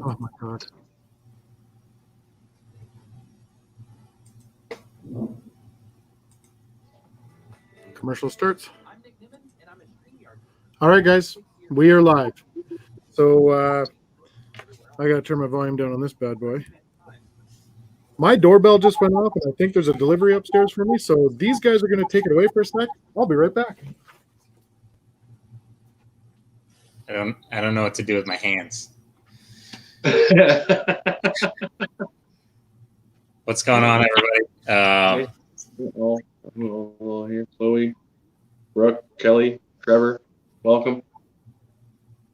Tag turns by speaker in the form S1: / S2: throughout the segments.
S1: Oh my God. Commercial starts. All right, guys, we are live. So I got to turn my volume down on this bad boy. My doorbell just went off, and I think there's a delivery upstairs for me. So these guys are going to take it away for a sec. I'll be right back.
S2: I don't know what to do with my hands. What's going on, everybody?
S3: Here, Chloe, Brooke, Kelly, Trevor, welcome.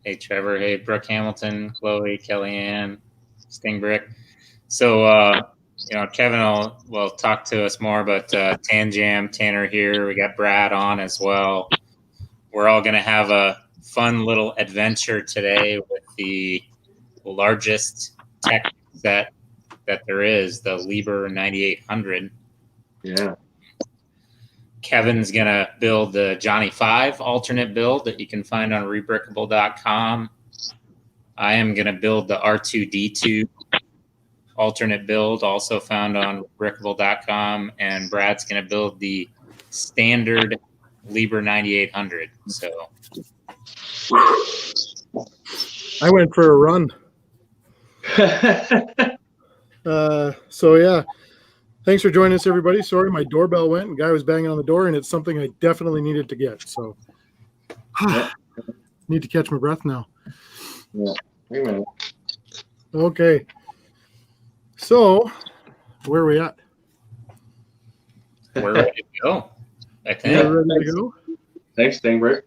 S2: Hey, Trevor. Hey, Brooke Hamilton, Chloe, Kellyanne, Stingbrick. So, Kevin will talk to us more about Tannjam, Tanner here. We got Brad on as well. We're all going to have a fun little adventure today with the largest tech set that there is, the Liebherr 9800.
S3: Yeah.
S2: Kevin's going to build the Johny 5 alternate build that you can find on rebrickable.com. I am going to build the R2D2 alternate build, also found on rebrickable.com. And Brad's going to build the standard Liebherr 9800. So
S1: I went for a run. So yeah, thanks for joining us, everybody. Sorry, my doorbell went and guy was banging on the door, and it's something I definitely needed to get. So need to catch my breath now.
S3: Yeah. Wait a minute.
S1: Okay. So where are we at?
S2: we're ready to go. I think.
S1: Yeah, ready to go?
S3: Thanks, Stingbrick.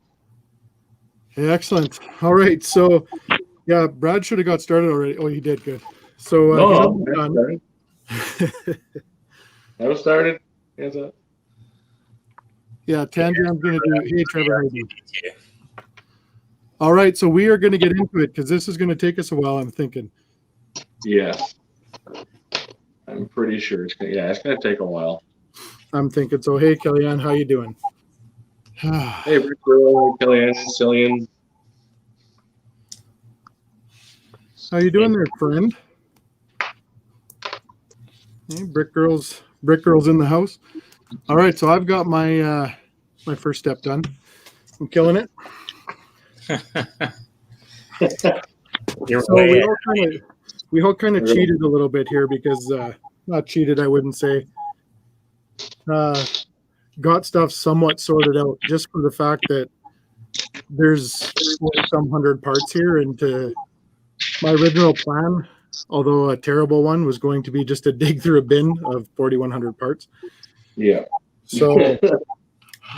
S1: Excellent. All right. So yeah, Brad should have got started already. Oh, he did. Good. So
S3: I was started. Hands up.
S1: Yeah, Tannjam's going to do. Hey, Trevor. How you doing? All right, so we are going to get into it because this is going to take us a while, I'm thinking.
S3: Yeah. I'm pretty sure it's gonna take a while.
S1: I'm thinking. So, hey, Kellyanne, how you doing?
S3: Hey, Rick Girl, Kellyanne, Cillian.
S1: How you doing there, friend? Hey, Brick Girl's in the house. All right, so I've got my my first step done. I'm killing it. We all kind of cheated a little bit here because not cheated, I wouldn't say. Got stuff somewhat sorted out just for the fact that there's some 100 parts here, and my original plan, although a terrible one, was going to be just to dig through a bin of 4,100 parts.
S3: Yeah.
S1: So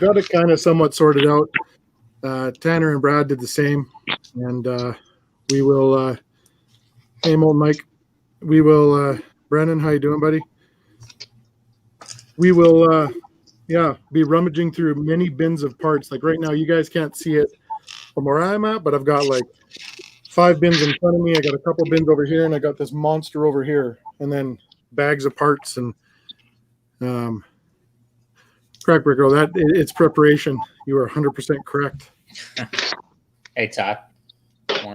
S1: got it kind of somewhat sorted out. Tanner and Brad did the same, and we will. Hey, old Mike. We will. Brandon, how you doing, buddy? We will. Be rummaging through many bins of parts. Like right now, you guys can't see it from where I'm at, but I've got like 5 bins in front of me. I got a couple bins over here, and I got this monster over here, and then bags of parts and correct, Rick. That it's preparation. You are 100% correct.
S2: Hey, Todd.
S1: I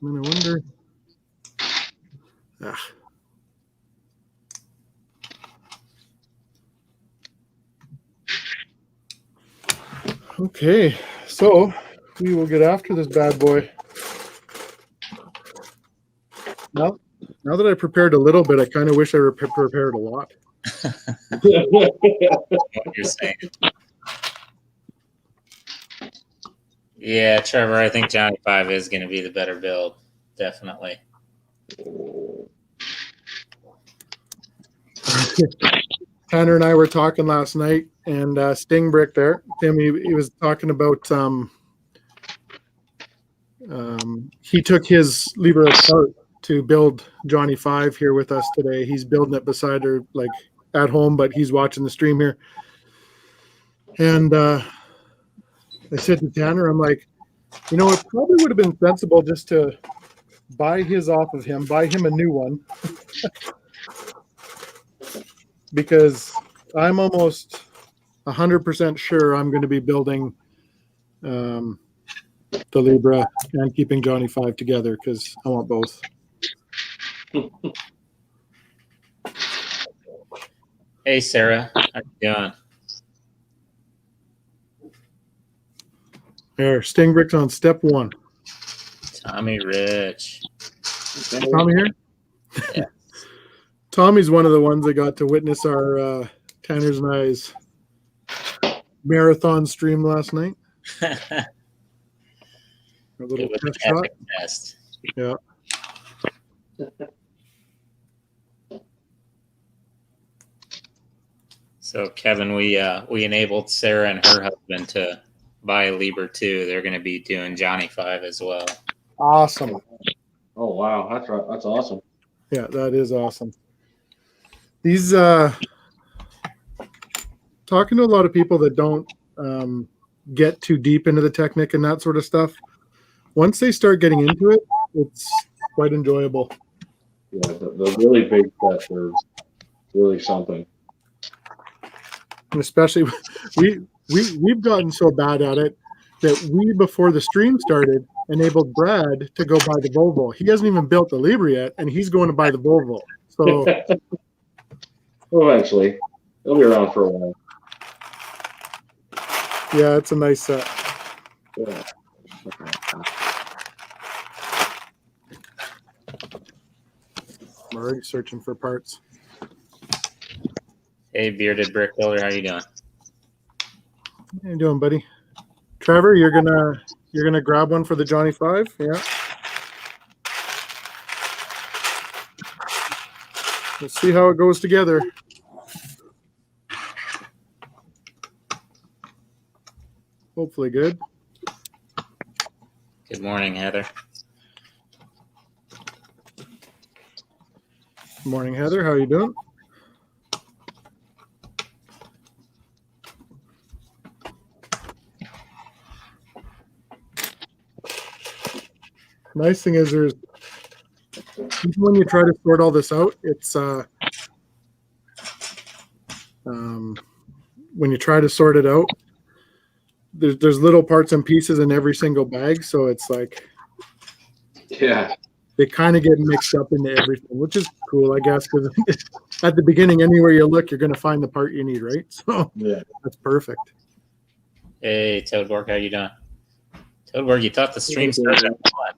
S1: wonder. Okay, so we will get after this bad boy. Now that I prepared a little bit, I kind of wish I prepared a lot.
S2: What you're saying. Yeah, Trevor, I think Johny 5 is going to be the better build. Definitely.
S1: Tanner and I were talking last night, and Stingbrick there, Tim, he was talking about he took his Liebherr apart to build Johny 5 here with us today. He's building it beside her, like at home, but he's watching the stream here. And I said to Tanner, I'm like, it probably would have been sensible just to buy his off of him, buy him a new one. Because I'm almost 100% sure I'm going to be building the Libra and keeping Johnny 5 together because I want both.
S2: Hey, Sarah. How you doing?
S1: There, Sting Bricks on step 1.
S2: Tommy Rich.
S1: Tommy here?
S2: Yeah.
S1: Tommy's one of the ones that got to witness our Tanner's and I's marathon stream last night. A little test shot.
S2: Test.
S1: Yeah.
S2: So Kevin, we enabled Sarah and her husband to buy a Liebherr 2. They're going to be doing Johnny 5 as well.
S1: Awesome.
S3: Oh wow, that's awesome.
S1: Yeah, that is awesome. These talking to a lot of people that don't get too deep into the Technic and that sort of stuff. Once they start getting into it, it's quite enjoyable.
S3: Yeah, the really big sets are really something.
S1: And especially we've gotten so bad at it that we, before the stream started, enabled Brad to go buy the Volvo. He hasn't even built the Liebherr yet, and he's going to buy the Volvo. So
S3: eventually, it'll be around for a while.
S1: Yeah, it's a nice set.
S3: Yeah.
S1: I'm already searching for parts.
S2: Hey, bearded brick builder, how you doing?
S1: How you doing, buddy? Trevor, you're gonna grab one for the Johnny 5? Yeah. Let's see how it goes together. Hopefully good.
S2: Good morning, Heather.
S1: Good morning, Heather. How you doing? Nice thing is even when you try to sort all this out, it's when you try to sort it out, there's little parts and pieces in every single bag, so it's like they kind of get mixed up into everything, which is cool, I guess, because at the beginning, anywhere you look, you're going to find the part you need, right? So
S3: Yeah,
S1: that's perfect.
S2: Hey, Toadborg, how you doing? Toadborg, you thought the stream started at what?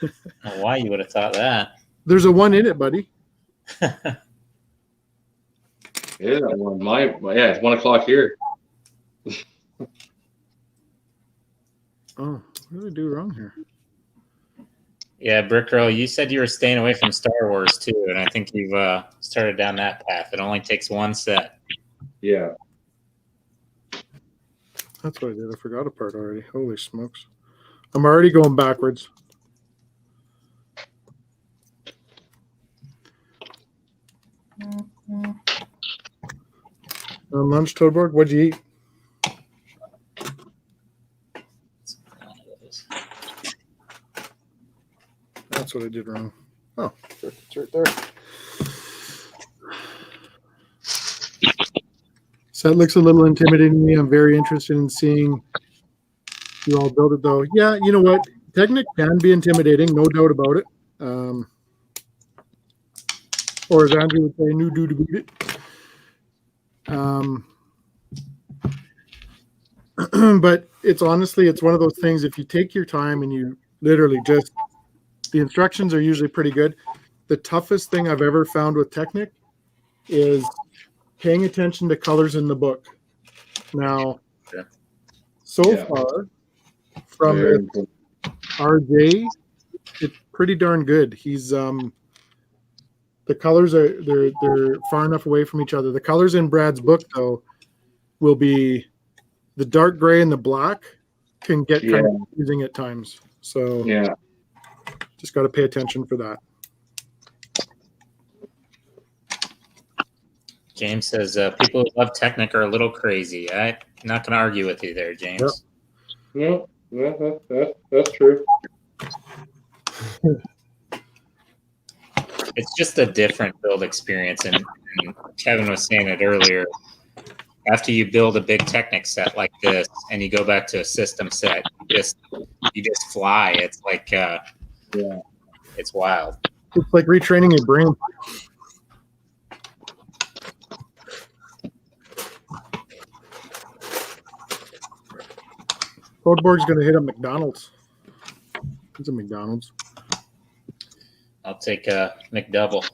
S2: I don't know why you would have thought that.
S1: There's a 1 in it, buddy.
S3: yeah, well, it's 1 o'clock here.
S1: Oh, what did I do wrong here?
S2: Yeah, Brick Girl, you said you were staying away from Star Wars too, and I think you've started down that path. It only takes 1 set.
S3: Yeah.
S1: That's what I did. I forgot a part already. Holy smokes. I'm already going backwards. Lunch, Toadborg, what'd you eat? That's what I did wrong. Oh, it's right there. So that looks a little intimidating to me. I'm very interested in seeing you all build it, though. Yeah, you know what? Technic can be intimidating, no doubt about it. Or as Andrew would say, new do to beat it. But it's honestly, it's one of those things, if you take your time and you literally just, the instructions are usually pretty good. The toughest thing I've ever found with Technic is paying attention to colors in the book. Now, so far, from RJ, it's pretty darn good. He's the colors are they're far enough away from each other. The colors in Brad's book, though, will be the dark gray and the black can get kind of confusing at times. So just got to pay attention for that.
S2: James says people who love Technic are a little crazy. I'm not going to argue with you there, James.
S3: Yep. That's true.
S2: It's just a different build experience, and Kevin was saying it earlier. after you build a big Technic set like this, and you go back to a system set, you just fly. It's like it's wild.
S1: It's like retraining your brain. Codeborg's going to hit up McDonald's. It's a McDonald's.
S2: I'll take a McDouble.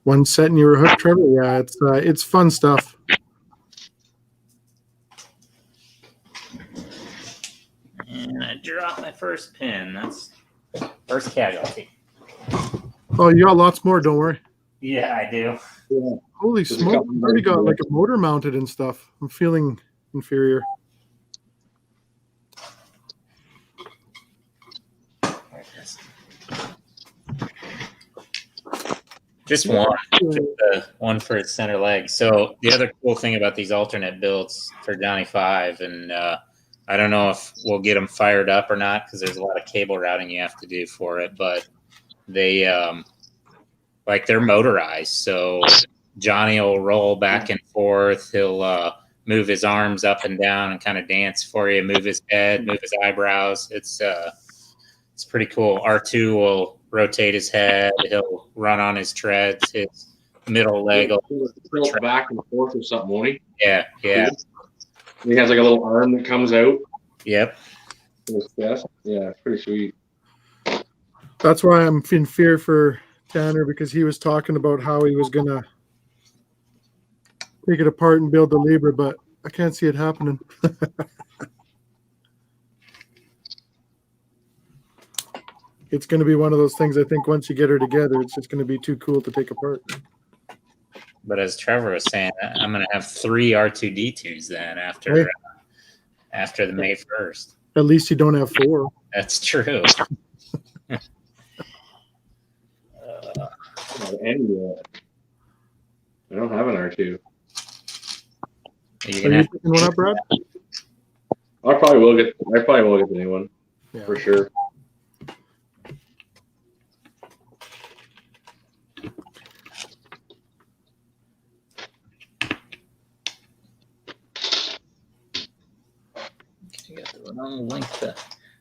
S1: One set and you were hooked, Trevor. Yeah, it's fun stuff.
S2: And I dropped my first pin. That's first casualty.
S1: Oh, you got lots more. Don't worry.
S2: Yeah, I do.
S3: Yeah.
S1: Holy smoke! I've already got like a motor mounted and stuff. I'm feeling inferior.
S2: Just one for its center leg. So the other cool thing about these alternate builds for Johnny 5, and I don't know if we'll get them fired up or not because there's a lot of cable routing you have to do for it, but they they're motorized. So Johnny will roll back and forth. He'll move his arms up and down and kind of dance for you, move his head, move his eyebrows. It's pretty cool. R2 will rotate his head. He'll run on his treads. His middle leg will
S3: go back and forth or something, won't he?
S2: Yeah.
S3: He has like a little arm that comes out.
S2: Yep.
S3: His chest. Yeah, it's pretty sweet.
S1: That's why I'm in fear for Tanner, because he was talking about how he was gonna take it apart and build the Liebherr, but I can't see it happening. It's going to be one of those things. I think once you get her together, it's just going to be too cool to take apart.
S2: But as Trevor was saying, I'm going to have 3 R2D2s then after the May 1st.
S1: At least you don't have 4.
S2: That's true.
S3: I don't have an R2.
S1: Are you picking one up, Brad?
S3: I probably will get the new one for sure.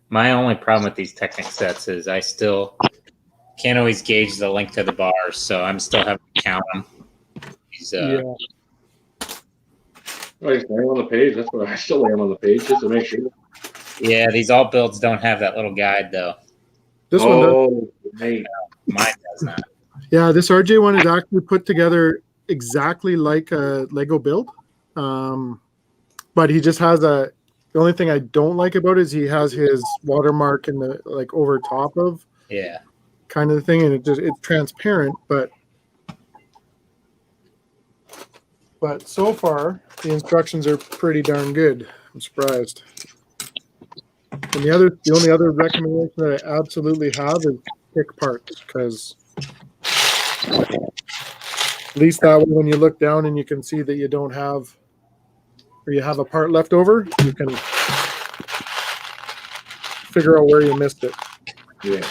S2: My only problem with these Technic sets is I still can't always gauge the length of the bars, so I'm still having to count them.
S3: I just lay them on the page. That's what I still lay them on the page just to make sure.
S2: Yeah, these all builds don't have that little guide though.
S1: This one does.
S3: Hey.
S2: Mine does not.
S1: Yeah, this RJ one is actually put together exactly like a Lego build, but he just has the only thing I don't like about it is he has his watermark in the over top of kind of the thing, and it's transparent, but so far the instructions are pretty darn good. I'm surprised. And the only other recommendation that I absolutely have is pick parts, because at least that way when you look down and you can see that you don't have, or you have a part left over, you can figure out where you missed it.
S3: Yeah.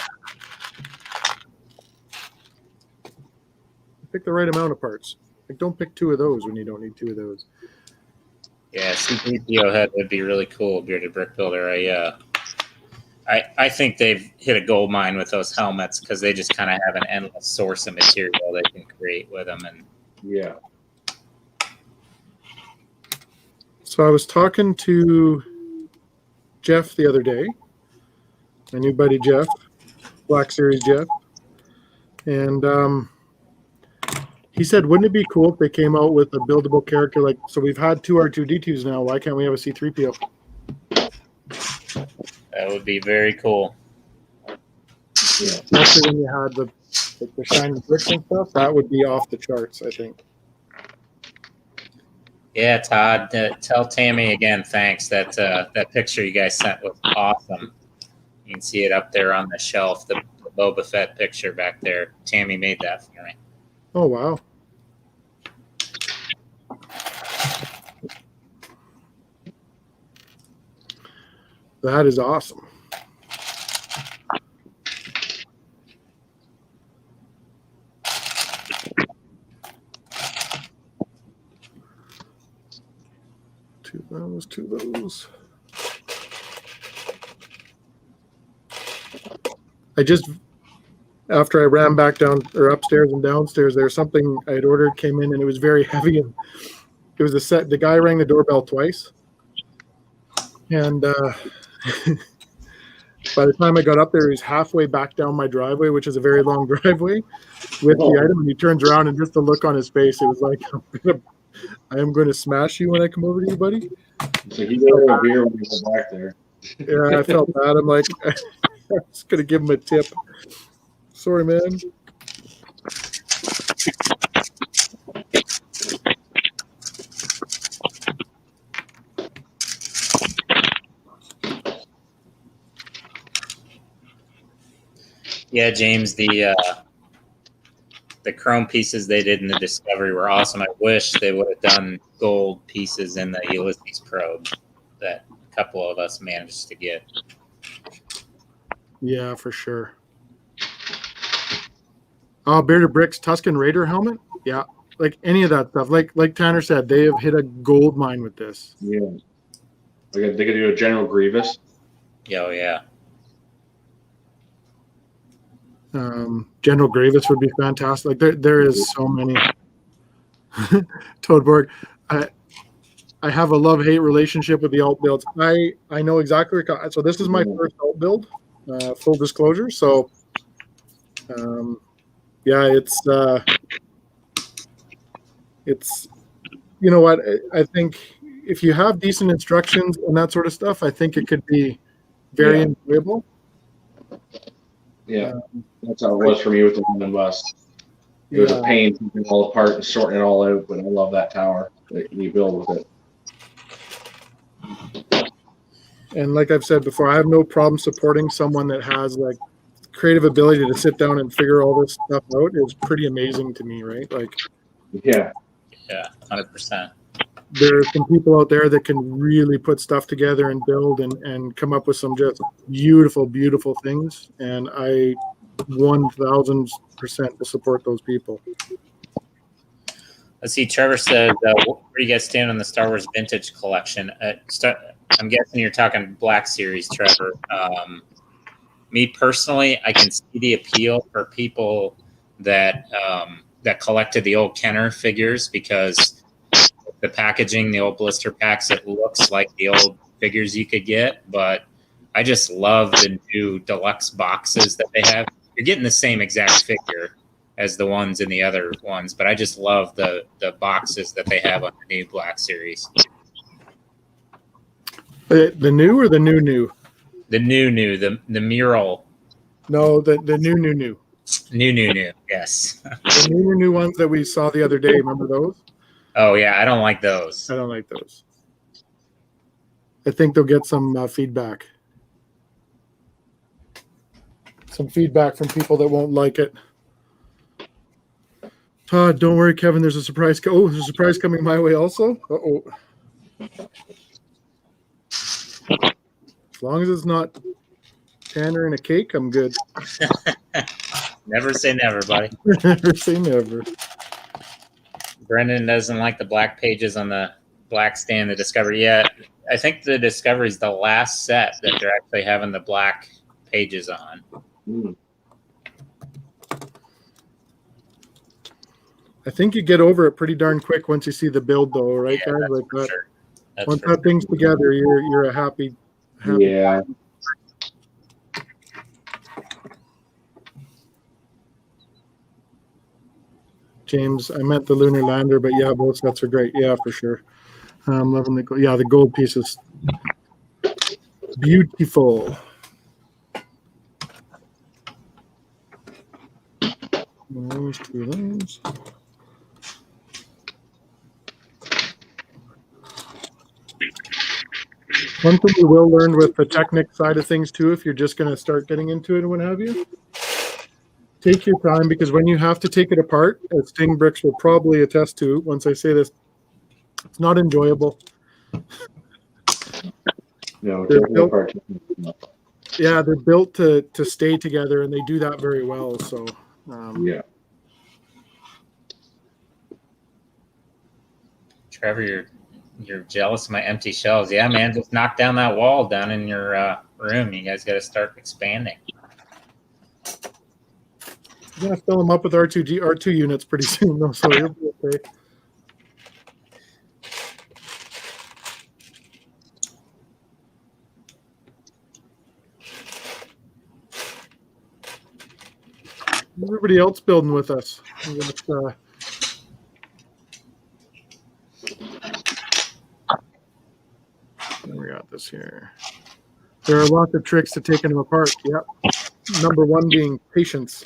S1: Pick the right amount of parts. Don't pick 2 of those when you don't need 2 of those.
S2: Yeah, CPO head would be really cool, Bearded Brick Builder. I think they've hit a gold mine with those helmets because they just kind of have an endless source of material they can create with them. And
S1: so I was talking to Jeff the other day, my new buddy Jeff, Black Series Jeff, and he said, wouldn't it be cool if they came out with a buildable character so we've had 2 R2-D2s now, why can't we have a C-3PO?
S2: That would be very cool.
S1: Yeah. Especially when you had the shiny bricks and stuff, that would be off the charts, I think.
S2: Yeah, Todd, tell Tammy again, thanks. That picture you guys sent was awesome. You can see it up there on the shelf, the Boba Fett picture back there. Tammy made that for me.
S1: Oh, wow. That is awesome. Two of those. I just, after I ran back down or upstairs and downstairs, there was something I had ordered came in and it was very heavy, and it was a set. The guy rang the doorbell twice, and by the time I got up there, he was halfway back down my driveway, which is a very long driveway, with the item, and he turns around and just the look on his face, it was like, I am going to smash you when I come over to you, buddy.
S3: So he ordered a beer when he was back there.
S1: Yeah, I felt bad. I'm like, I was going to give him a tip. Sorry, man.
S2: Yeah, James, the chrome pieces they did in the Discovery were awesome. I wish they would have done gold pieces in the Ulysses probe that a couple of us managed to get.
S1: Yeah, for sure. Oh, Bearded Bricks Tuscan Raider helmet? Yeah, like any of that stuff. Like Tanner said, they have hit a gold mine with this.
S3: Yeah. They could do a General Grievous.
S2: Oh, yeah.
S1: General Grievous would be fantastic. Like there is so many. Toadborg, I have a love-hate relationship with the alt builds. I know exactly. So this is my first alt build. Full disclosure. So, yeah, it's you know what, I think if you have decent instructions and that sort of stuff, I think it could be very enjoyable.
S3: Yeah, that's how it was for me with the London bus. It was a pain taking it all apart and sorting it all out, but I love that tower that you build with it.
S1: And like I've said before, I have no problem supporting someone that has like creative ability to sit down and figure all this stuff out. Is pretty amazing to me, right? Like,
S2: yeah, 100%.
S1: There are some people out there that can really put stuff together and build and come up with some just beautiful things. And I 1000% will support those people.
S2: Let's see. Trevor said, where do you guys stand on the Star Wars vintage collection? I'm guessing you're talking Black Series, Trevor. Me personally, I can see the appeal for people that that collected the old Kenner figures, because the packaging, the old blister packs, it looks like the old figures you could get. But I just love the new deluxe boxes that they have. You're getting the same exact figure as the ones in the other ones, but I just love the boxes that they have on the new Black Series.
S1: The new or the new?
S2: The new, the mural.
S1: No, the new.
S2: New, yes.
S1: The new ones that we saw the other day, remember those?
S2: Oh, yeah, I don't like those.
S1: I don't like those. I think they'll get some feedback. Some feedback from people that won't like it. Todd, don't worry, Kevin. There's a surprise. Oh, there's a surprise coming my way also. Uh-oh. As long as it's not Tanner and a cake, I'm good.
S2: Never say never, buddy.
S1: Never say never.
S2: Brendan doesn't like the black pages on the black stand, the Discovery. Yeah, I think the Discovery is the last set that they're actually having the black pages on.
S1: I think you get over it pretty darn quick once you see the build, though, right, guys? Like that.
S2: Sure.
S1: Once that thing's together, you're a happy.
S3: Yeah.
S1: James, I meant the lunar lander, but yeah, both sets are great. Yeah, for sure. Loving the gold. Yeah, the gold pieces. Beautiful. Those two of those. One thing you will learn with the Technic side of things too, if you're just going to start getting into it and what have you, take your time, because when you have to take it apart, as Sting Bricks will probably attest to, once I say this, it's not enjoyable.
S3: No,
S1: They're
S3: definitely a
S1: built,
S3: partition.
S1: yeah, they're built to stay together, and they do that very well. So,
S3: Yeah.
S2: Trevor, you're jealous of my empty shelves. Yeah, man, just knock down that wall down in your room. You guys got to start expanding.
S1: I'm gonna fill them up with R2 units pretty soon, though. So you'll be okay. Everybody else building with us. We got this here. There are lots of tricks to taking them apart. Yep. Number one being patience.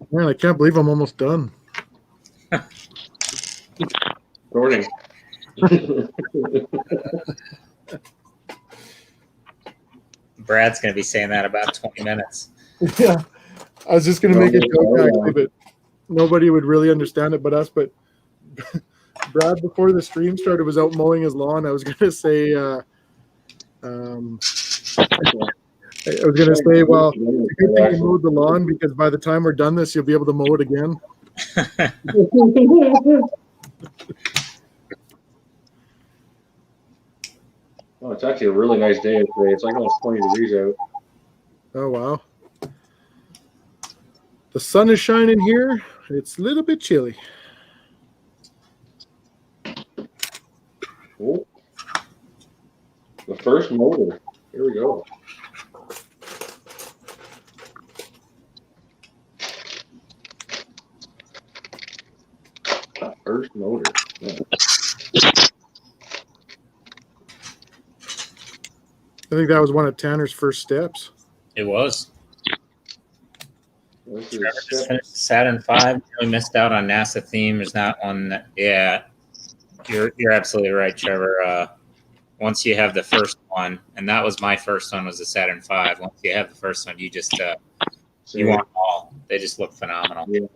S1: Man, I can't believe I'm almost done.
S3: Sorting.
S2: Brad's going to be saying that about 20 minutes.
S1: Yeah. I was just going to make a joke, actually, but nobody would really understand it but us. But Brad, before the stream started, was out mowing his lawn. I was going to say, well, it's a good thing you mowed the lawn, because by the time we're done this, you'll be able to mow it again.
S3: Oh, it's actually a really nice day today. It's like almost 20 degrees out.
S1: Oh, wow. The sun is shining here. It's a little bit chilly.
S3: Oh. The first motor. Here we go. First motor. Yeah.
S1: I think that was one of Tanner's first steps.
S2: It was. Trevor just finished Saturn V. We missed out on NASA theme. There's not one. Yeah, you're absolutely right, Trevor. Once you have the first one, and that was my first one, was the Saturn V. Once you have the first one, you just you want them all. They just look phenomenal.
S3: Yeah.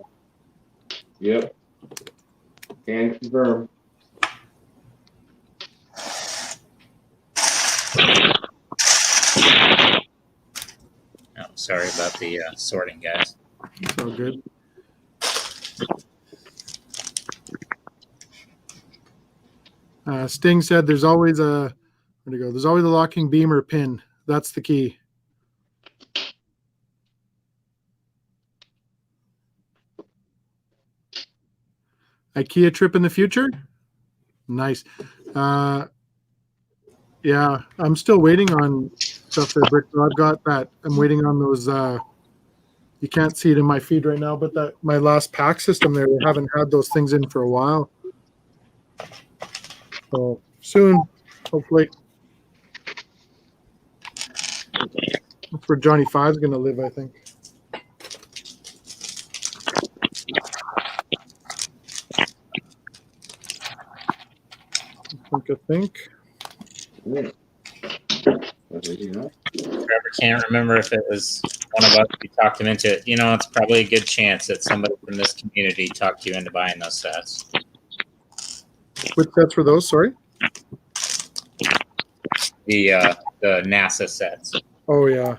S3: Yep. Can confirm.
S2: Oh, sorry about the sorting, guys.
S1: It's all good. Sting said there's always a there's always a locking beam or pin. That's the key. IKEA trip in the future? Nice. Yeah, I'm still waiting on stuff there, Brick. I've got that. I'm waiting on those. You can't see it in my feed right now, but that my last pack system there, they haven't had those things in for a while. So soon, hopefully. That's where Johnny 5 is going to live, I think. I think.
S2: Trevor can't remember if it was one of us who talked him into it. You know, it's probably a good chance that somebody from this community talked you into buying those sets.
S1: Which sets were those? Sorry.
S2: The NASA sets.
S1: Oh yeah.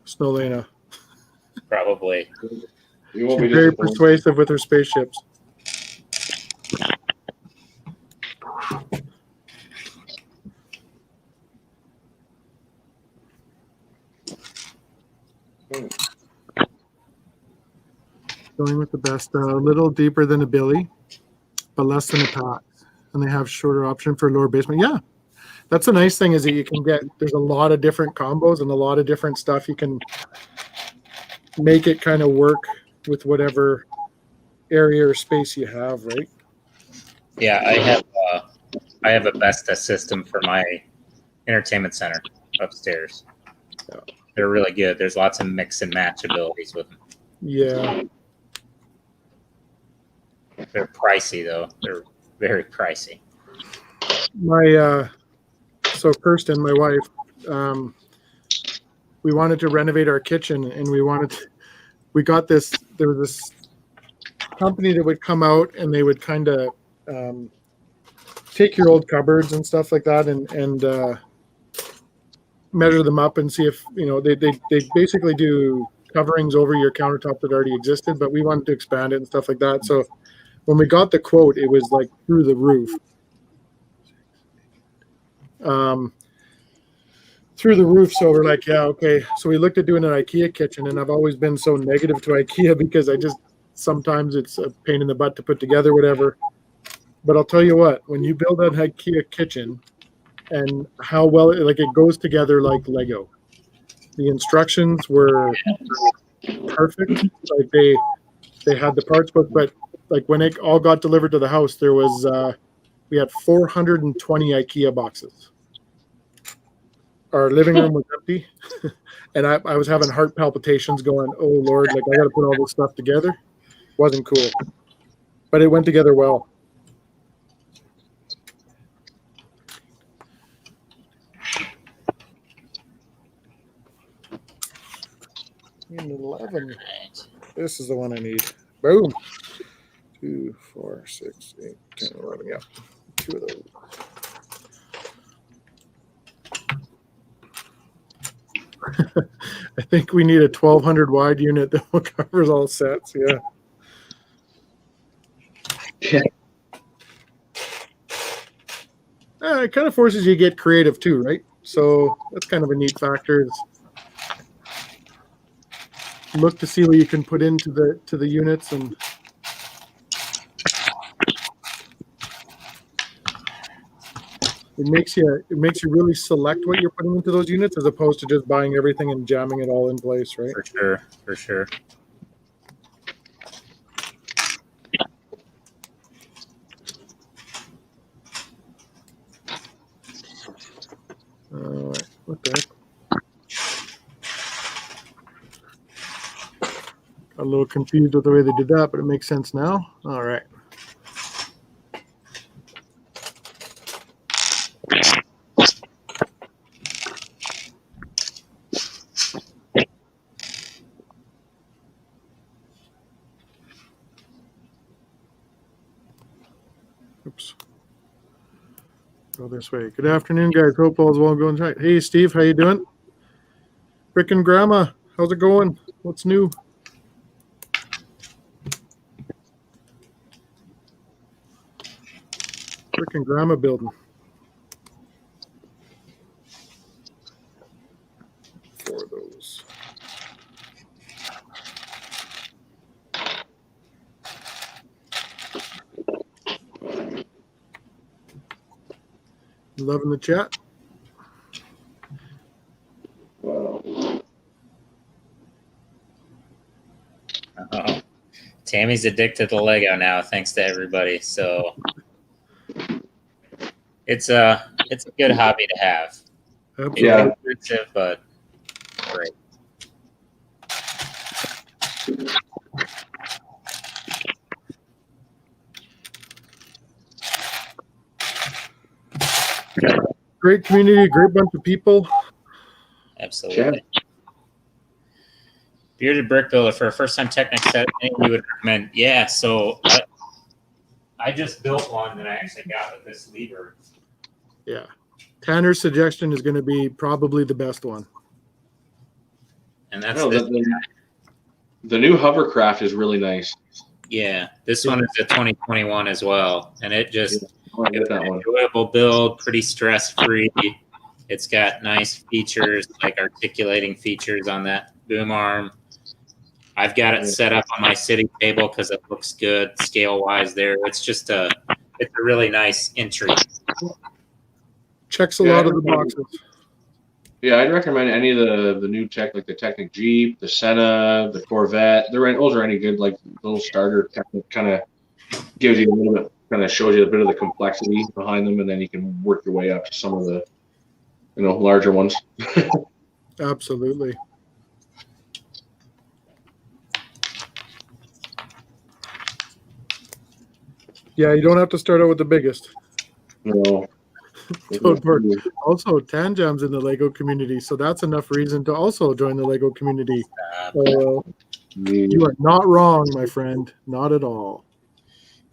S1: Snowlena.
S2: Probably.
S3: You won't
S1: She's
S3: be
S1: very persuasive with her spaceships. Going with the best, a little deeper than a Billy, but less than a pack, and they have shorter option for lower basement. Yeah, that's the nice thing, is that you can get, there's a lot of different combos and a lot of different stuff. You can make it kind of work with whatever area or space you have, right?
S2: Yeah, I have I have a Besta system for my entertainment center upstairs.
S1: Yeah.
S2: They're really good. There's lots of mix and match abilities with them.
S1: Yeah.
S2: They're pricey though. They're very pricey.
S1: My so Kirsten, my wife, we wanted to renovate our kitchen, and we got this. There was this company that would come out, and they would kind of take your old cupboards and stuff like that, and measure them up and see if they basically do coverings over your countertop that already existed, but we wanted to expand it and stuff like that. So when we got the quote, it was like through the roof. Through the roof. So we're like, yeah, okay. So we looked at doing an IKEA kitchen, and I've always been so negative to IKEA because sometimes it's a pain in the butt to put together, whatever. But I'll tell you what, when you build an IKEA kitchen and how well it goes together like Lego. The instructions were perfect. Like they had the parts book, but like when it all got delivered to the house, there was we had 420 IKEA boxes. Our living room was empty, and I was having heart palpitations going, oh Lord, like I got to put all this stuff together. Wasn't cool, but it went together well. And 11. This is the one I need. Boom. 2, 4, 6, 8, 10, 11. Yeah, 2 of those. I think we need a 1200 wide unit that covers all sets. Yeah. It kind of forces you to get creative too, right? So that's kind of a neat factor. Look to see what you can put into the units, and it makes you really select what you're putting into those units as opposed to just buying everything and jamming it all in place, right?
S2: For sure.
S1: What the heck? Got a little confused with the way they did that, but it makes sense now. All right. Oops. Go this way. Good afternoon, guys. Hope all's well going right. Hey, Steve, how you doing? Frickin' Grandma, how's it going? What's new? Frickin' Grandma building. 4 of those. Loving the chat.
S2: Uh-oh. Tammy's addicted to Lego now, thanks to everybody. So it's a good hobby to have.
S1: Absolutely.
S3: Yeah.
S2: Expensive, but great.
S1: Great community, great bunch of people.
S2: Absolutely. Yeah. Bearded brick builder for a first-time Technic set, anything you would recommend? Yeah, so I just built one that I actually got with this Liebherr.
S1: Yeah. Tanner's suggestion is going to be probably the best one.
S2: And that's
S3: the new hovercraft is really nice.
S2: Yeah, this one is a 2021 as well, and it just it's an enjoyable build, pretty stress-free. It's got nice features like articulating features on that boom arm. I've got it set up on my sitting table because it looks good scale-wise there. It's just it's a really nice entry.
S1: Checks a lot of the boxes.
S3: Yeah, I'd recommend any of the new tech, like the Technic Jeep, the Senna, the Corvette. Those are any good, like little starter Technic, kind of gives you a little bit kind of shows you a bit of the complexity behind them, and then you can work your way up to some of the, larger ones.
S1: Absolutely. Yeah, you don't have to start out with the biggest.
S3: No.
S1: Don't worry. Also, Tannjam's in the Lego community, so that's enough reason to also join the Lego community. You are not wrong, my friend. Not at all.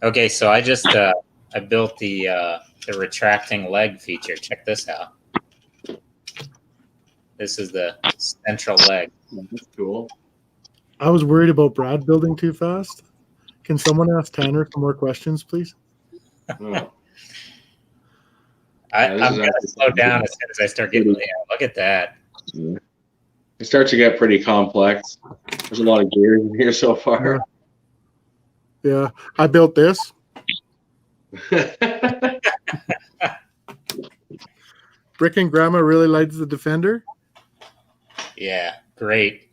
S2: Okay, so I just I built the retracting leg feature. Check this out. This is the central leg.
S3: That's cool.
S1: I was worried about Brad building too fast. Can someone ask Tanner some more questions, please?
S3: Oh.
S2: I'm going to slow down as soon as I start getting look at that.
S3: Yeah. It starts to get pretty complex. There's a lot of gear in here so far.
S1: Yeah. I built this. Brick and Grandma really likes the Defender.
S2: Yeah, great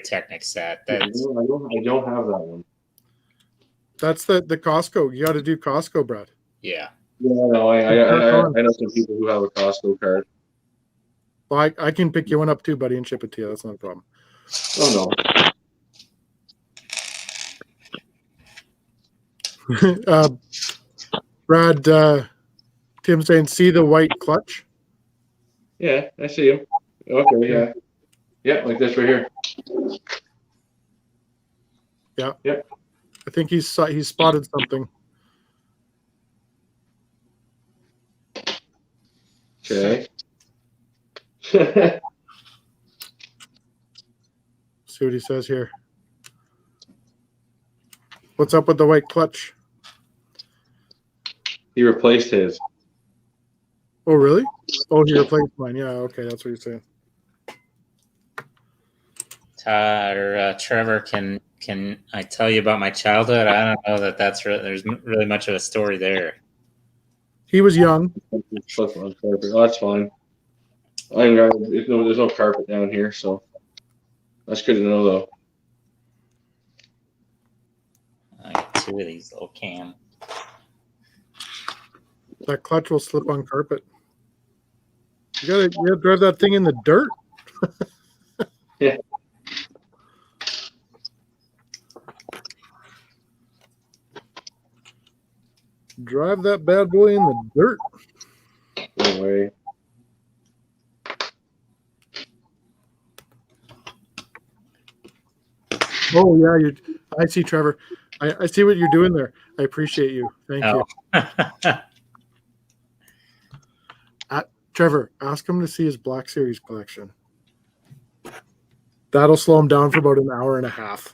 S2: Technic set.
S3: I don't have that one.
S1: That's the Costco. You got to do Costco, Brad.
S2: Yeah.
S3: Yeah, no, I know some people who have a Costco card.
S1: Well, I can pick you one up too, buddy, and ship it to you. That's not a problem.
S3: Oh
S1: no. Brad, Tim's saying, see the white clutch?
S3: Yeah, I see him. Okay, yeah. Yeah, like this right here.
S1: Yeah.
S3: Yep.
S1: I think he's spotted something.
S3: Okay.
S1: See what he says here. What's up with the white clutch?
S3: He replaced his.
S1: Oh, really? Oh, he replaced mine. Yeah, okay, that's what you're saying.
S2: Trevor, can I tell you about my childhood? I don't know there's really much of a story there.
S1: He was young.
S3: Oh, that's fine. There's no carpet down here, so that's good to know, though.
S2: I got two of these little cam.
S1: That clutch will slip on carpet. You gotta drive that thing in the dirt.
S3: Yeah.
S1: Drive that bad boy in the dirt.
S3: No way.
S1: Oh yeah, I see, Trevor. I see what you're doing there. I appreciate you. Thank you. Trevor, ask him to see his Black Series collection. That'll slow him down for about an hour and a half.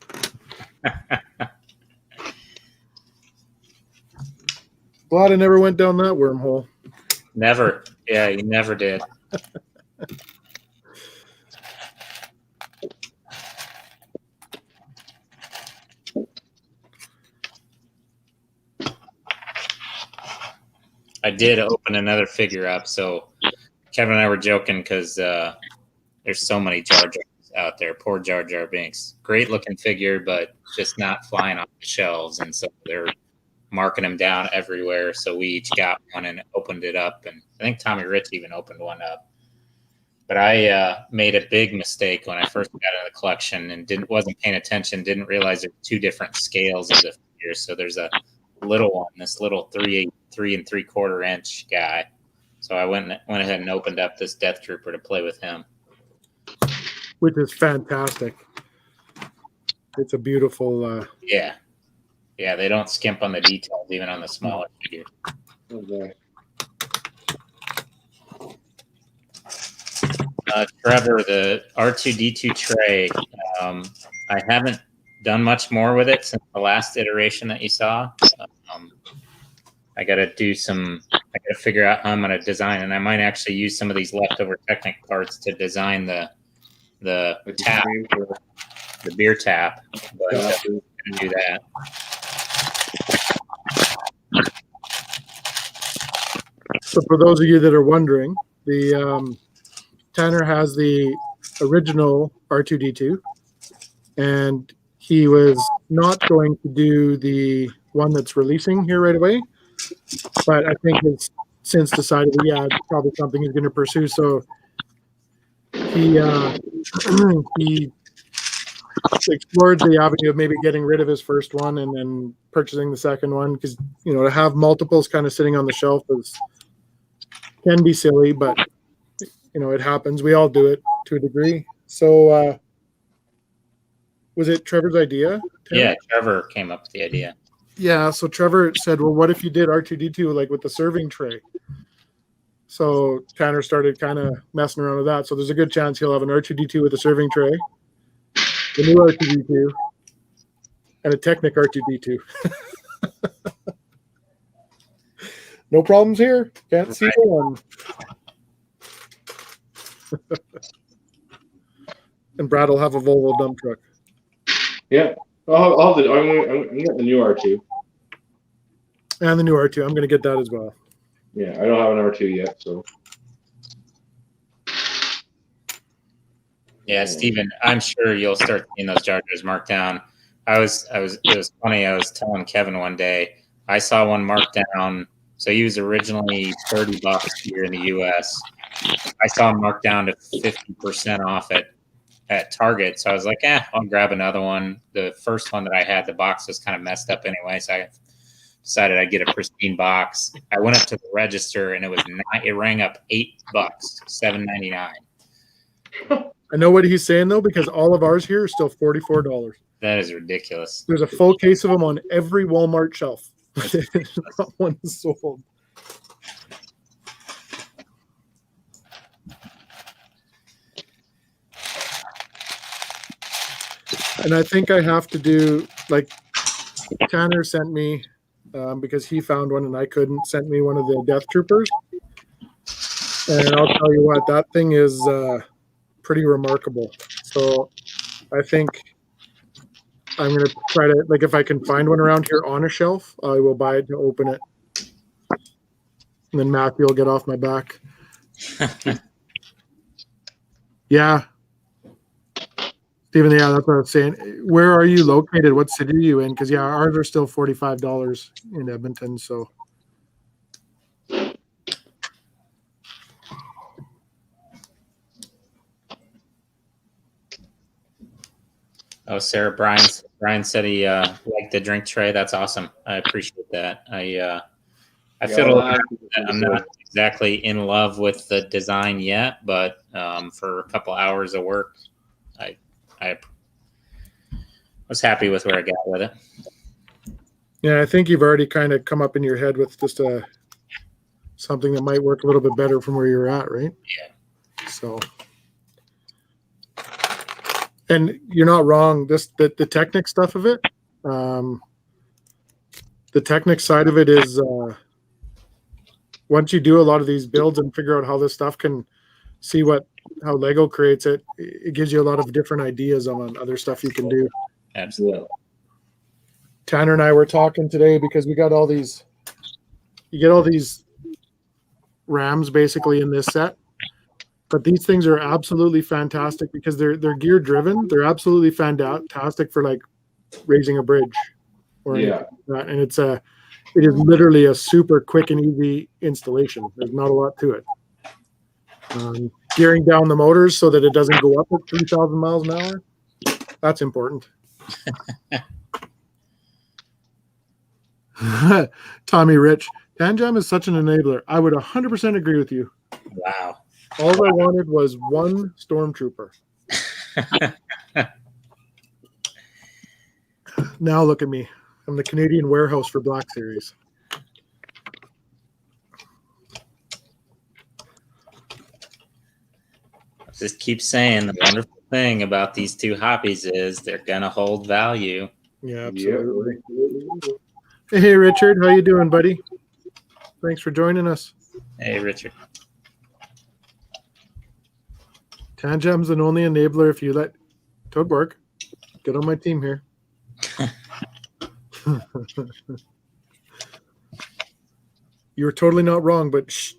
S1: Glad I never went down that wormhole.
S2: Never. Yeah, you never did. I did open another figure up, so Kevin and I were joking because there's so many Jar Jars out there. Poor Jar Jar Binks. Great looking figure, but just not flying off the shelves, and so they're marking them down everywhere. So we each got one and opened it up, and I think Tommy Rich even opened one up. But I made a big mistake when I first got into the collection and wasn't paying attention. Didn't realize there's two different scales of the figures. So there's a little one, this little 3 3/4 inch guy. So I went ahead and opened up this Death Trooper to play with him,
S1: which is fantastic. It's a beautiful.
S2: Yeah. They don't skimp on the details, even on the smaller figure.
S3: Okay.
S2: Trevor, the R2D2 tray. I haven't done much more with it since the last iteration that you saw. I got to figure out how I'm going to design, and I might actually use some of these leftover Technic parts to design the tap, the beer tap. But I'm going to do that.
S1: So for those of you that are wondering, the Tanner has the original R2D2, and he was not going to do the one that's releasing here right away. but I think he's since decided that, yeah, it's probably something he's going to pursue. So he he explored the avenue of maybe getting rid of his first one and then purchasing the second one, because to have multiples kind of sitting on the shelf can be silly, but it happens. We all do it to a degree. So was it Trevor's idea? Tanner?
S2: Yeah, Trevor came up with the idea.
S1: Yeah, so Trevor said, well, what if you did R2D2 like with the serving tray? So Tanner started kind of messing around with that. So there's a good chance he'll have an R2D2 with a serving tray, the new R2D2, and a Technic R2D2. No problems here. Can't see the one. And Brad will have a Volvo dump truck.
S3: Yeah. I'm getting the new R2.
S1: And the new R2. I'm going to get that as well.
S3: Yeah, I don't have an R2 yet, so.
S2: Yeah, Steven, I'm sure you'll start seeing those Chargers marked down. It was funny. I was telling Kevin one day, I saw one marked down. So he was originally $30 here in the US. I saw him marked down to 50% off at Target. So I was like, I'll grab another one. The first one that I had, the box was kind of messed up anyway. So I decided I'd get a pristine box. I went up to the register and it rang up $8, $7.99.
S1: I know what he's saying though, because all of ours here are still $44.
S2: That is ridiculous.
S1: There's a full case of them on every Walmart shelf. Not one is sold. And I think I have to do, like Tanner sent me, because he found one and I couldn't, sent me one of the Death Troopers. And I'll tell you what, that thing is pretty remarkable. So I think I'm going to try to, like, if I can find one around here on a shelf, I will buy it to open it. And then Matthew will get off my back. Yeah. Steven, yeah, that's what I was saying. Where are you located? What city are you in? Because, yeah, ours are still $45 in Edmonton, so.
S2: Oh, Sarah, Brian said he liked the drink tray. That's awesome. I appreciate that. I feel I'm not exactly in love with the design yet, but for a couple hours of work, I was happy with where I got with it.
S1: Yeah, I think you've already kind of come up in your head with just something that might work a little bit better from where you're at, right?
S2: Yeah.
S1: So. And you're not wrong. The Technic stuff of it, the Technic side of it is once you do a lot of these builds and figure out how this stuff can see how Lego creates it, it gives you a lot of different ideas on other stuff you can do.
S2: Absolutely.
S1: Tanner and I were talking today because we got you get all these Rams basically in this set. But these things are absolutely fantastic because they're gear driven. They're absolutely fantastic for like raising a bridge or anything like that. And it is literally a super quick and easy installation. There's not a lot to it. Gearing down the motors so that it doesn't go up at 3,000 miles an hour. That's important. Tommy Rich, Tannjam is such an enabler. I would 100% agree with you.
S2: Wow.
S1: All I wanted was one stormtrooper. Now look at me. I'm the Canadian warehouse for Black Series.
S2: Just keep saying the wonderful thing about these two hobbies is they're going to hold value.
S1: Yeah, absolutely. Hey, Richard. How you doing, buddy? Thanks for joining us.
S2: Hey, Richard.
S1: Tannjam's an only enabler if you let Toadborg get on my team here. You were totally not wrong, but shh.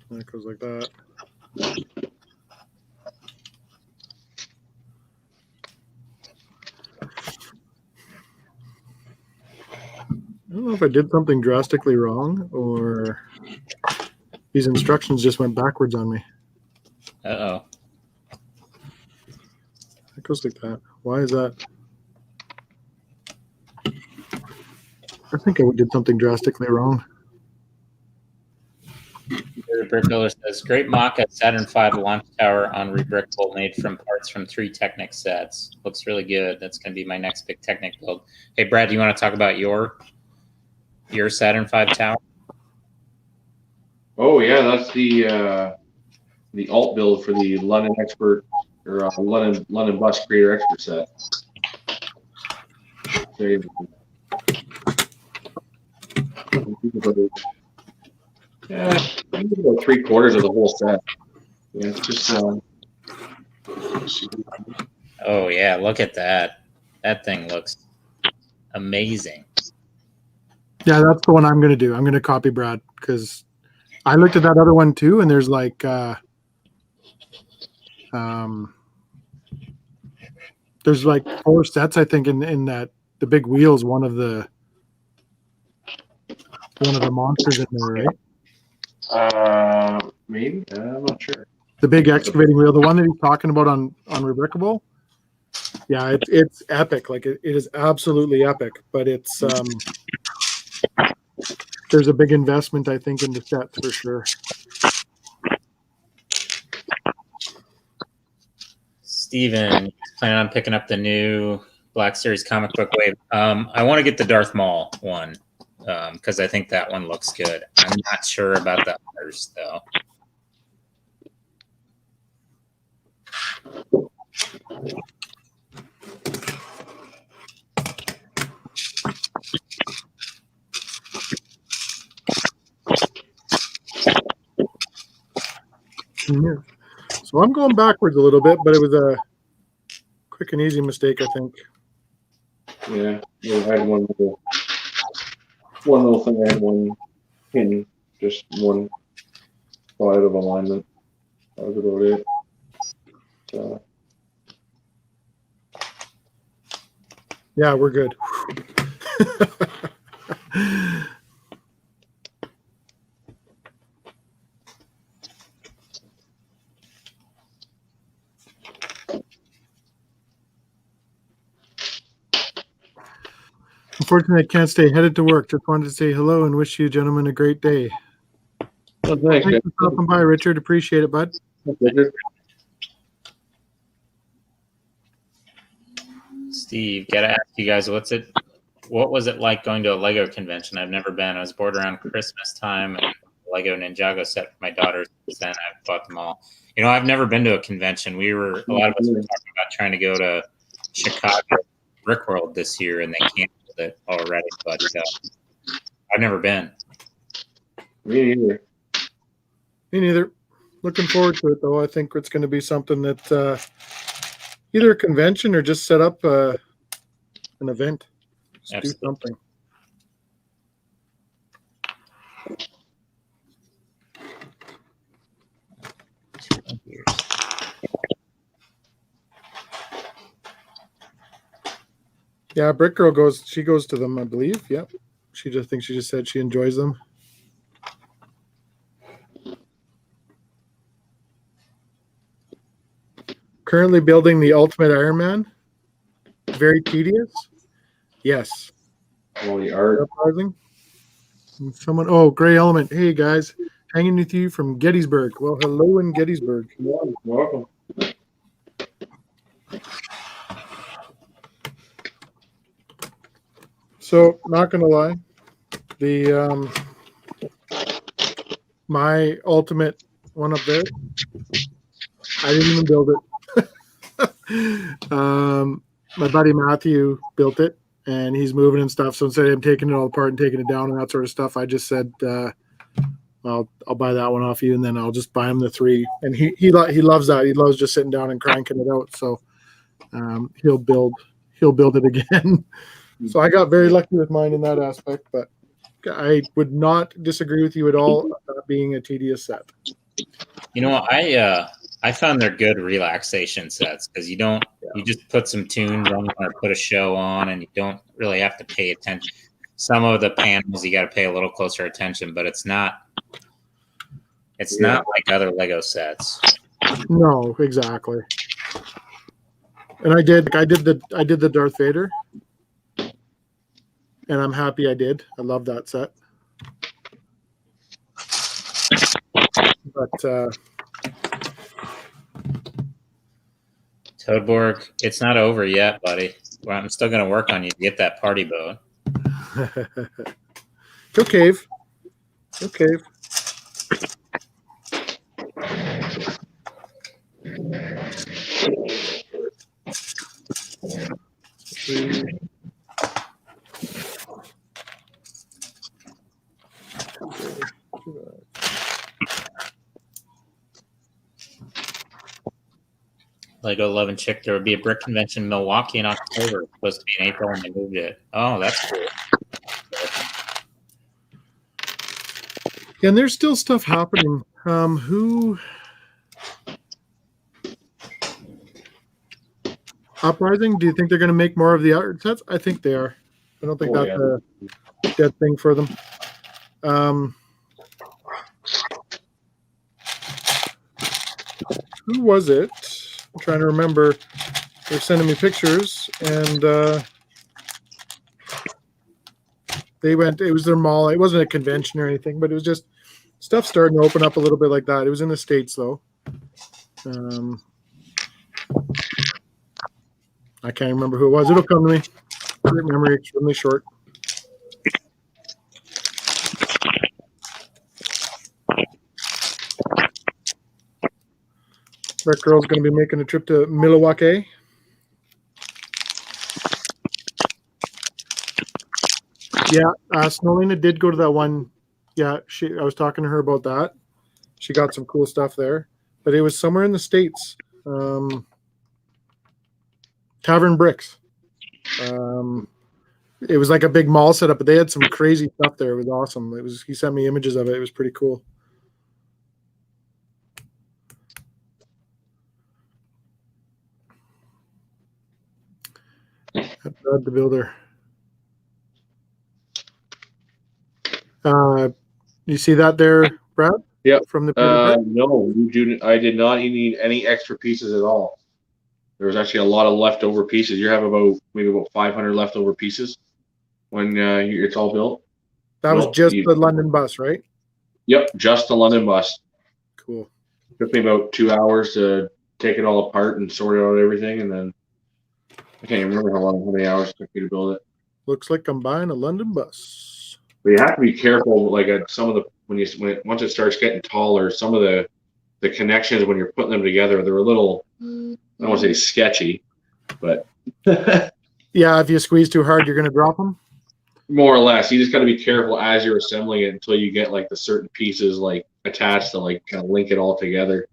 S1: That goes like that. if I did something drastically wrong or these instructions just went backwards on me.
S2: Uh-oh.
S1: It goes like that. Why is that? I think I did something drastically wrong.
S2: The Brick Builder says, great mock at Saturn V launch tower on rebrickable made from parts from 3 Technic sets. Looks really good. That's going to be my next big Technic build. Hey, Brad, do you want to talk about your Saturn V tower?
S3: Oh yeah, that's the alt build for the London Expert or London Bus Creator Expert set. There you go. Yeah, I think about 3/4 of the whole set. Yeah, it's just
S2: Oh yeah, look at that. That thing looks amazing.
S1: Yeah, that's the one I'm going to do. I'm going to copy Brad because I looked at that other one too, and there's like there's like 4 sets, I think, in that the big wheels, one of the monsters in there, right?
S3: Maybe I'm not sure.
S1: The big excavating wheel, the one that he's talking about on Rebrickable. Yeah, it's epic. Like it is absolutely epic. But it's there's a big investment, I think, in the sets for sure.
S2: Steven, planning on picking up the new Black Series comic book wave. I want to get the Darth Maul one because I think that one looks good. I'm not sure about the others though.
S1: Yeah. So I'm going backwards a little bit, but it was a quick and easy mistake, I think.
S3: Yeah, I had one little thing. I had one pin, just one out of alignment. That was about it. So.
S1: Yeah, we're good. Unfortunately, I can't stay. Headed to work. Just wanted to say hello and wish you gentlemen a great day.
S3: Well, thanks
S1: for stopping by, Richard. Appreciate it, bud.
S2: Steve, gotta ask you guys, what was it like going to a Lego convention? I've never been. I was bored around Christmas time and Lego Ninjago set for my daughters. Since then, I've bought them all. You know, I've never been to a convention. A lot of us were talking about trying to go to Chicago Brick World this year, and they canceled it already. But I've never been.
S3: Me neither.
S1: Me neither. Looking forward to it, though. I think it's going to be something that either a convention or just set up an event. Just do something. Yeah, Brick Girl goes to them, I believe. Yep. She just said she enjoys them. Currently building the Ultimate Iron Man. Very tedious. Yes.
S3: Holy art.
S1: Someone, Gray Element. Hey guys, hanging with you from Gettysburg. Well, hello in Gettysburg.
S3: Yeah, welcome.
S1: So, not gonna lie, the my Ultimate one up there, I didn't even build it. My buddy Matthew built it, and he's moving and stuff. So instead of him taking it all apart and taking it down and that sort of stuff, I just said, I'll buy that one off you, and then I'll just buy him the 3. And he loves that. He loves just sitting down and cranking it out. So he'll build it again. So I got very lucky with mine in that aspect, but I would not disagree with you at all about being a tedious set.
S2: You know, I found they're good relaxation sets because you just put some tunes on or put a show on, and you don't really have to pay attention. some of the panels you got to pay a little closer attention, but it's not like other Lego sets.
S1: No, exactly. And I did the Darth Vader, and I'm happy I did. I love that set. But
S2: Toadborg, it's not over yet, buddy. Well, I'm still going to work on you to get that party boat.
S1: Go cave. Go cave.
S2: Lego Love and Chick, there would be a brick convention in Milwaukee in October. It's supposed to be in April, and they moved it. Oh, that's cool.
S1: Yeah, and there's still stuff happening. Who Uprising? Do you think they're going to make more of the art sets? I think they are. I don't think that's a dead thing for them. Who was it? I'm trying to remember. They're sending me pictures, and they went. It was their mall. It wasn't a convention or anything, but it was just stuff starting to open up a little bit like that. It was in the States, though. I can't remember who it was. It'll come to me. Great memory, extremely short. That girl's going to be making a trip to Milwaukee. Yeah, Snowlina did go to that one. Yeah, I was talking to her about that. She got some cool stuff there, but it was somewhere in the States. Tavern Bricks. It was like a big mall setup, but they had some crazy stuff there. It was awesome. He sent me images of it. It was pretty cool. Brad the Builder. You see that there, Brad?
S3: Yep.
S1: From the
S3: no, I did not need any extra pieces at all. There was actually a lot of leftover pieces. You have maybe about 500 leftover pieces when it's all built.
S1: That was just the London bus, right?
S3: Yep, just the London bus.
S1: Cool.
S3: It took me about 2 hours to take it all apart and sort out everything, and then I can't even remember how many hours it took me to build it.
S1: Looks like I'm buying a London bus.
S3: But you have to be careful, like at some of the once it starts getting taller, some of the connections when you're putting them together, they're a little, I don't want to say sketchy, but
S1: yeah, if you squeeze too hard, you're going to drop them.
S3: More or less, you just got to be careful as you're assembling it until you get like the certain pieces like attached to like kind of link it all together.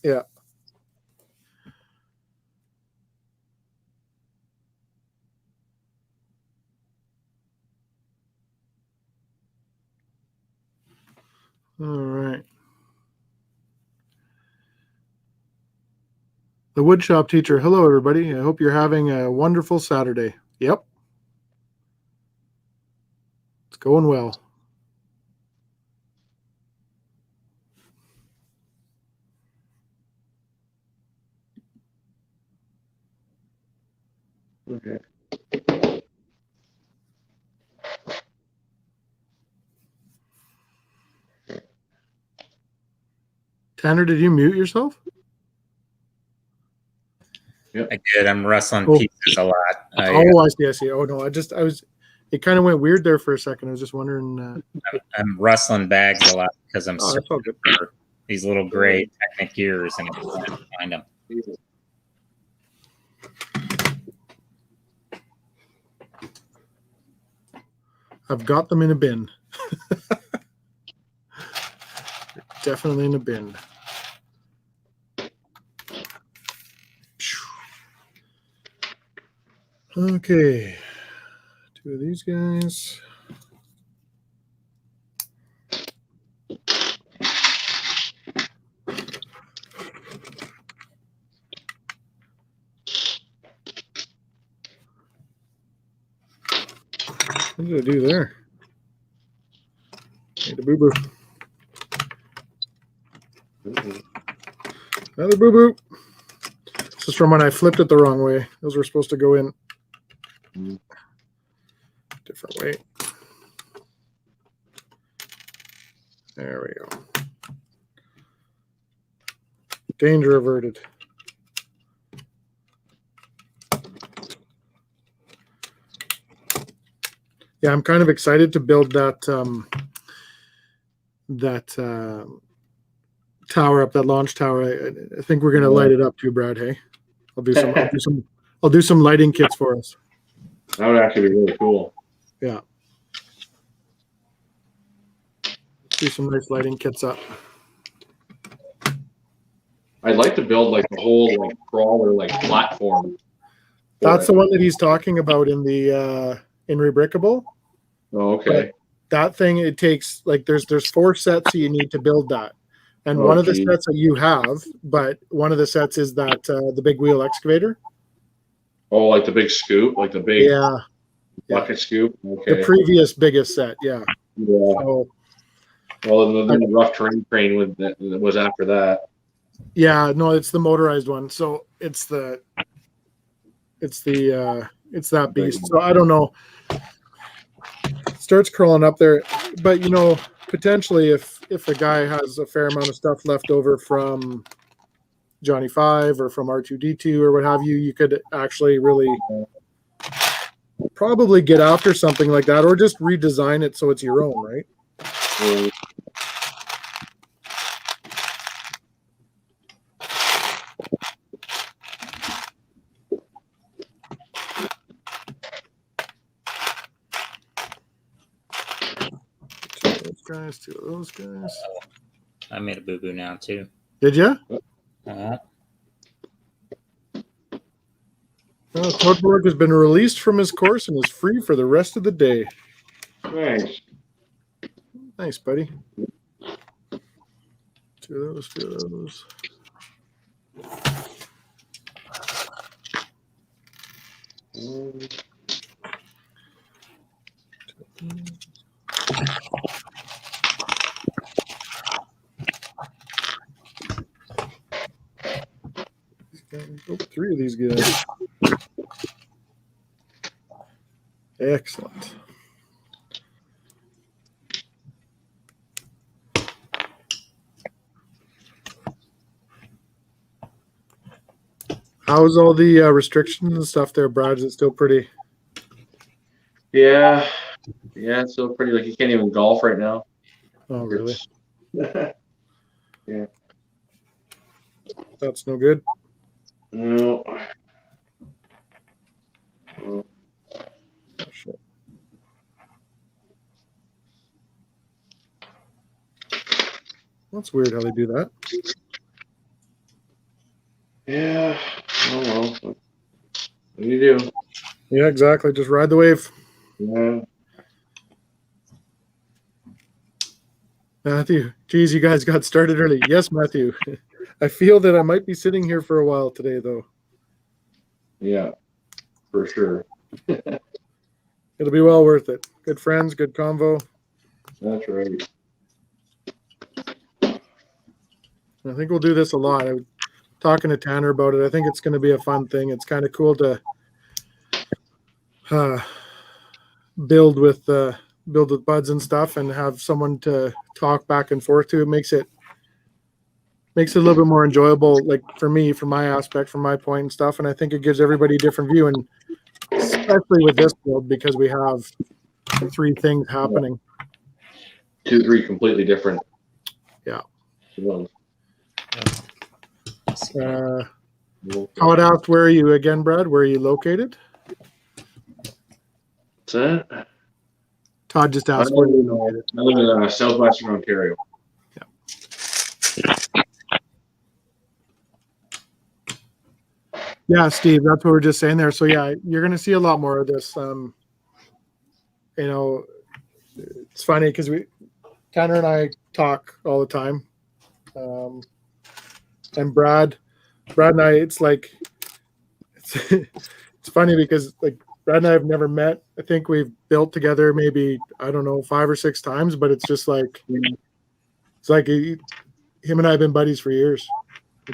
S1: Yeah. All right. The woodshop teacher. Hello, everybody. I hope you're having a wonderful Saturday. Yep. It's going well.
S3: Okay.
S1: Tanner, did you mute yourself?
S3: Yep.
S2: I did. I'm rustling pieces a lot.
S1: I see. Oh no, it kind of went weird there for a second. I was just wondering.
S2: I'm rustling bags a lot because I'm searching for these little gray Technic gears, and I can't find them.
S1: I've got them in a bin. Definitely in a bin. Okay. 2 of these guys. What did I do there? Made a boo-boo. Another boo-boo. This is from when I flipped it the wrong way. Those were supposed to go in different way. There we go. Danger averted. Yeah, I'm kind of excited to build that tower up, that launch tower. I think we're gonna light it up too, Brad. Hey, I'll do some lighting kits for us.
S3: That would actually be really cool.
S1: Yeah, do some nice lighting kits up.
S3: I'd like to build like the whole like crawler like platform.
S1: That's the one that he's talking about in the in Rebrickable.
S3: Oh, okay.
S1: But that thing, it takes like there's 4 sets that you need to build that, and one of the sets that you have, but one of the sets is that the big wheel excavator.
S3: Oh, like the big scoop, like the big bucket scoop. Okay.
S1: The previous biggest set, yeah.
S3: Yeah.
S1: So,
S3: well, then the rough terrain crane was after that.
S1: Yeah, no, it's the motorized one. So it's that beast. So I don't know. Starts crawling up there, but you know, potentially if a guy has a fair amount of stuff left over from Johny 5 or from R2D2 or what have you, you could actually really probably get after something like that, or just redesign it so it's your own, right? Guys, 2 of those guys.
S2: I made a boo-boo now too.
S1: Did you? Toadborg has been released from his course and is free for the rest of the day.
S3: Thanks.
S1: Nice, buddy. 2 of those, 2 of those. Oh, 3 of these guys. Excellent. How's all the restrictions and stuff there, Brad? Is it still pretty?
S3: Yeah, it's still pretty. Like you can't even golf right now.
S1: Oh, really?
S3: Yeah.
S1: That's no good.
S3: No.
S1: Oh, shit. That's weird how they do that.
S3: Yeah. Oh well. What do you do?
S1: Yeah, exactly. Just ride the wave.
S3: Yeah.
S1: Matthew, geez, you guys got started early. Yes, Matthew. I feel that I might be sitting here for a while today, though.
S3: Yeah, for sure.
S1: It'll be well worth it. Good friends, good convo.
S3: That's right.
S1: I think we'll do this a lot. I was talking to Tanner about it. I think it's going to be a fun thing. It's kind of cool to build with buds and stuff, and have someone to talk back and forth to. It makes it a little bit more enjoyable, like for me, from my aspect, from my point and stuff. And I think it gives everybody a different view, and especially with this build, because we have 3 things happening.
S3: 2, 3 completely different.
S1: Yeah.
S3: Ones.
S1: Todd asked, where are you again, Brad? Where are you located?
S3: What's that?
S1: Todd just asked where you located.
S3: I live in southwestern Ontario.
S1: Yeah, Steve, that's what we're just saying there. So yeah, you're going to see a lot more of this. You know, it's funny because Tanner and I talk all the time, and Brad and I, it's like it's funny because like Brad and I have never met. I think we've built together maybe, I don't know, 5 or 6 times, but it's just like, it's like him and I have been buddies for years.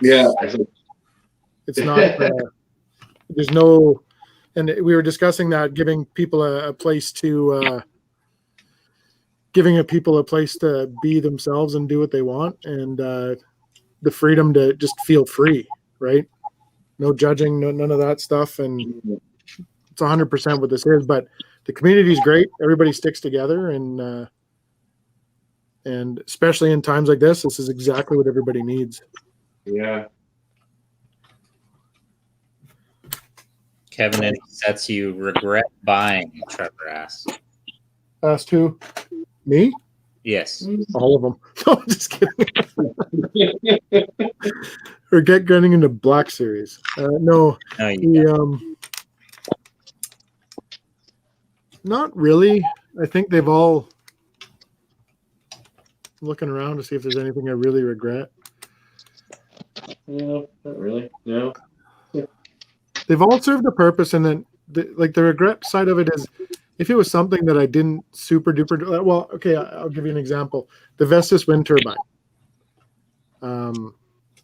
S1: It's not, there's no, and we were discussing that, giving people a place to, be themselves and do what they want, and the freedom to just feel free, right? No judging, none of that stuff. And it's 100% what this is, but the community is great. Everybody sticks together, and especially in times like this is exactly what everybody needs.
S3: Yeah.
S2: Kevin, any sets you regret buying? Trevor asks.
S1: Asked who? Me?
S2: Yes.
S1: All of them. No, I'm just kidding. Or get getting into Black Series. No, not really. I think they've all. I'm looking around to see if there's anything I really regret.
S3: No, not really. No.
S1: They've all served a purpose, and then the regret side of it is, if it was something that I didn't super duper well, okay, I'll give you an example. The Vestas wind turbine.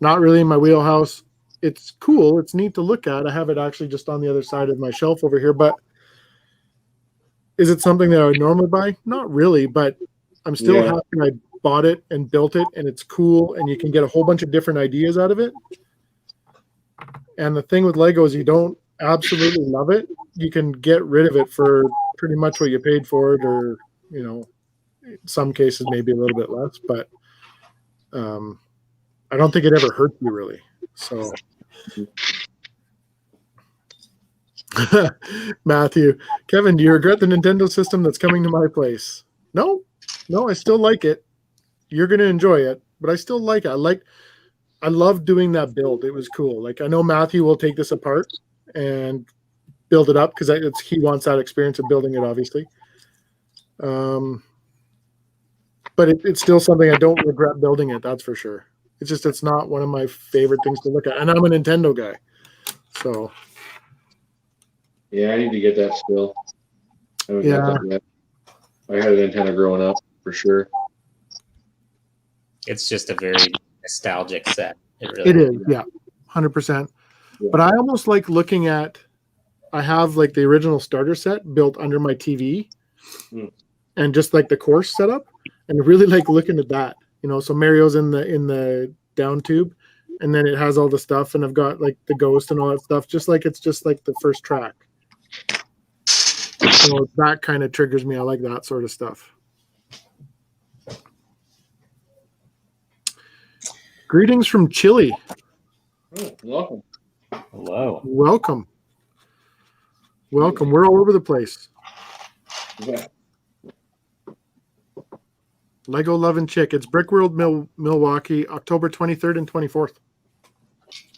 S1: Not really in my wheelhouse. It's cool. It's neat to look at. I have it actually just on the other side of my shelf over here. But is it something that I would normally buy? Not really, but I'm still happy I bought it and built it, and it's cool, and you can get a whole bunch of different ideas out of it. And the thing with Lego is, you don't absolutely love it, you can get rid of it for pretty much what you paid for it, or in some cases maybe a little bit less. But I don't think it ever hurt you really. So Matthew, Kevin, do you regret the Nintendo system that's coming to my place? No, I still like it. You're going to enjoy it, but I still like it. I love doing that build. It was cool. Like, I know Matthew will take this apart and build it up because he wants that experience of building it, obviously. But it's still something I don't regret building it. That's for sure. It's just, it's not one of my favorite things to look at. And I'm a Nintendo guy. So.
S3: Yeah, I need to get that still. I haven't got that yet. I had a Nintendo growing up, for sure.
S2: It's just a very nostalgic set.
S1: It is, yeah, 100%. Yeah. But I almost like looking at, I have like the original starter set built under my TV and just like the course setup, and I really like looking at that. So Mario's in the down tube, and then it has all the stuff, and I've got like the ghost and all that stuff, just like it's just like the first track. So that kind of triggers me. I like that sort of stuff. Greetings from Chile.
S3: Oh, welcome.
S2: Hello.
S1: Welcome. We're all over the place.
S3: Yeah.
S1: Lego Love and Chick. It's Brick World Milwaukee, October 23rd and 24th.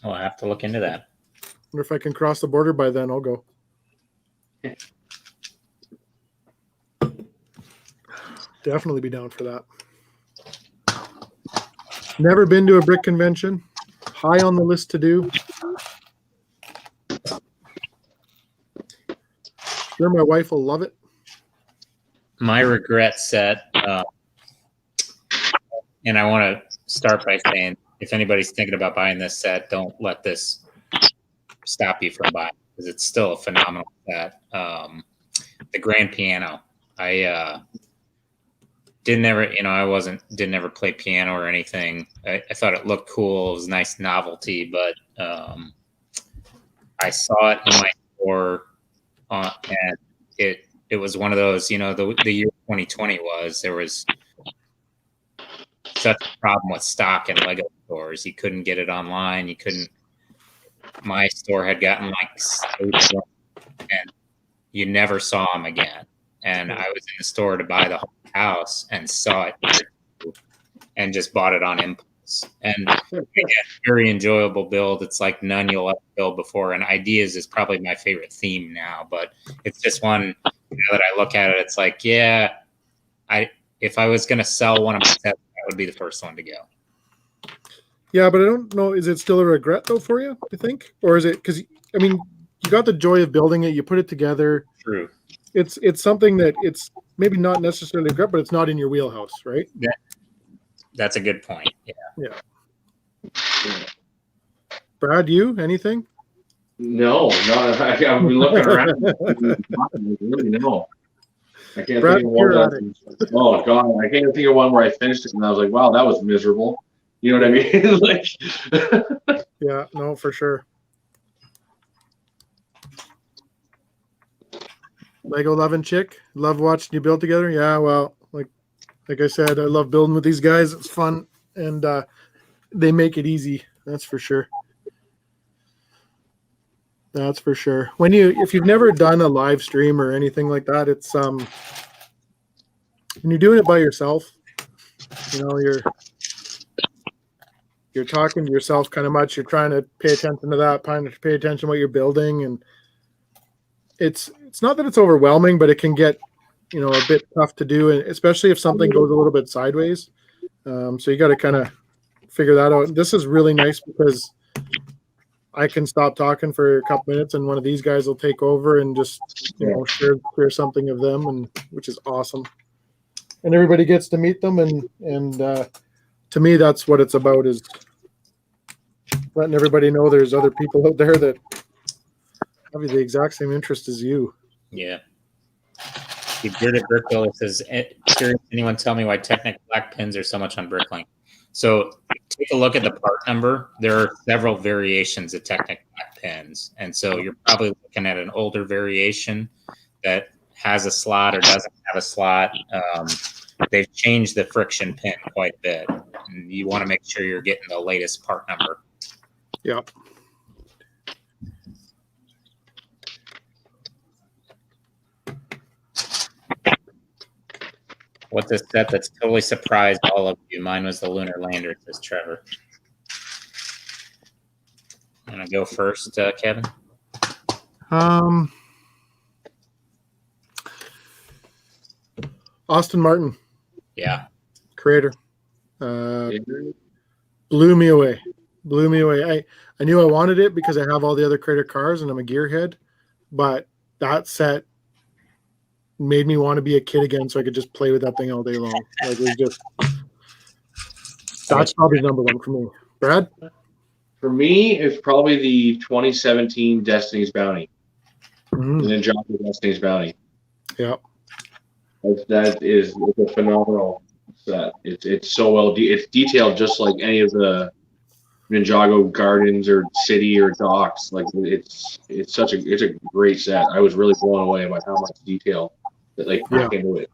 S2: I'll have to look into that.
S1: Wonder if I can cross the border by then. I'll go. Definitely be down for that. Never been to a brick convention. High on the list to do. Sure, my wife will love it.
S2: My regret set, and I want to start by saying, if anybody's thinking about buying this set, don't let this stop you from buying, because it's still a phenomenal set. The grand piano. I didn't ever play piano or anything. I thought it looked cool. It was a nice novelty, but I saw it in my store, and it was one of those, the year 2020 there was such a problem with stock in Lego stores. You couldn't get it online. My store had gotten like 8, and you never saw them again. And I was in the store to buy the whole house and saw it and just bought it on impulse. And again, very enjoyable build. It's like none you'll ever build before. And ideas is probably my favorite theme now, but it's just one that I look at it. It's like, yeah, if I was going to sell one of my sets, that would be the first one to go.
S1: Yeah, but I don't know. Is it still a regret though for you, you think? Or is it, because, you got the joy of building it. You put it together.
S2: True.
S1: It's something that it's maybe not necessarily good, but it's not in your wheelhouse, right?
S2: Yeah, that's a good point. Yeah.
S1: Brad, you anything?
S3: No. I've been looking around. Really, no. I can't
S1: Brad,
S3: think of one. Oh God, I can't think of one where I finished it and I was like, wow, that was miserable. You know what I mean? Like,
S1: yeah, no, for sure. Lego loving chick, love watching you build together. Yeah, well, like I said, I love building with these guys. It's fun, and they make it easy. That's for sure. That's for sure. If you've never done a live stream or anything like that, it's when you're doing it by yourself, you know, you're talking to yourself kind of much. You're trying to pay attention to that, trying to pay attention to what you're building, and it's not that it's overwhelming, but it can get, you know, a bit tough to do, and especially if something goes a little bit sideways. So you got to kind of figure that out. This is really nice because I can stop talking for a couple minutes, and one of these guys will take over and just, you know, share something of them, and which is awesome. And everybody gets to meet them, and to me, that's what it's about, is letting everybody know there's other people out there that have the exact same interest as you.
S2: Yeah. The Bearded Brickbuilder says, curious, anyone tell me why Technic black pins are so much on Bricklink? So take a look at the part number. There are several variations of Technic black pins. And so you're probably looking at an older variation that has a slot or doesn't have a slot. They've changed the friction pin quite a bit. And you want to make sure you're getting the latest part number.
S1: Yep.
S2: What's a set that's totally surprised all of you? Mine was the Lunar Lander, says Trevor. I'm going to go first, Kevin.
S1: Austin Martin.
S2: Yeah.
S1: Creator. Blew me away. I knew I wanted it because I have all the other Creator cars and I'm a gearhead, but that set made me want to be a kid again so I could just play with that thing all day long. Like, it was just, that's probably number one for me. Brad?
S3: For me, it's probably the 2017 Destiny's Bounty.
S1: Mm-hmm.
S3: And then Ninjago Destiny's Bounty.
S1: Yeah.
S3: That is a phenomenal set. It's so well it's detailed just like any of the Ninjago gardens or city or docks. Like it's a great set. I was really blown away by how much detail that they put into it.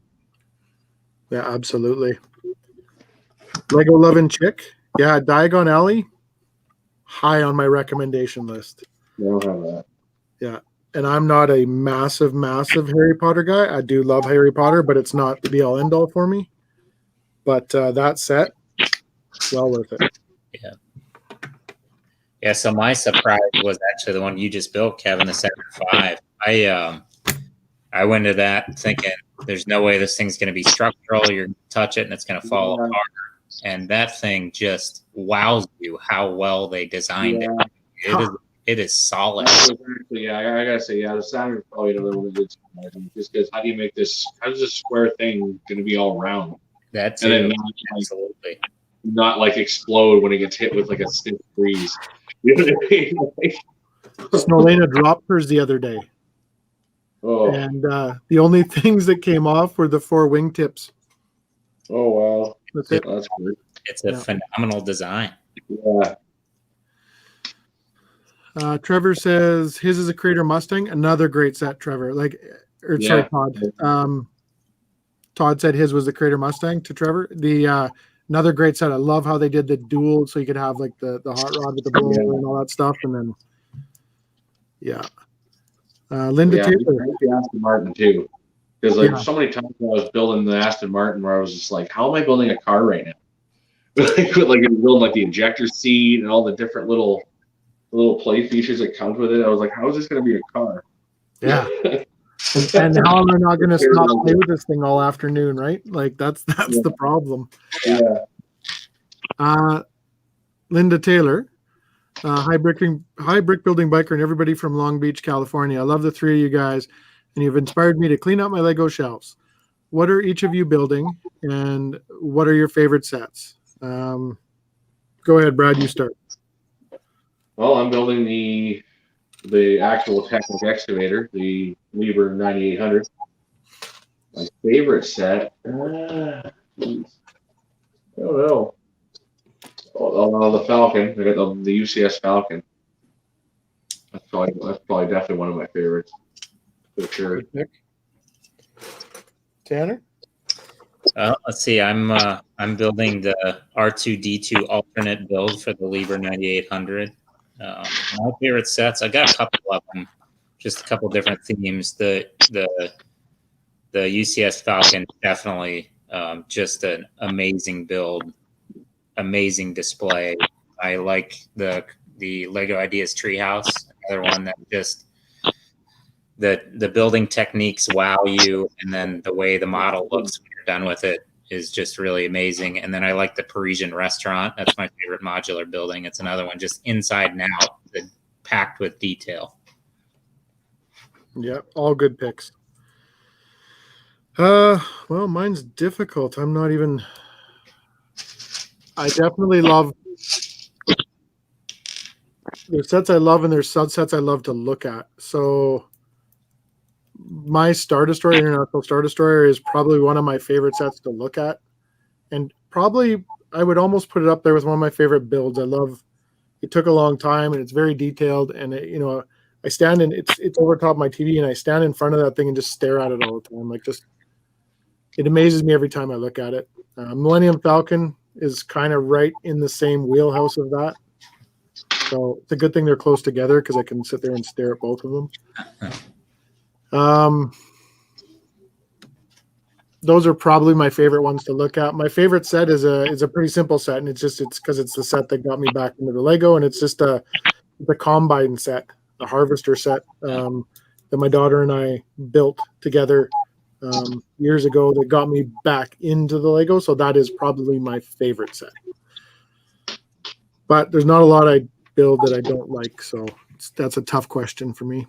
S1: Yeah, absolutely. Lego loving chick. Yeah, Diagon Alley. High on my recommendation list.
S3: I don't have that.
S1: Yeah. And I'm not a massive Harry Potter guy. I do love Harry Potter, but it's not the be-all, end-all for me. But that set, well worth it.
S2: Yeah. Yeah, so my surprise was actually the one you just built, Kevin, the Sector 5. I went into that thinking there's no way this thing's going to be structural. You're going to touch it and it's going to fall apart. And that thing just wows you how well they designed it. It is solid.
S3: Actually, I gotta say, the sound is probably another one that's just because how do you make this? How does this square thing going to be all round?
S2: That's
S3: and then
S2: absolutely
S3: not like explode when it gets hit with like a stiff breeze. You know what I mean?
S1: Snowlena dropped hers the other day.
S3: Oh.
S1: And the only things that came off were the 4 wingtips.
S3: Oh wow,
S1: that's it.
S3: That's good.
S2: It's a phenomenal design.
S3: Yeah.
S1: Trevor says his is a Creator Mustang. Another great set, Trevor. Sorry, Todd. Todd said his was the Creator Mustang to Trevor. The another great set. I love how they did the dual, so you could have like the hot rod with the blower and all that stuff, and then Linda Taylor.
S3: The Aston Martin too, because so many times when I was building the Aston Martin, where I was just like, how am I building a car right now? like building like the injector seat and all the different little play features that comes with it. I was like, how is this going to be a car?
S1: Yeah. And how am I not going to stop play with this thing all afternoon, right? Like that's the problem.
S3: Yeah.
S1: Linda Taylor. Hi, brick building biker and everybody from Long Beach, California. I love the three of you guys, and you've inspired me to clean out my Lego shelves. What are each of you building, and what are your favorite sets? Go ahead, Brad. You start.
S3: Well, I'm building the actual Technic excavator, the Liebherr 9800. My favorite set. I don't know. The Falcon. I got the UCS Falcon. That's probably definitely one of my favorites for sure.
S1: Tanner.
S2: Let's see. I'm building the R2D2 alternate build for the Liebherr 9800. My favorite sets. I got a couple of them, just a couple different themes. The UCS Falcon definitely just an amazing build, amazing display. I like the Lego Ideas Treehouse, another one that just the building techniques wow you, and then the way the model looks when you're done with it is just really amazing. And then I like the Parisian restaurant. That's my favorite modular building. It's another one just inside and out, packed with detail.
S1: Yeah, all good picks. Well, mine's difficult. I'm not even. I definitely love. There's sets I love, and there's subsets I love to look at. So, my Star Destroyer, International Star Destroyer, is probably one of my favorite sets to look at, and probably I would almost put it up there with one of my favorite builds. I love. It took a long time, and it's very detailed, and I stand in it's over top of my TV, and I stand in front of that thing and just stare at it all the time. Like, just it amazes me every time I look at it. Millennium Falcon is kind of right in the same wheelhouse of that. So it's a good thing they're close together because I can sit there and stare at both of them. Those are probably my favorite ones to look at. My favorite set is a pretty simple set, and it's because it's the set that got me back into the Lego, and it's just the Combine set, the Harvester set that my daughter and I built together years ago that got me back into the Lego. So that is probably my favorite set. But there's not a lot I build that I don't like, so that's a tough question for me.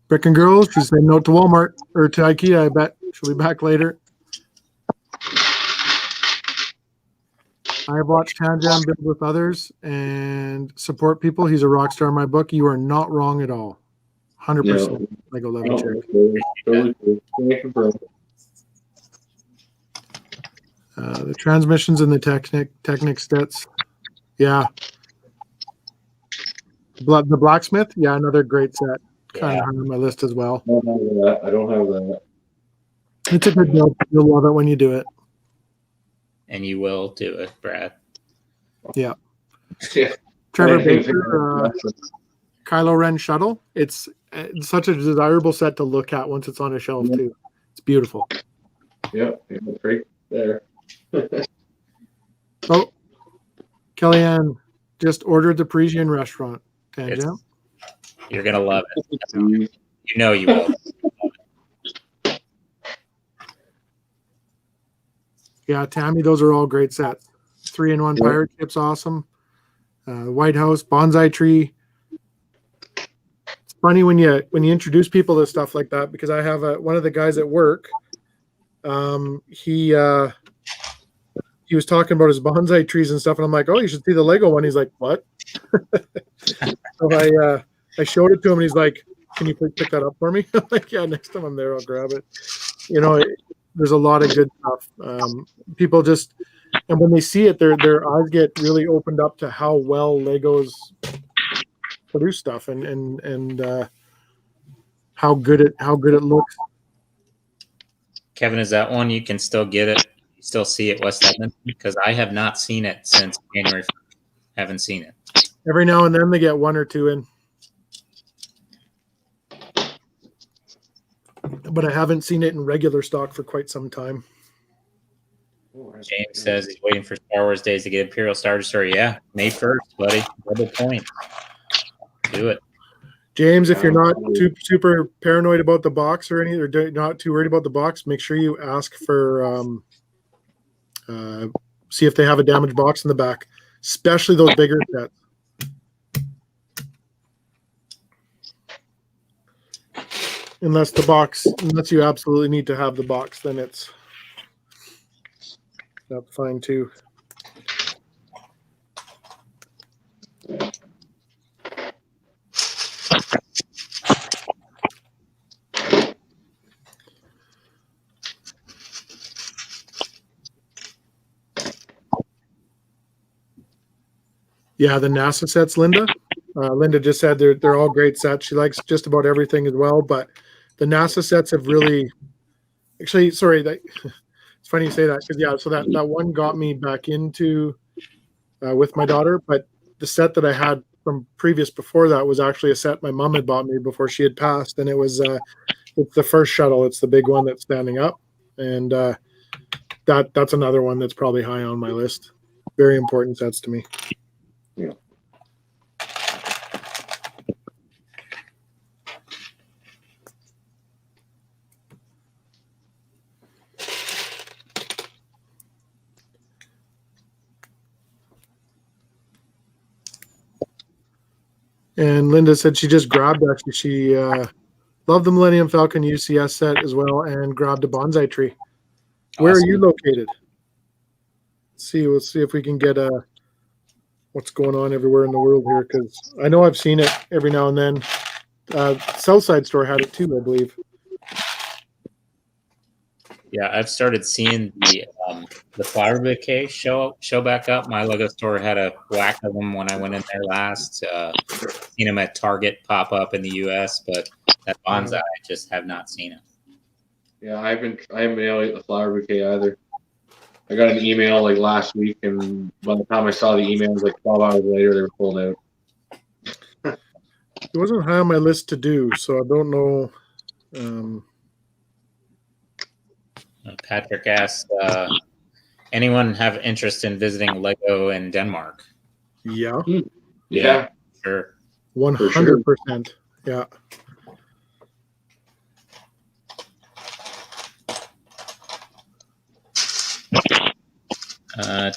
S1: Brick and Girl, she's saying no to Walmart or to IKEA. I bet she'll be back later. I have watched Tannjam build with others and support people. He's a rock star in my book. You are not wrong at all. 100%. Lego Levin Cherry. The transmissions and the Technic sets. Yeah. The Blacksmith. Yeah, another great set. Kind of high on my list as well.
S3: I don't have that.
S1: It's a good build. You'll love it when you do it.
S2: And you will do it, Brad.
S1: Yeah. Trevor Baker, Kylo Ren shuttle. It's such a desirable set to look at once it's on a shelf too. It's beautiful.
S3: Yep, it's right there.
S1: Oh, Kellyanne just ordered the Parisian restaurant. Tannjam.
S2: You're gonna love it. You know you will.
S1: Yeah, Tammy, those are all great sets. 3-in-1 pirate ship's awesome. White House, bonsai tree. It's funny when you introduce people to stuff like that, because I have one of the guys at work. He was talking about his bonsai trees and stuff, and I'm like, oh, you should see the Lego one. He's like, what? So I showed it to him, and he's like, can you please pick that up for me? I'm like, yeah, next time I'm there, I'll grab it. There's a lot of good stuff. People just, and when they see it, their eyes get really opened up to how well Legos produce stuff and how good it looks.
S2: Kevin, is that one you can still get it? You still see it West Edmonton? Because I have not seen it since January 1st. Haven't seen it.
S1: Every now and then they get one or two in. But I haven't seen it in regular stock for quite some time.
S2: James says he's waiting for Star Wars Days to get Imperial Star Destroyer. Yeah, May 1st, buddy. Double point. Do it.
S1: James, if you're not super paranoid about the box or anything, or not too worried about the box, make sure you ask for see if they have a damaged box in the back. especially those bigger sets. Unless you absolutely need to have the box, then that's fine too. Yeah, the NASA sets, Linda. Linda just said they're all great sets. She likes just about everything as well, but the NASA sets have really, actually, sorry, it's funny you say that, because yeah, so that one got me back into with my daughter, but the set that I had from previous before that was actually a set my mom had bought me before she had passed, and it was it's the first shuttle. It's the big one that's standing up, and that's another one that's probably high on my list. Very important sets to me.
S3: Yeah.
S1: And Linda said she just grabbed, actually, she loved the Millennium Falcon UCS set as well, and grabbed a bonsai tree. Where
S2: Awesome.
S1: are you located? We'll see if we can get what's going on everywhere in the world here, because I know I've seen it every now and then. Southside store had it too, I believe.
S2: Yeah, I've started seeing the flower bouquet show back up. My Lego store had a whack of them when I went in there last. Seen them at Target pop up in the U.S., but that bonsai, I just have not seen it.
S3: Yeah, I haven't been able to get the flower bouquet either. I got an email like last week, and by the time I saw the email, it was like 12 hours later, they were sold out.
S1: It wasn't high on my list to do, so I don't know.
S2: Patrick asked, anyone have interest in visiting Lego in Denmark?
S1: Yeah.
S3: Yeah.
S2: Sure.
S1: 100%. Yeah.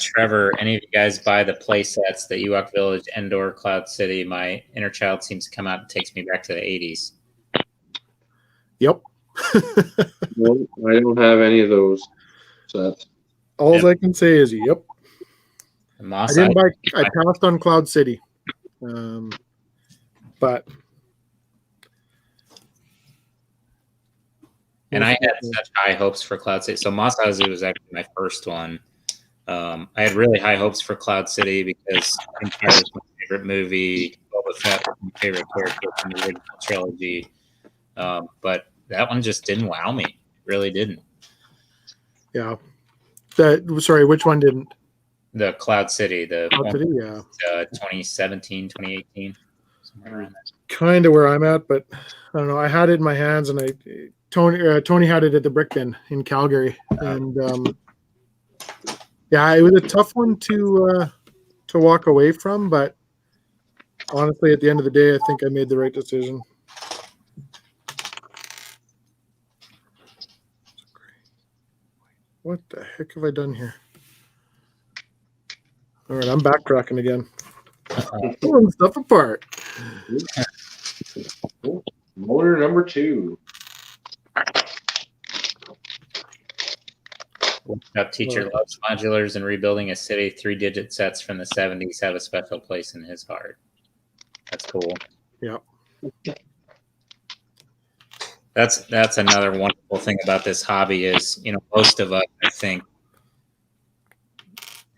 S2: Trevor, any of you guys buy the play sets, the Ewok Village, Endor, Cloud City? My inner child seems to come out and takes me back to the 80s.
S1: Yep.
S3: No, I don't have any of those sets.
S1: All I can say is yep.
S2: Moss,
S1: I passed on Cloud City. But
S2: and I had such high hopes for Cloud City. So Moss Eisley was actually my first one. I had really high hopes for Cloud City because Empire was my favorite movie. Boba Fett was my favorite character from the original trilogy. But that one just didn't wow me. It really didn't.
S1: Yeah. Sorry, which one didn't?
S2: The Cloud City.
S1: Cloud City, yeah.
S2: 2017, 2018. Somewhere around there.
S1: Kind of where I'm at, but I don't know. I had it in my hands, and Tony had it at the Brick Bin in Calgary, and yeah, it was a tough one to walk away from. But honestly, at the end of the day, I think I made the right decision. What the heck have I done here? All right, I'm backtracking again. Pulling stuff apart.
S3: Motor number 2.
S2: Teacher loves modulars and rebuilding a city. 3-digit sets from the 70s have a special place in his heart. That's cool.
S1: Yeah.
S2: That's another wonderful thing about this hobby is, most of us, I think,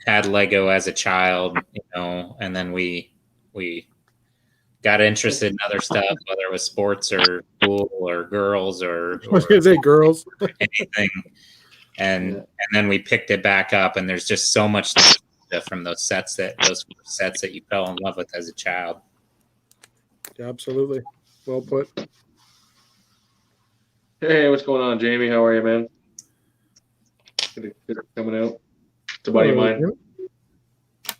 S2: had Lego as a child, and then we got interested in other stuff, whether it was sports or school or girls or
S1: I was gonna say girls.
S2: anything. And then we picked it back up, and there's just so much from those sets that you fell in love with as a child.
S1: Yeah, absolutely. Well put.
S3: Hey, what's going on, Jamie? How are you, man? Good coming out. It's a buddy of mine.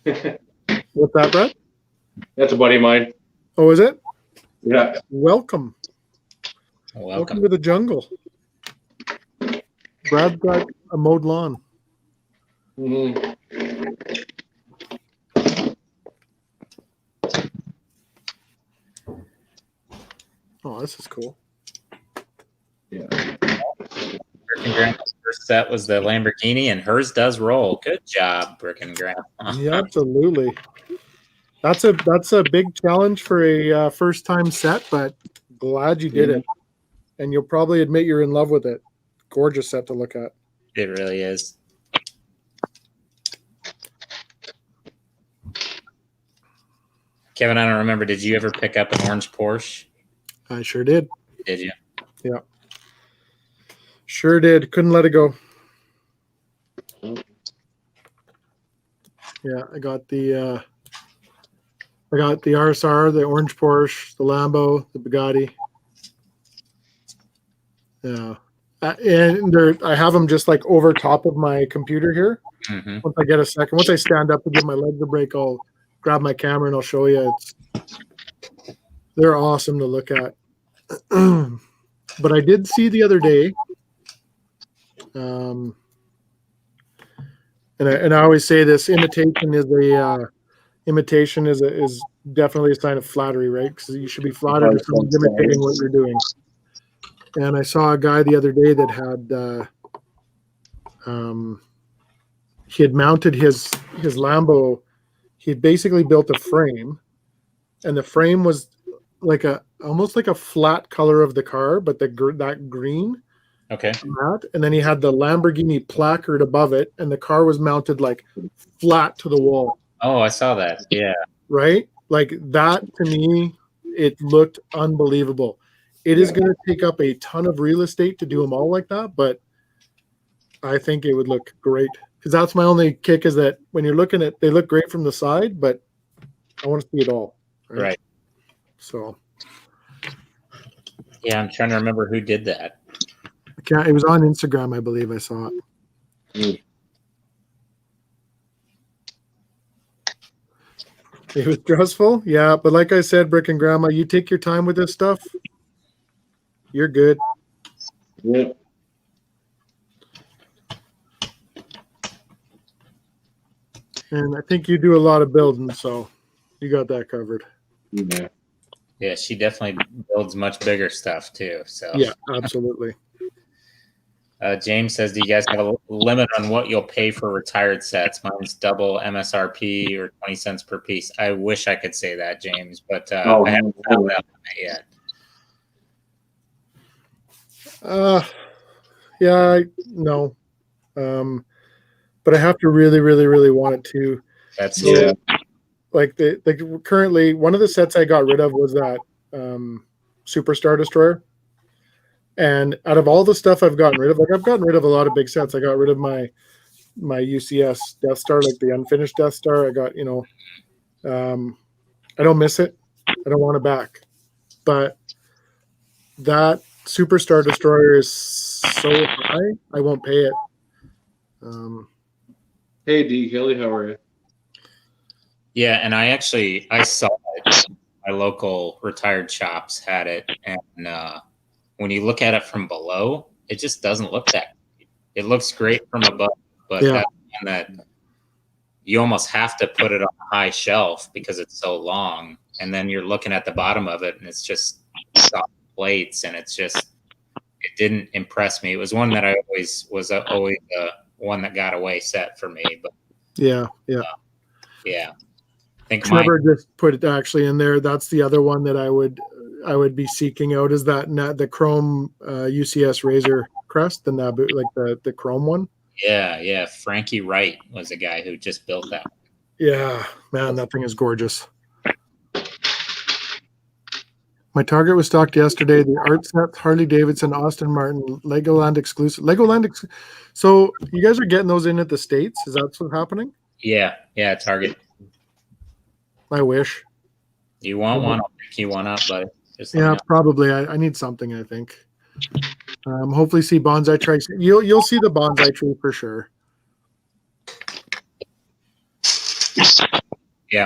S1: What's that, Brett?
S3: That's a buddy of mine.
S1: Oh, is it?
S3: Yeah.
S1: Welcome to the jungle. Brad's got a mowed lawn.
S3: Mm-hmm.
S1: this is cool.
S3: Yeah.
S2: Brick and Grandma's first set was the Lamborghini, and hers does roll. Good job, Brick and Grandma.
S1: Yeah, absolutely. That's a big challenge for a first time set, but glad you did it. And you'll probably admit you're in love with it. Gorgeous set to look at.
S2: It really is. Kevin, I don't remember. Did you ever pick up an orange Porsche?
S1: I sure did.
S2: Did you?
S1: Yeah. Sure did. Couldn't let it go. Yeah, I got the RSR, the orange Porsche, the Lambo, the Bugatti. Yeah. And I have them just like over top of my computer here.
S2: Mm-hmm.
S1: Once I get a second, once I stand up and give my legs a break, I'll grab my camera and I'll show you. They're awesome to look at. But I did see the other day, and I always say this: imitation is definitely a sign of flattery, right? Because you should be flattered if someone's imitating what you're doing. And I saw a guy the other day that had he had mounted his Lambo. He had basically built a frame, and the frame was like almost like a flat color of the car, but that green.
S2: Okay.
S1: And then he had the Lamborghini placard above it, and the car was mounted like flat to the wall.
S2: Oh, I saw that. Yeah.
S1: Right? Like that to me, it looked unbelievable. It is going to take up a ton of real estate to do them all like that, but I think it would look great. Because that's my only kick is that when you're looking at, they look great from the side, but I want to see it all.
S2: Right.
S1: So.
S2: Yeah, I'm trying to remember who did that.
S1: It was on Instagram, I believe I saw it. It was stressful, yeah. But like I said, Brick and Grandma, you take your time with this stuff, you're good.
S3: Yeah.
S1: And I think you do a lot of building, so you got that covered.
S3: Yeah.
S2: Yeah, she definitely builds much bigger stuff too. So
S1: yeah, absolutely.
S2: James says, do you guys have a limit on what you'll pay for retired sets? Mine's double MSRP or 20 cents per piece. I wish I could say that, James, but I haven't found that yet.
S1: No. But I have to really, really, really want it to.
S2: That's
S1: like currently one of the sets I got rid of was that Superstar Destroyer. And out of all the stuff I've gotten rid of, like I've gotten rid of a lot of big sets. I got rid of my UCS Death Star, like the unfinished Death Star. I got, I don't miss it. I don't want it back. But that Superstar Destroyer is so high, I won't pay it.
S3: Hey, D. Kelly, how are you?
S2: Yeah, and I saw it. My local retired shops had it, and when you look at it from below, it just doesn't look that great. It looks great from above, but that's one that you almost have to put it on a high shelf because it's so long, and then you're looking at the bottom of it, and it's just soft plates, and it didn't impress me. It was one that I always was always one that got away set for me, but yeah. I think
S1: Trevor just put it actually in there. That's the other one that I would be seeking out is the chrome UCS Razor Crest, like the chrome one.
S2: Yeah. Frankie Wright was a guy who just built that.
S1: Yeah, man, that thing is gorgeous. My Target was stocked yesterday. The art set, Harley Davidson, Austin Martin, Legoland exclusive. So you guys are getting those in at the States? Is that what's happening?
S2: Yeah, Target.
S1: I wish.
S2: You want one? I'll pick you one up, buddy.
S1: Probably. I need something, I think. Hopefully see Bonsai Tree. You'll see the Bonsai Tree for sure.
S2: Yeah,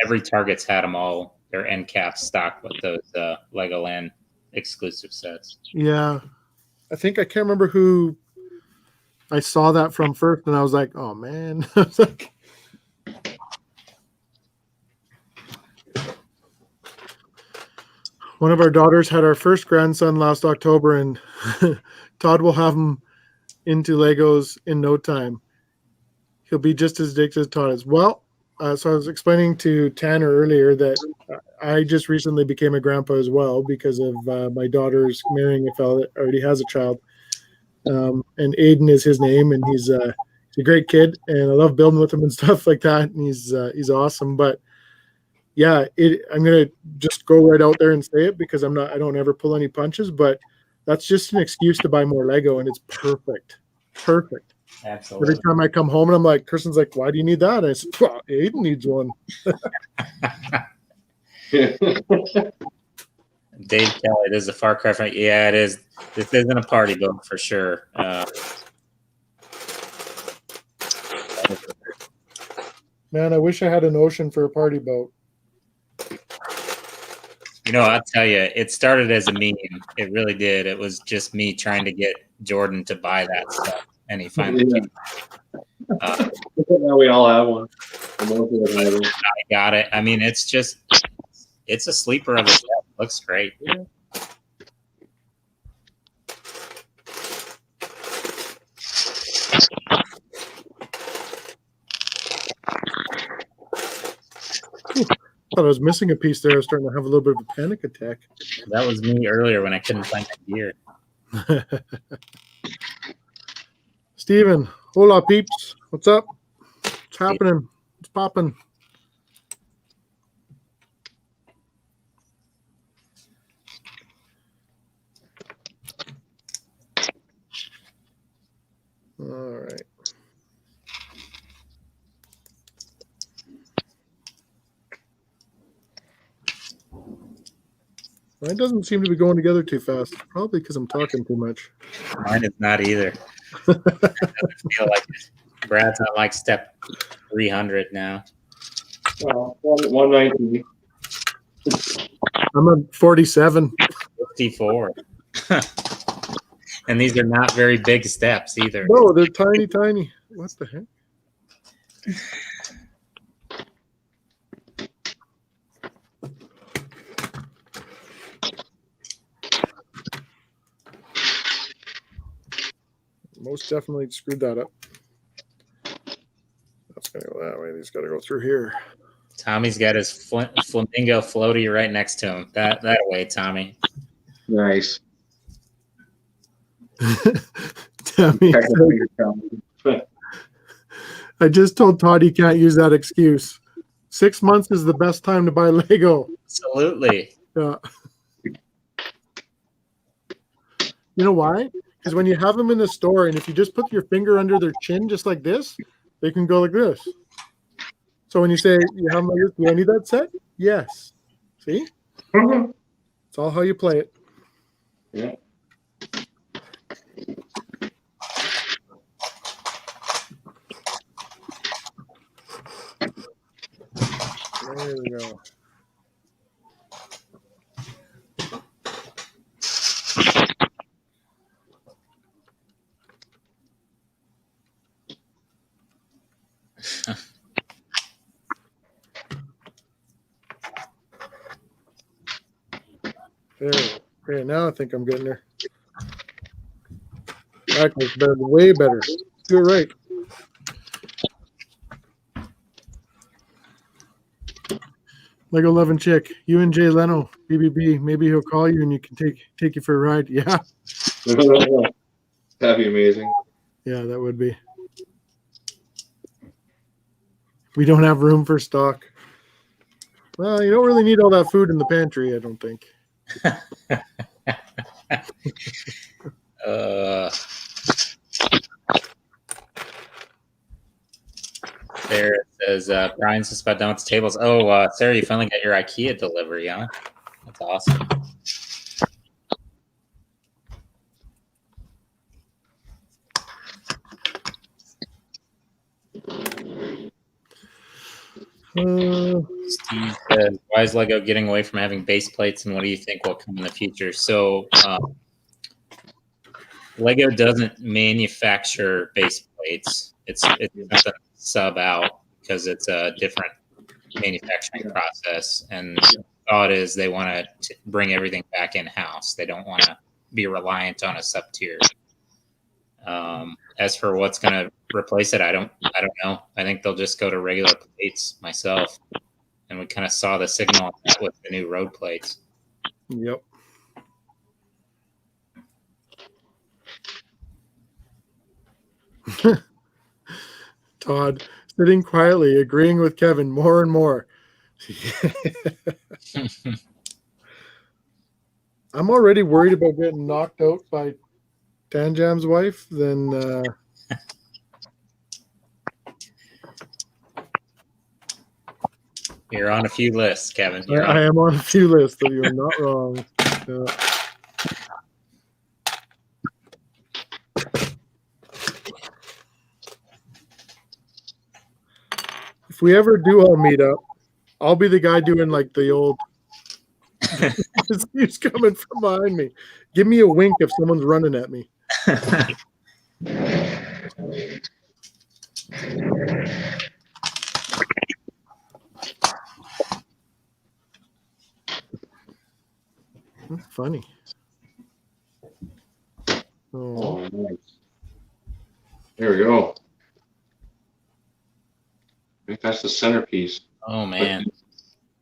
S2: every Target's had them all. Their end caps stocked with those Legoland exclusive sets.
S1: Yeah. I think I can't remember who I saw that from first, and I was like, oh, man. I was like, one of our daughters had our first grandson last October, and Todd will have him into Legos in no time. He'll be just as addicted as Todd is. Well, so I was explaining to Tanner earlier that I just recently became a grandpa as well because of my daughter's marrying a fellow that already has a child. And Aiden is his name, and he's a great kid, and I love building with him and stuff like that. And he's awesome. But yeah, I'm gonna just go right out there and say it because I don't ever pull any punches. But that's just an excuse to buy more Lego, and it's perfect.
S2: Absolutely.
S1: Every time I come home and I'm like, Kristen's like, why do you need that? And I said, well, Aiden needs one.
S2: Dave Kelly, this is a far cry from. Yeah, it is. This isn't a party boat for sure.
S1: Man, I wish I had an ocean for a party boat.
S2: You know, I'll tell you, it started as a meme. It really did. It was just me trying to get Jordan to buy that stuff, and he finally did.
S3: Now we all have one.
S2: I got it. I mean, it's a sleeper of a set. Looks great.
S3: Yeah.
S1: I thought I was missing a piece there. I was starting to have a little bit of a panic attack.
S2: That was me earlier when I couldn't find my gear.
S1: Steven, hola peeps. What's up? What's happening? What's popping? All right. Mine doesn't seem to be going together too fast. Probably because I'm talking too much.
S2: Mine is not either. I feel like Brad's at like step 300 now.
S3: Well, 119.
S1: I'm at 47.
S2: 54. And these are not very big steps either.
S1: No, they're tiny, tiny. What the heck? Most definitely screwed that up. That's going to go that way. He's got to go through here.
S2: Tommy's got his flamingo floaty right next to him. That way, Tommy.
S3: Nice.
S1: Tommy, I just told Todd he can't use that excuse. 6 months is the best time to buy Lego.
S2: Absolutely.
S1: Yeah. You know why? Because when you have them in the store, and if you just put your finger under their chin just like this, they can go like this. So when you say, you have them like this, do I need that set? Yes. See? It's all how you play it.
S3: Yeah.
S1: There we go. There. Okay, now I think I'm getting there. That looks better, way better. Do it right. Lego Loving Chick, you and Jay Leno, BBB. Maybe he'll call you and you can take you for a ride. Yeah.
S3: That'd be amazing.
S1: Yeah, that would be. We don't have room for stock. Well, you don't really need all that food in the pantry, I don't think.
S2: There it says, Brian's just about done with the tables. Oh, Sarah, you finally got your IKEA delivery, huh? That's awesome. Steve says, why is Lego getting away from having base plates, and what do you think will come in the future? So Lego doesn't manufacture base plates. It's not a sub out because it's a different manufacturing process. And thought is they want to bring everything back in house. They don't want to be reliant on a sub tier. As for what's going to replace it, I don't know. I think they'll just go to regular plates myself. And we kind of saw the signal on that with the new road plates.
S1: Yep. Todd sitting quietly, agreeing with Kevin more and more. I'm already worried about getting knocked out by Tannjam's wife. Then
S2: you're on a few lists, Kevin.
S1: I am on a few lists, so you're not wrong. If we ever do all meet up, I'll be the guy doing like the old. He's coming from behind me. Give me a wink if someone's running at me. That's funny.
S3: Oh, nice. There we go. I think that's the centerpiece.
S2: Oh man,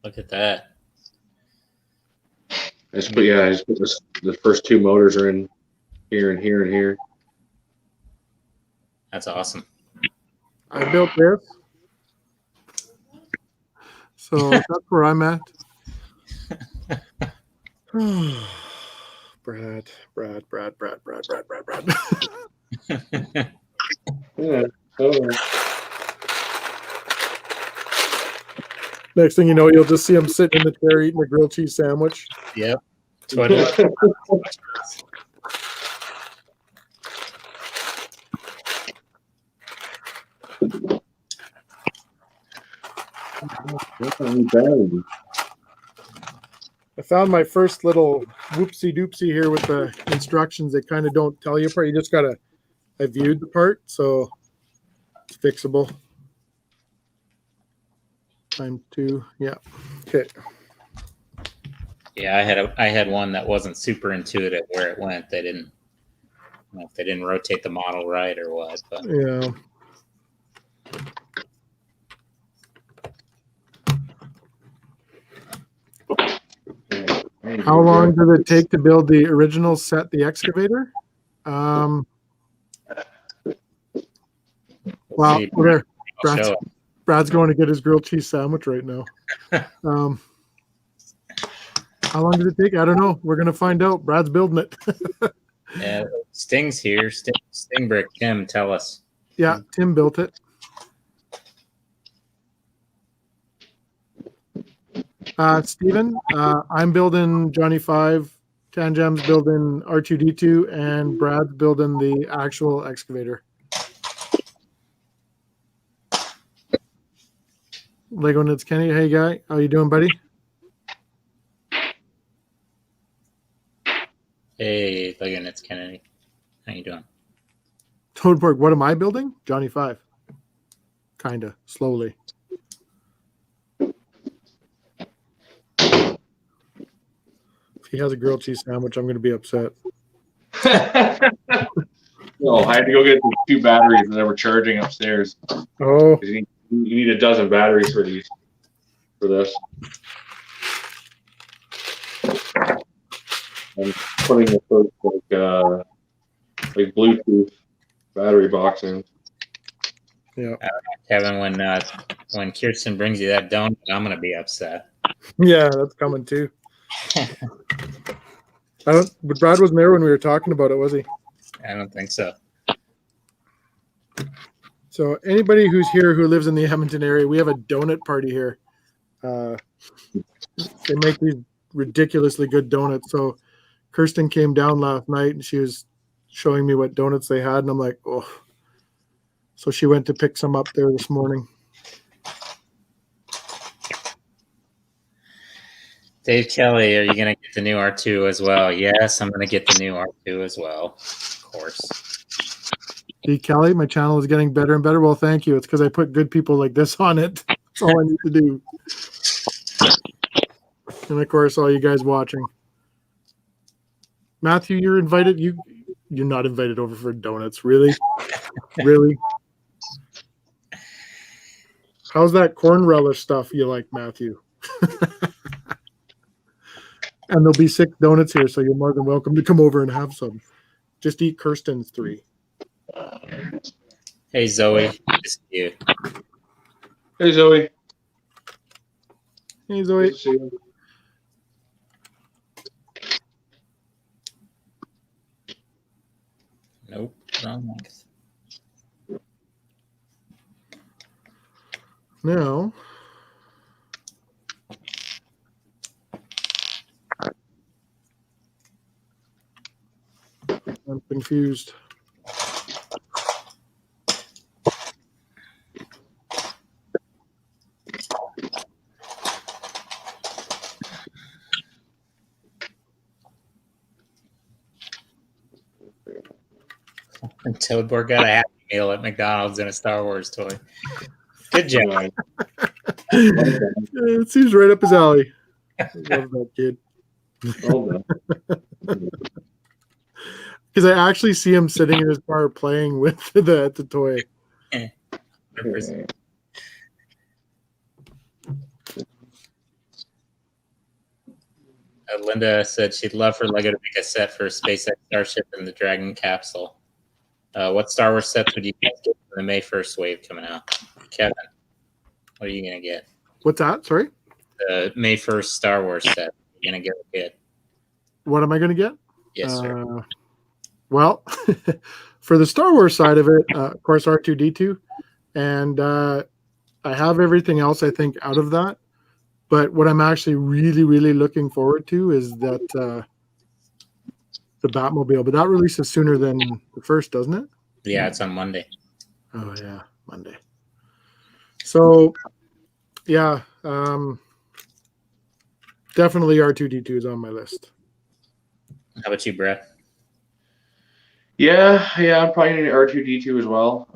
S2: look at that.
S3: I just put the first two motors are in here and here and here.
S2: That's awesome.
S1: I built this. So that's where I'm at. Brad.
S3: Yeah. Oh.
S1: Next thing you know, you'll just see him sitting in the chair eating a grilled cheese sandwich.
S2: Yep. Twiddle.
S1: I found my first little whoopsie doopsie here with the instructions. They kind of don't tell you part. You just gotta. I viewed the part, so it's fixable. Time 2. Yeah. Okay.
S2: Yeah, I had one that wasn't super intuitive where it went. They didn't. I don't know if they didn't rotate the model right or what. But
S1: Yeah. How long did it take to build the original set, the excavator? Wow, there. Brad's going to get his grilled cheese sandwich right now. How long did it take? I don't know. We're going to find out. Brad's building it.
S2: Yeah, Sting's here. Sting Brick. Tim, tell us.
S1: Yeah, Tim built it. Steven, I'm building Johny 5. Tannjam's building R2D2, and Brad's building the actual excavator. Lego Knits Kenny, hey guy, how you doing, buddy?
S2: Hey, Lego Knits Kennedy, how you doing?
S1: Toadborg, what am I building? Johny 5. Kinda slowly. If he has a grilled cheese sandwich, I'm going to be upset.
S3: No, I had to go get the 2 batteries that were charging upstairs.
S1: Oh,
S3: You need a dozen batteries for this. I'm putting the first like Bluetooth battery box in.
S1: Yeah.
S2: Kevin, when Kirsten brings you that donut, I'm going to be upset.
S1: Yeah, that's coming too. But Brad wasn't there when we were talking about it, was he?
S2: I don't think so.
S1: So anybody who's here who lives in the Edmonton area, we have a donut party here. They make these ridiculously good donuts. So Kirsten came down last night and she was showing me what donuts they had, and I'm like, oh. So she went to pick some up there this morning.
S2: Dave Kelly, are you going to get the new R2 as well? Yes, I'm going to get the new R2 as well, of course.
S1: Dave Kelly, my channel is getting better and better. Well, thank you. It's because I put good people like this on it. That's all I need to do. And of course, all you guys watching. Matthew, you're invited. You're not invited over for donuts. Really? Really? How's that corn relish stuff you like, Matthew? And there'll be 6 donuts here, so you're more than welcome to come over and have some. Just eat Kirsten's 3.
S2: Hey, Zoe. It's you.
S3: Hey, Zoe.
S1: Hey, Zoe.
S3: Good to see you.
S2: Nope. Wrong length.
S1: Now, I'm confused.
S2: And Toadboard got a Happy Meal at McDonald's and a Star Wars toy. Good job.
S1: It seems right up his alley. I love that kid.
S3: Well done.
S1: Because I actually see him sitting in his car playing with the toy.
S2: Linda said she'd love for Lego to make a set for SpaceX Starship and the Dragon capsule. What Star Wars sets would you guys get for the May 1st wave coming out? Kevin, what are you going to get?
S1: What's that? Sorry?
S2: The May 1st Star Wars set. You're going to get a kid.
S1: What am I going to get?
S2: Yes, sir.
S1: Well, for the Star Wars side of it, of course, R2-D2. And I have everything else, I think, out of that. But what I'm actually really, really looking forward to is that the Batmobile. But that releases sooner than the 1st, doesn't it?
S2: Yeah, it's on Monday.
S1: Oh, yeah, Monday. So, yeah, definitely R2-D2 is on my list.
S2: How about you, Brett?
S3: Yeah, I'm probably going to R2-D2 as well.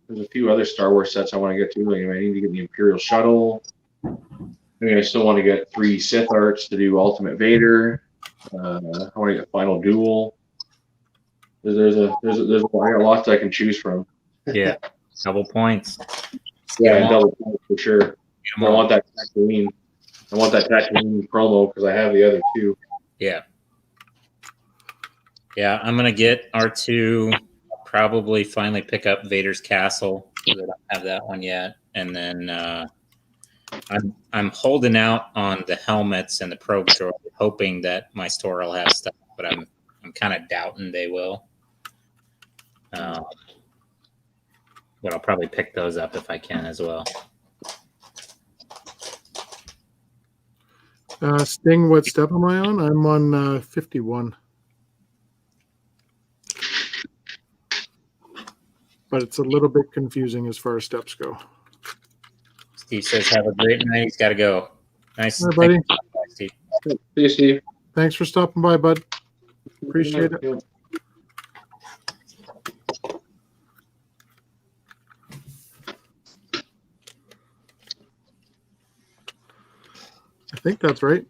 S3: There's a few other Star Wars sets I want to get to. Like, I need to get the Imperial Shuttle. I mean, I still want to get 3 Sith Arts to do Ultimate Vader. I want to get Final Duel. I got lots I can choose from.
S2: Yeah, double points.
S3: Yeah, and double points for sure. I want that Tatooine. I want that Tatooine promo because I have the other 2.
S2: Yeah. Yeah, I'm gonna get R2. Probably finally pick up Vader's Castle because I don't have that one yet, and then I'm holding out on the helmets and the probe droid, hoping that my store will have stuff, but I'm kind of doubting they will. But I'll probably pick those up if I can as well.
S1: Sting, what step am I on? I'm on 51. But it's a little bit confusing as far as steps go.
S2: Steve says, have a great night. He's got to go. Nice.
S1: All right, buddy.
S2: Bye, Steve.
S3: See you, Steve.
S1: Thanks for stopping by, bud. Appreciate it.
S3: Yeah.
S1: I think that's right.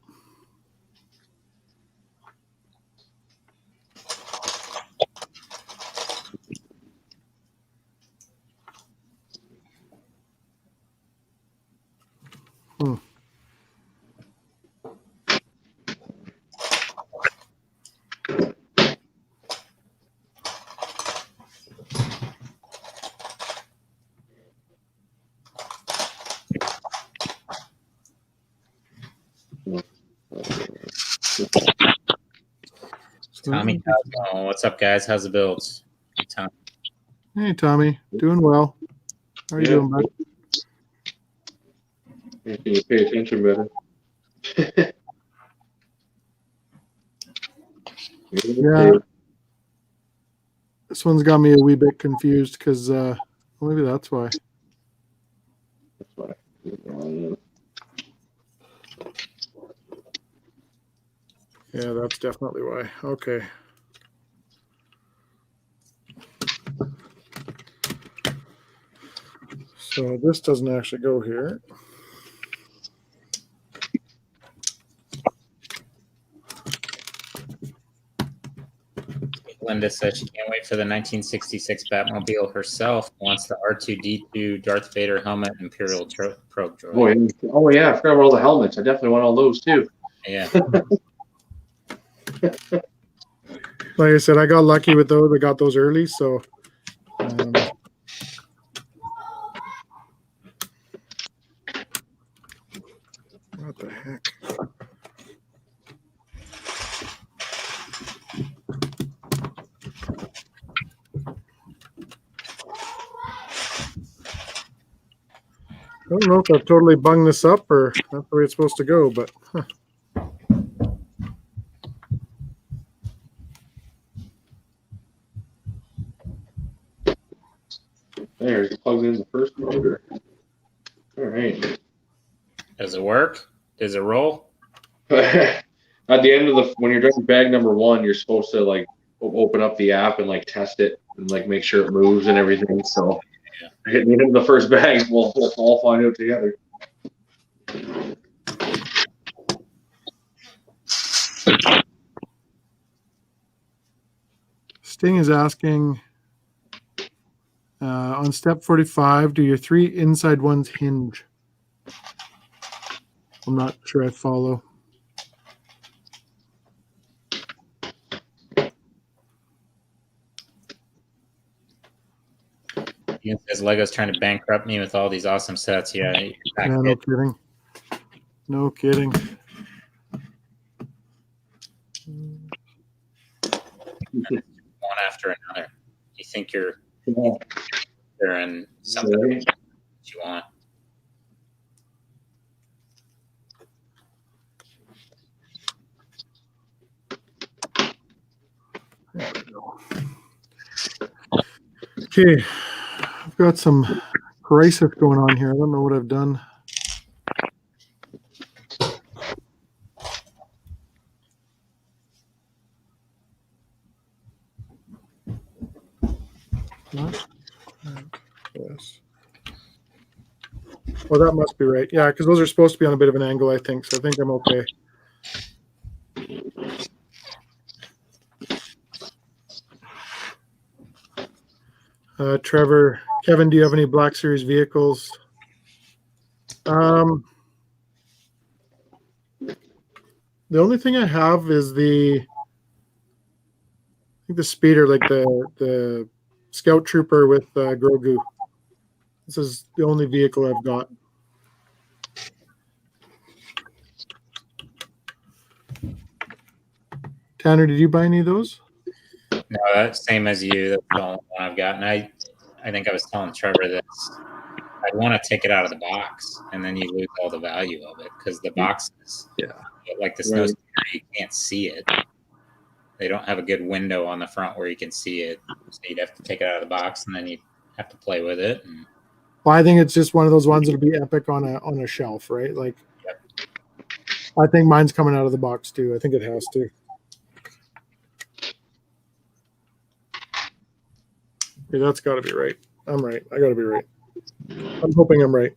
S2: Tommy, what's up, guys? How's the builds? Hey, Tom.
S1: Hey, Tommy. Doing well. How are you doing, bud?
S3: You can pay attention better.
S1: Yeah. This one's got me a wee bit confused because maybe that's why.
S3: That's why.
S1: Yeah, that's definitely why. Okay. So this doesn't actually go here.
S2: Linda says she can't wait for the 1966 Batmobile herself. Wants the R2D2 Darth Vader helmet Imperial probe droid.
S3: Oh yeah, I forgot about all the helmets. I definitely want all those too.
S2: Yeah.
S1: Like I said, I got lucky with those. I got those early, so. What the heck? I don't know if I've totally bunged this up or that's the way it's supposed to go, but
S3: There, it plugs in the first motor. All right.
S2: Does it work? Does it roll?
S3: At the end of when you're driving bag number 1, you're supposed to like open up the app and like test it and like make sure it moves and everything. So hitting the end of the first bag, we'll all find out together.
S1: Sting is asking on step 45, do your 3 inside ones hinge? I'm not sure I follow.
S2: Ian says Lego's trying to bankrupt me with all these awesome sets. Yeah,
S1: No kidding. No kidding.
S2: One after another. You think you're in something that you want.
S1: Okay, I've got some crisis going on here. I don't know what I've done. Yes. Well, that must be right. Yeah, because those are supposed to be on a bit of an angle, I think. So I think I'm okay. Trevor, Kevin, do you have any Black Series vehicles? The only thing I have is I think the speeder, like the Scout Trooper with Grogu. This is the only vehicle I've got. Tanner, did you buy any of those?
S2: No, same as you. That's the only one I've got. And I think I was telling Trevor that I'd want to take it out of the box, and then you lose all the value of it because the boxes, like the snow, you can't see it. They don't have a good window on the front where you can see it, so you'd have to take it out of the box, and then you'd have to play with it.
S1: Well, I think it's just one of those ones that'll be epic on a shelf, right? Like, I think mine's coming out of the box too. I think it has to. Okay, that's got to be right. I'm right. I got to be right. I'm hoping I'm right.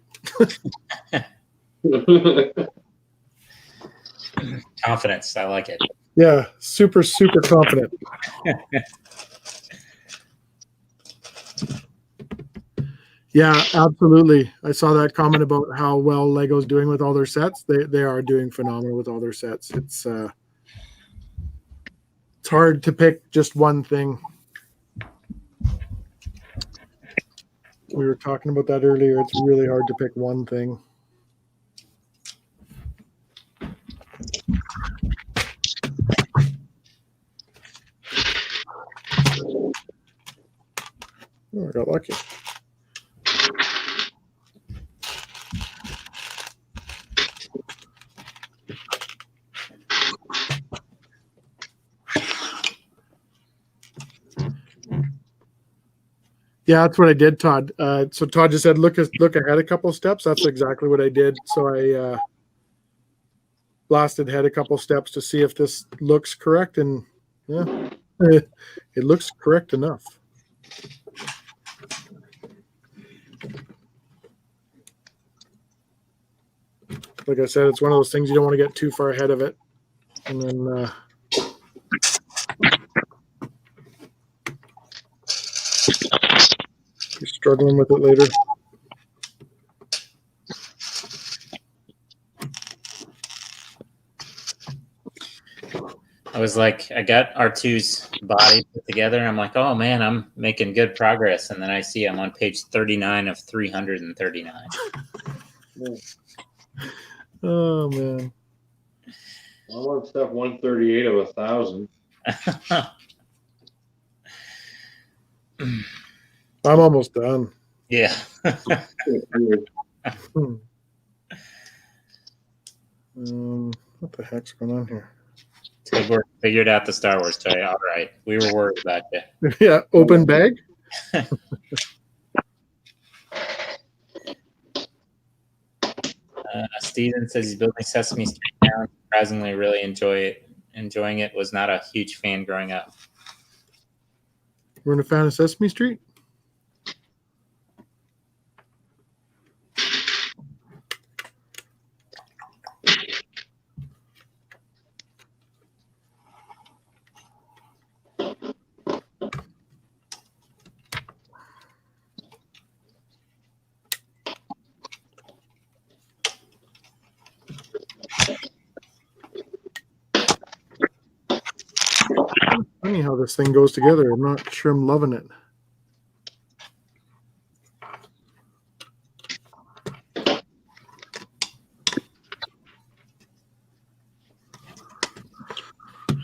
S2: Confidence. I like it.
S1: Yeah, super, super confident. Yeah, absolutely. I saw that comment about how well Lego's doing with all their sets. They are doing phenomenal with all their sets. It's hard to pick just one thing. We were talking about that earlier. It's really hard to pick one thing. Oh, I got lucky. Yeah, that's what I did, Todd. So Todd just said, look ahead a couple steps. That's exactly what I did. So I blasted ahead a couple steps to see if this looks correct, and yeah, it looks correct enough. Like I said, it's one of those things you don't want to get too far ahead of it, and then struggling with it later.
S2: I was like, I got R2's body put together, and I'm like, oh man, I'm making good progress. And then I see I'm on page 39 of 339.
S1: Oh man.
S3: I want stuff 138 of 1,000.
S1: I'm almost done.
S2: Yeah.
S1: What the heck's going on here?
S2: We figured out the Star Wars toy. All right. We were worried about you.
S1: Yeah, open bag.
S2: Steven says he's building Sesame Street now. Surprisingly, really enjoying it. Was not a huge fan growing up.
S1: We're a fan of Sesame Street. Funny how this thing goes together. I'm not sure I'm loving it.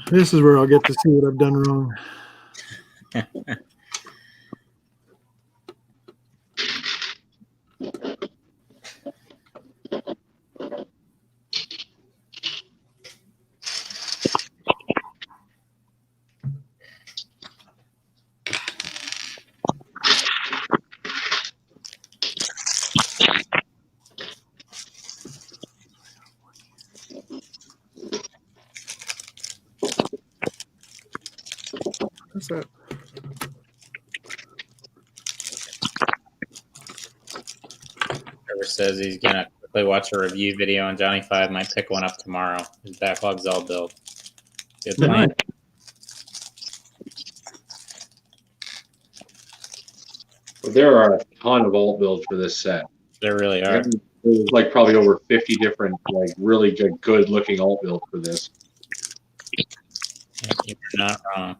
S1: This is where I'll get to see what I've done wrong. What's that?
S2: Trevor says he's gonna quickly watch a review video on Johnny 5. Might pick one up tomorrow. His backlog's all built. Good plan.
S3: But there are a ton of alt builds for this set.
S2: There really are.
S3: There's like probably over 50 different, like really good looking alt builds for this.
S2: You're not wrong.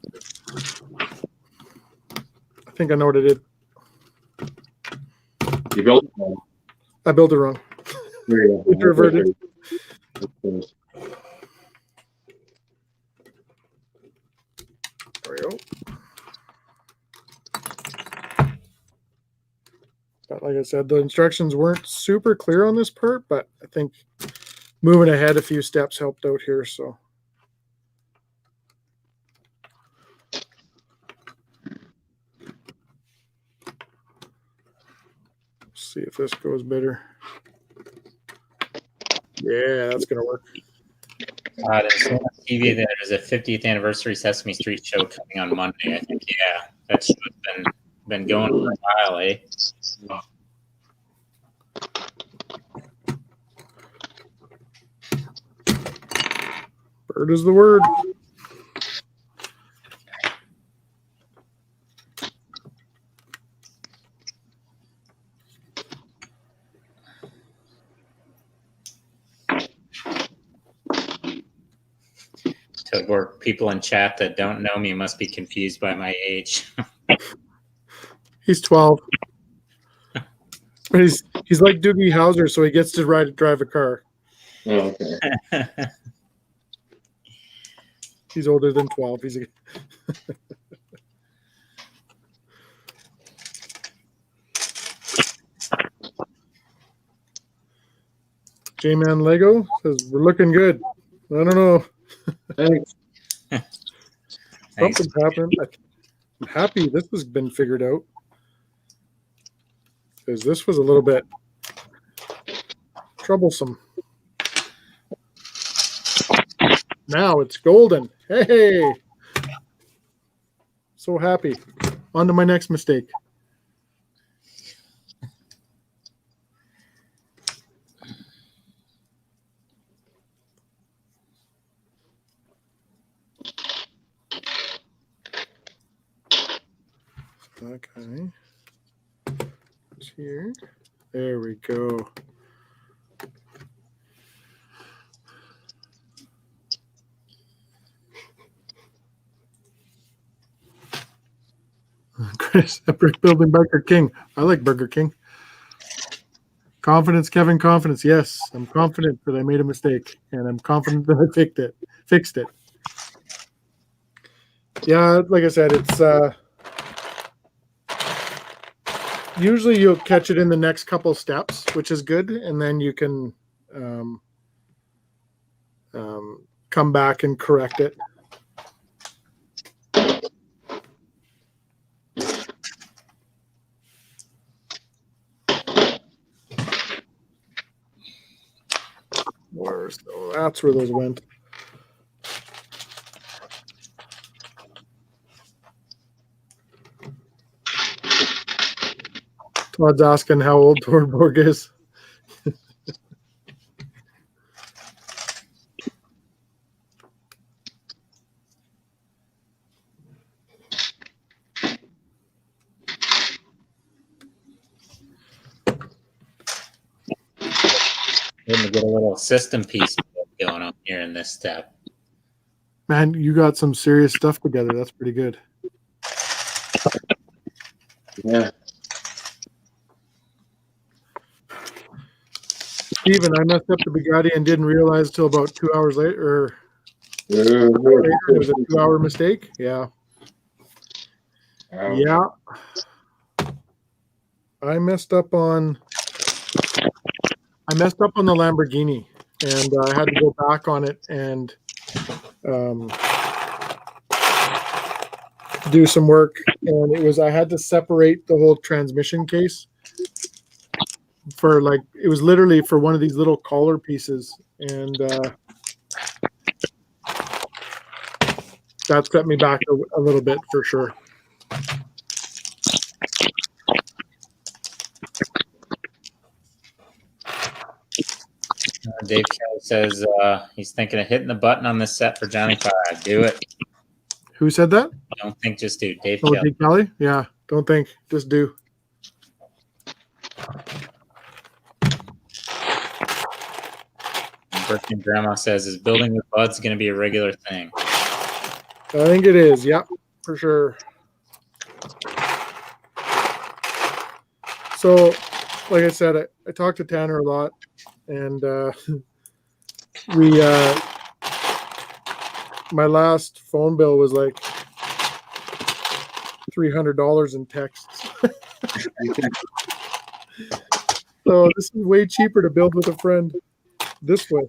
S1: I think I know what I did.
S3: You built it wrong.
S1: I built it wrong.
S3: There you go.
S1: It reverted.
S3: There
S1: we go. But like I said, the instructions weren't super clear on this part, but I think moving ahead a few steps helped out here. So see if this goes better. Yeah, that's gonna work.
S2: There's on TV that there's a 50th anniversary Sesame Street show coming on Monday. I think, yeah, that show has been going for a while, eh?
S1: Bird is the word.
S2: Or people in chat that don't know me must be confused by my age.
S1: He's 12. But he's like Doogie Howser, so he gets to drive a car.
S3: Oh, okay.
S1: He's older than 12. He's a J-Man Lego says we're looking good. I don't know.
S3: Thanks.
S1: Something's happened. I'm happy this has been figured out. Because this was a little bit troublesome. Now it's golden. Hey! So happy. On to my next mistake. Okay. here. There we go. Chris, a brick building Burger King. I like Burger King. Confidence, Kevin, confidence. Yes, I'm confident that I made a mistake, and I'm confident that I fixed it. Yeah, like I said, it's usually you'll catch it in the next couple steps, which is good, and then you can come back and correct it. So that's where those went. Todd's asking how old Torborg is.
S2: We're gonna get a little system piece going on here in this step.
S1: Man, you got some serious stuff together. That's pretty good.
S3: Yeah.
S1: Steven, I messed up the Bugatti and didn't realize until about 2 hours later. Or
S3: Yeah.
S1: it was a 2-hour mistake. Yeah.
S3: Wow.
S1: Yeah. I messed up on the Lamborghini, and I had to go back on it and do some work. And I had to separate the whole transmission case for it was literally for one of these little collar pieces, and that set me back a little bit for sure.
S2: Dave Kelly says he's thinking of hitting the button on this set for Johnny 5. Do it.
S1: Who said that?
S2: Don't think, just do. Dave
S1: Oh,
S2: Kelly.
S1: Dave Kelly? Yeah. Don't think, just do.
S2: Birthday Grandma says, is building with buds going to be a regular thing?
S1: I think it is. Yep, for sure. So, like I said, I talked to Tanner a lot, and my last phone bill was like $300 in texts. So this is way cheaper to build with a friend this way.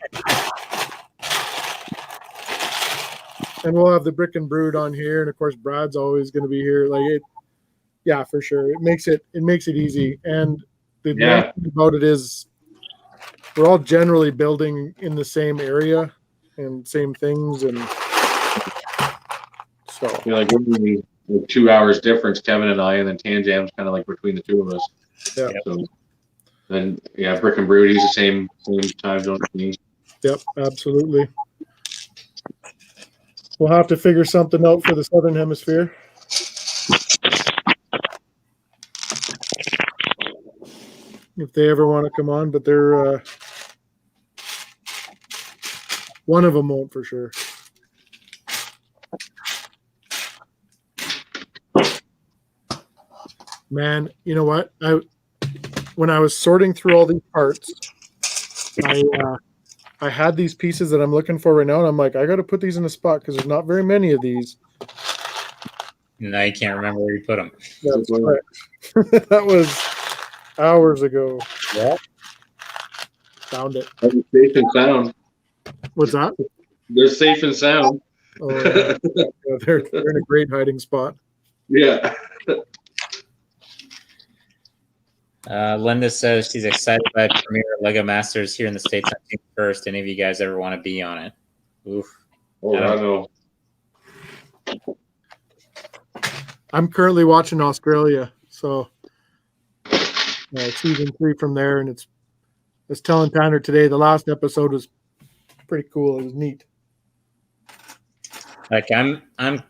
S1: And we'll have the Brick and Brood on here, and of course Brad's always going to be here. Yeah, for sure. It makes it easy. And the nice thing about it is we're all generally building in the same area and same things, and so
S3: Like we're 2 hours difference, Kevin and I, and then Tannjam's kind of like between the two of us.
S1: Yeah.
S3: So then Brick and Brood, he's the same time zone as me.
S1: Yep, absolutely. We'll have to figure something out for the Southern Hemisphere. If they ever want to come on, but they're one of them won't for sure. Man, you know what? When I was sorting through all these parts, I had these pieces that I'm looking for right now, and I'm like, I got to put these in a spot because there's not very many of these.
S2: Now you can't remember where you put them.
S1: That's correct. That was hours ago.
S2: Yeah.
S1: Found it.
S3: They're safe and sound.
S1: What's that?
S3: They're safe and sound.
S1: Oh, yeah. Yeah, they're in a great hiding spot.
S3: Yeah.
S2: Linda says she's excited by Premier Lego Masters here in the States on June 1st. Any of you guys ever want to be on it? Oof.
S3: Oh, I know.
S1: I'm currently watching Australia, so season 3 from there, and I was telling Tanner today the last episode was pretty cool. It was neat.
S2: Like I'm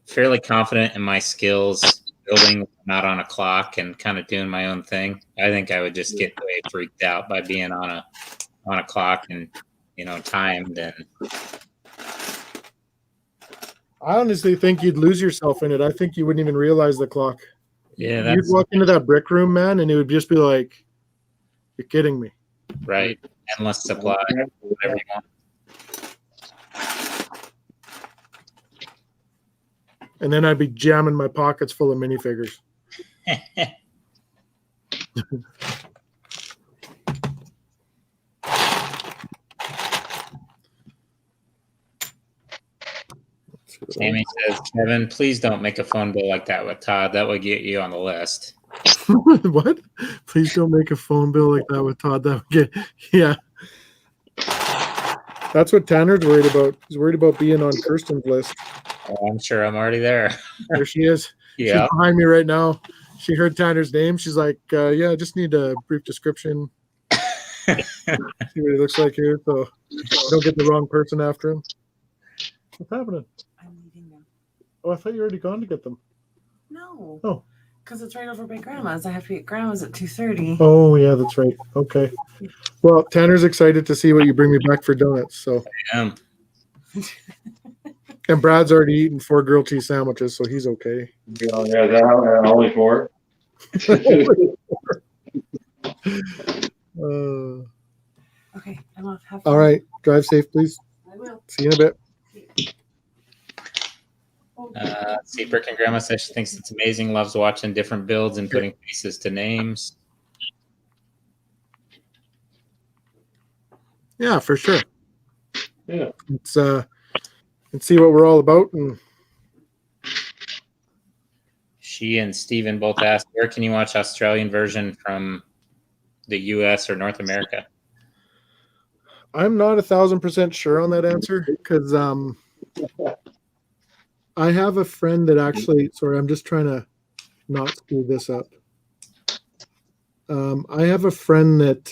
S2: fairly confident in my skills building, not on a clock, and kind of doing my own thing. I think I would just get way freaked out by being on a clock and timed. And
S1: I honestly think you'd lose yourself in it. I think you wouldn't even realize the clock.
S2: yeah,
S1: You'd walk into that brick room, man, and it would just be like, "You're kidding me."
S2: right. Endless supply, whatever you want.
S1: And then I'd be jamming my pockets full of minifigures.
S2: Tammy says, Kevin, please don't make a phone bill like that with Todd. That would get you on the list.
S1: What? Please don't make a phone bill like that with Todd. That would get, yeah. That's what Tanner's worried about. He's worried about being on Kirsten's list.
S2: Oh, I'm sure I'm already there.
S1: There she is.
S2: Yeah.
S1: She's behind me right now. She heard Tanner's name. She's like, yeah, I just need a brief description. See what he looks like here, so don't get the wrong person after him. What's happening?
S4: I'm leaving them.
S1: Oh, I thought you were already gone to get them.
S4: No.
S1: Oh.
S4: Because it's right over by Grandma's. I have to be at Grandma's at 2:30.
S1: Oh, yeah, that's right. Okay. Well, Tanner's excited to see what you bring me back for donuts. So.
S2: I am.
S1: And Brad's already eaten 4 grilled cheese sandwiches, so he's okay.
S3: Yeah, that only 4.
S4: Okay, I'm off. Have fun.
S1: All right. Drive safe, please.
S4: I will.
S1: See you in a bit.
S2: See, Brick and Grandma says she thinks it's amazing, loves watching different builds and putting faces to names.
S1: Yeah, for sure.
S3: Yeah.
S1: It's and see what we're all about. And
S2: She and Steven both asked, where can you watch Australian version from the US or North America?
S1: I'm not 1,000% sure on that answer because I have a friend that actually. Sorry, I'm just trying to not screw this up. I have a friend that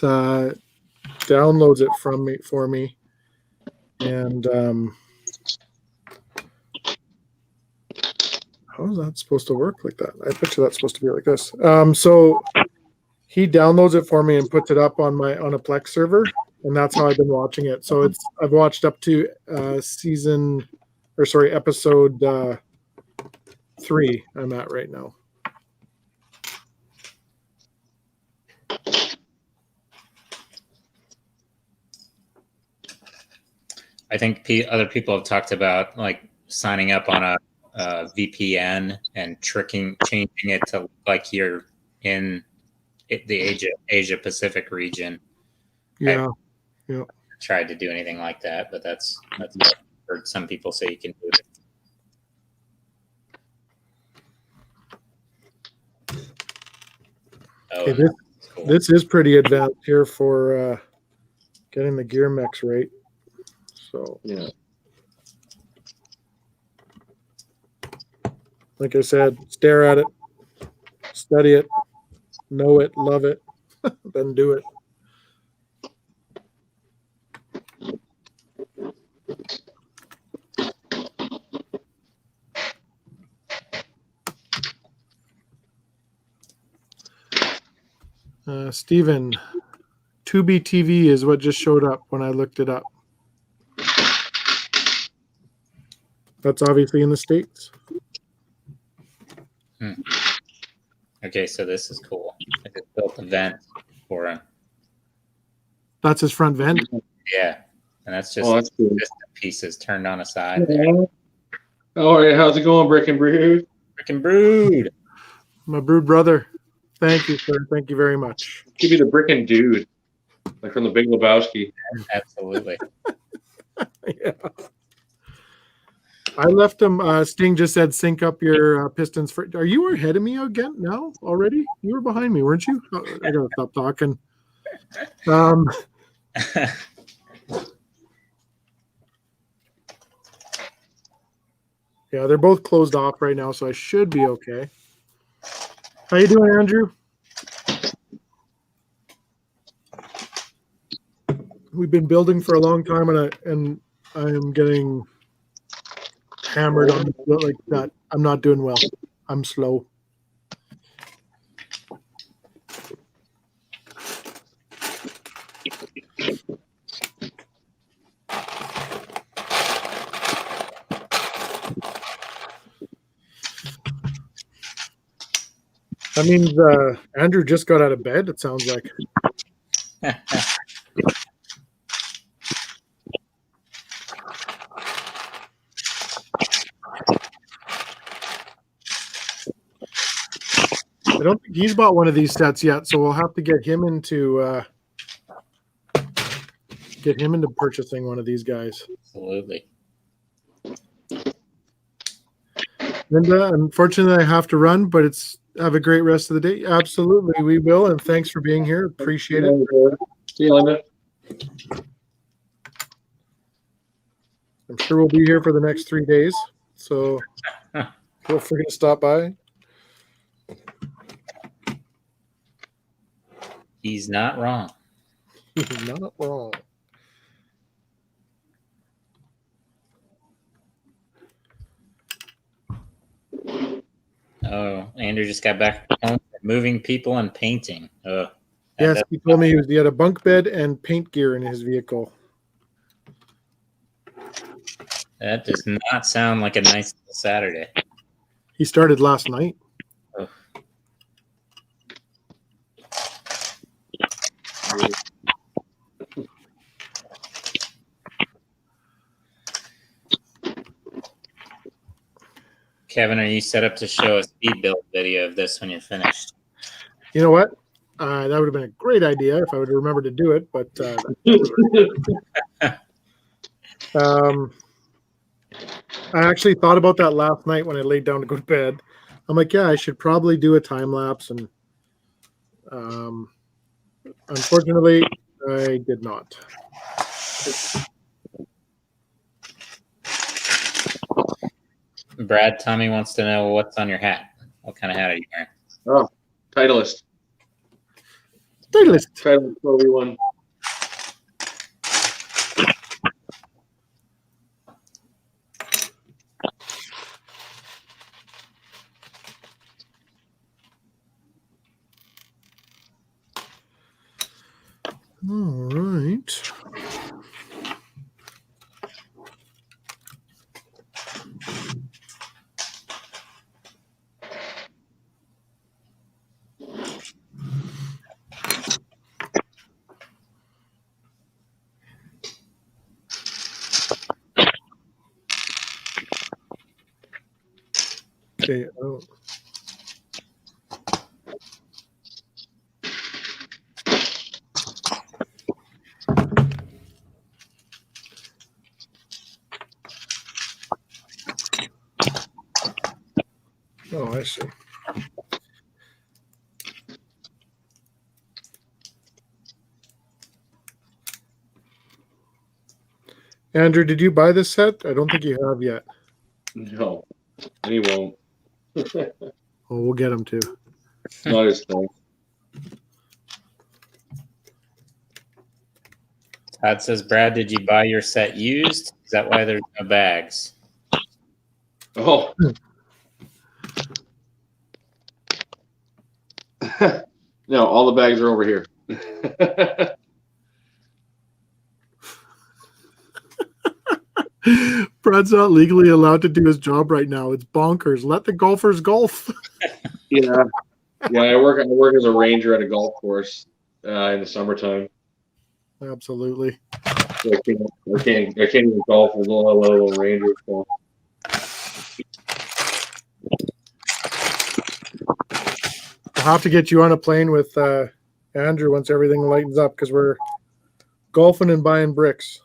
S1: downloads it for me, and how is that supposed to work like that? I bet you that's supposed to be like this. So he downloads it for me and puts it up on a Plex server, and that's how I've been watching it. So I've watched up to episode 3. I'm at right now.
S2: I think other people have talked about like signing up on a VPN and changing it to look like you're in the Asia Pacific region.
S1: Yeah,
S2: I've tried to do anything like that, but that's what I've heard some people say you can do it. Oh,
S1: okay, this is pretty advanced here for getting the gear mix right. So
S3: Yeah.
S1: Like I said, stare at it, study it, know it, love it, then do it. Steven, Tubi TV is what just showed up when I looked it up. That's obviously in the States.
S2: Okay, so this is cool. I just built a vent for him.
S1: That's his front vent?
S2: Yeah, and that's just
S3: That's cool.
S2: pieces turned on a side.
S3: Oh, yeah. How's it going, Brick and Brood?
S2: Freaking brood.
S1: My brood brother. Thank you, sir. Thank you very much.
S3: Give me the Brick and Dude, like from the Big Lebowski.
S2: Absolutely.
S1: Yeah. I left him. Sting just said, sync up your pistons. Are you ahead of me again now already? You were behind me, weren't you? Oh, I gotta stop talking. Yeah, they're both closed off right now, so I should be okay. How you doing, Andrew? We've been building for a long time, and I am getting hammered on like that. I'm not doing well. I'm slow. That means Andrew just got out of bed, it sounds like. I don't think he's bought one of these sets yet, so we'll have to get him into purchasing one of these guys.
S2: Absolutely.
S1: Linda, unfortunately, I have to run, but have a great rest of the day. Absolutely, we will, and thanks for being here. Appreciate it.
S3: See you, Linda.
S1: I'm sure we'll be here for the next 3 days, so feel free to stop by.
S2: He's not wrong.
S1: He's not wrong.
S2: Oh, Andrew just got back home from moving people and painting. Oh,
S1: Yes, he told me he had a bunk bed and paint gear in his vehicle.
S2: that does not sound like a nice Saturday.
S1: He started last night.
S2: Oh. Kevin, are you set up to show a speed build video of this when you're finished?
S1: You know what? That would have been a great idea if I would have remembered to do it, but I actually thought about that last night when I laid down to go to bed. I'm like, yeah, I should probably do a time lapse, and unfortunately, I did not.
S2: Brad Tommy wants to know what's on your hat. What kind of hat are you wearing?
S3: Oh, Titleist.
S1: Titleist.
S3: Titleist 41.
S1: All right. Okay. Oh. Oh, I see. Andrew, did you buy this set? I don't think you have yet.
S3: No, he won't.
S1: Oh, we'll get him too.
S3: Not his thing.
S2: Todd says, Brad, did you buy your set used? Is that why there's no bags?
S3: Oh. No, all the bags are over here.
S1: Brad's not legally allowed to do his job right now. It's bonkers. Let the golfers golf.
S3: Yeah. Yeah, I work as a ranger at a golf course in the summertime.
S1: Absolutely.
S3: So I can't even golf with a little ranger. So.
S1: I'll have to get you on a plane with Andrew once everything lightens up, because we're golfing and buying bricks.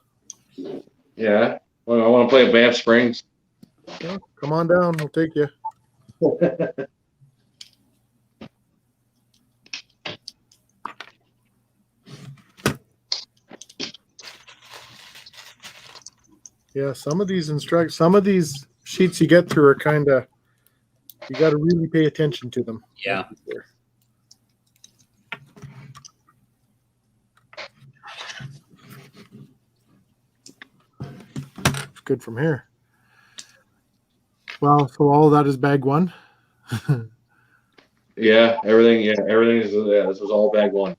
S3: Yeah. Well, I want to play at Banff Springs.
S1: Yeah, come on down. We'll take you. Yeah, some of these sheets you get through are kind of, you got to really pay attention to them.
S2: Yeah.
S1: It's good from here. Well, so all of that is bag one.
S3: Yeah, everything. Yeah, everything is. Yeah, this was all bag one.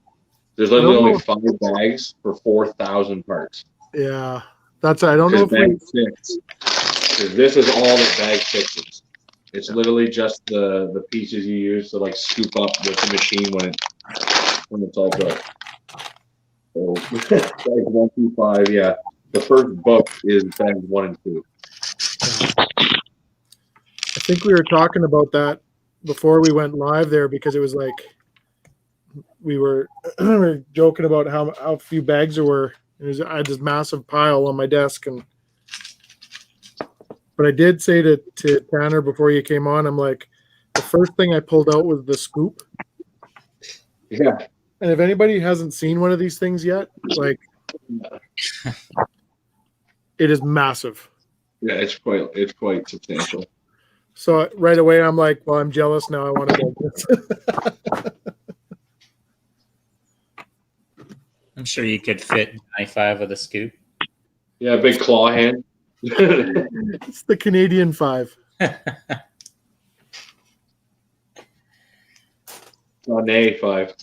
S3: There's literally only 5 bags for 4,000 parts.
S1: Yeah, I don't know if
S3: bag 6. This is all that bag 6 is. It's literally just the pieces you use to like scoop up with the machine when it's all built. So bags 1 through 5, yeah. The first book is bags 1 and 2.
S1: I think we were talking about that before we went live there, because it was like we were joking about how few bags there were. I had this massive pile on my desk, but I did say to Tanner before you came on, I'm like, the first thing I pulled out was the scoop.
S3: Yeah.
S1: And if anybody hasn't seen one of these things yet, like, it is massive.
S3: Yeah, it's quite substantial.
S1: So right away, I'm like, well, I'm jealous now. I want to build this.
S2: I'm sure you could fit 95 with a scoop.
S3: Yeah, big claw hand.
S1: It's the Canadian 5.
S3: Johny 5.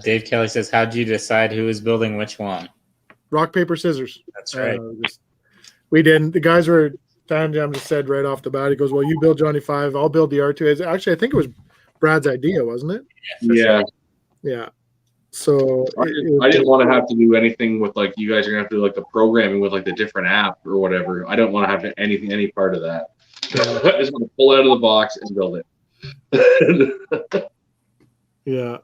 S2: Dave Kelly says, how'd you decide who was building which one?
S1: Rock, paper, scissors.
S2: That's right.
S1: We didn't. The guys were, Tannjam just said right off the bat, he goes, well, you build Johny 5, I'll build the R2. Actually, I think it was Brad's idea, wasn't it?
S3: Yeah.
S2: Sure.
S1: Yeah. So
S3: I didn't want to have to do anything with like, you guys are gonna have to do like the programming with like the different app or whatever. I don't want to have any part of that. I just want to pull it out of the box and build it.
S1: Yeah.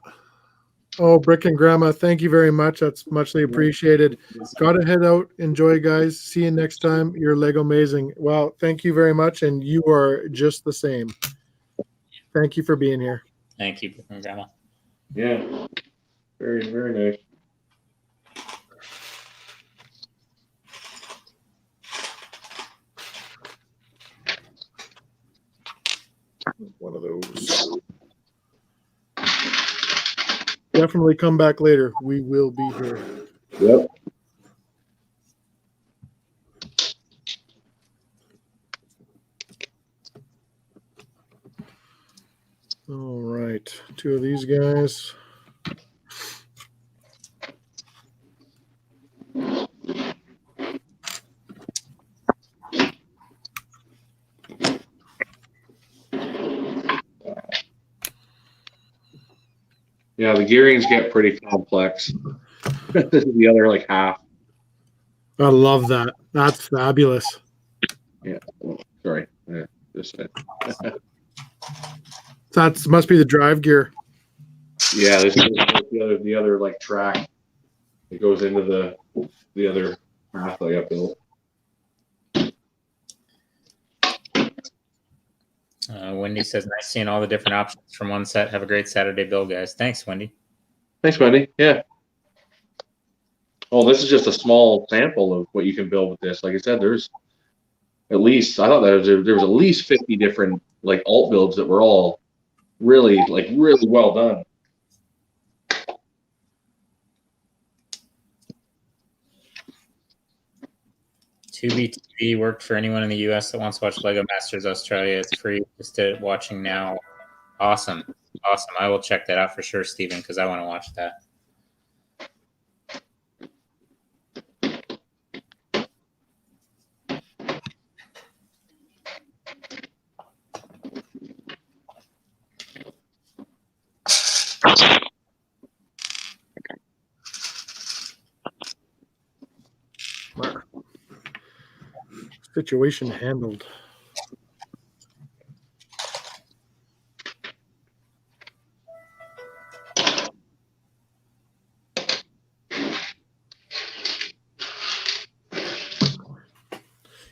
S1: Oh, Brick and Grandma, thank you very much. That's muchly appreciated. Gotta head out. Enjoy, guys. See you next time. You're Lego amazing. Well, thank you very much, and you are just the same. Thank you for being here.
S2: Thank you, Brick and Grandma.
S3: Yeah. Very, very nice.
S1: One of those. Definitely come back later. We will be here.
S3: Yep.
S1: All right. 2 of these guys.
S3: Yeah, the gearings get pretty complex. The other like half.
S1: I love that. That's fabulous.
S3: Yeah. Oh, sorry. Yeah, just
S1: That must be the drive gear.
S3: yeah, this is the other like track. It goes into the other half I got built.
S2: Wendy says, nice seeing all the different options from one set. Have a great Saturday build, guys. Thanks, Wendy.
S3: Thanks, Wendy. Yeah. Oh, this is just a small sample of what you can build with this. Like I said, there's at least, I thought that there was at least 50 different like alt builds that were all really well done.
S2: Tubi TV worked for anyone in the US that wants to watch Lego Masters Australia. It's free. Just watching now. Awesome. Awesome. I will check that out for sure, Stephen, because I want to watch that.
S1: Situation handled.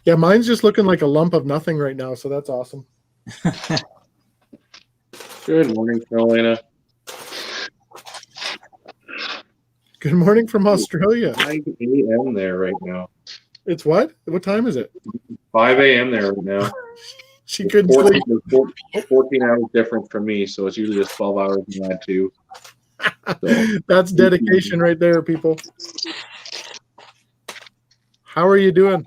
S1: Yeah, mine's just looking like a lump of nothing right now, so that's awesome.
S3: Good morning, Carolina.
S1: Good morning from Australia.
S3: 5 a.m. there right now.
S1: It's what? What time is it?
S3: 5 a.m. there right now.
S1: She couldn't sleep.
S3: 14 hours difference from me, so it's usually just 12 hours in that too. So.
S1: That's dedication right there, people. How are you doing?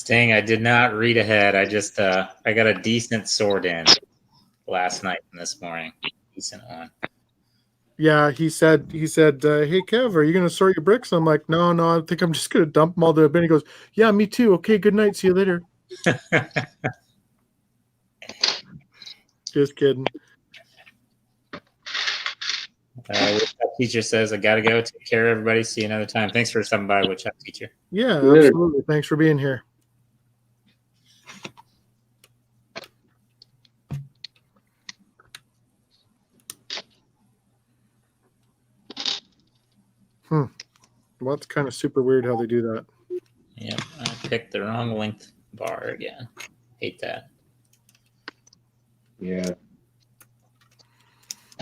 S2: Sting, I did not read ahead. I just I got a decent sword in last night and this morning. Decent one.
S1: Yeah, he said, hey Kev, are you gonna sort your bricks? I'm like, no, I think I'm just gonna dump them all to a bin. He goes, yeah, me too. Okay, good night. See you later. Just kidding.
S2: Teacher says, I gotta go. Take care, everybody. See you another time. Thanks for stopping by, Woodshop Teacher.
S1: Yeah, absolutely. Thanks for being here. Well, it's kind of super weird how they do that.
S2: Yep, I picked the wrong length bar again. Hate that.
S3: Yeah.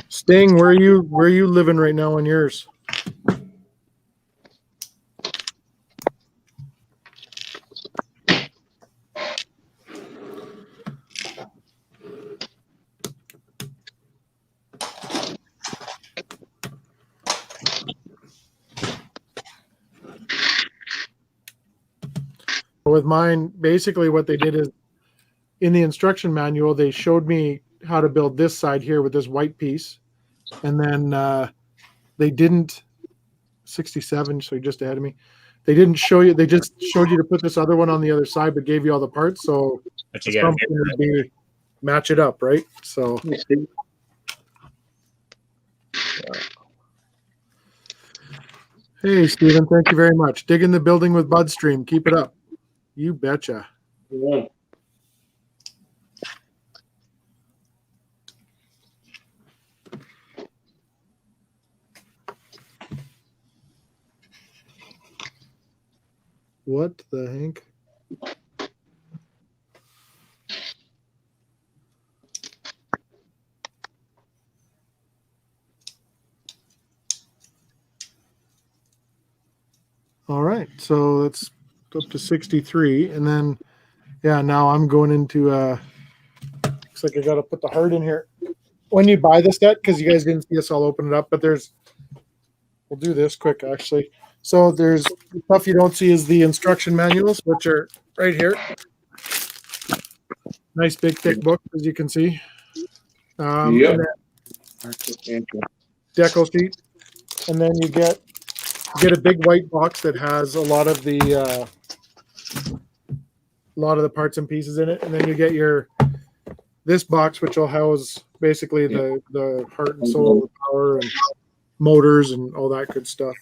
S1: Sting, where are you living right now on yours? With mine, basically what they did is in the instruction manual, they showed me how to build this side here with this white piece. And then they didn't, 67, so you're just ahead of me. They didn't show you, they just showed you to put this other one on the other side, but gave you all the parts. So
S2: but you got
S1: to be match it up, right? So hey, Stephen, thank you very much. Digging the building with Budstream. Keep it up. You betcha.
S3: Yeah.
S1: What the heck? All right, so that's up to 63, and then yeah, now I'm going into looks like I got to put the heart in here. When you buy the set, because you guys didn't see us all open it up, but we'll do this quick actually. So there's the stuff you don't see is the instruction manuals, which are right here. Nice big thick book, as you can see.
S3: Yep.
S1: Deco sheet, and then you get a big white box that has a lot of the parts and pieces in it, and then you get this box, which will house basically the heart and soul, the power and motors and all that good stuff.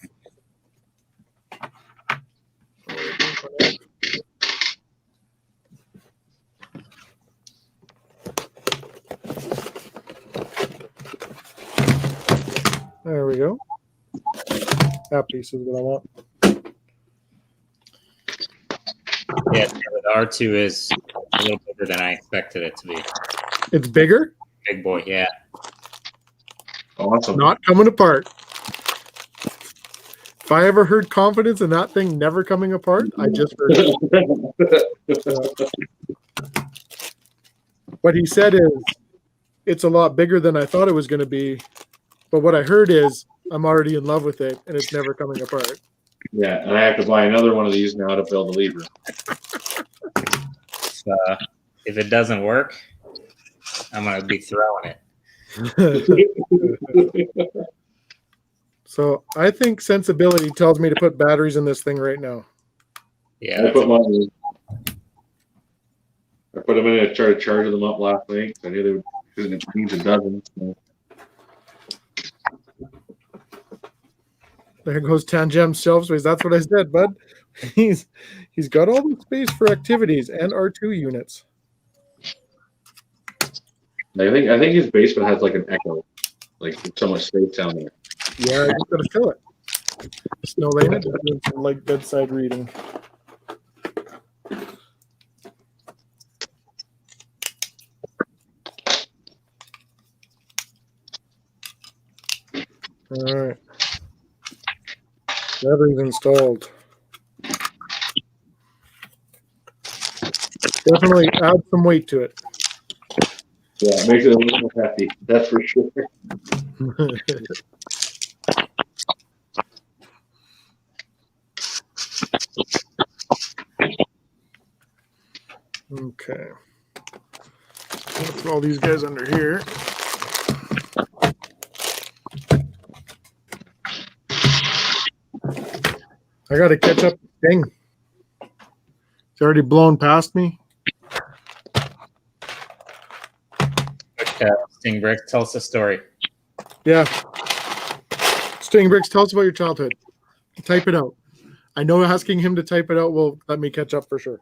S1: There we go. That piece is what I want.
S2: Yeah, the R2 is a little bigger than I expected it to be.
S1: It's bigger?
S2: Big boy, yeah.
S3: Awesome.
S1: Not coming apart. If I ever heard confidence in that thing never coming apart, I just heard it. What he said is, it's a lot bigger than I thought it was going to be. But what I heard is, I'm already in love with it, and it's never coming apart.
S3: Yeah, and I have to buy another one of these now to build a Liebherr.
S2: If it doesn't work, I'm going to be throwing
S3: it.
S1: So I think sensibility tells me to put batteries in this thing right now.
S2: Yeah,
S3: I put them in and tried to charge them up last night. I knew they would, because it needs a dozen. So.
S1: There goes Tannjam shelf space. That's what I said, bud. He's got all the space for activities and R2 units.
S3: I think his basement has like an echo, like so much space down there.
S1: Yeah, you gotta fill it. Snow Lane doing some like bedside reading. All right. Batteries installed. Definitely add some weight to it.
S3: Yeah, it makes it a little more happy. That's for sure.
S1: Okay. Let's throw all these guys under here. I got to catch up. Dang. It's already blown past me.
S2: Sting Brick, tell us a story.
S1: Yeah. Sting Bricks, tell us about your childhood. Type it out. I know asking him to type it out will let me catch up for sure.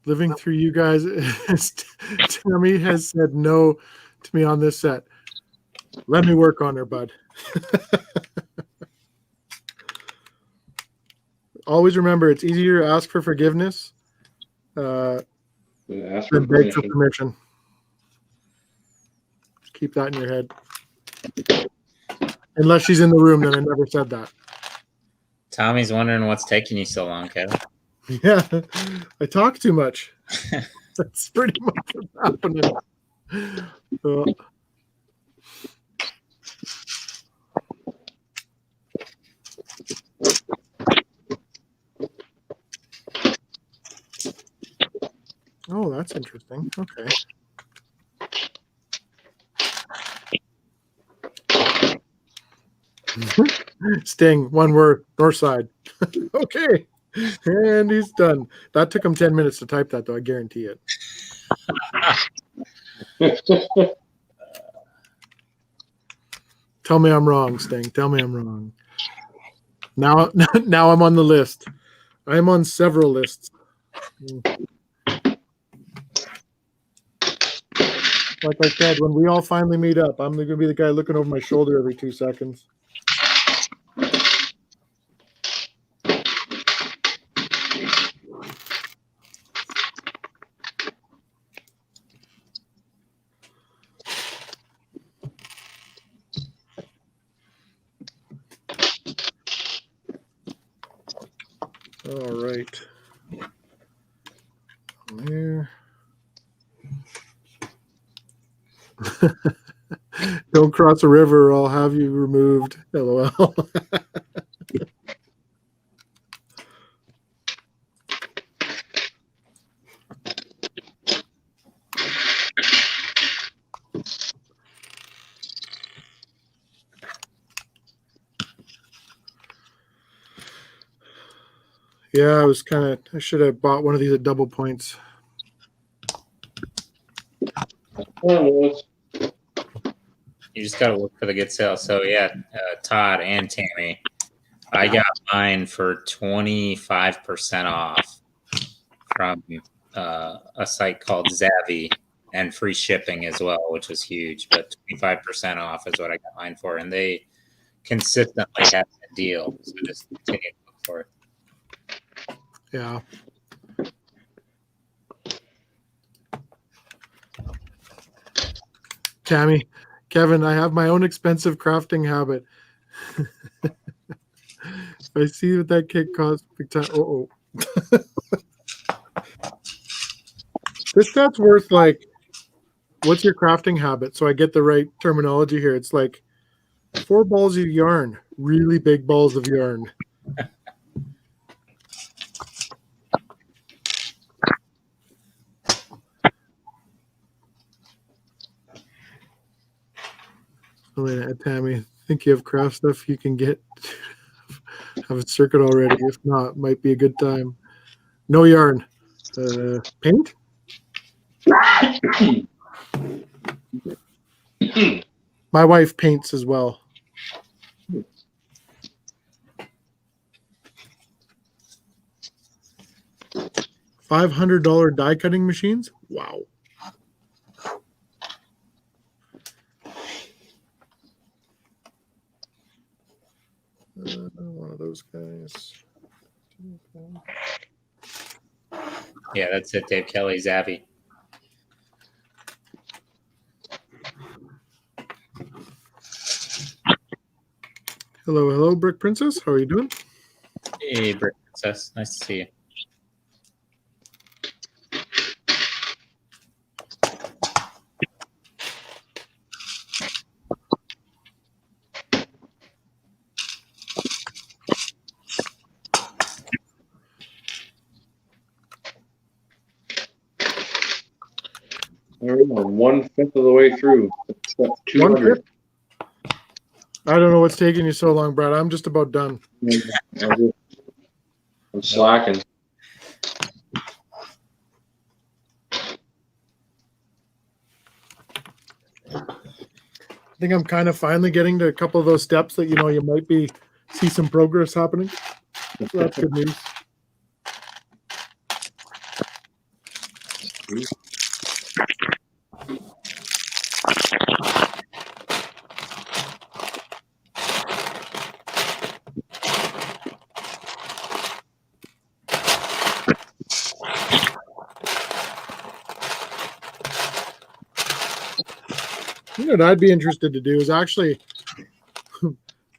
S1: Living through you guys, Tammy has said no to me on this set. Let me work on her, bud. Always remember, it's easier to ask for forgiveness
S3: Ask for
S1: than beg for
S3: permission.
S1: permission. Keep that in your head. Unless she's in the room, then I never said that.
S2: Tommy's wondering what's taking you so long, Kevin.
S1: Yeah, I talk too much. That's pretty much what's happening. Oh, that's interesting. Okay. Sting, one word, north side. Okay. And he's done. That took him 10 minutes to type that, though. I guarantee it. Tell me I'm wrong, Sting. Tell me I'm wrong. Now I'm on the list. I'm on several lists. Like I said, when we all finally meet up, I'm going to be the guy looking over my shoulder every 2 seconds. All right. There. Don't cross a river or I'll have you removed. LOL. Yeah, I should have bought one of these at double points.
S2: You just got to look for the good sale. So, yeah, Todd and Tammy, I got mine for 25% off from a site called Zavvi and free shipping as well, which was huge. But 25% off is what I got mine for. And they consistently have a deal. So just continue to look for it.
S1: Yeah. Tammy, Kevin, I have my own expensive crafting habit. If I see what that kit costs, big time. Oh. This set's worth like, what's your crafting habit? So I get the right terminology here. It's like 4 balls of yarn, really big balls of yarn. Tammy, I think you have craft stuff you can get. Have a circuit already. If not, might be a good time. No yarn. Paint? My wife paints as well. $500 die cutting machines? Wow. One of those guys.
S2: Yeah, that's it, Dave Kelly, Zavvi.
S1: Hello, Brick Princess. How are you doing?
S2: Hey, Brick Princess. Nice to see you.
S3: There we go. 1/5 of the way through. Step 200.
S1: I don't know what's taking you so long, Brad. I'm just about done.
S3: I'm slacking.
S1: I think I'm kind of finally getting to a couple of those steps that, you know, you might see some progress happening. So that's good news. You know what I'd be interested to do is actually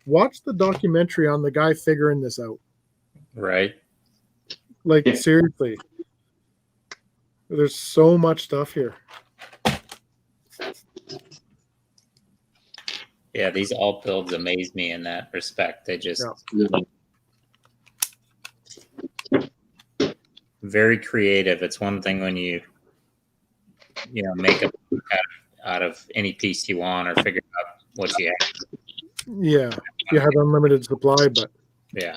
S1: watch the documentary on the guy figuring this out.
S2: Right.
S1: Like, seriously. There's so much stuff here.
S2: Yeah, these alt builds amaze me in that respect. They just very creative. It's one thing when you make a out of any piece you want or figure out what you have.
S1: Yeah, you have unlimited supply, but
S2: yeah.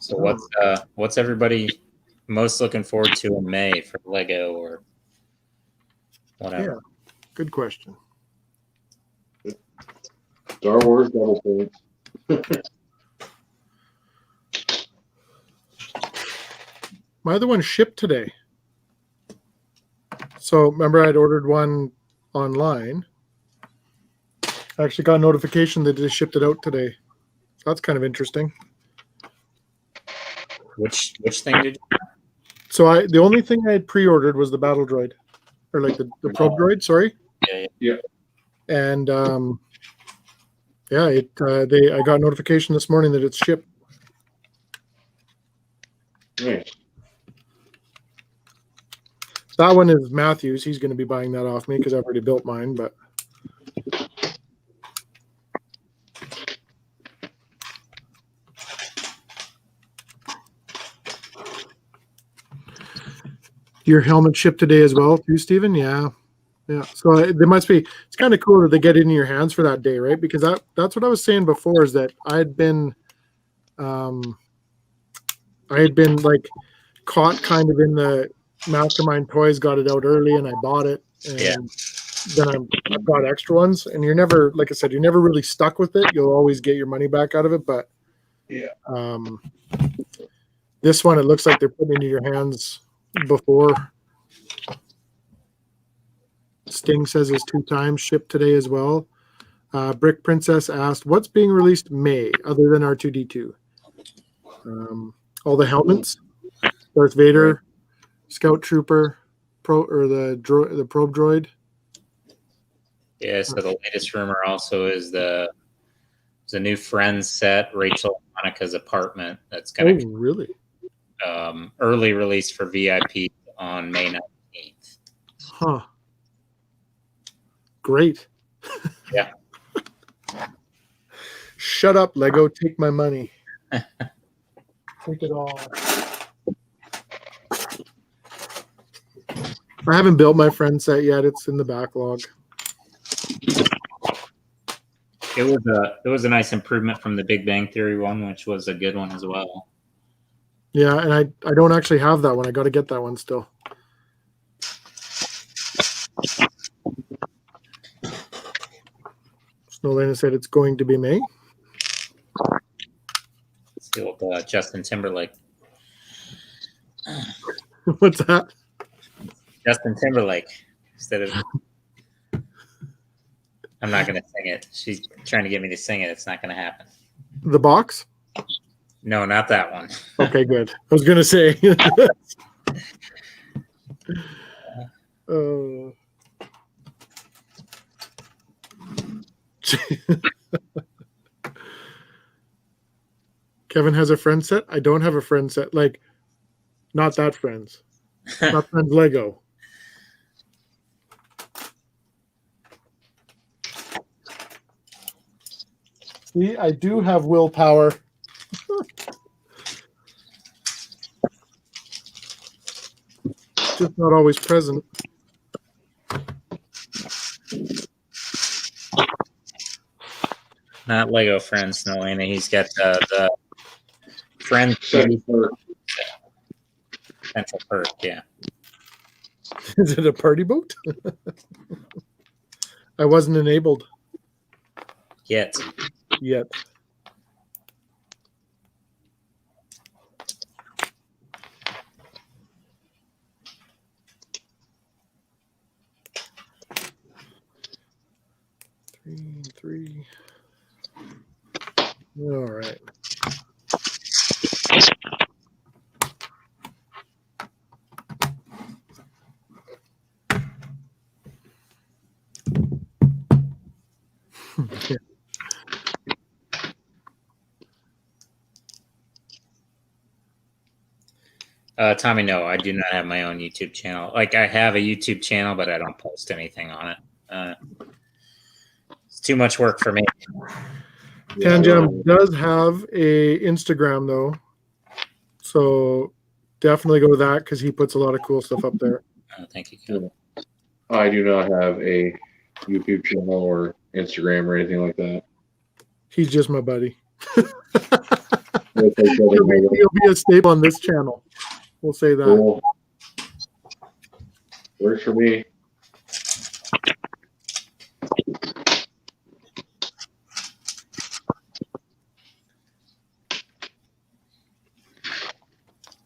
S2: So what's everybody most looking forward to in May for Lego or whatever?
S1: Yeah, good question.
S3: Star Wars double points.
S1: My other one shipped today. So remember I'd ordered one online. I actually got a notification that they shipped it out today. That's kind of interesting.
S2: Which thing did you?
S1: So the only thing I had pre-ordered was the battle droid, or like the probe droid. Sorry.
S3: Yeah.
S1: And I got a notification this morning that it's shipped.
S3: Nice.
S1: That one is Matthew's. He's going to be buying that off me because I've already built mine. But your helmet shipped today as well, too, Stephen? Yeah. So there must be. It's kind of cool that they get it in your hands for that day, right? Because that's what I was saying before is that I had been like caught kind of in the Mastermind Toys got it out early and I bought it, and then I bought extra ones, and you're never, like I said, you're never really stuck with it. You'll always get your money back out of it, but this one, it looks like they're putting it in your hands before. Sting says it's 2 times shipped today as well. Brick Princess asked, what's being released May other than R2D2? All the helmets, Darth Vader, Scout Trooper, the probe droid.
S2: Yeah, so the latest rumor also is the new Friends set, Rachel and Monica's apartment. That's going to
S1: really
S2: early release for VIP on May 19th.
S1: Huh. Great.
S2: Yeah.
S1: Shut up, Lego. Take my money. Take it all. I haven't built my friend set yet. It's in the backlog.
S2: It was a nice improvement from the Big Bang Theory one, which was a good one as well.
S1: Yeah, and I don't actually have that one. I got to get that one still. Snowlena said it's going to be May.
S2: It's the old Justin Timberlake.
S1: What's that?
S2: Justin Timberlake. Instead of, I'm not going to sing it. She's trying to get me to sing it. It's not going to happen.
S1: The box?
S2: No, not that one.
S1: Okay, good. I was going to say. Kevin has a friend set. I don't have a friend set. Like, not that friends. Not friends Lego. See, I do have willpower. Just not always present.
S2: Not Lego friends, Snowlena. He's got the friend
S3: Central
S2: Perk, yeah.
S1: Is it a party boat? I wasn't enabled
S2: Yet.
S1: yet. Three. All right.
S2: Tommy, no, I do not have my own YouTube channel. Like, I have a YouTube channel, but I don't post anything on it. It's too much work for me.
S1: Tannjam does have a Instagram though, so definitely go to that because he puts a lot of cool stuff up there.
S2: Oh, thank you, Kevin.
S3: I do not have a YouTube channel or Instagram or anything like that.
S1: He's just my buddy.
S3: He'll
S1: He'll be a staple on this channel. We'll say that.
S3: Cool. Works for me.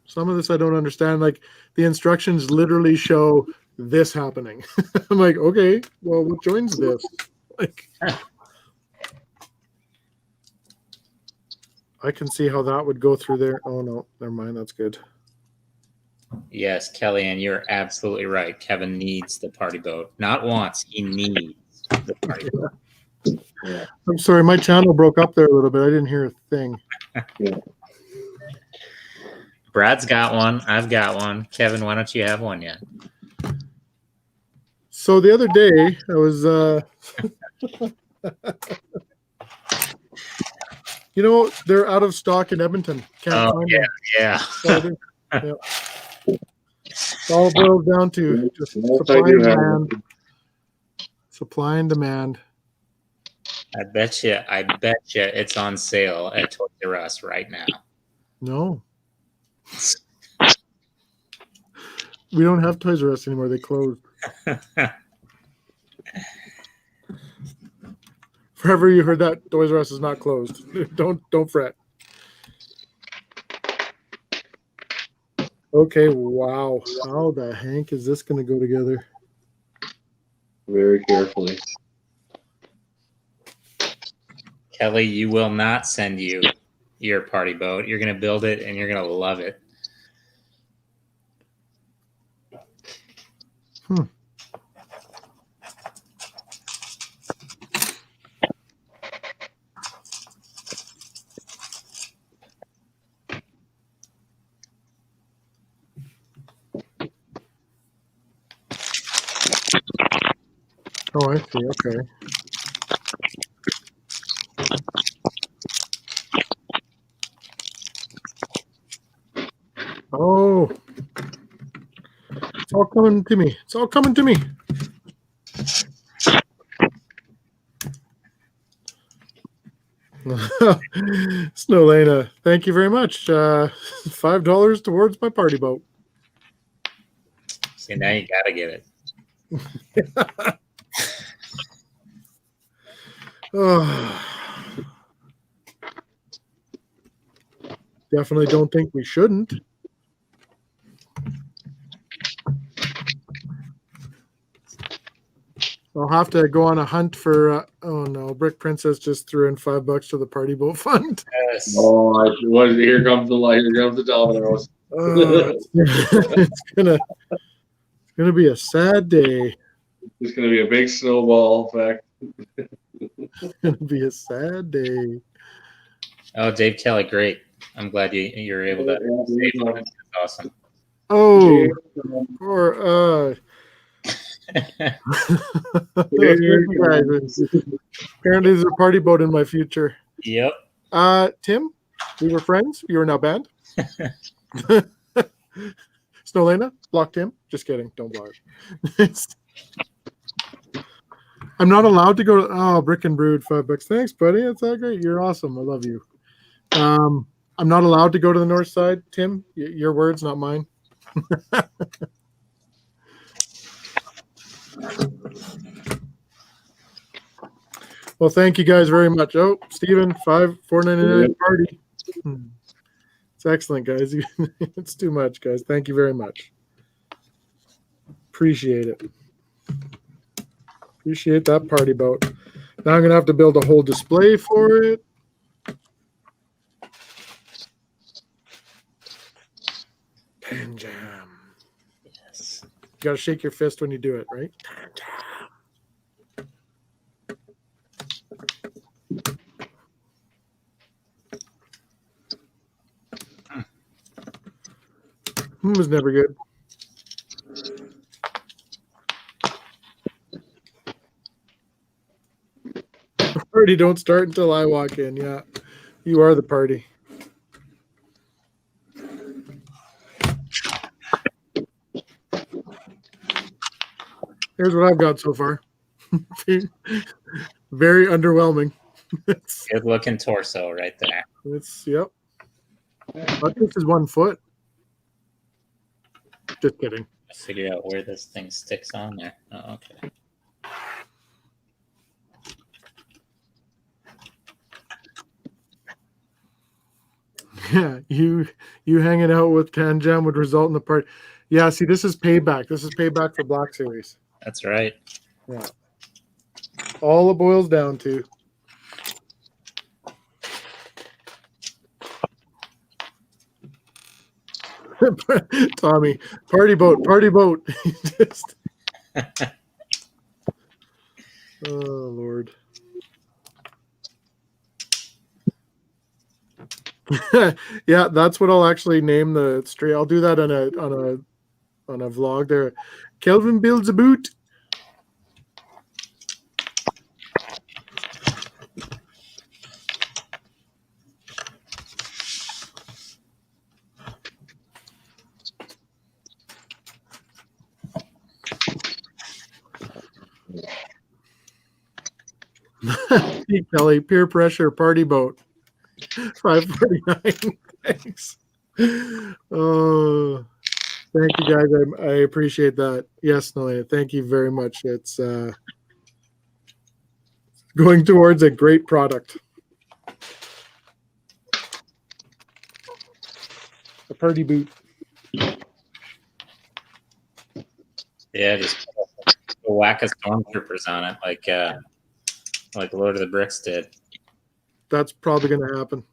S1: Some of this I don't understand. Like the instructions literally show this happening. I'm like, okay, well, what joins this? Like, I can see how that would go through there. Oh no, never mind. That's good.
S2: Yes, Kellyanne, you're absolutely right. Kevin needs the party boat. Not wants, he needs the party boat.
S3: Yeah.
S1: I'm sorry, my channel broke up there a little bit. I didn't hear a thing.
S3: Yeah.
S2: Brad's got one. I've got one. Kevin, why don't you have one yet?
S1: So the other day, I was, you know, they're out of stock in Edmonton. Can't find them.
S2: Yeah.
S1: So yeah. It all boils down to just supply and demand. Supply and demand.
S2: I bet you it's on sale at Toys R Us right now.
S1: No. We don't have Toys R Us anymore. They closed. Forever you heard that Toys R Us is not closed. Don't fret. Okay, wow. How the heck is this going to go together?
S3: Very carefully.
S2: Kelly, you will not send you your party boat. You're going to build it and you're going to love it.
S1: Oh, I see. Okay. Oh, it's all coming to me. It's all coming to me. Snowlena, thank you very much. $5 towards my party boat.
S2: See, now you got to get it.
S1: Definitely don't think we shouldn't. I'll have to go on a hunt for. Oh no, Brick Princess just threw in $5 to the party boat fund.
S2: Yes.
S3: Oh, here comes the light. Here comes the dominoes.
S1: It's gonna be a sad day.
S3: It's gonna be a big snowball effect.
S1: It's gonna be a sad day.
S2: Oh, Dave Kelly, great. I'm glad you're able to save on it. That's awesome.
S1: Oh, or apparently there's a party boat in my future.
S2: Yep.
S1: Tim, we were friends. You are now banned. Snowlena, block Tim. Just kidding. Don't block it. I'm not allowed to go to Brick and Brood, $5. Thanks, buddy. That's all great. You're awesome. I love you. I'm not allowed to go to the north side, Tim. Your words, not mine. Well, thank you guys very much. Oh, Steven, $4.99 party. It's excellent, guys. It's too much, guys. Thank you very much. Appreciate it. Appreciate that party boat. Now I'm going to have to build a whole display for it. Tannjam.
S2: Yes.
S1: You got to shake your fist when you do it, right? Was never good. The party don't start until I walk in. Yeah, you are the party. Here's what I've got so far. Very underwhelming.
S2: Good looking torso right there.
S1: Yep. But this is 1 foot. Just kidding.
S2: Figure out where this thing sticks on there. Oh, okay.
S1: Yeah, you hanging out with Tannjam would result in the party. Yeah, see, this is payback. This is payback for Black Series.
S2: That's right.
S1: Yeah. All it boils down to. Tommy, party boat. Just... Oh Lord. Yeah, that's what I'll actually name the stream. I'll do that on a vlog there. Kelvin builds a boot. Pete Kelly, peer pressure, party boat. 549. Thanks. Oh, thank you guys. I appreciate that. Yes, Nalina, thank you very much. It's going towards a great product. A party boot.
S2: Yeah, just whack a stormtroopers on it like Lord of the Bricks did.
S1: That's probably going to happen.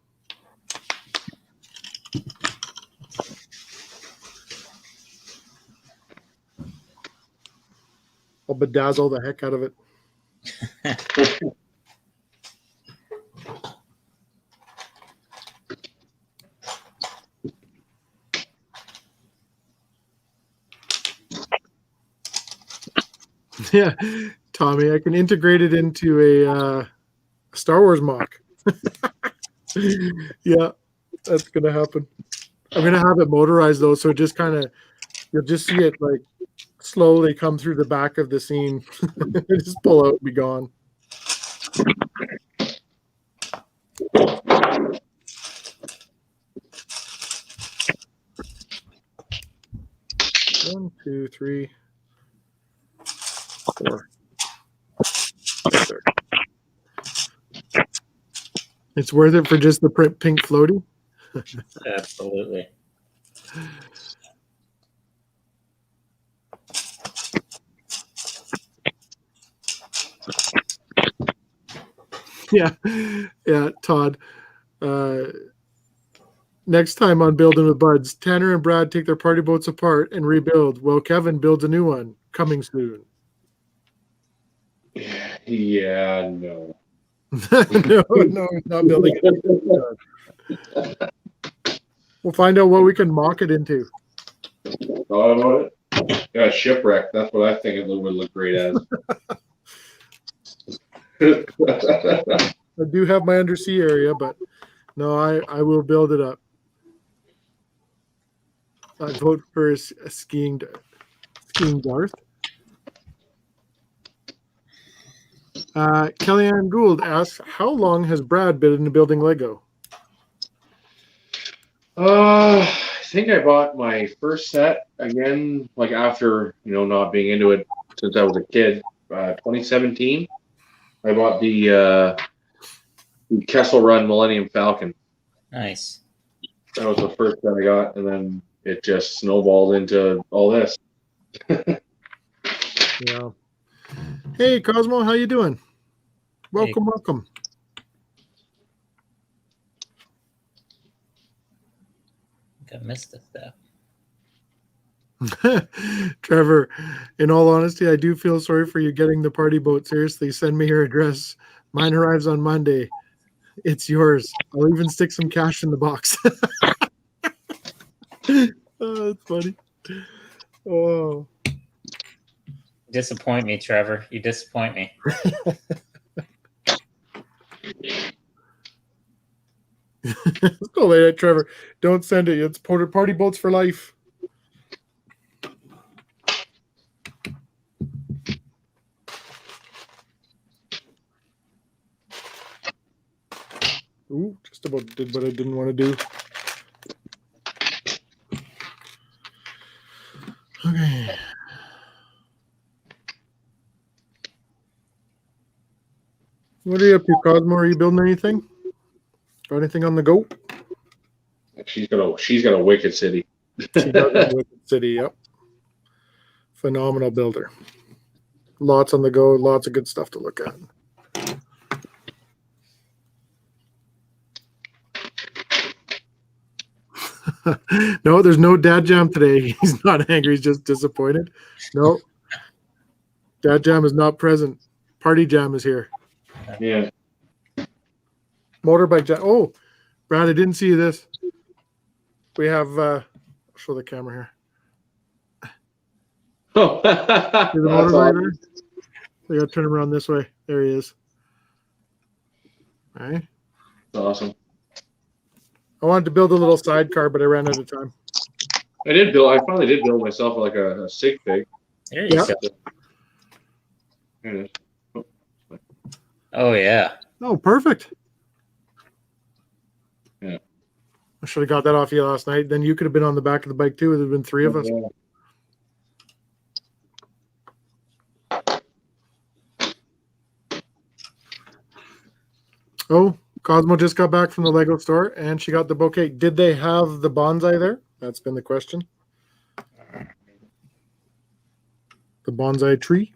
S1: I'll bedazzle the heck out of it. Yeah, Tommy, I can integrate it into a Star Wars mock. Yeah, that's going to happen. I'm going to have it motorized, though, so just kind of, you'll just see it, like, slowly come through the back of the scene. Just pull out and be gone. One, two, three, four. There. It's worth it for just the pink floaty.
S2: Absolutely.
S1: Yeah, Todd. Next time on Building with Buds, Tanner and Brad take their party boats apart and rebuild, while Kevin builds a new one. Coming soon.
S3: Yeah, no.
S1: No, he's not building it. We'll find out what we can mock it into.
S3: Thought about it? Yeah, shipwreck. That's what I think it would look great as.
S1: I do have my undersea area, but no, I will build it up. I vote for a skiing Darth. Kellyanne Gould asks, how long has Brad been into building Lego?
S3: I think I bought my first set again, like after, not being into it since I was a kid. 2017, I bought the Kessel Run Millennium Falcon.
S2: Nice.
S3: That was the first set I got, and then it just snowballed into all this.
S1: Yeah. Hey, Cosmo, how you doing? Welcome, welcome.
S2: I missed a step.
S1: Trevor, in all honesty, I do feel sorry for you getting the party boat. Seriously, send me your address. Mine arrives on Monday. It's yours. I'll even stick some cash in the box. Oh, that's funny. Oh.
S2: Disappoint me, Trevor. You disappoint me.
S1: Oh, wait, Trevor, don't send it. It's party boats for life. Ooh, just about did what I didn't want to do. Okay. What are you up to, Cosmo? Are you building anything? Got anything on the go?
S3: She's got a wicked city.
S1: She does have a wicked city, yep. Phenomenal builder. Lots on the go, lots of good stuff to look at. No, there's no Dad Jam today. He's not angry, he's just disappointed. No. Dad Jam is not present. Party Jam is here.
S3: Yeah.
S1: Motorbike Jam. Oh, Brad, I didn't see this. We have I'll show the camera here.
S3: Oh,
S1: See the motorbike there? We gotta turn him around this way. There he is. All right.
S3: That's awesome.
S1: I wanted to build a little sidecar, but I ran out of time.
S3: I finally did build myself like a sig fig.
S2: There you go.
S3: There it is.
S2: Oh, yeah.
S1: Oh, perfect.
S3: Yeah.
S1: I should have got that off you last night. Then you could have been on the back of the bike too. There'd have been three of us.
S3: Yeah.
S1: Oh, Cosmo just got back from the Lego store and she got the bouquet. Did they have the bonsai there? That's been the question. The bonsai tree.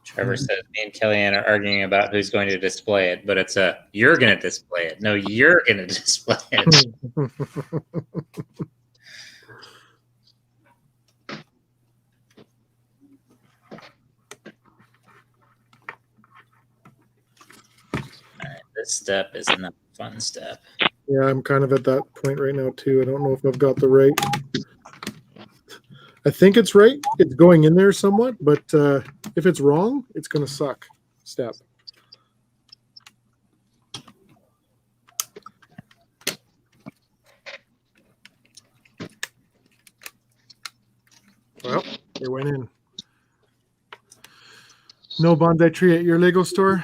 S2: Trevor says me and Kellyanne are arguing about who's going to display it, but it's you're going to display it. No, you're going to display it. This step is not a fun step.
S1: Yeah, I'm kind of at that point right now too. I don't know if I've got the right. I think it's right. It's going in there somewhat, but if it's wrong, it's going to suck. Step. Well, it went in. No bonsai tree at your Lego store?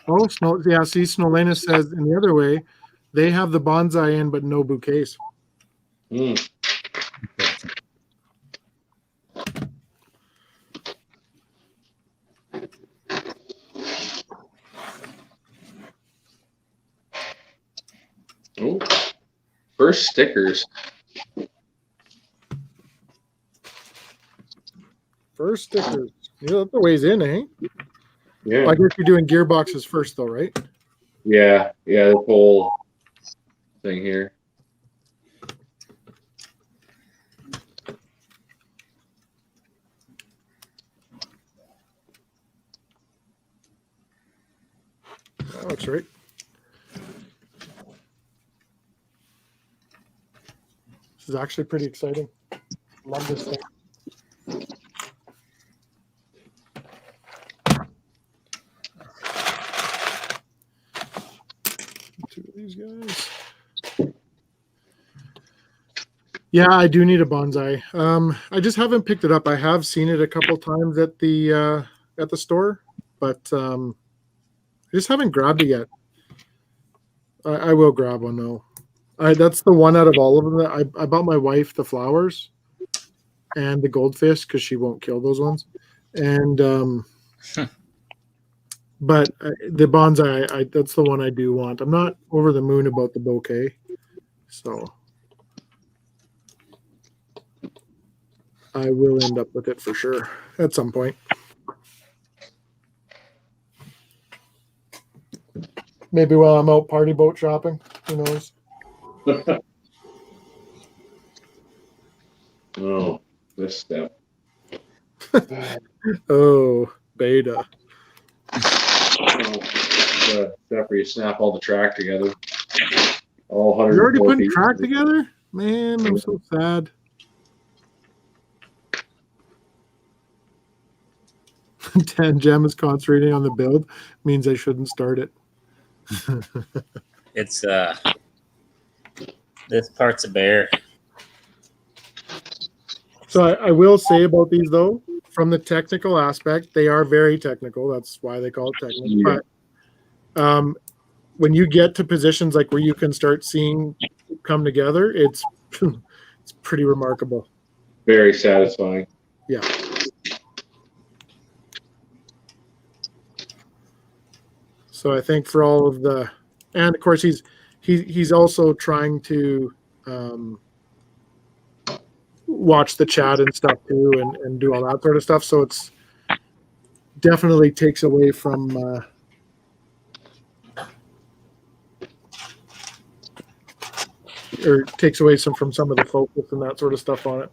S1: Oh, Snow. Yeah, see, Snowlena says in the other way, they have the bonsai in, but no bouquets.
S3: Mm. Oh, first stickers.
S1: First stickers. Yeah, that's the ways in, eh?
S3: Yeah.
S1: I guess you're doing gearboxes first, though, right?
S3: Yeah. Yeah. The whole thing here.
S1: That looks right. This is actually pretty exciting. Love this thing. Two of these guys. Yeah, I do need a bonsai. I just haven't picked it up. I have seen it a couple times at the store, but I just haven't grabbed it yet. I will grab one though. That's the one out of all of them that I bought my wife the flowers and the goldfish because she won't kill those ones. And but the bonsai, that's the one I do want. I'm not over the moon about the bouquet, so I will end up with it for sure at some point. Maybe while I'm out party boat shopping. Who knows?
S3: Oh, this step.
S1: Oh, beta.
S3: Oh, the step where you snap all the track together. All
S1: You're already
S3: 104
S1: putting
S3: feet.
S1: track together? Man, I'm so sad. Tannjam is concentrating on the build. Means I shouldn't start it.
S2: It's this part's a bear.
S1: So I will say about these though, from the technical aspect, they are very technical. That's why they call it Technic.
S3: Yeah.
S1: But when you get to positions like where you can start seeing come together, it's it's pretty remarkable.
S3: Very satisfying.
S1: Yeah. So I think for all of the, and of course he's also trying to watch the chat and stuff too, and do all that sort of stuff. So it's definitely takes away from or takes away from some of the focus and that sort of stuff on it.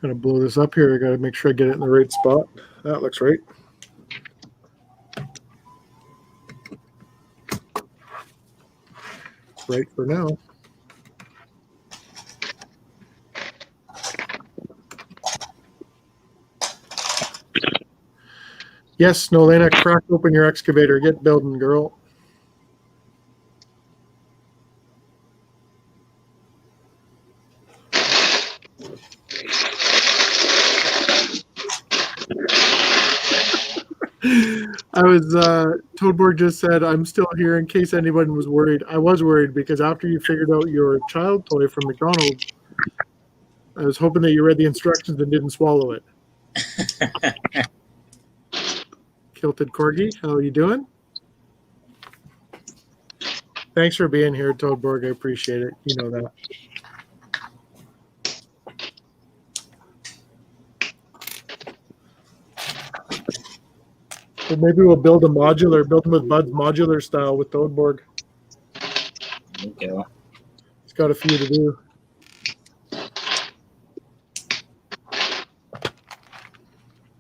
S1: Gonna blow this up here. I gotta make sure I get it in the right spot. That looks right. It's right for now. Yes, Nolena, crack open your excavator. Get building, girl. I was Toadborg just said I'm still here in case anyone was worried. I was worried because after you figured out your child toy from McDonald's, I was hoping that you read the instructions and didn't swallow it. Kilted Corgi, how are you doing? Thanks for being here, Toadborg. I appreciate it. You know that. But maybe we'll build them with Bud's modular style with Toadborg.
S2: There you go.
S1: He's got a few to do.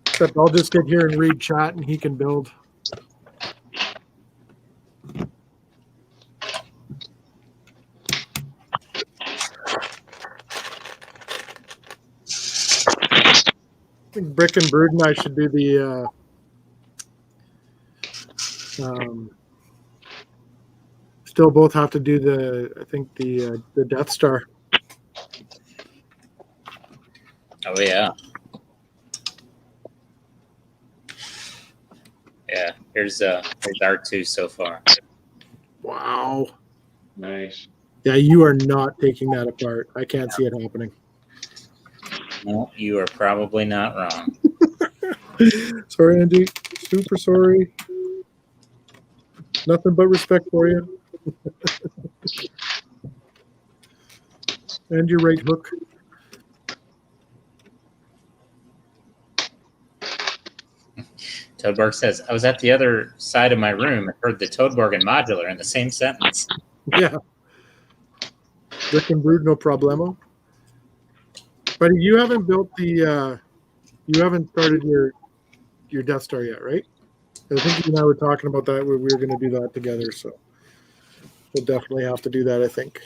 S1: Except I'll just get here and read chat and he can build. I think Brick and Brood and I should do the Still both have to do the Death Star.
S2: Oh yeah. Yeah. Here's R2 so far.
S1: Wow.
S3: Nice.
S1: Yeah, you are not taking that apart. I can't see it happening.
S2: No, you are probably not wrong.
S1: Sorry, Andy. Super sorry. Nothing but respect for you. And your right hook.
S2: Toadborg says, I was at the other side of my room and heard the Toadborg and modular in the same sentence.
S1: Yeah. Brick and brood, no problemo. But you haven't built you haven't started your Death Star yet, right? I think you and I were talking about that. We were going to do that together, so we'll definitely have to do that, I think.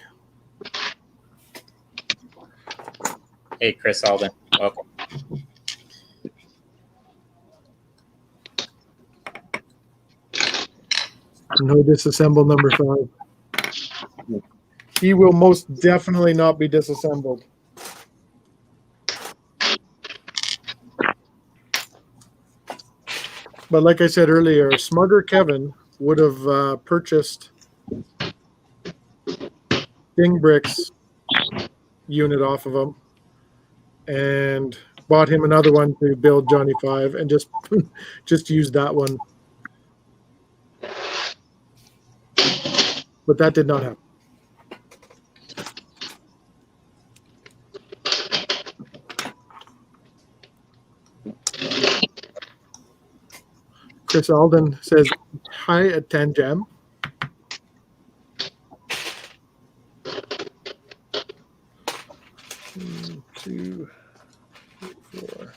S2: Hey, Chris Alden, welcome.
S1: No disassemble number 5. He will most definitely not be disassembled. But like I said earlier, smarter Kevin would have purchased Ding Brick's unit off of him and bought him another one to build Johny 5 and just use that one. But that did not happen. Chris Alden says, hi at Tannjam. One, two, three, 4.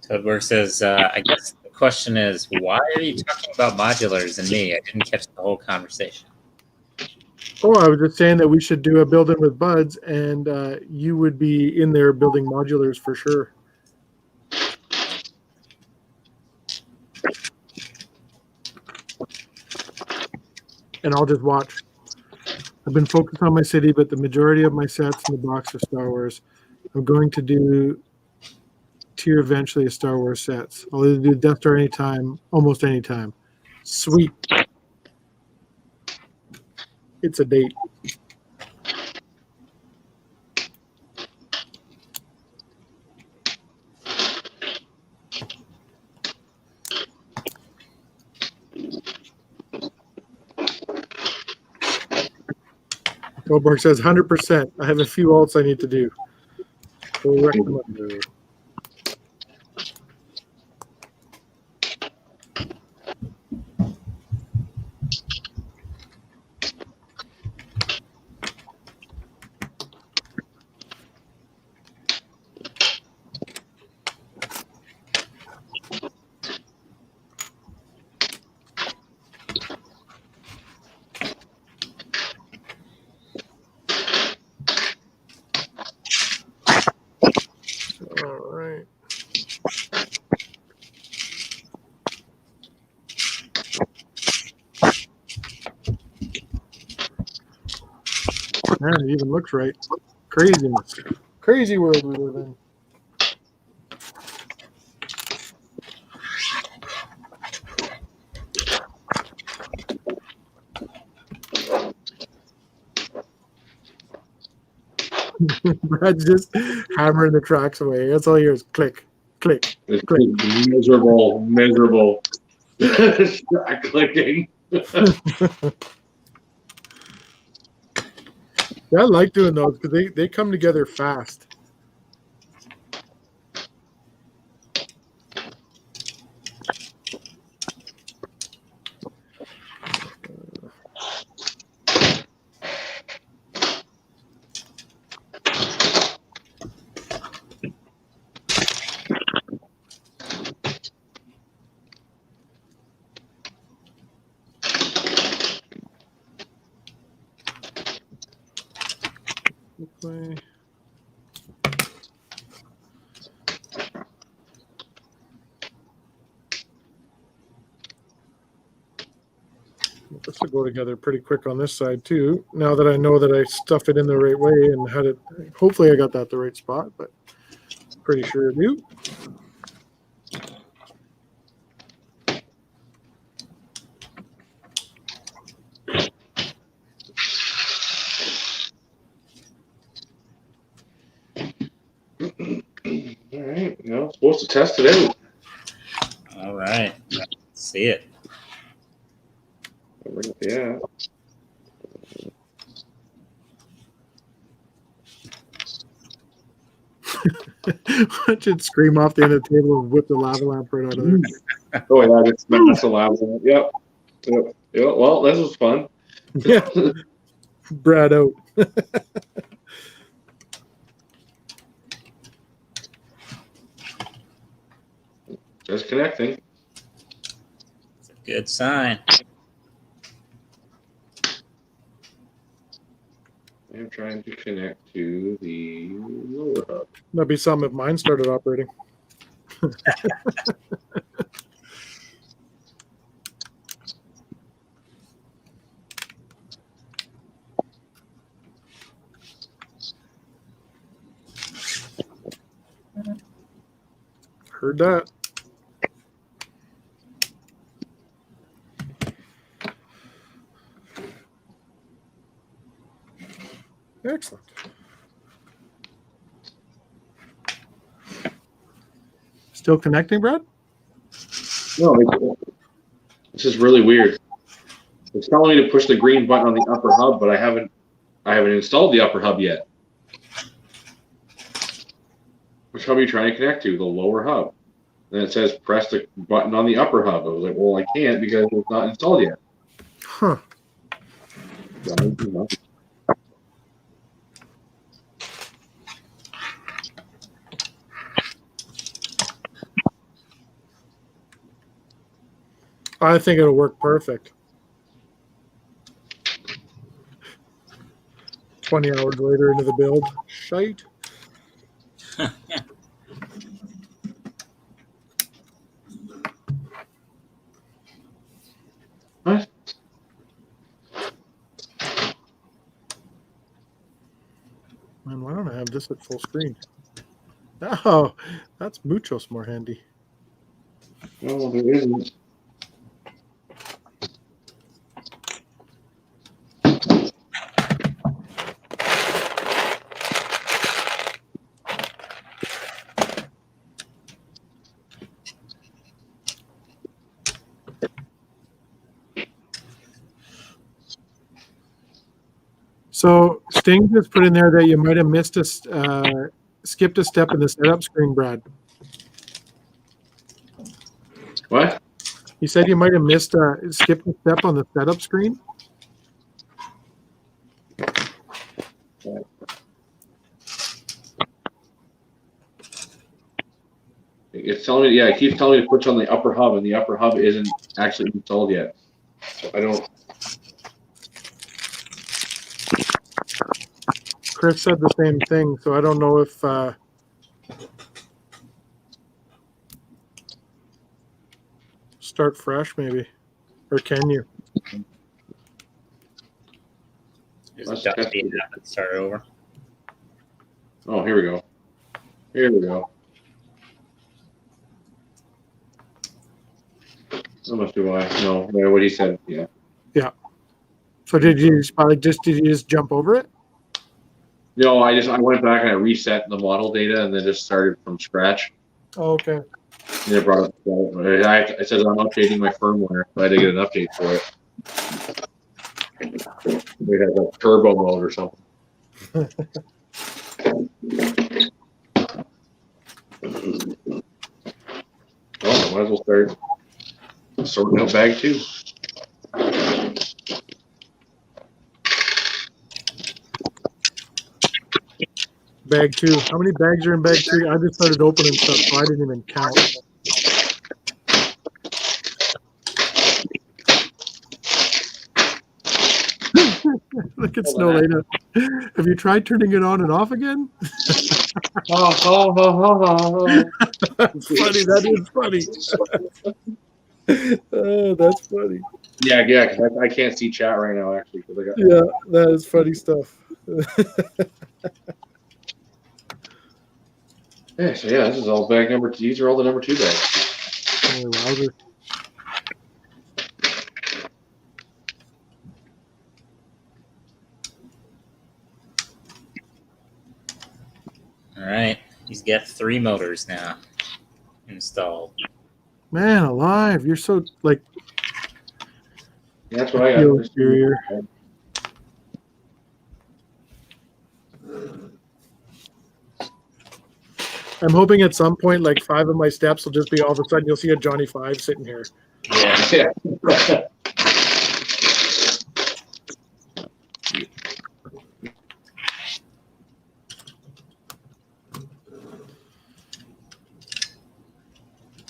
S2: Toadborg says, I guess the question is, why are you talking about modulars and me? I didn't catch the whole conversation.
S1: Oh, I was just saying that we should do a building with buds, and you would be in there building modulars for sure. And I'll just watch. I've been focused on my city, but the majority of my sets in the box are Star Wars. I'm going to do tier eventually of Star Wars sets. I'll either do Death Star anytime, almost anytime. Sweet. It's a date. Goldberg says 100%. I have a few alts I need to do. We'll recommend. All right. Man, it even looks right. Craziness. Crazy world we live in. Brad's just hammering the tracks away. That's all he hears. Click, click,
S3: It's
S1: click.
S3: miserable. Start clicking.
S1: Yeah, I like doing those because they come together fast. Play. This will go together pretty quick on this side too. Now that I know that I stuff it in the right way and had it, hopefully I got that the right spot, but pretty sure I do.
S3: All right, now supposed to test it out.
S2: All right, see it.
S3: Yeah.
S1: Watch it scream off the end of the table and whip the lava lamp right out of there.
S3: Oh yeah, that's a lava lamp. Yep. Well, this was fun.
S1: Yeah. Brad out.
S3: Just connecting.
S2: It's a good sign.
S3: I'm trying to connect to the lower hub.
S1: That'd be something if mine started operating. Heard that. Excellent. Still connecting, Brad?
S3: No, this is really weird. It's telling me to push the green button on the upper hub, but I haven't installed the upper hub yet. Which hub are you trying to connect to? The lower hub. Then it says press the button on the upper hub. I was like, well, I can't because it's not installed yet.
S1: Huh. I think it'll work perfect. 20 hours later into the build. Shite.
S3: What?
S1: Man, why don't I have this at full screen? Oh, that's muchos more handy.
S3: No, there isn't.
S1: So Sting just put in there that you might have missed a skipped a step in the setup screen, Brad.
S3: What?
S1: He said you might have skipped a step on the setup screen.
S3: It's telling me, yeah, it keeps telling me to push on the upper hub, and the upper hub isn't actually installed yet. So I don't.
S1: Chris said the same thing, so I don't know if start fresh maybe, or can you?
S2: Just start over.
S3: Oh, here we go. Here we go. How much do I? No, what he said. Yeah.
S1: Yeah. So did you just jump over it?
S3: No, I went back and I reset the model data and then just started from scratch.
S1: Oh, okay.
S3: And it brought up. It says I'm updating my firmware, so I had to get an update for it. We had a turbo mode or something. Oh, I might as well start sorting out bag 2.
S1: Bag 2. How many bags are in bag 3? I just started opening stuff, so I didn't even count. Look at Snow later. Have you tried turning it on and off again?
S3: That's
S1: funny. That is funny. Oh, that's funny.
S3: Yeah, 'cause I can't see chat right now, actually. I got,
S1: Yeah, that is funny stuff.
S3: yeah, so yeah, this is all bag number 2. These are all the number 2 bags.
S1: Oh, wowzer.
S2: All right. He's got 3 motors now installed.
S1: Man alive, you're so like
S3: That's what I
S1: feel
S3: got.
S1: inferior. I'm hoping at some point, like 5 of my steps will just be all of a sudden you'll see a Johnny 5 sitting here.
S3: Yeah.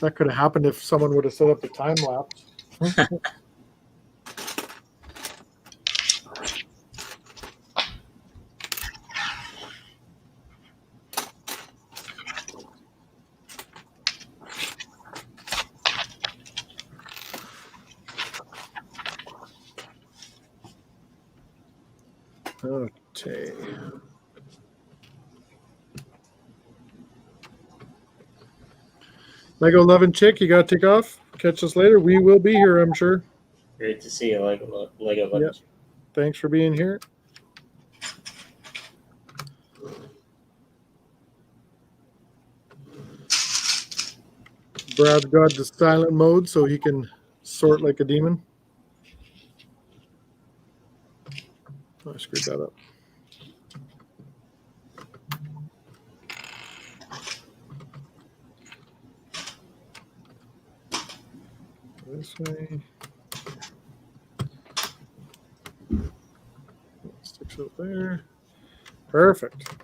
S1: That could have happened if someone would have set up the time lapse. Okay. Lego loving chick, you got to take off. Catch us later. We will be here, I'm sure.
S2: Great to see you, Lego.
S1: Yep. Thanks for being here. Brad's got the silent mode so he can sort like a demon. Oh, I screwed that up. This way. Sticks up there. Perfect.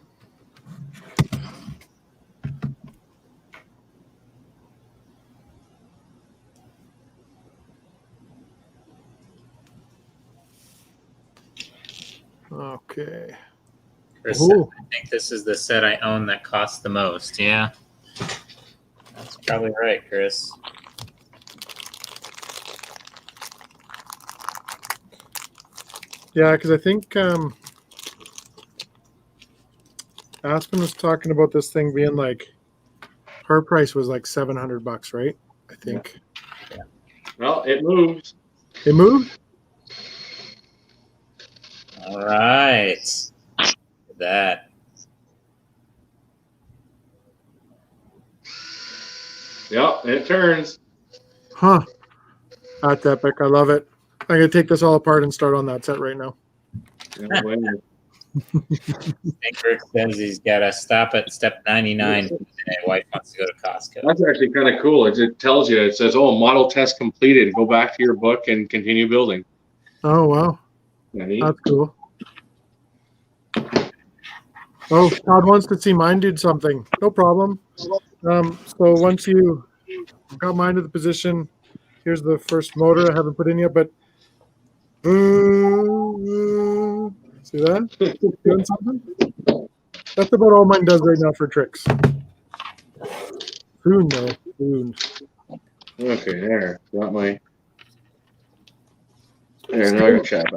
S1: Okay.
S2: Chris,
S1: Ooh.
S2: I think this is the set I own that costs the most. Yeah. That's probably right, Chris.
S1: Yeah, because I think Aspen was talking about this thing being like her price was like $700, right? I think.
S2: Yeah.
S3: Well, it moves.
S1: It moved?
S2: All right. Look at that.
S3: Yep, it turns.
S1: Huh. That's epic. I love it. I'm going to take this all apart and start on that set right now.
S2: Rick says he's got to stop at step 99 today. Wife wants to go to Costco.
S3: That's actually kind of cool. It tells you, it says, oh, model test completed. Go back to your book and continue building.
S1: Oh, wow. That's cool. Oh, Todd wants to see mine do something. No problem. So once you got mine to the position, here's the first motor I haven't put in yet, but see that? Doing something? That's about all mine does right now for tricks. Soon, though. Soon.
S3: Okay, there. Got my. There, now I got chat.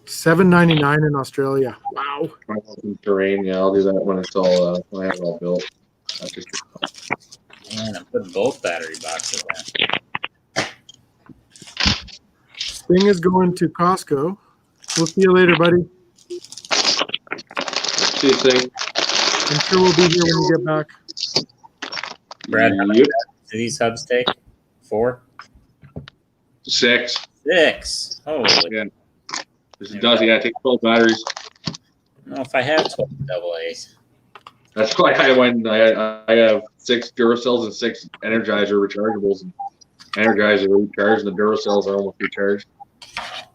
S1: $7.99 in Australia. Wow.
S3: Terrain, yeah, I'll do that when it's all when I have it all built.
S2: Man, I'm putting both battery boxes in.
S1: Thing is going to Costco. We'll see you later, buddy.
S3: See you, Thing.
S1: I'm sure we'll be here when you get back.
S2: Brad, how many do these hubs take? 4?
S3: 6.
S2: 6. Holy.
S3: Yeah. This does, yeah, take 12 batteries.
S2: I don't know if I have 12 double A's.
S3: That's why I have 6 Duracells and 6 Energizer rechargeables. And Energizer are recharged, and the Duracells are almost recharged.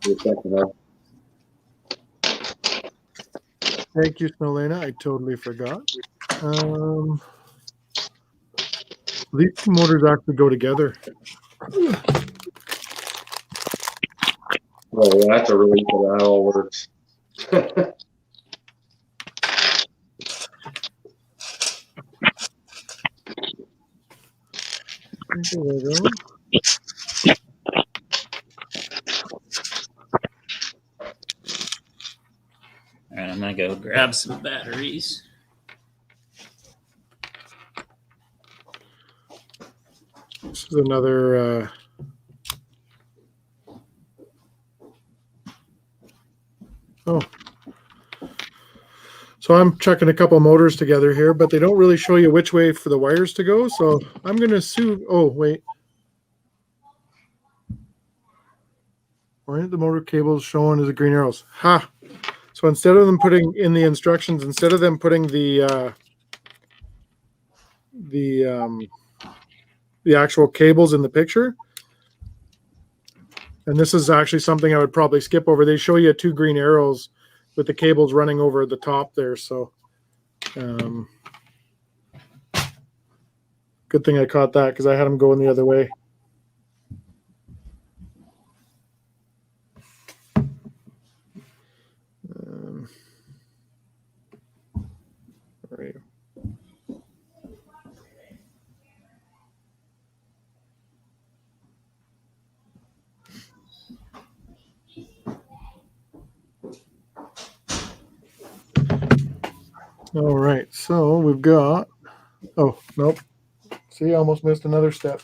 S1: Thank you, Snowlena. I totally forgot. These two motors actually go together.
S3: Oh, yeah, that's a relief that all works.
S1: There we go.
S2: All right, I'm gonna go grab some batteries.
S1: This is another. Oh. So I'm checking a couple motors together here, but they don't really show you which way for the wires to go. So I'm going to assume. Oh, wait. Why aren't the motor cables showing as the green arrows? Ha! So instead of them putting in the instructions, instead of them putting the actual cables in the picture, and this is actually something I would probably skip over. They show you 2 green arrows with the cables running over the top there. So good thing I caught that because I had them going the other way. Right. All right, so we've got, oh, nope. See, I almost missed another step.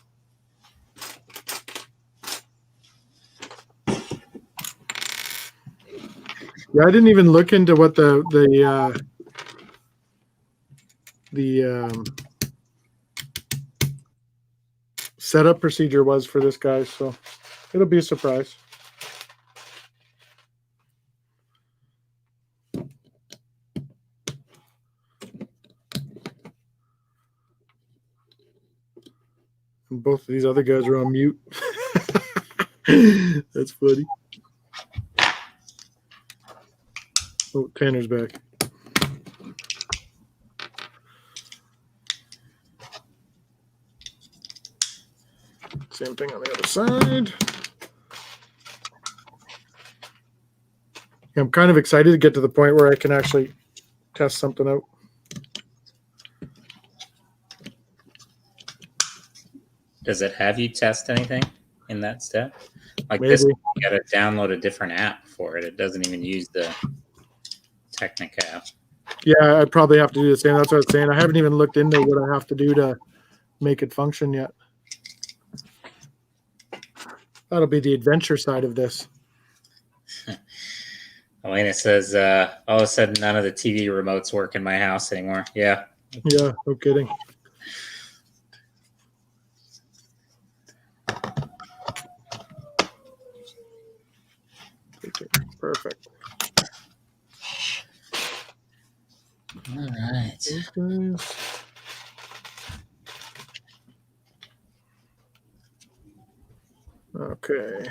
S1: Yeah, I didn't even look into what the setup procedure was for this guy, so it'll be a surprise. And both of these other guys are on mute. That's funny. Oh, Tanner's back. Same thing on the other side. I'm kind of excited to get to the point where I can actually test something out.
S2: Does it have you test anything in that step? Like
S1: Maybe.
S2: this, you got to download a different app for it. It doesn't even use the Technic app.
S1: Yeah, I'd probably have to do the same. That's what I was saying. I haven't even looked into what I have to do to make it function yet. That'll be the adventure side of this.
S2: Elena says, all of a sudden, none of the TV remotes work in my house anymore. Yeah.
S1: Yeah, no kidding. Perfect.
S2: All right.
S1: These guys. Okay.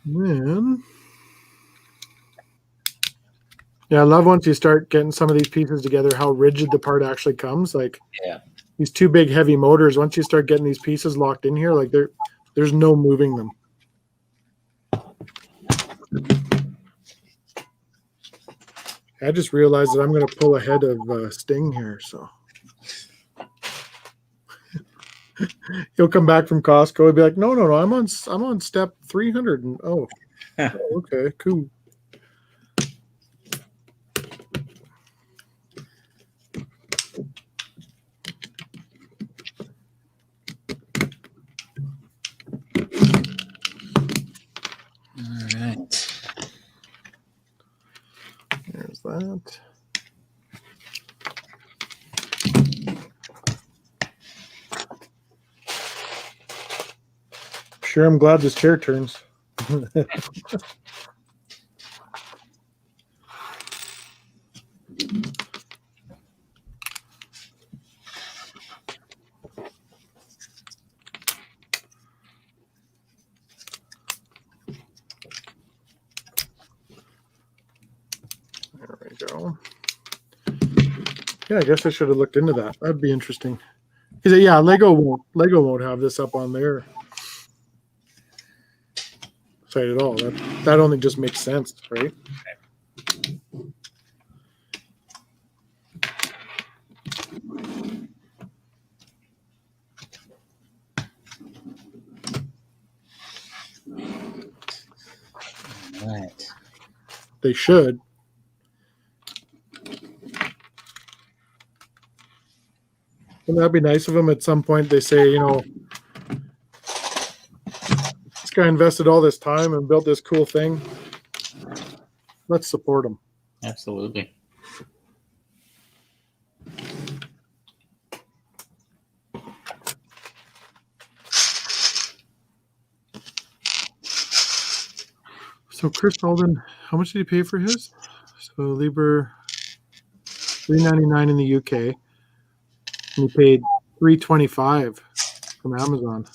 S1: Then, yeah, I love once you start getting some of these pieces together, how rigid the part actually comes. Like,
S2: yeah,
S1: these 2 big heavy motors, once you start getting these pieces locked in here, like there's no moving them. I just realized that I'm going to pull ahead of Sting here, so he'll come back from Costco and be like, "No, I'm on step 300." And oh, okay, cool.
S2: All right.
S1: There's that. Sure, I'm glad this chair turns. There we go. Yeah, I guess I should have looked into that. That'd be interesting. He said, yeah, Lego won't have this up on their site at all. That only just makes sense, right?
S2: Right.
S1: They should. Wouldn't that be nice of them at some point? They say, you know, this guy invested all this time and built this cool thing. Let's support him.
S2: Absolutely.
S1: So Chris Alden, how much did he pay for his? So Liebherr, $3.99 in the UK, and he paid $3.25 from Amazon,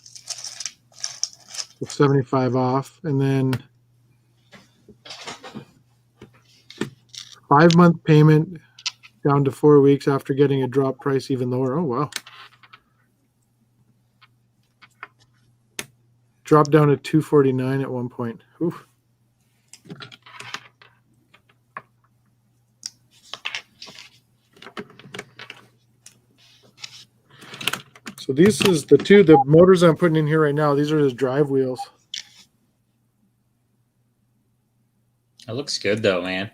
S1: with 75 off, and then 5-month payment down to 4 weeks after getting a drop price even lower. Oh wow! Dropped down to $249 at one point. Oof. So this is the motors I'm putting in here right now. These are his drive wheels.
S2: That looks good though, man.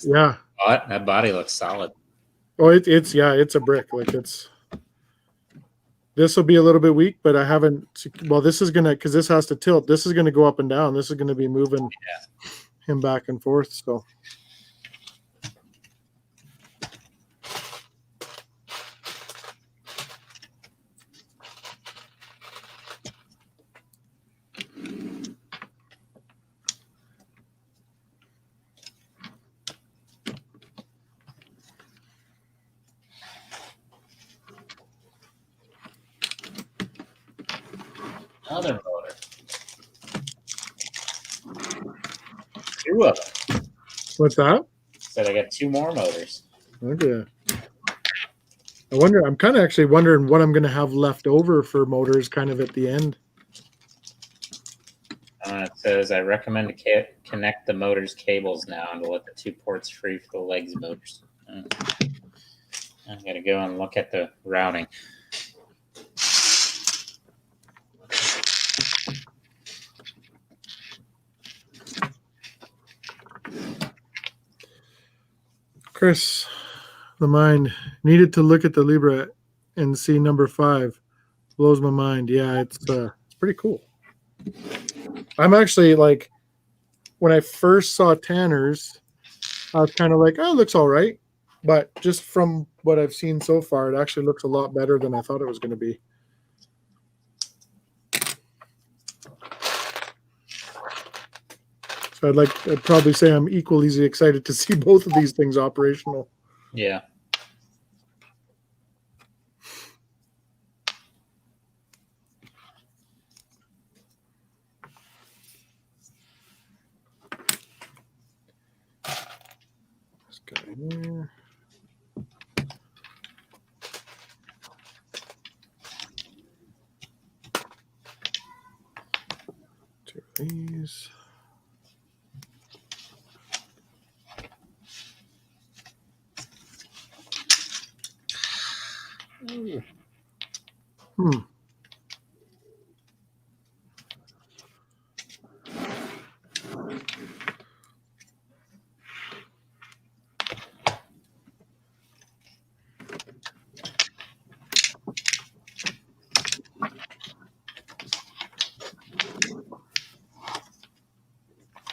S1: Yeah.
S2: That body looks solid.
S1: Oh, it's a brick. Like this will be a little bit weak, but I haven't. Well, this is gonna, because this has to tilt. This is gonna go up and down. This is gonna be moving him back and forth. So.
S2: Another motor. 2 of them.
S1: What's that?
S2: Said I got 2 more motors.
S1: Okay. I'm kind of actually wondering what I'm going to have left over for motors kind of at the end.
S2: It says, I recommend to connect the motor's cables now and to let the 2 ports free for the legs motors. I got to go and look at the routing.
S1: Chris, the mind needed to look at the Libra and see number 5. Blows my mind. Yeah, it's pretty cool. I'm actually like, when I first saw Tanner's, I was kind of like, oh, it looks all right. But just from what I've seen so far, it actually looks a lot better than I thought it was going to be. So I'd probably say I'm equally excited to see both of these things operational.
S2: Yeah.
S1: This guy here. Two of these. Hmm.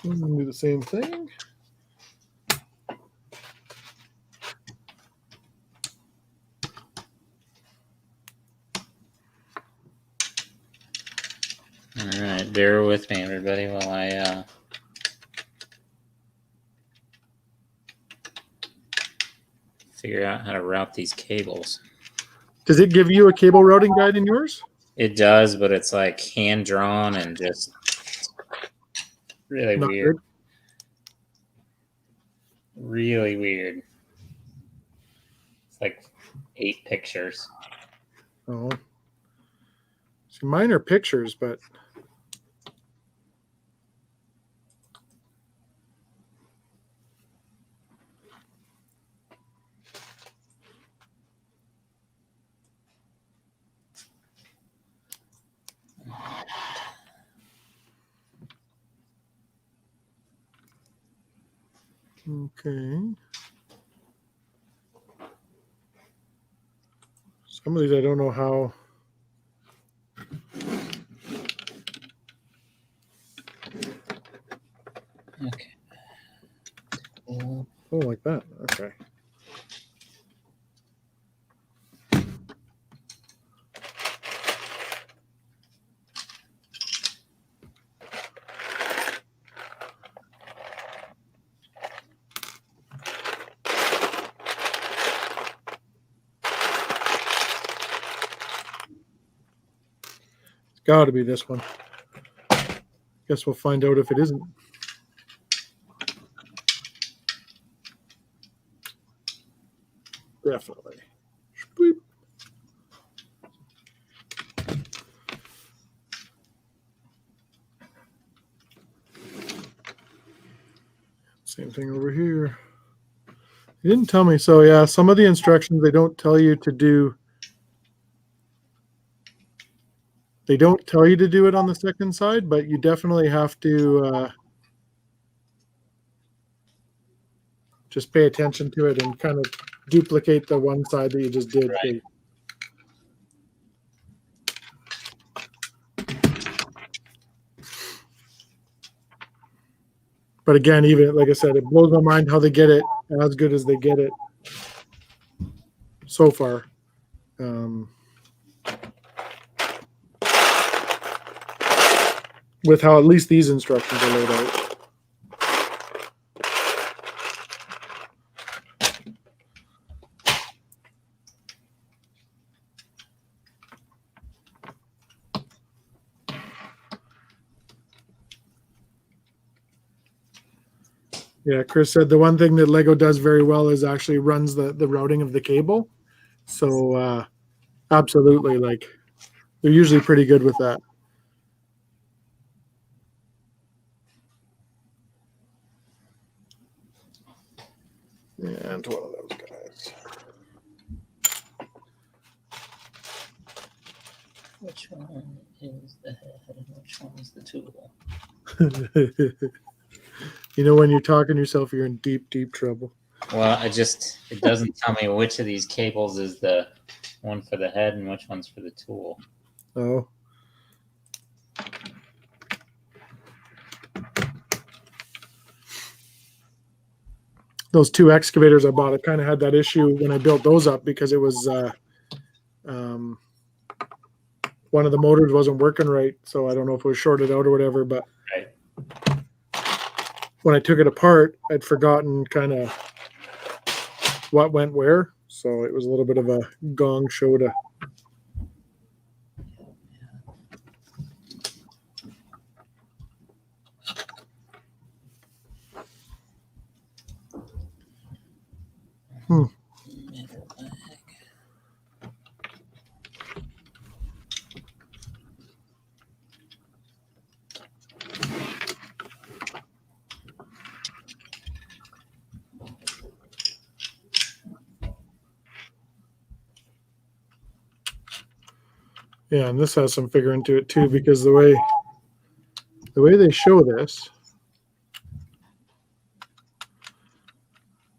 S1: Do the same thing.
S2: All right, bear with me, everybody, while I figure out how to route these cables.
S1: Does it give you a cable routing guide in yours?
S2: It does, but it's like hand drawn and just really
S1: Not
S2: weird.
S1: good.
S2: Really weird. It's like 8 pictures.
S1: Oh. See, mine are pictures, but okay. Some of these I don't know how.
S2: Okay.
S1: Oh, like that. Okay. It's got to be this one. Guess we'll find out if it isn't. Definitely. Boop. Same thing over here. He didn't tell me. So yeah, some of the instructions they don't tell you to do. They don't tell you to do it on the second side, but you definitely have to just pay attention to it and kind of duplicate the one side that you just did.
S2: Right.
S1: But again, even like I said, it blows my mind how they get it as good as they get it so far. With how at least these instructions are laid out. Yeah, Chris said the one thing that Lego does very well is actually runs the routing of the cable. So absolutely, like they're usually pretty good with that. And one of those guys.
S2: Which one is the head and which one is the tool?
S1: You know, when you're talking to yourself, you're in deep, deep trouble.
S2: Well, it doesn't tell me which of these cables is the one for the head and which one's for the tool.
S1: Oh. Those two excavators I bought, I kind of had that issue when I built those up because it was one of the motors wasn't working right. So I don't know if it was shorted out or whatever, but
S2: Right.
S1: when I took it apart, I'd forgotten kind of what went where. So it was a little bit of a gong show to. Yeah, and this has some figuring to it too, because the way they show this,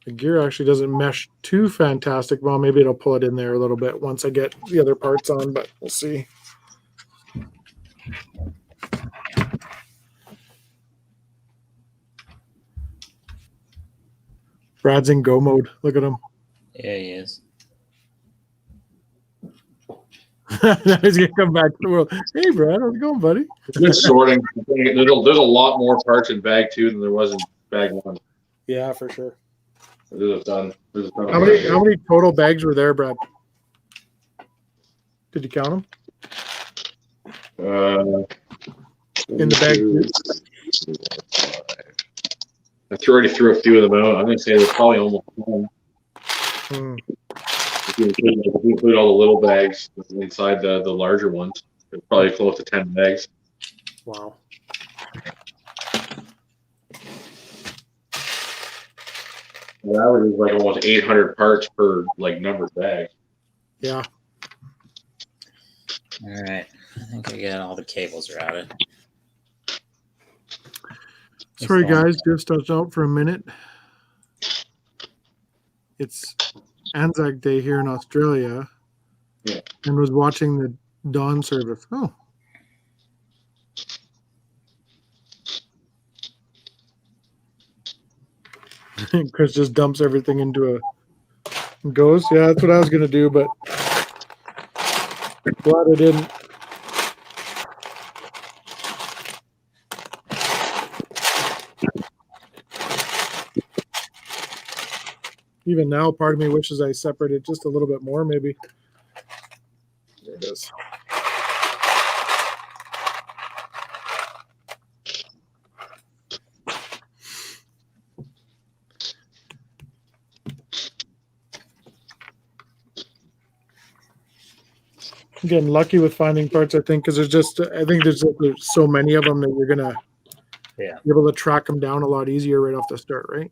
S1: the gear actually doesn't mesh too fantastic. Well, maybe it'll pull it in there a little bit once I get the other parts on, but we'll see. Brad's in go mode. Look at him.
S2: Yeah, he is.
S1: Now he's gonna come back to the world. Hey, Brad, how's it going, buddy?
S3: Good sorting. There's a lot more parts in bag 2 than there was in bag 1.
S1: Yeah, for sure.
S3: There's a ton.
S1: How many total bags were there, Brad? Did you count them? In the bag?
S3: I already threw a few of them out. I'm going to say there's probably almost 10. If If we include all the little bags inside the larger ones, it's probably close to 10 bags.
S1: Wow.
S3: The average is like almost 800 parts per like numbered bag.
S1: Yeah.
S2: All right. I think I got all the cables routed.
S1: Sorry, guys. Just out for a minute. It's Anzac Day here in Australia.
S3: Yeah.
S1: And was watching the dawn service. Oh. Chris just dumps everything into a goes. Yeah, that's what I was going to do, but glad I didn't. Even now, part of me wishes I separated just a little bit more, maybe. There it is. I'm getting lucky with finding parts, I think, because there's so many of them that you're gonna be able to track them down a lot easier right off the start, right?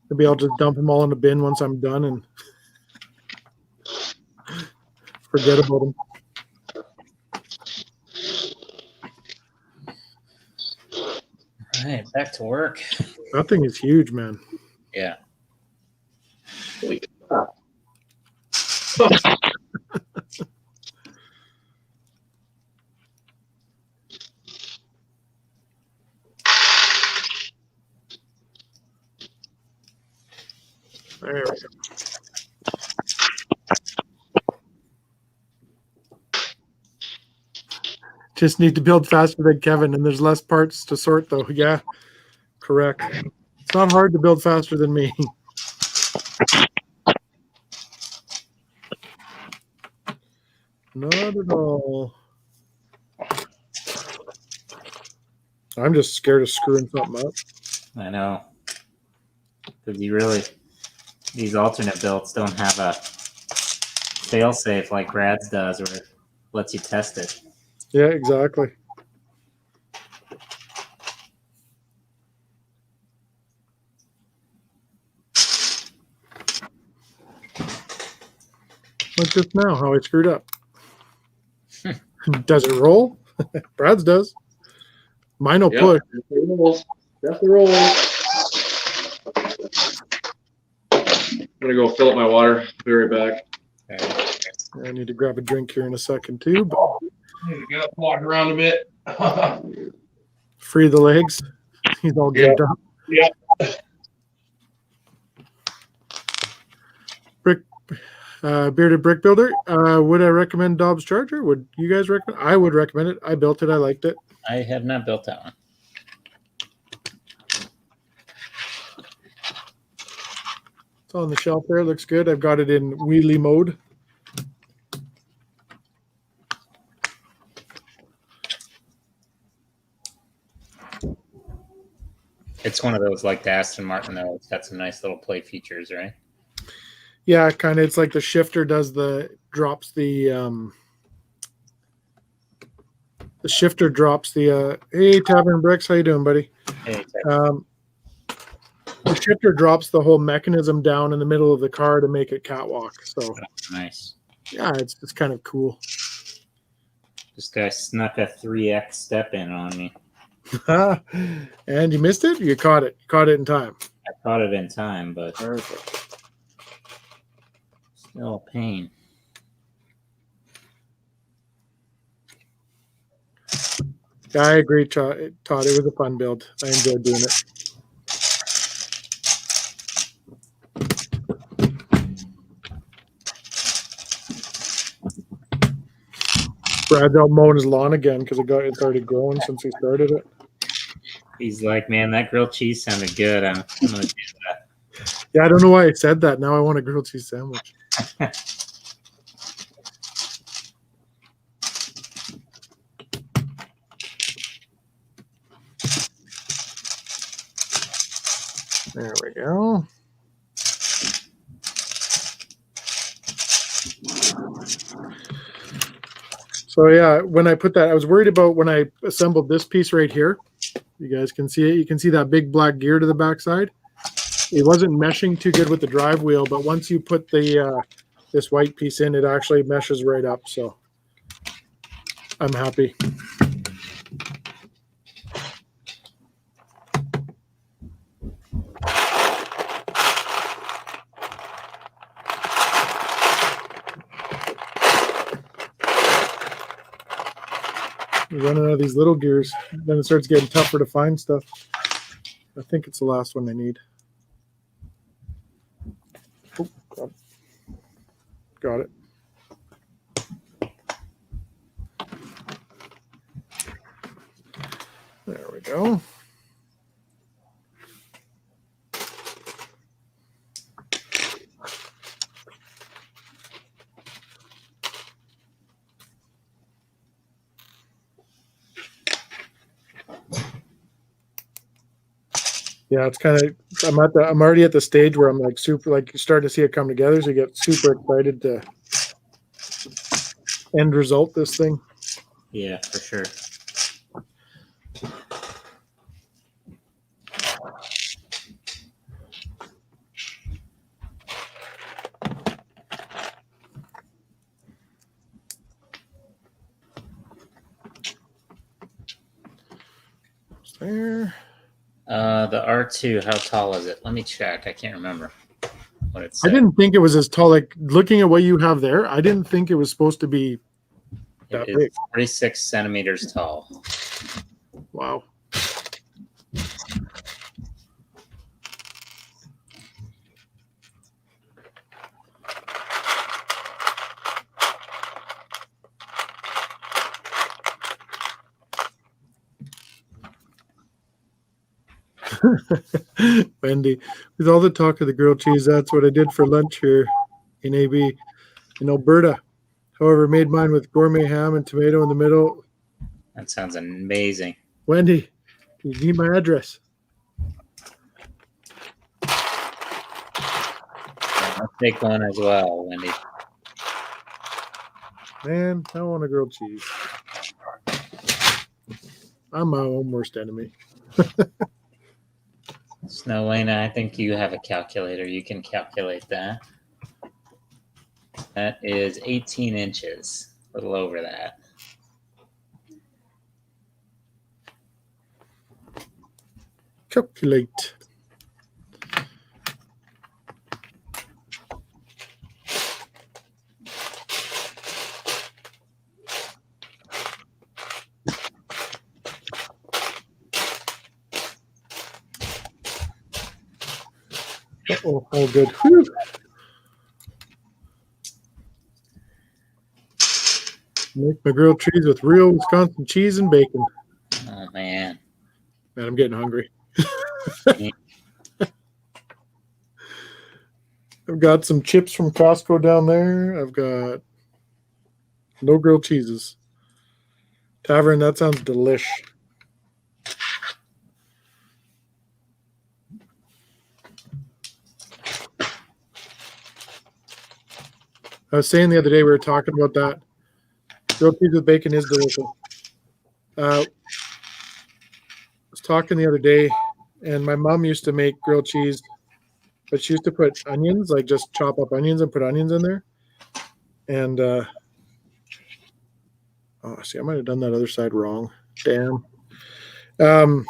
S1: Maybe I'll just dump them all in the bin once I'm done and forget about them.
S2: All right, back to work.
S1: That thing is huge, man.
S2: Yeah.
S3: Holy crap.
S1: There we go. Just need to build faster than Kevin, and there's less parts to sort, though. Yeah, correct. It's not hard to build faster than me. Not at all. I'm just scared of screwing something up.
S2: I know. Because these alternate builds don't have a fail-safe like Brad's does, where it lets you test it.
S1: Yeah, exactly. Like just now, how I screwed up. Does it roll? Brad's does. Mine will push.
S3: That's the roll. I'm gonna go fill up my water. Be right back.
S2: Okay.
S1: I need to grab a drink here in a second too. But
S3: I need to get up, walk around a bit.
S1: free the legs. He's all good.
S3: Yeah.
S1: Bearded Brick Builder. Would I recommend Dobbs Charger? Would you guys recommend? I would recommend it. I built it. I liked it.
S2: I have not built that one.
S1: It's on the shelf there. Looks good. I've got it in wheelie mode.
S2: It's one of those like the Aston Martin, though. It's got some nice little play features, right?
S1: Yeah, kind of. It's like the shifter drops the shifter drops the hey Tavern Bricks, how you doing, buddy?
S2: Hey,
S1: the shifter drops the whole mechanism down in the middle of the car to make it catwalk. So
S2: nice.
S1: Yeah, it's kind of cool.
S2: This guy snuck a 3x step in on me.
S1: And you missed it? You caught it. You caught it in time.
S2: I caught it in time, but
S1: Perfect.
S2: Still a pain.
S1: Yeah, I agree, Todd. It was a fun build. I enjoyed doing it. Brad's out mowing his lawn again because it's already growing since he started it.
S2: He's like, man, that grilled cheese sounded good. I'm going to do that.
S1: Yeah, I don't know why I said that. Now I want a grilled cheese sandwich. There we go. So yeah, when I put that, I was worried about when I assembled this piece right here. You guys can see it. You can see that big black gear to the backside. It wasn't meshing too good with the drive wheel, but once you put the this white piece in, it actually meshes right up. So I'm happy. We're running out of these little gears. Then it starts getting tougher to find stuff. I think it's the last one I need. Oh, got it. There we go. Yeah, it's kind of. I'm already at the stage where I'm like super, like, you start to see it come together, so you get super excited to end result this thing.
S2: Yeah, for sure.
S1: There.
S2: The R2, how tall is it? Let me check. I can't remember what it
S1: I
S2: said.
S1: didn't think it was as tall. Like, looking at what you have there, I didn't think it was supposed to be that
S2: It
S1: big.
S2: is 46 centimeters tall.
S1: Wow. Wendy, with all the talk of the grilled cheese, that's what I did for lunch here in AB in Alberta. However, made mine with gourmet ham and tomato in the middle.
S2: That sounds amazing.
S1: Wendy, you need my address.
S2: I'll take one as well, Wendy.
S1: Man, I want a grilled cheese. I'm my own worst enemy.
S2: Snowlena, I think you have a calculator. You can calculate that. That is 18 inches, a little over that.
S1: Calculate. Uh-oh, all good. Whew. Make my grilled cheese with real Wisconsin cheese and bacon.
S2: Oh, man.
S1: Man, I'm getting hungry. I've got some chips from Costco down there. I've got no grilled cheeses. Tavern, that sounds delish. I was saying the other day, we were talking about that. Grilled cheese with bacon is delicious. I was talking the other day, and my mom used to make grilled cheese, but she used to put onions, like just chop up onions and put onions in there. And oh, see, I might have done that other side wrong. Damn. But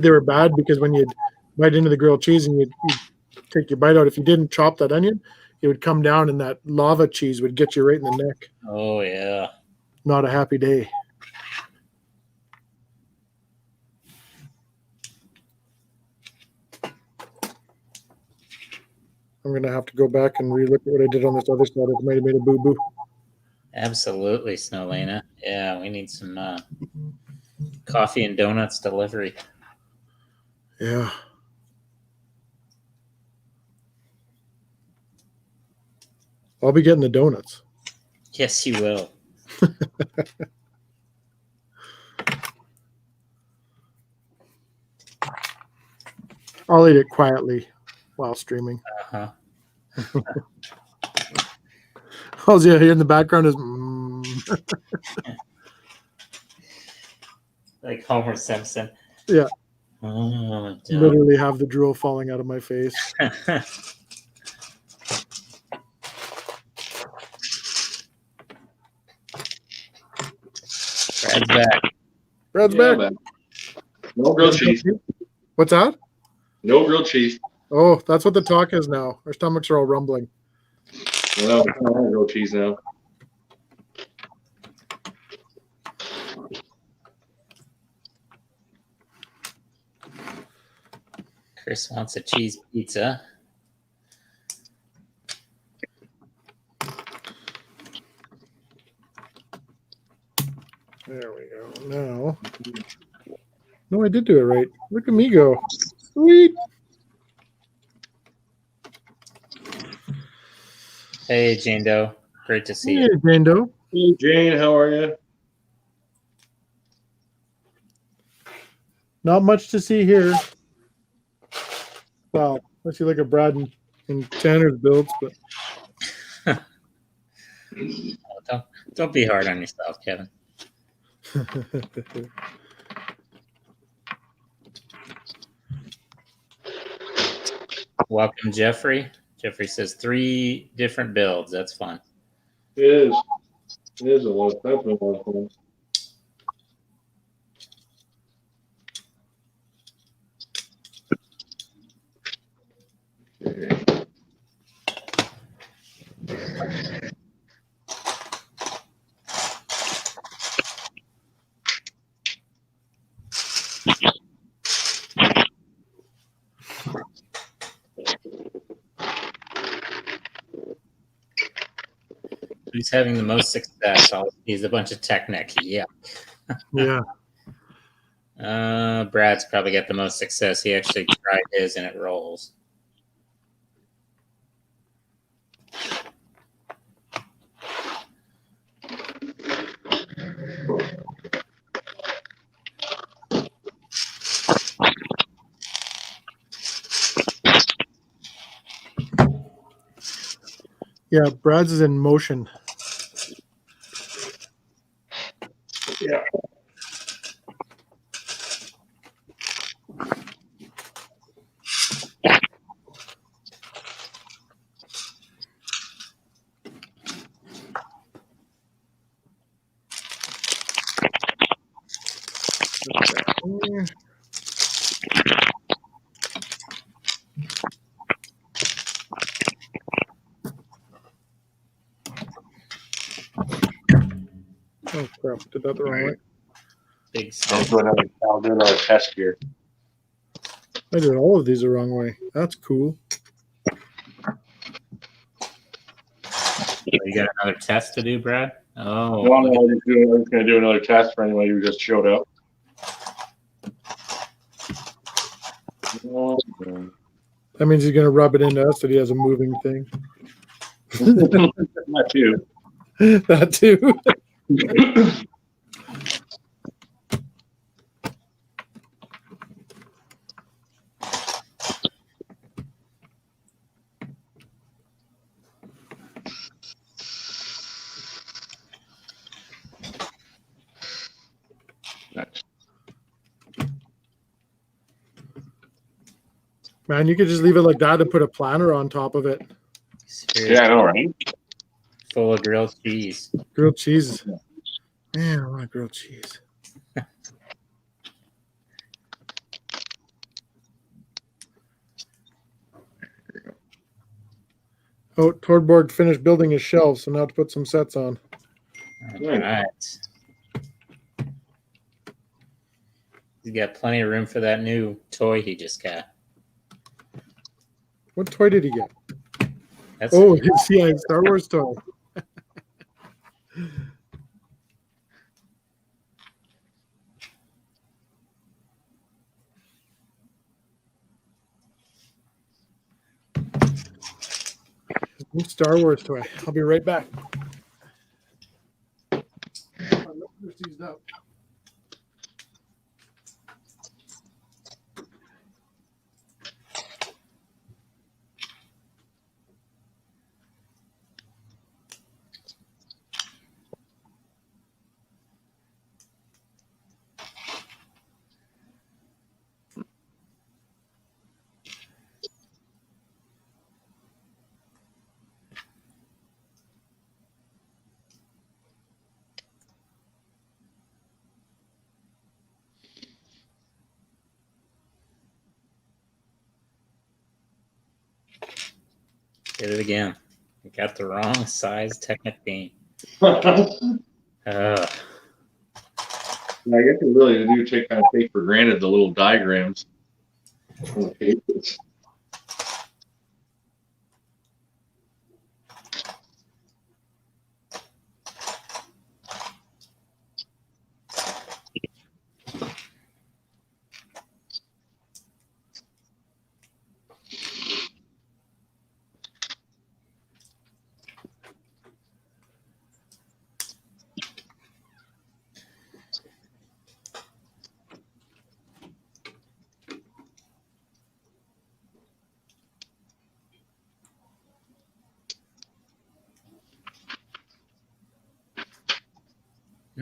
S1: they were bad because when you'd bite into the grilled cheese and you'd take your bite out, if you didn't chop that onion, it would come down and that lava cheese would get you right in the neck.
S2: Oh, yeah.
S1: Not a happy day. I'm going to have to go back and relook at what I did on this other side. I might have made a boo-boo.
S2: Absolutely, Snowlena. Yeah, we need some coffee and donuts delivery.
S1: Yeah. I'll be getting the donuts.
S2: Yes, you will.
S1: I'll eat it quietly while streaming.
S2: Uh-huh.
S1: All you hear in the background is
S2: Like Homer Simpson.
S1: Yeah.
S2: Oh,
S1: literally have the drool falling out of my face.
S2: Brad's back.
S1: Brad's
S3: Yeah,
S1: back.
S3: man. No grilled cheese.
S1: What's that?
S3: No grilled cheese.
S1: Oh, that's what the talk is now. Our stomachs are all rumbling.
S3: No, I don't have grilled cheese now.
S2: Chris wants a cheese pizza.
S1: There we go. Now, no, I did do it right. Look at me go. Sweet.
S2: Hey, Jane Doe. Great to see
S1: Hey,
S2: you.
S1: Jane Doe.
S3: Hey, Jane, how are you?
S1: Not much to see here. Well, unless you look at Brad and Tanner's builds, but
S2: Don't be hard on yourself, Kevin. Welcome, Jeffrey. Jeffrey says 3 different builds. That's fun.
S3: It is. It is a lot. That's been a lot of fun. Okay.
S2: Who's having the most success? He's a bunch of Technic. Yeah.
S1: yeah.
S2: Brad's probably got the most success. He actually tried his and it rolls.
S1: Yeah, Brad's is in motion.
S3: Yeah.
S1: Oh crap! Did that the wrong way.
S2: Big step.
S3: I'll do another test here.
S1: I did all of these the wrong way. That's cool.
S2: You got another test to do, Brad? Oh,
S3: No, I'm just going to do another test for anyone who just showed up.
S1: That means he's going to rub it into us that he has a moving thing.
S3: Not you.
S1: That too.
S3: Nice.
S1: Man, you could just leave it like that and put a planter on top of it.
S2: seriously,
S3: Yeah, I know, right?
S2: full of grilled cheese.
S1: Grilled cheese. Man, I want grilled cheese. Oh, Tordborg finished building his shelves, so now to put some sets on.
S2: All right. He's got plenty of room for that new toy he just got.
S1: What toy did he get?
S2: That's
S1: Oh, his Star Wars toy. Star Wars toy. I'll be right back. They're seized up.
S2: Did it again. You got the wrong size Technic beam.
S3: I guess you really do take for granted the little diagrams on the pages.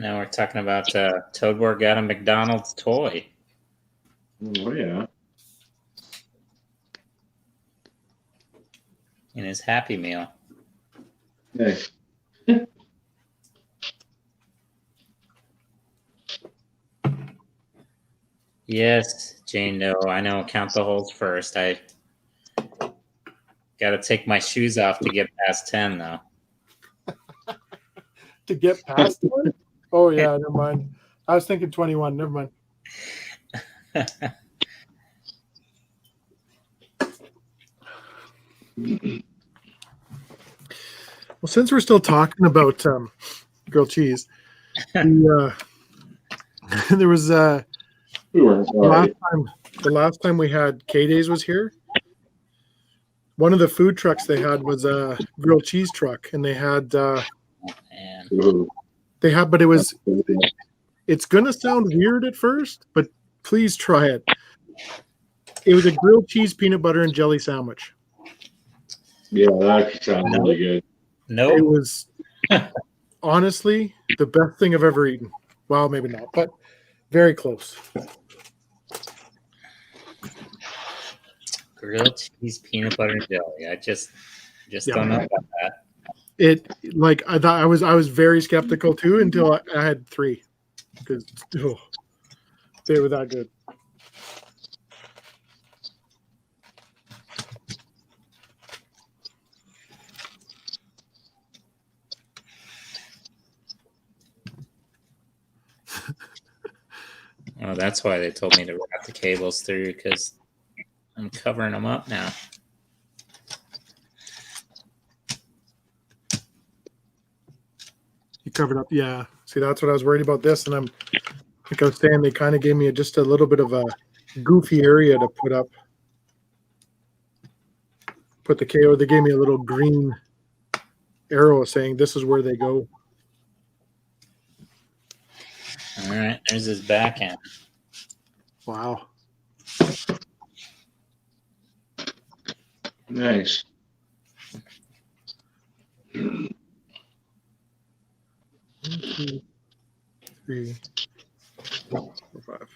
S2: Now we're talking about Toadboard got a McDonald's toy
S3: Oh yeah.
S2: in his Happy Meal.
S3: Nice.
S2: Yes, Jane Doe. I know. Count the holes first. I got to take my shoes off to get past 10, though.
S1: To get past it? Oh, yeah, never mind. I was thinking 21. Never mind. Well, since we're still talking about grilled cheese, there was
S3: We weren't sorry.
S1: the last time we had K-Days was here. One of the food trucks they had was a grilled cheese truck, and they had
S2: Man.
S1: but it's gonna sound weird at first, but please try it. It was a grilled cheese peanut butter and jelly sandwich.
S3: Yeah, that actually sounds really good.
S2: No.
S1: It was honestly the best thing I've ever eaten. Well, maybe not, but very close.
S2: Grilled cheese, peanut butter, and jelly. I just don't know about that.
S1: It like I thought I was very skeptical too until I had 3 because they were that good.
S2: Oh, that's why they told me to wrap the cables through, because I'm covering them up now.
S1: You covered up, yeah. See, that's what I was worried about this, and like I was saying, they kind of gave me just a little bit of a goofy area to put up. Put the KO. They gave me a little green arrow saying this is where they go.
S2: All right, there's his back end.
S1: Wow.
S3: Nice.
S1: 1, 2, 3, 4, 5.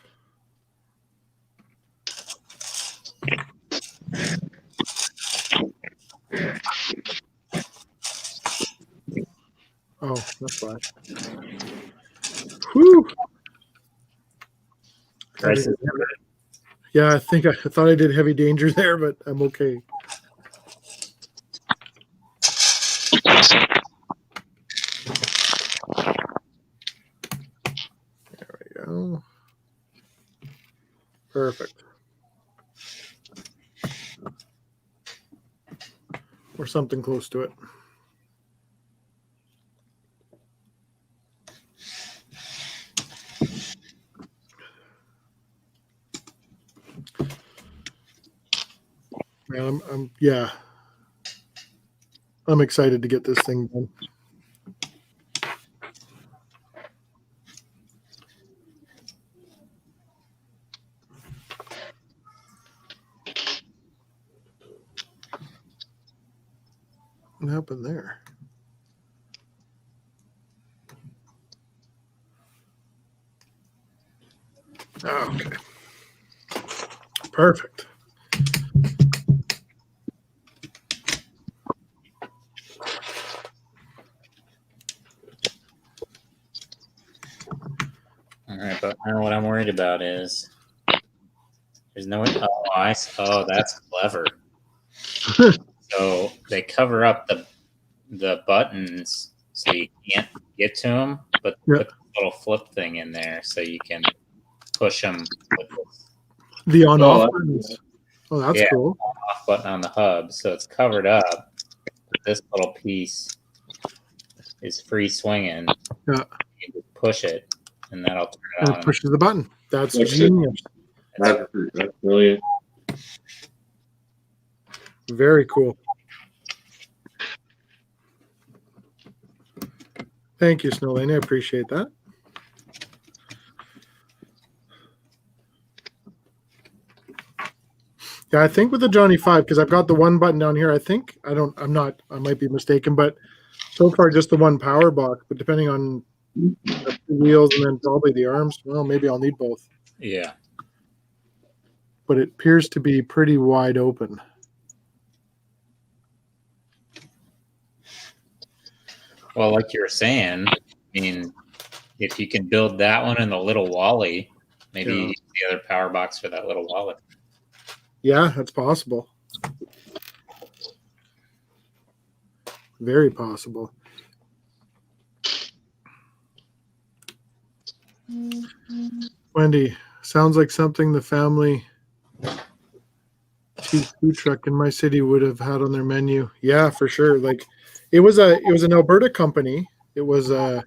S1: Oh, that's why. Whew. Yeah, I think I thought I did heavy danger there, but I'm okay. There we go. Perfect. Or something close to it. Man, yeah. I'm excited to get this thing done. What happened there? Okay. Perfect.
S2: All right, but now what I'm worried about is there's no. Oh, that's clever. So they cover up the buttons so you can't get to them, but put the little flip thing in there so you can push them with
S1: the on-off buttons. Oh, that's cool.
S2: Off button on the hub, so it's covered up. But this little piece is free swinging.
S1: Yeah.
S2: You just push it, and that'll turn it on.
S1: It pushes the button. That's genius.
S3: That's brilliant.
S1: Very cool. Thank you, Snowlane. I appreciate that. Yeah, I think with the Johny 5, because I've got the one button down here, I might be mistaken, but so far just the one power box, but depending on the wheels and then probably the arms, well, maybe I'll need both.
S2: Yeah.
S1: But it appears to be pretty wide open.
S2: Well, like you were saying, I mean, if you can build that one in the little Wally, maybe you use the other power box for that little Wally.
S1: Yeah, that's possible. Very possible. Wendy, sounds like something the family cheap food truck in my city would have had on their menu. Yeah, for sure. Like it was an Alberta company. It was and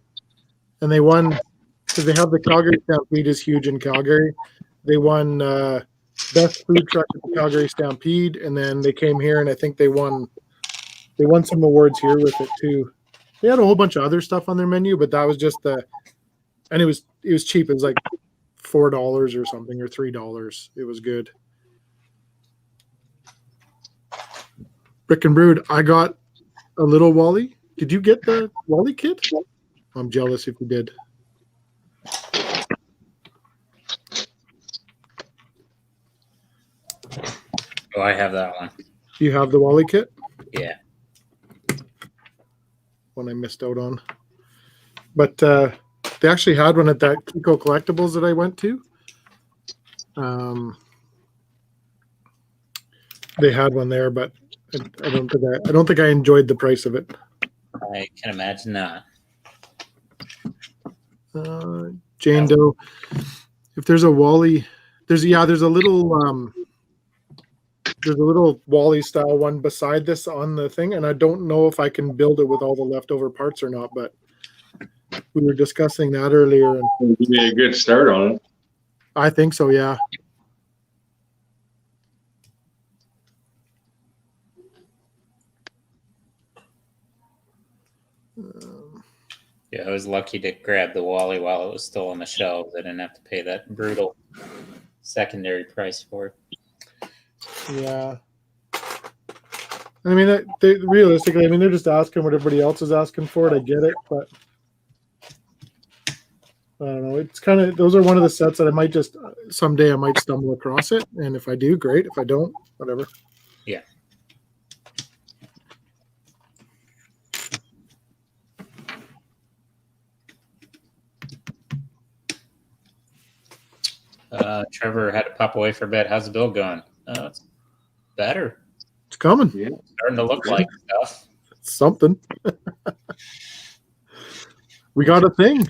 S1: they won because they have the Calgary Stampede is huge in Calgary. They won best food truck at the Calgary Stampede, and then they came here and I think they won some awards here with it too. They had a whole bunch of other stuff on their menu, but that was just and it was cheap. It was like $4 or something or $3. It was good. Brick and Brood, I got a little Wally. Did you get the Wally kit? I'm jealous if you did.
S2: Oh, I have that one.
S1: You have the Wally kit?
S2: Yeah.
S1: One I missed out on. But they actually had one at that Kiko Collectibles that I went to. They had one there, but I don't think I enjoyed the price of it.
S2: I can imagine that.
S1: Jane Doe, if there's a Wally, there's a little Wally style one beside this on the thing, and I don't know if I can build it with all the leftover parts or not, but we were discussing that earlier. And
S3: it would be a good start on it.
S1: I think so, yeah.
S2: Yeah, I was lucky to grab the Wally while it was still on the shelves. I didn't have to pay that brutal secondary price for it.
S1: Yeah. I mean, realistically, they're just asking what everybody else is asking for it. I get it, but I don't know. It's kind of, those are one of the sets that I might just, someday I might stumble across it. And if I do, great. If I don't, whatever.
S2: Yeah. Trevor had to pop away for a bit. How's the build going? It's better.
S1: It's coming.
S3: Yeah.
S2: Starting to look like stuff.
S1: It's something. We got a thing.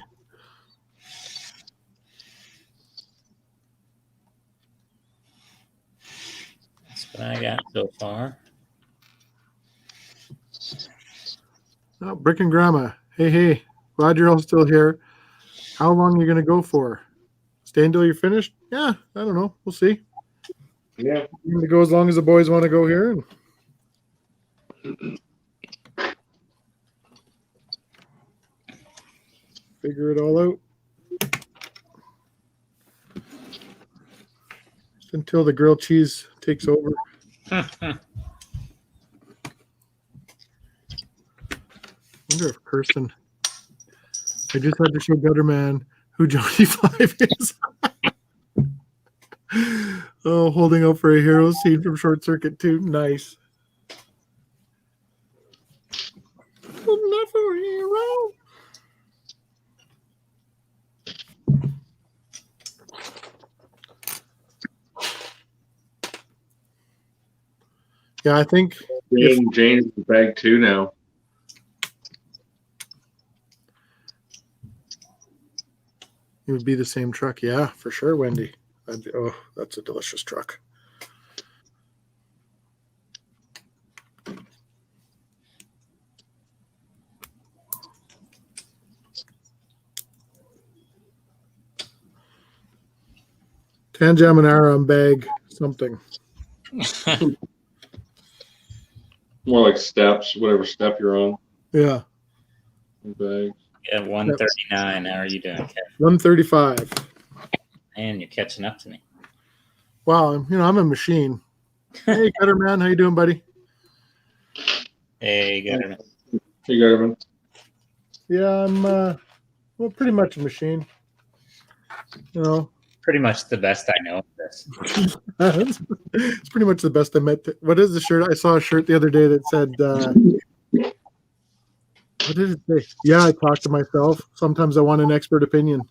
S2: That's what I got so far.
S1: Oh, Brick and Grandma. Hey. Glad you're all still here. How long are you going to go for? Stay until you're finished? Yeah, I don't know. We'll see.
S3: Yeah.
S1: I'm going to go as long as the boys want to go here. figure it all out. Just until the grilled cheese takes over. I wonder if Kirsten. I just had to show Gutterman who Johnny 5 is. Oh, holding out for a hero scene from Short Circuit 2. Nice. Holding out for a hero. Yeah, I think
S3: Jane's the bag too now.
S1: it would be the same truck. Yeah, for sure, Wendy. Oh, that's a delicious truck. Tannjam and Aram bag something.
S3: More like steps, whatever step you're on.
S1: Yeah.
S3: Bag.
S2: Yeah, 139. How are you doing, Kevin?
S1: 135.
S2: Man, you're catching up to me.
S1: Wow, I'm a machine. Hey, Gutterman, how you doing, buddy?
S2: Hey, Gutterman.
S3: Hey, Gutterman.
S1: Yeah, I'm pretty much a machine.
S2: Pretty much the best I know of this.
S1: It's pretty much the best I met. What is the shirt? I saw a shirt the other day that said, what did it say? Yeah, I talk to myself. Sometimes I want an expert opinion.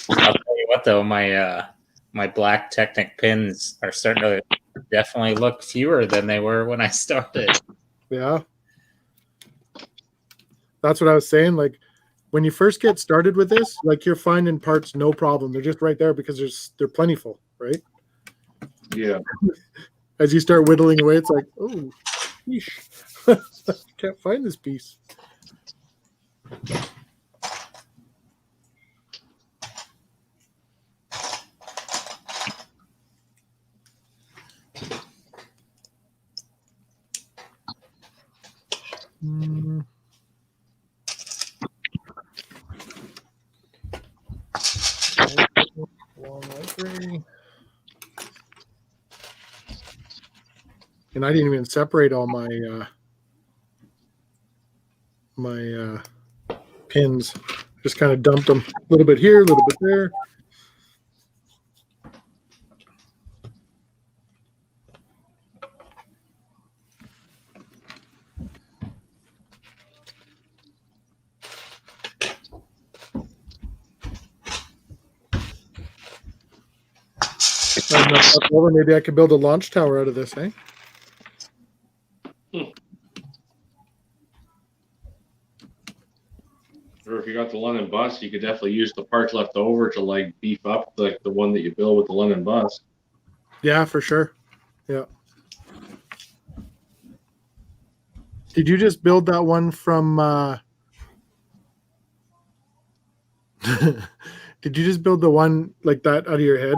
S2: I'll tell you what, though, my black Technic pins are starting to definitely look fewer than they were when I started.
S1: Yeah. That's what I was saying. Like, when you first get started with this, like, you're finding parts no problem. They're just right there because they're plentiful, right?
S3: Yeah.
S1: As you start whittling away, it's like, oh, yeesh. Can't find this piece. And I didn't even separate all my pins. Just kind of dumped them a little bit here, a little bit there. Maybe I could build a launch tower out of this, eh?
S3: Or if you got the London bus, you could definitely use the parts left over to like beef up like the one that you build with the London bus.
S1: Yeah, for sure. Yeah. Did you just build that one from did you just build the one like that out of your head,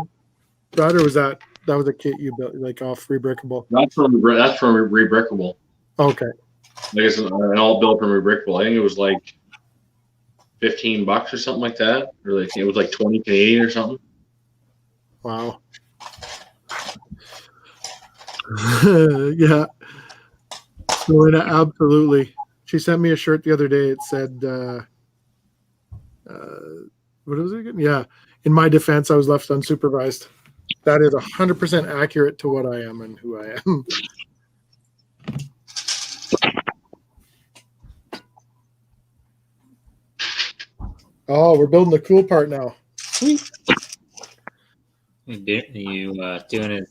S1: Brad, or was that was a kit you built like off Rebreakable?
S3: That's from Rebreakable.
S1: Okay.
S3: I guess an all built from Rebreakable. I think it was like $15 or something like that, or like it was like 20 Canadian or something.
S1: Wow. Yeah. So absolutely. She sent me a shirt the other day. It said, what was it again? Yeah. In my defense, I was left unsupervised. That is 100% accurate to what I am and who I am. Oh, we're building the cool part now.
S2: You doing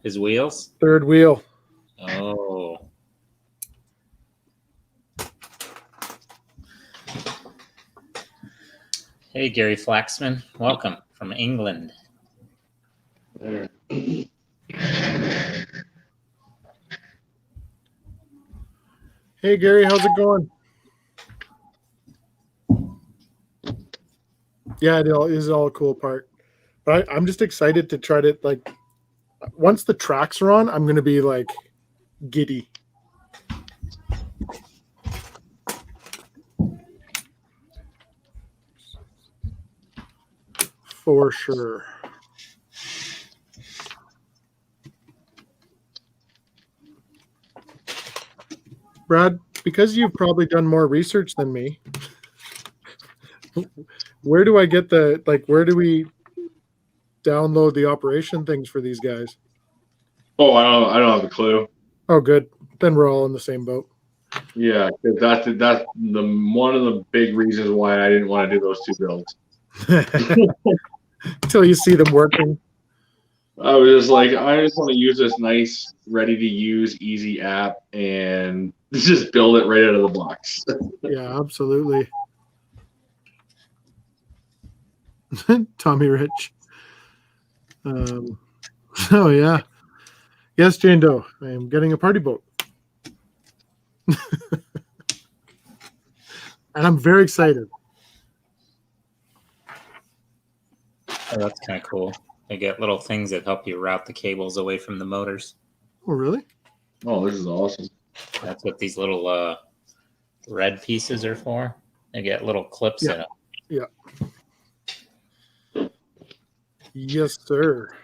S2: his wheels?
S1: Third wheel.
S2: Oh. Hey, Gary Flaxman. Welcome from England.
S3: There.
S1: Hey, Gary, how's it going? Yeah, it is all a cool part. But I'm just excited to try to, like, once the tracks are on, I'm going to be, like, giddy. for sure. Brad, because you've probably done more research than me, where do I get where do we download the operation things for these guys?
S3: Oh, I don't have a clue.
S1: Oh, good. Then we're all in the same boat.
S3: Yeah, because that's the one of the big reasons why I didn't want to do those 2 builds.
S1: Until you see them working.
S3: I was just like, I just want to use this nice, ready to use, easy app and just build it right out of the box.
S1: Yeah, absolutely. Tommy Rich. Oh yeah. Yes, Jane Doe. I am getting a party boat. And I'm very excited.
S2: Oh, that's kind of cool. They get little things that help you route the cables away from the motors.
S1: Oh, really?
S3: Oh, this is awesome.
S2: That's what these little red pieces are for. They get little clips in them.
S1: Yeah. Yes, sir.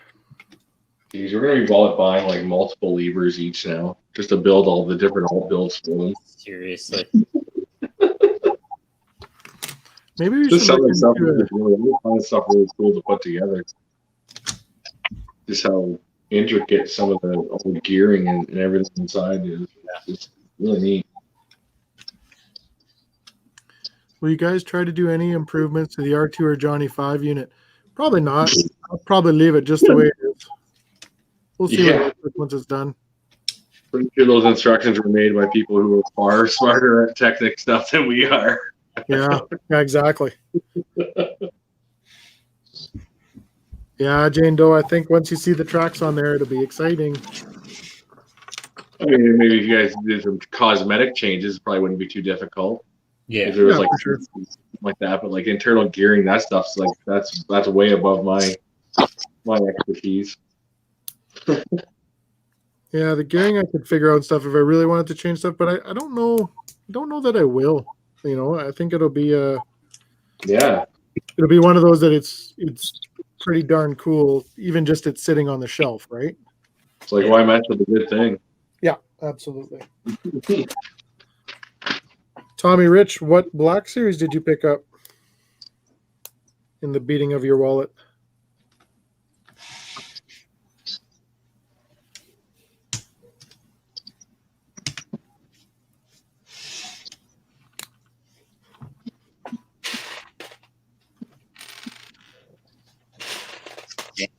S3: Geez, we're going to be buying like multiple levers each now just to build all the different alt builds for them.
S2: Seriously.
S1: Maybe we
S3: Just
S1: should look
S3: stuff
S1: into
S3: really cool to put together. Just how intricate some of all the gearing and everything inside is. It's really neat.
S1: Will you guys try to do any improvements to the R2 or Johny 5 unit? Probably not. I'll probably leave it just the way it is. We'll see what it looks once it's done.
S3: Pretty sure those instructions were made by people who are far smarter at Technic stuff than we are.
S1: Yeah, exactly. Yeah, Jane Doe, I think once you see the tracks on there, it'll be exciting.
S3: I mean, maybe if you guys did some cosmetic changes, it probably wouldn't be too difficult.
S2: Yeah.
S3: If there was
S1: for sure.
S3: like that, but like internal gearing, that stuff's like that's way above my expertise.
S1: Yeah, the gearing I could figure out stuff if I really wanted to change stuff, but I don't know. I don't know that I will. You know, I think it'll be it'll be one of those that it's pretty darn cool, even just it's sitting on the shelf, right?
S3: It's like why mess with a good thing?
S1: Yeah, absolutely. Tommy Rich, what Black Series did you pick up in the beating of your wallet?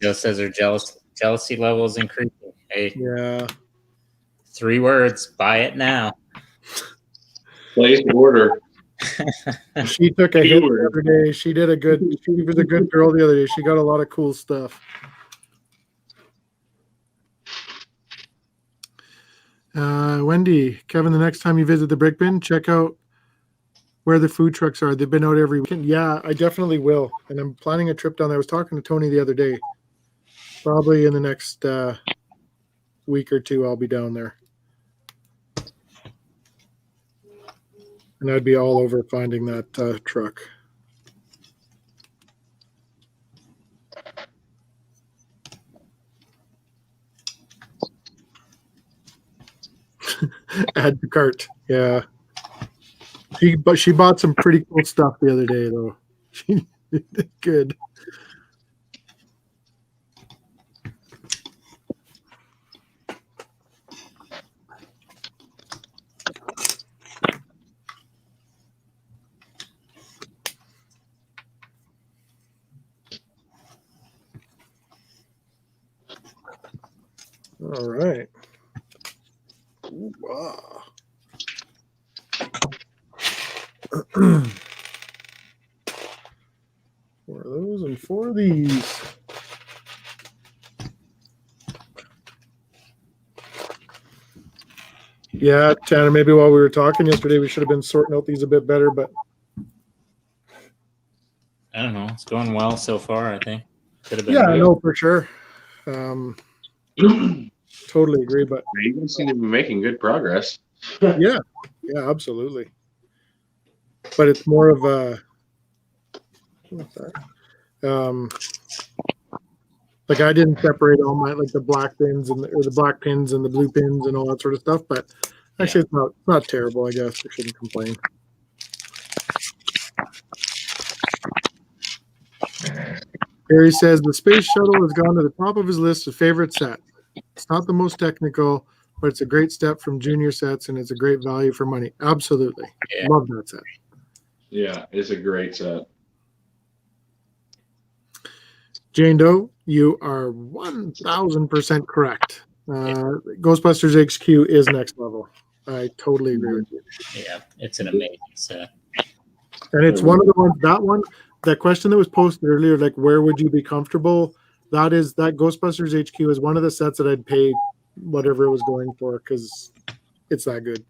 S2: Joe says her jealousy level is increasing. Hey,
S1: Yeah.
S2: 3 words. Buy it now.
S3: Place order.
S1: She took a hit the other day. She was a good girl the other day. She got a lot of cool stuff. Wendy, Kevin, the next time you visit the brick bin, check out where the food trucks are. They've been out every weekend. Yeah, I definitely will. And I'm planning a trip down there. I was talking to Tony the other day. Probably in the next week or two, I'll be down there. And I'd be all over finding that truck. Add to cart. Yeah. She bought some pretty cool stuff the other day, though. She did good. All right. Ooh, wow. 4 of those and 4 of these. Yeah, Tanner, maybe while we were talking yesterday, we should have been sorting out these a bit better, but
S2: I don't know. It's going well so far, I think. Could have been
S1: yeah,
S2: good.
S1: no, for sure. Totally agree, but
S3: You guys seem to be making good progress.
S1: yeah, absolutely. But it's more of a what's that? Like I didn't separate all my like the black pins and the black pins and the blue pins and all that sort of stuff, but actually it's not terrible. I guess I shouldn't complain. Harry says the space shuttle has gone to the top of his list of favorite sets. It's not the most technical, but it's a great step from junior sets, and it's a great value for money. Absolutely, love that set.
S3: Yeah, it's a great set.
S1: Jane Doe, you are 1,000% correct. Ghostbusters HQ is next level. I totally agree with you.
S2: Yeah, it's an amazing set.
S1: And it's one of the ones, that question that was posted earlier, like where would you be comfortable? That Ghostbusters HQ is one of the sets that I'd pay whatever it was going for because it's that good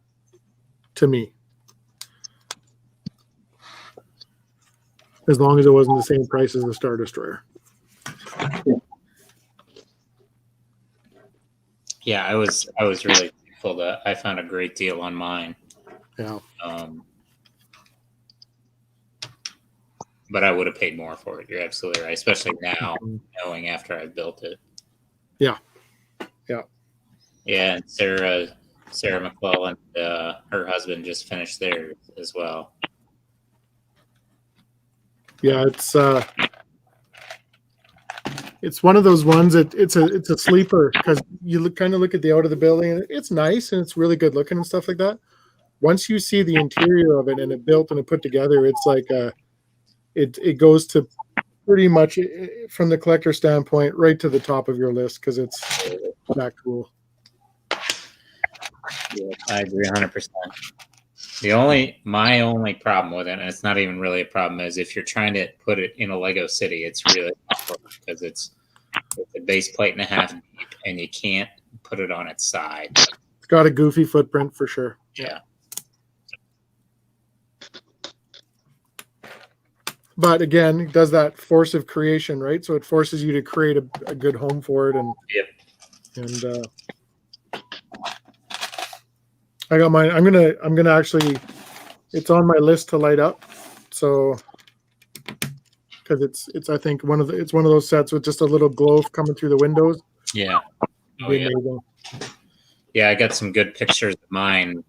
S1: to me. As long as it wasn't the same price as the Star Destroyer.
S2: Yeah, I was really thankful that I found a great deal on mine.
S1: Yeah.
S2: But I would have paid more for it. You're absolutely right, especially now, knowing after I built it.
S1: Yeah. Yeah.
S2: Yeah, and Sarah McClellan, her husband just finished theirs as well.
S1: Yeah, it's one of those ones that it's a sleeper because you kind of look at the out of the building and it's nice and it's really good looking and stuff like that. Once you see the interior of it and it built and it put together, it's like it goes to pretty much from the collector standpoint right to the top of your list because it's that cool.
S2: Yeah, I agree 100%. My only problem with it, and it's not even really a problem, is if you're trying to put it in a Lego city, it's really awkward because it's a base plate and a half deep, and you can't put it on its side.
S1: It's got a goofy footprint for sure.
S2: Yeah.
S1: But again, it does that force of creation, right? So it forces you to create a good home for it. And I got mine. I'm gonna actually. It's on my list to light up, so because it's I think it's one of those sets with just a little glow coming through the windows.
S2: Yeah. Oh, yeah. Amazing. Yeah, I got some good pictures of mine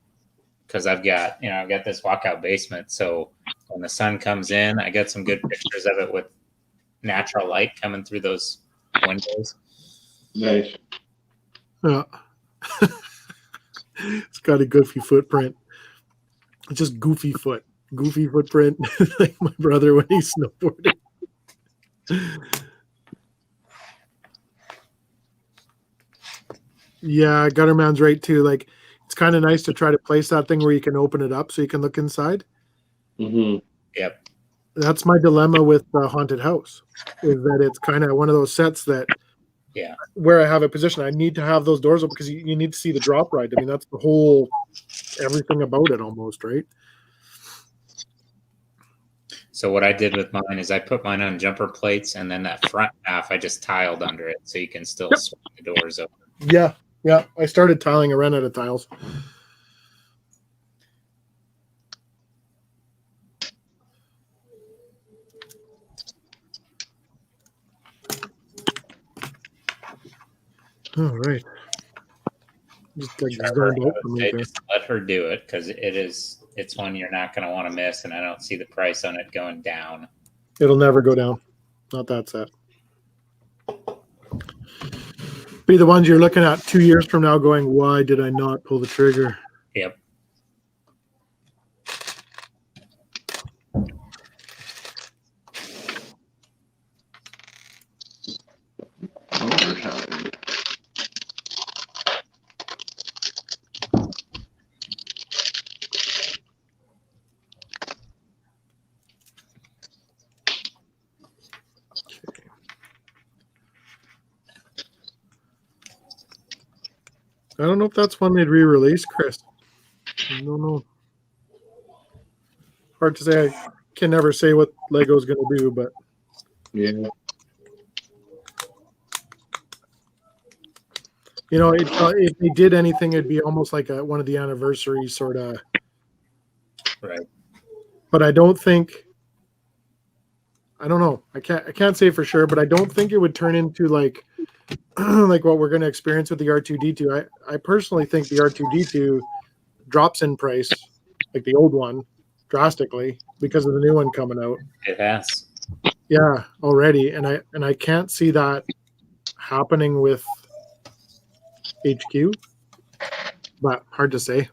S2: because I've got this walkout basement. So when the sun comes in, I got some good pictures of it with natural light coming through those windows.
S3: Nice.
S1: Yeah. It's got a goofy footprint. It's just goofy footprint, like my brother when he's snowboarding. Yeah, Gutterman's right too. Like it's kind of nice to try to place that thing where you can open it up so you can look inside.
S3: Mm-hmm.
S2: Yep.
S1: That's my dilemma with the haunted house, is that it's kind of one of those sets that, where I have a position, I need to have those doors open because you need to see the drop ride. I mean, that's the whole everything about it almost, right?
S2: So what I did with mine is I put mine on jumper plates, and then that front half I just tiled under it so you can still swing the doors open.
S1: Yeah. I started tiling. I ran out of tiles. All right. Just
S2: let her do it because it's one you're not going to want to miss, and I don't see the price on it going down.
S1: It'll never go down. Not that set. Be the ones you're looking at 2 years from now going, why did I not pull the trigger?
S2: Yep.
S3: Overtime.
S1: I don't know if that's one they'd re-release, Chris. I don't know. Hard to say. I can never say what Lego's going to do, but
S3: yeah.
S1: You know, if they did anything, it'd be almost like one of the anniversary sort of.
S2: Right.
S1: But I don't think I don't know. I can't say for sure, but I don't think it would turn into like like what we're going to experience with the R2D2. I personally think the R2D2 drops in price, like the old one, drastically because of the new one coming out.
S2: It has.
S1: Yeah, already, and I can't see that happening with HQ, but hard to say.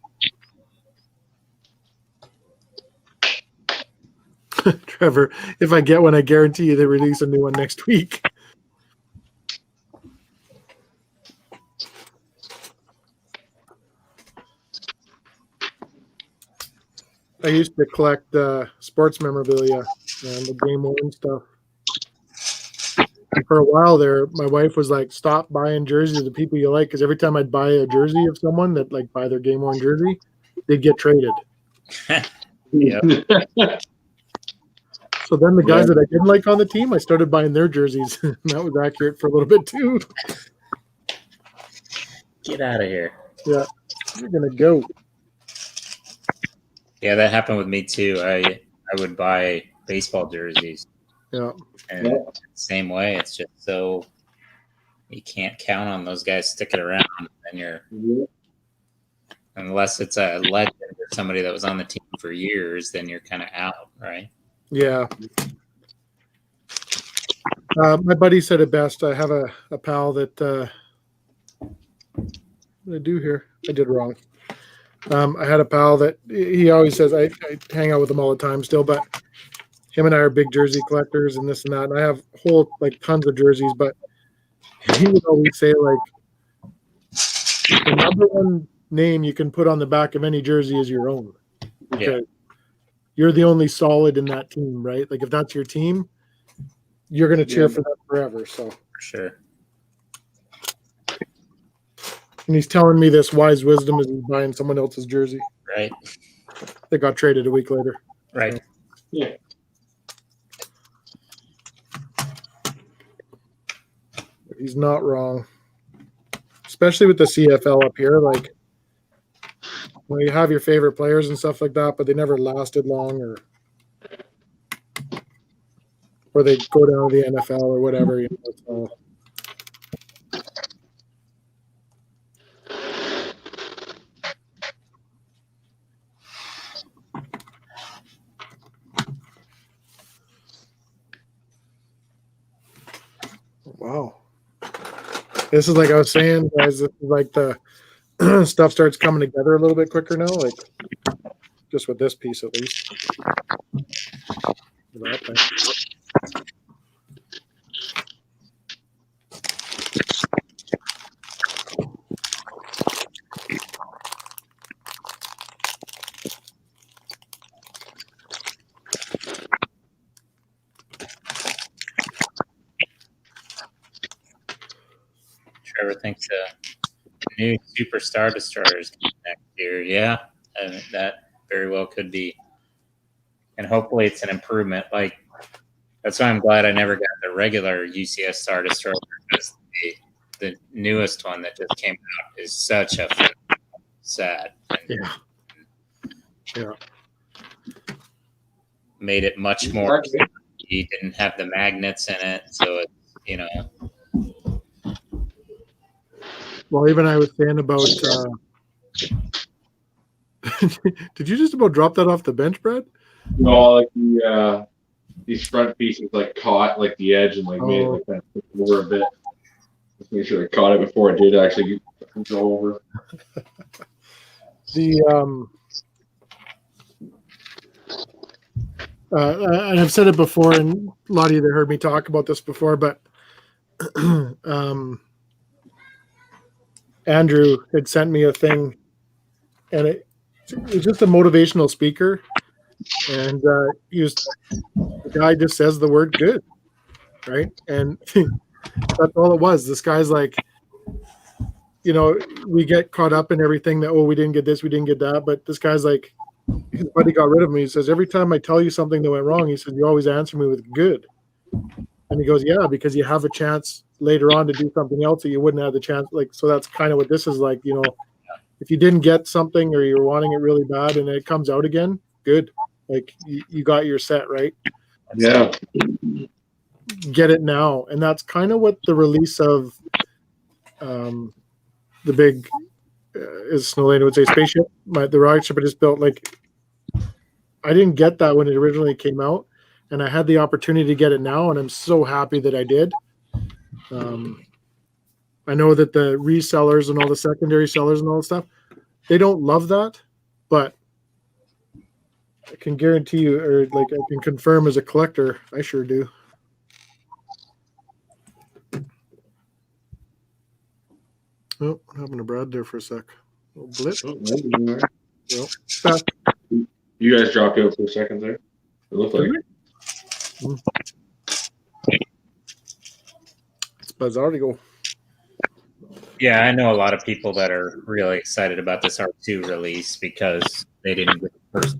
S1: Trevor, if I get one, I guarantee you they release a new one next week. I used to collect sports memorabilia and the game worn stuff. And for a while there, my wife was like, "Stop buying jerseys of the people you like," because every time I'd buy a jersey of someone that like buy their game worn jersey, they'd get traded.
S2: Yeah.
S1: So then the guys that I didn't like on the team, I started buying their jerseys. And that was accurate for a little bit too.
S2: Get out of here.
S1: Yeah, we're gonna go.
S2: Yeah, that happened with me too. I would buy baseball jerseys.
S1: Yeah.
S2: And same way, it's just so you can't count on those guys sticking around. And you're unless it's a legend or somebody that was on the team for years, then you're kind of out, right?
S1: Yeah. My buddy said it best. I have a pal that what did I do here? I did wrong. I had a pal that he always says I hang out with him all the time still, but him and I are big jersey collectors and this and that. And I have whole like tons of jerseys, but he would always say like the number one name you can put on the back of any jersey is your own.
S2: Yeah.
S1: You're the only solid in that team, right? Like if that's your team, you're going to cheer for them forever. So
S2: For sure.
S1: And he's telling me this wise wisdom as he's buying someone else's jersey.
S2: Right.
S1: They got traded a week later.
S2: Right.
S3: Yeah.
S1: He's not wrong. Especially with the CFL up here. Like, well, you have your favorite players and stuff like that, but they never lasted long or they go down to the NFL or whatever. You know, so. Wow. This is like I was saying, guys, this is like the stuff starts coming together a little bit quicker now, like just with this piece at least.
S2: Trevor thinks new superstar destroyers next year. Yeah, that very well could be, and hopefully it's an improvement. Like that's why I'm glad I never got the regular UCS Star Destroyer because the newest one that just came out is such a sad.
S1: Yeah. Yeah.
S2: Made it much more. He didn't have the magnets in it, so it's
S1: Well, even I was saying about. Did you just about drop that off the bench, Brad?
S3: No, like these front pieces like caught like the edge and like made it like that over a bit. Just make sure I caught it before it did actually go over.
S1: And I've said it before, and a lot of you that heard me talk about this before, but Andrew had sent me a thing, and it was just a motivational speaker, and the guy just says the word "good," right? And that's all it was. This guy's like, we get caught up in everything that, we didn't get this, we didn't get that, but this guy's like, his buddy got rid of me. He says, every time I tell you something that went wrong, he says, you always answer me with good. And he goes, yeah, because you have a chance later on to do something else that you wouldn't have the chance. Like, so that's kind of what this is like, if you didn't get something or you're wanting it really bad and it comes out again, good. Like you got your set, right?
S3: Yeah.
S1: Get it now. And that's kind of what the release of the big, as Snowlane would say, spaceship, the rocket ship I just built, like, I didn't get that when it originally came out, and I had the opportunity to get it now, and I'm so happy that I did. I know that the resellers and all the secondary sellers and all that stuff, they don't love that, but I can guarantee you, or like I can confirm as a collector, I sure do. Oh, what happened to Brad there for a sec? A little blip.
S3: Oh, that was in there.
S1: Well, back.
S3: You guys dropped out for a second there. It looked like.
S1: It's bizarre to go.
S2: Yeah, I know a lot of people that are really excited about this R2 release because they didn't get the first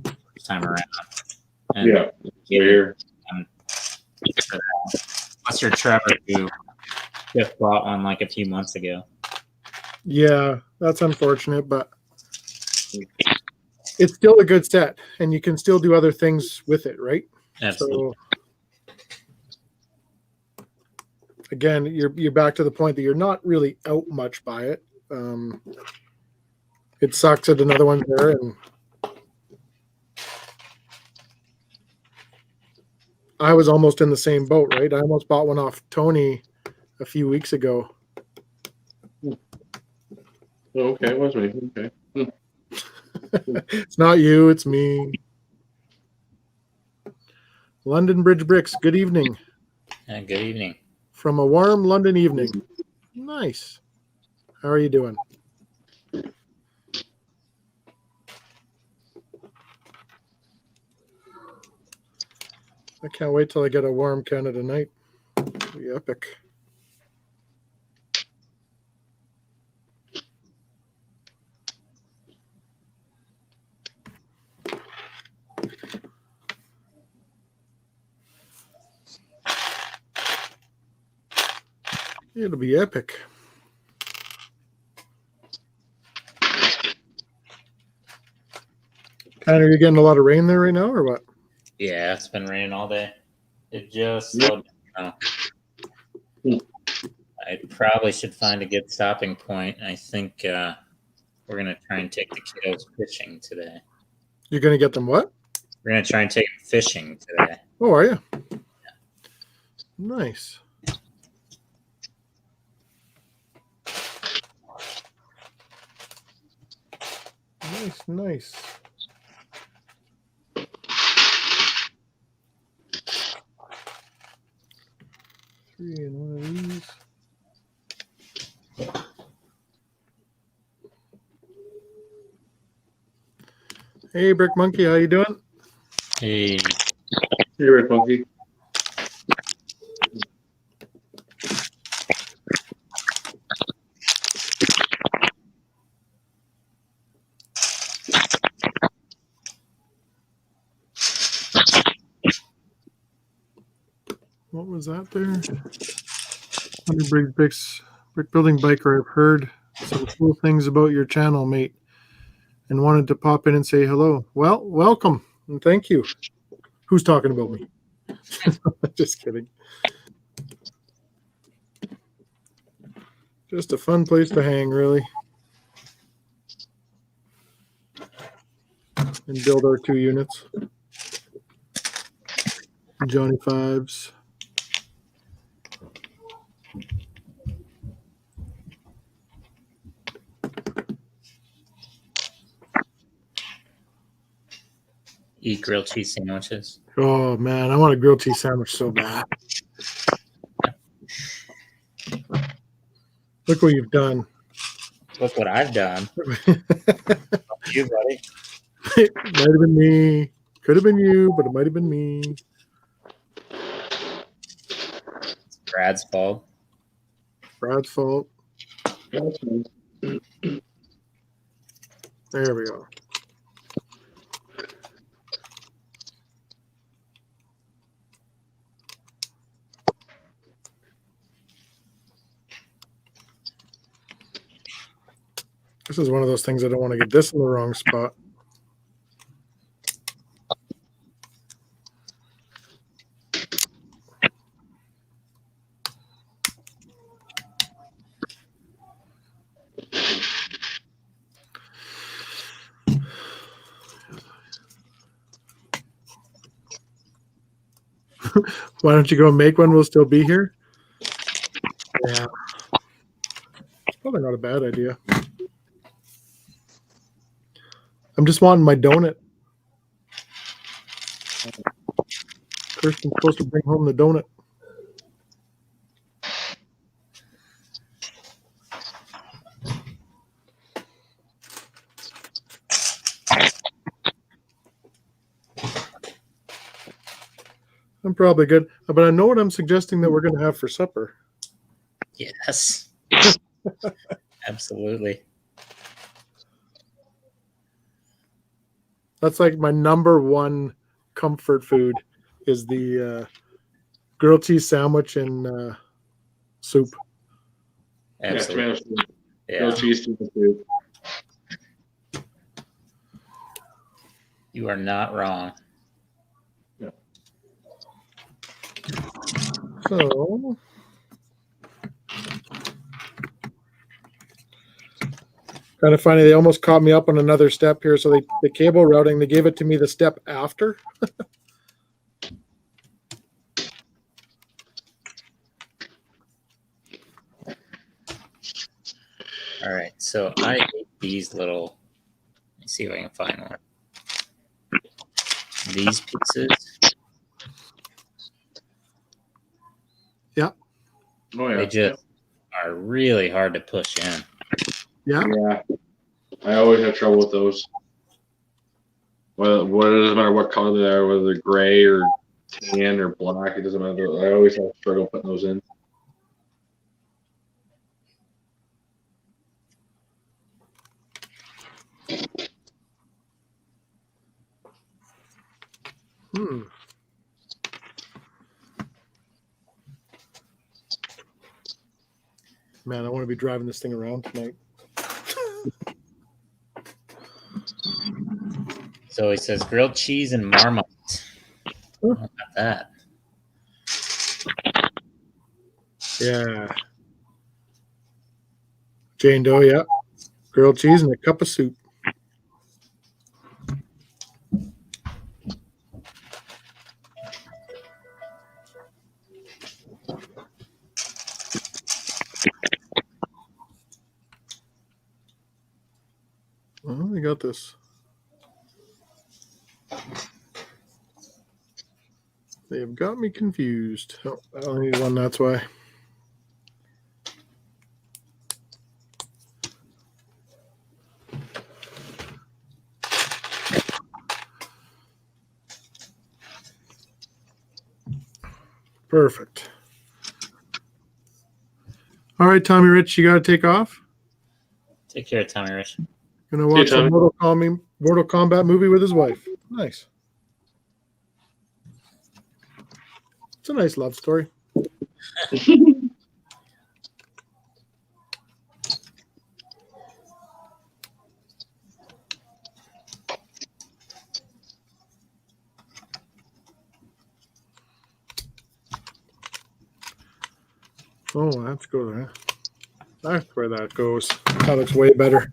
S2: time around. And
S3: Yeah, here.
S2: Unless you're Trevor, who just bought one like a few months ago.
S1: Yeah, that's unfortunate, but it's still a good set, and you can still do other things with it, right?
S2: Absolutely.
S1: So, again, you're back to the point that you're not really out much by it. It sucks that another one's there, and I was almost in the same boat, right? I almost bought one off Tony a few weeks ago.
S3: Oh, okay, it was me. Okay.
S1: It's not you, it's me. London Bridge Bricks, good evening.
S2: Good evening.
S1: From a warm London evening. Nice. How are you doing? I can't wait till I get a warm Canada night. It'll be epic. It'll be epic. Connor, are you getting a lot of rain there right now, or what?
S2: Yeah, it's been raining all day. It just slowed down. I probably should find a good stopping point. I think we're going to try and take the kiddos fishing today.
S1: You're going to get them what?
S2: We're going to try and take them fishing today.
S1: Oh, are you? Yeah. Nice. Nice. Three in one of these. Hey, Brick Monkey, how you doing?
S2: Hey.
S3: Hey, Brick Monkey.
S1: What was that there? Brick building biker. I've heard some cool things about your channel, mate, and wanted to pop in and say hello. Well, welcome and thank you. Who's talking about me? Just kidding. Just a fun place to hang, really, and build our 2 units. Johny 5s.
S2: Eat grilled cheese sandwiches.
S1: Oh man, I want a grilled cheese sandwich so bad. Look what you've done.
S2: Look what I've done. You, buddy.
S1: It might have been me. Could have been you, but it might have been me.
S2: It's Brad's fault.
S1: Brad's fault.
S3: That's nice.
S1: There we go. This is one of those things I don't want to get this in the wrong spot. Why don't you go make one? We'll still be here. Yeah. Probably not a bad idea. I'm just wanting my donut. Kirsten's supposed to bring home the donut. I'm probably good, but I know what I'm suggesting that we're going to have for supper.
S2: Yes. Absolutely.
S1: That's like my number one comfort food is the grilled cheese sandwich and soup.
S2: Absolutely.
S3: Yeah, tomato soup.
S2: Yeah.
S3: Grilled cheese tomato soup.
S2: You are not wrong.
S3: Yeah.
S1: So kind of funny. They almost caught me up on another step here. So the cable routing, they gave it to me the step after.
S2: All right. So I hate these little. Let me see if I can find one. These pieces.
S1: Yeah.
S3: Oh yeah.
S2: They just are really hard to push in.
S1: Yeah.
S3: Yeah. I always have trouble with those. Well, it doesn't matter what color they are, whether they're gray or tan or black. It doesn't matter. I always have struggle putting those in.
S1: Man, I want to be driving this thing around tonight.
S2: So he says grilled cheese and Marmite. How about that?
S1: Yeah. Jane Doe, yeah. Grilled cheese and a cup of soup. Oh, we got this. They have got me confused. Oh, I don't need one, that's why. Perfect. All right, Tommy Rich, you got to take off.
S2: Take care, Tommy Rich.
S1: Gonna watch a Mortal Kombat movie with his wife. Nice. It's a nice love story. Oh, let's go there. That's where that goes. That looks way better.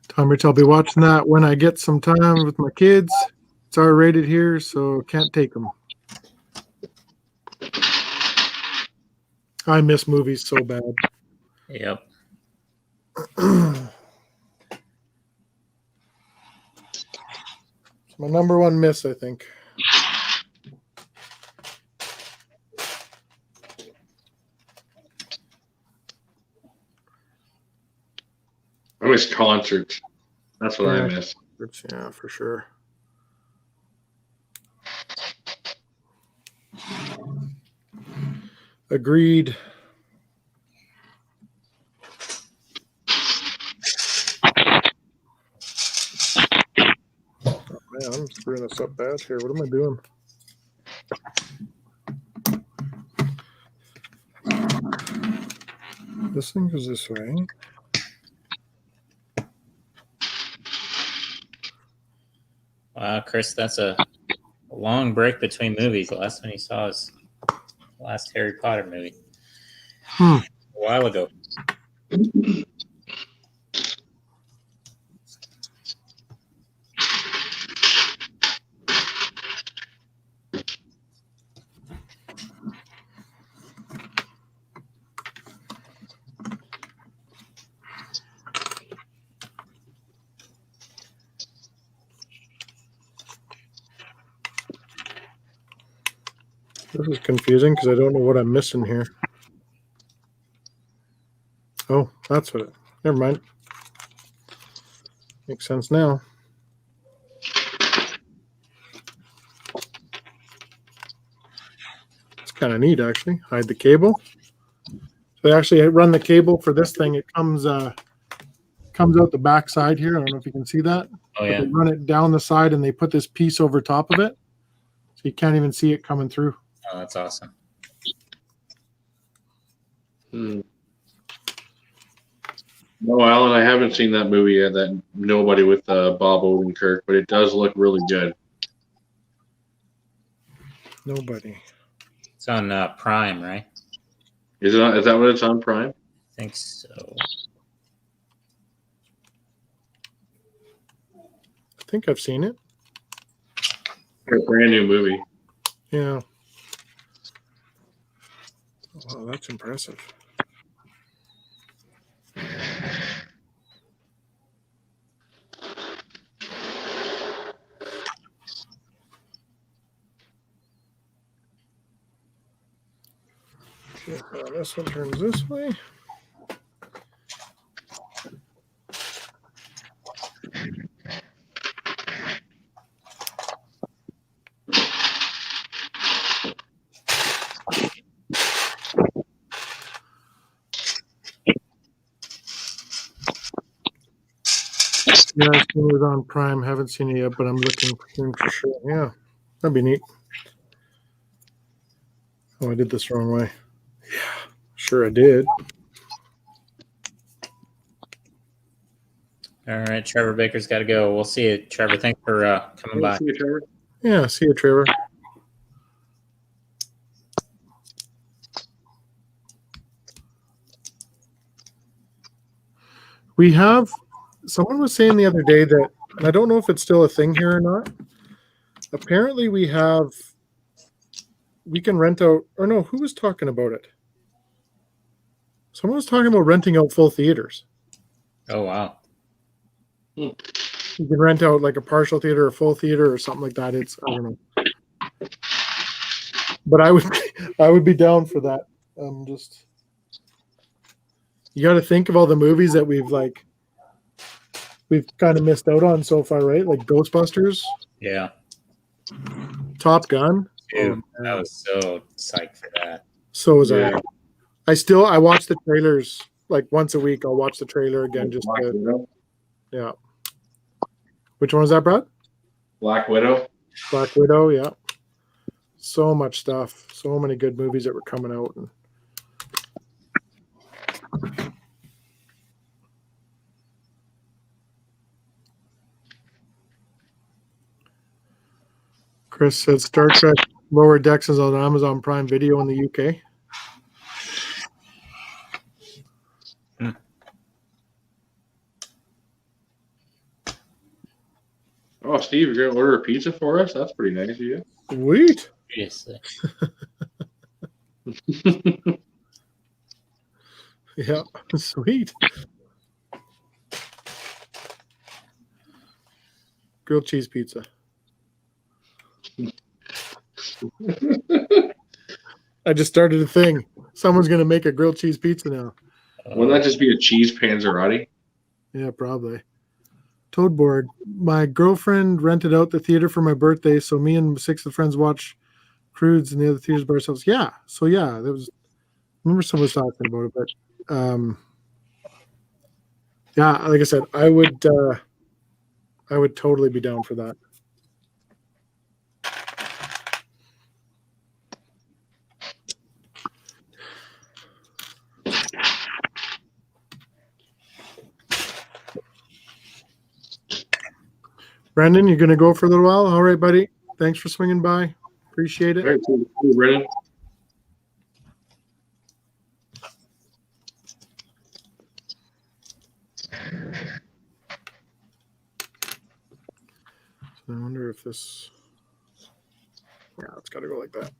S1: Tom Rich, I'll be watching that when I get some time with my kids. It's R-rated here, so can't take them. I miss movies so bad.
S2: Yep.
S1: It's my number one miss, I think.
S3: I miss concerts. That's what I miss.
S1: Yeah, for sure. Agreed. Oh, man, I'm screwing this up bad here. What am I doing? This thing goes this way.
S2: Wow, Chris, that's a long break between movies. The last one you saw is the last Harry Potter movie. A while ago.
S1: This is confusing because I don't know what I'm missing here. Oh, that's what it. Never mind. Makes sense now. It's kind of neat, actually. Hide the cable. So they actually run the cable for this thing. It comes out the back side here. I don't know if you can see that.
S2: Oh, yeah.
S1: But they run it down the side and they put this piece over top of it. So you can't even see it coming through.
S2: Oh, that's awesome.
S3: No, Alan, I haven't seen that movie yet, that Nobody with Bob Odenkirk, but it does look really good.
S1: Nobody.
S2: It's on Prime, right?
S3: Is that what it's on Prime?
S2: I think so.
S1: I think I've seen it.
S3: A brand new movie.
S1: Yeah. Wow, that's impressive. Okay, this one turns this way. Yeah, I've seen it on Prime. Haven't seen it yet, but I'm looking for sure. Yeah, that'd be neat. Oh, I did this the wrong way. Yeah, sure I did.
S2: All right, Trevor Baker's got to go. We'll see you, Trevor. Thanks for coming by.
S3: See you, Trevor.
S1: Yeah, see you, Trevor. We have, someone was saying the other day that, and I don't know if it's still a thing here or not. Apparently we can rent out, or no, who was talking about it? Someone was talking about renting out full theaters.
S2: Oh, wow.
S1: You can rent out like a partial theater or full theater or something like that. It's, I don't know. But I would be down for that. You got to think of all the movies that we've kind of missed out on so far, right? Like Ghostbusters.
S2: Yeah.
S1: Top Gun.
S2: Dude, I was so psyched for that.
S1: So was I. I watch the trailers like once a week. I'll watch the trailer again just
S3: Black Widow.
S1: Yeah. Which one was that, Brad?
S3: Black Widow.
S1: Black Widow, yeah. So much stuff. So many good movies that were coming out. Chris said Star Trek Lower Decks is on Amazon Prime Video in the UK.
S3: Oh, Steve, you're gonna order a pizza for us? That's pretty nice of you.
S1: Sweet.
S2: Seriously.
S1: Yeah, sweet. Grilled cheese pizza. I just started a thing. Someone's gonna make a grilled cheese pizza now.
S3: Wouldn't that just be a cheese panzerotti?
S1: Yeah, probably. Toadboard. My girlfriend rented out the theater for my birthday, so me and 6 of the friends watched Crudes in the other theaters by ourselves. Yeah. So yeah, there was. I remember someone was talking about it, but yeah, like I said, I would totally be down for that. Brandon, you're going to go for a little while? All right, buddy. Thanks for swinging by. Appreciate it.
S3: All right, cool, Brennan.
S1: I wonder if this... Yeah, it's got to go like that.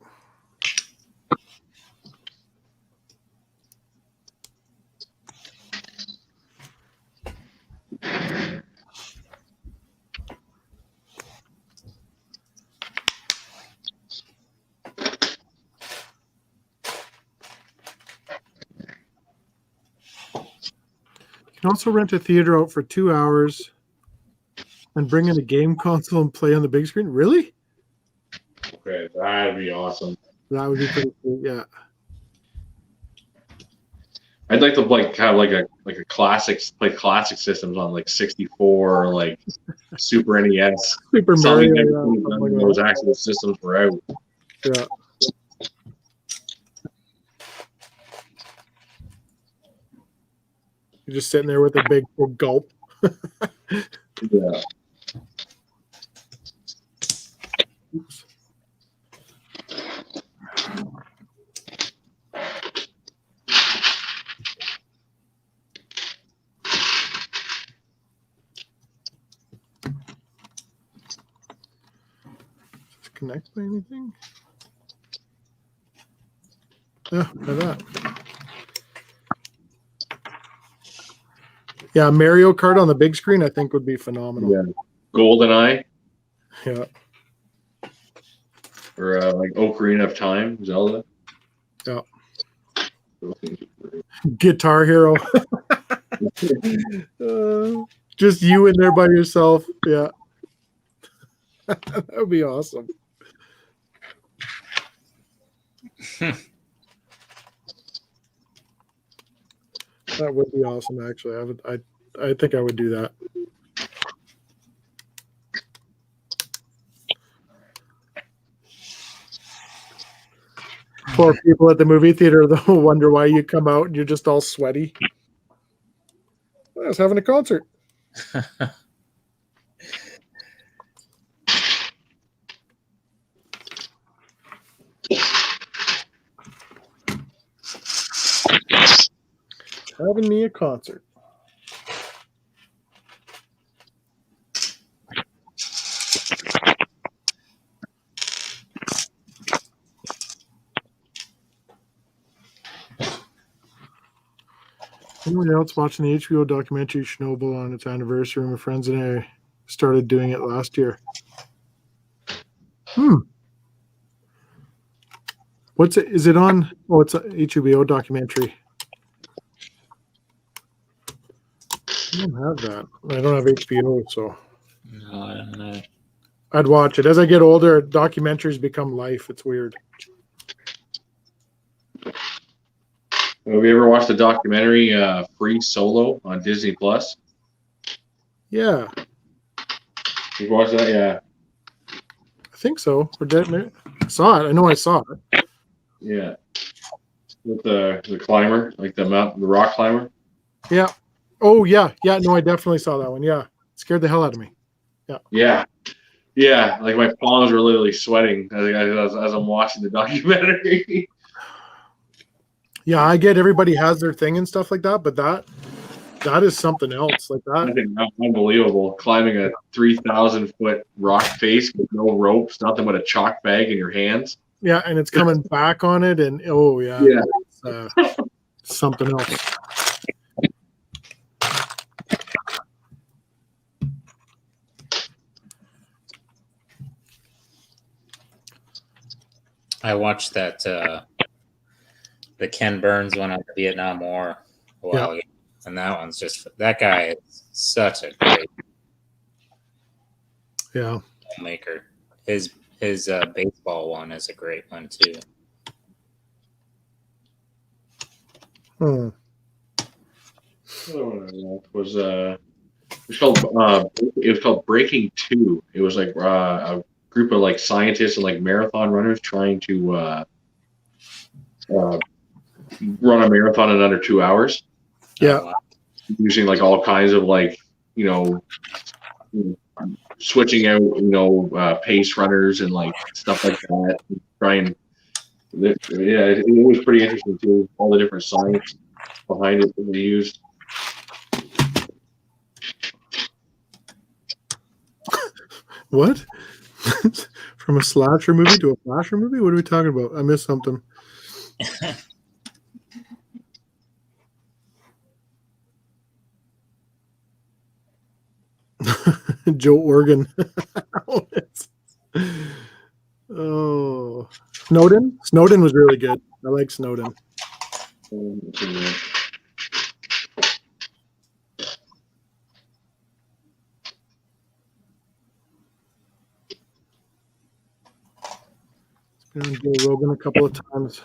S1: You can also rent a theater out for 2 hours and bring in a game console and play on the big screen. Really?
S3: Okay, that'd be awesome.
S1: That would be pretty cool. Yeah.
S3: I'd like to have like a classics, play classic systems on like 64 or like Super NES.
S1: Super
S3: Something
S1: Mario.
S3: when those actual systems were out.
S1: Yeah. You're just sitting there with a big gulp.
S3: Yeah.
S1: Oops. Does it connect by anything? Yeah, look at that. Yeah, Mario Kart on the big screen, I think, would be phenomenal.
S3: Yeah. GoldenEye.
S1: Yeah.
S3: Or like Ocarina of Time, Zelda.
S1: Yeah. Guitar Hero. Just you in there by yourself. Yeah. That would be awesome. That would be awesome, actually. I think I would do that. Poor people at the movie theater, though, wonder why you come out and you're just all sweaty. I was having a concert. Having me a concert. Anyone else watching the HBO documentary Chernobyl on its anniversary? My friends and I started doing it last year. What's it? Is it on? Oh, it's a HBO documentary. I don't have that. I don't have HBO, so.
S2: No, I don't know.
S1: I'd watch it. As I get older, documentaries become life. It's weird.
S3: Have you ever watched the documentary Free Solo on Disney Plus?
S1: Yeah.
S3: You watched that? Yeah.
S1: I think so. I saw it. I know I saw it.
S3: Yeah. With the climber, like the rock climber.
S1: Yeah. Oh yeah. Yeah. No, I definitely saw that one. Yeah. It scared the hell out of me. Yeah.
S3: Yeah. Yeah. Like my palms were literally sweating as I'm watching the documentary.
S1: Yeah, I get everybody has their thing and stuff like that, but that is something else. Like that.
S3: I think that's unbelievable. Climbing a 3,000-foot rock face with no ropes, nothing but a chalk bag in your hands.
S1: Yeah, and it's coming back on it, and oh yeah,
S3: Yeah.
S1: It's, something else.
S2: I watched that the Ken Burns one on the Vietnam War a while ago, and that one's just that guy is such a great filmmaker. His baseball one is a great one too.
S3: It was called Breaking Two. It was like a group of like scientists and like marathon runners trying to run a marathon in under 2 hours.
S1: Yeah.
S3: Using like all kinds of like, switching out, pace runners and like stuff like that. It was pretty interesting too. All the different science behind it that they used.
S1: What? From a slasher movie to a flasher movie? What are we talking about? I missed something. Joe Organ. Oh, Snowden. Snowden was really good. I like Snowden. And Joe Rogan a couple of times.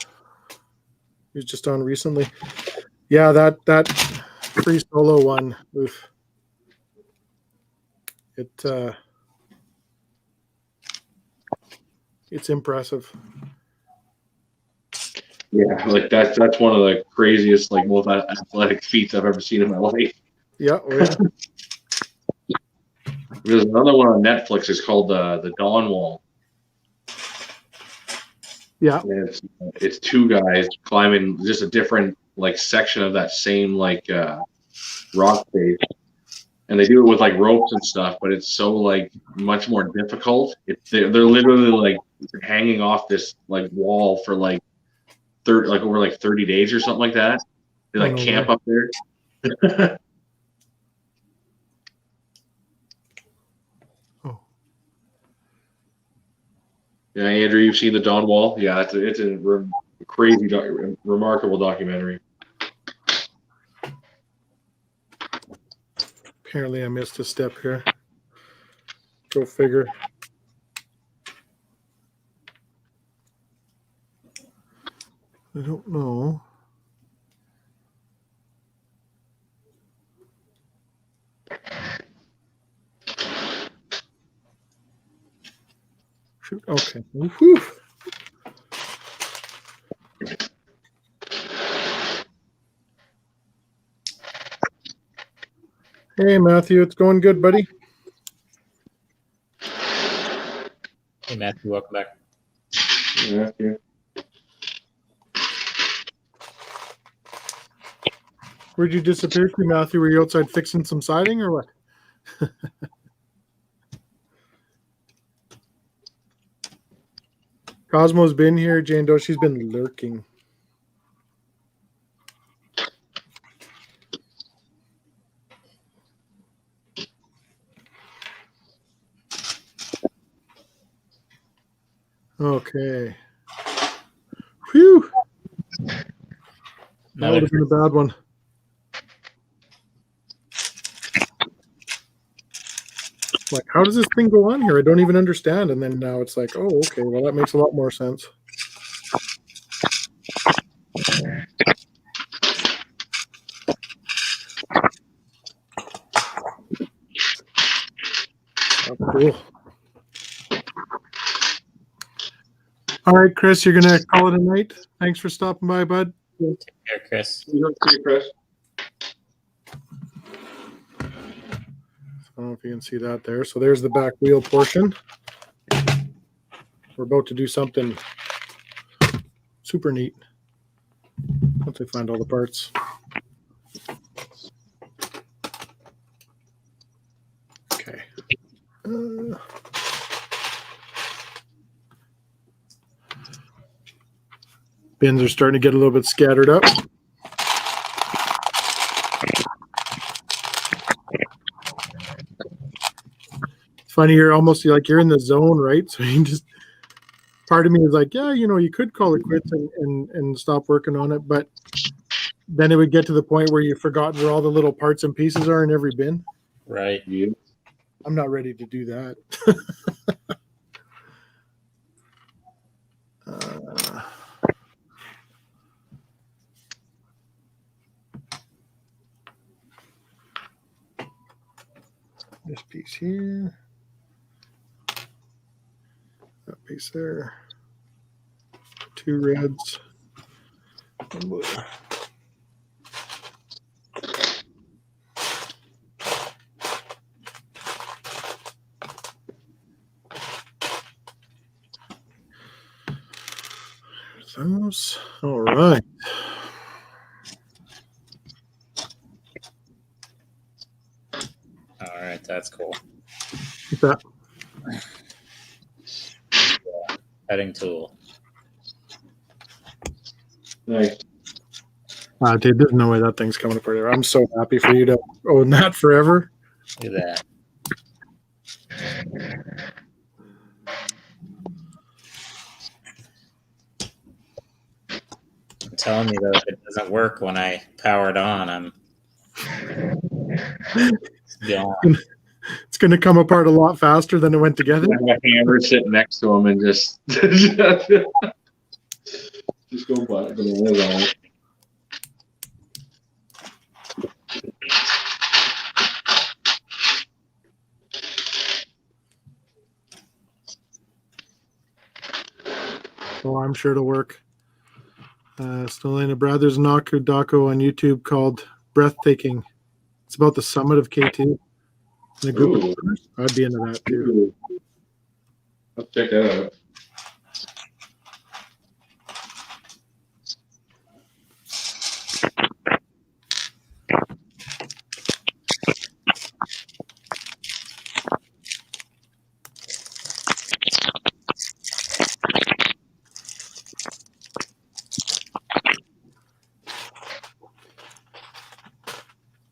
S1: He was just on recently. Yeah, that free solo one. Oof. It's impressive.
S3: Yeah, like that's one of the craziest, like most athletic feats I've ever seen in my life.
S1: Yeah, oh yeah.
S3: There's another one on Netflix. It's called the Dawn Wall.
S1: Yeah.
S3: And it's two guys climbing just a different like section of that same like rock face, and they do it with like ropes and stuff. But it's so like much more difficult. They're literally like hanging off this like wall for like over like 30 days or something like that. They like camp up there.
S1: Oh.
S3: Yeah, Andrew, you've seen the Dawn Wall? Yeah, it's a crazy, remarkable documentary.
S1: Apparently I missed a step here. Go figure. I don't know. Shoot. Okay. Woo-hoo. Hey, Matthew. It's going good, buddy.
S2: Hey, Matthew, welcome back.
S3: Yeah.
S1: Where'd you disappear to, Matthew? Were you outside fixing some siding or what? Cosmo's been here. Jane Doe, she's been lurking. Okay. Whew. That would have been a bad one. Like, how does this thing go on here? I don't even understand. And then now it's like, oh, okay, well, that makes a lot more sense. Oh, cool. All right, Chris, you're going to call it a night. Thanks for stopping by, bud.
S2: Take care, Chris.
S3: Chris.
S1: I don't know if you can see that there. So there's the back wheel portion. We're about to do something super neat once I find all the parts. Okay. Bins are starting to get a little bit scattered up. It's funny, you're in the zone, right? So you just, part of me is like, yeah, you could call it quits and stop working on it, but then it would get to the point where you forgot where all the little parts and pieces are in every bin.
S2: Right.
S3: Yeah.
S1: I'm not ready to do that. This piece here. That piece there. 2 reds. 1 blue. Those. All right.
S2: All right, that's cool.
S1: What's that?
S2: Cutting tool.
S3: Nice.
S1: Dude, there's no way that thing's coming apart. I'm so happy for you to own that forever.
S2: Look at that. I'm telling you, though, if it doesn't work when I power it on, I'm gone.
S1: It's going to come apart a lot faster than it went together.
S3: Have a hammer sitting next to him and just just go bananas on it.
S1: Oh, I'm sure it'll work. Snowlana Brothers Naku Dako on YouTube called Breathtaking. It's about the summit of K2. And a group of runners. I'd be into that too.
S3: Let's check that out.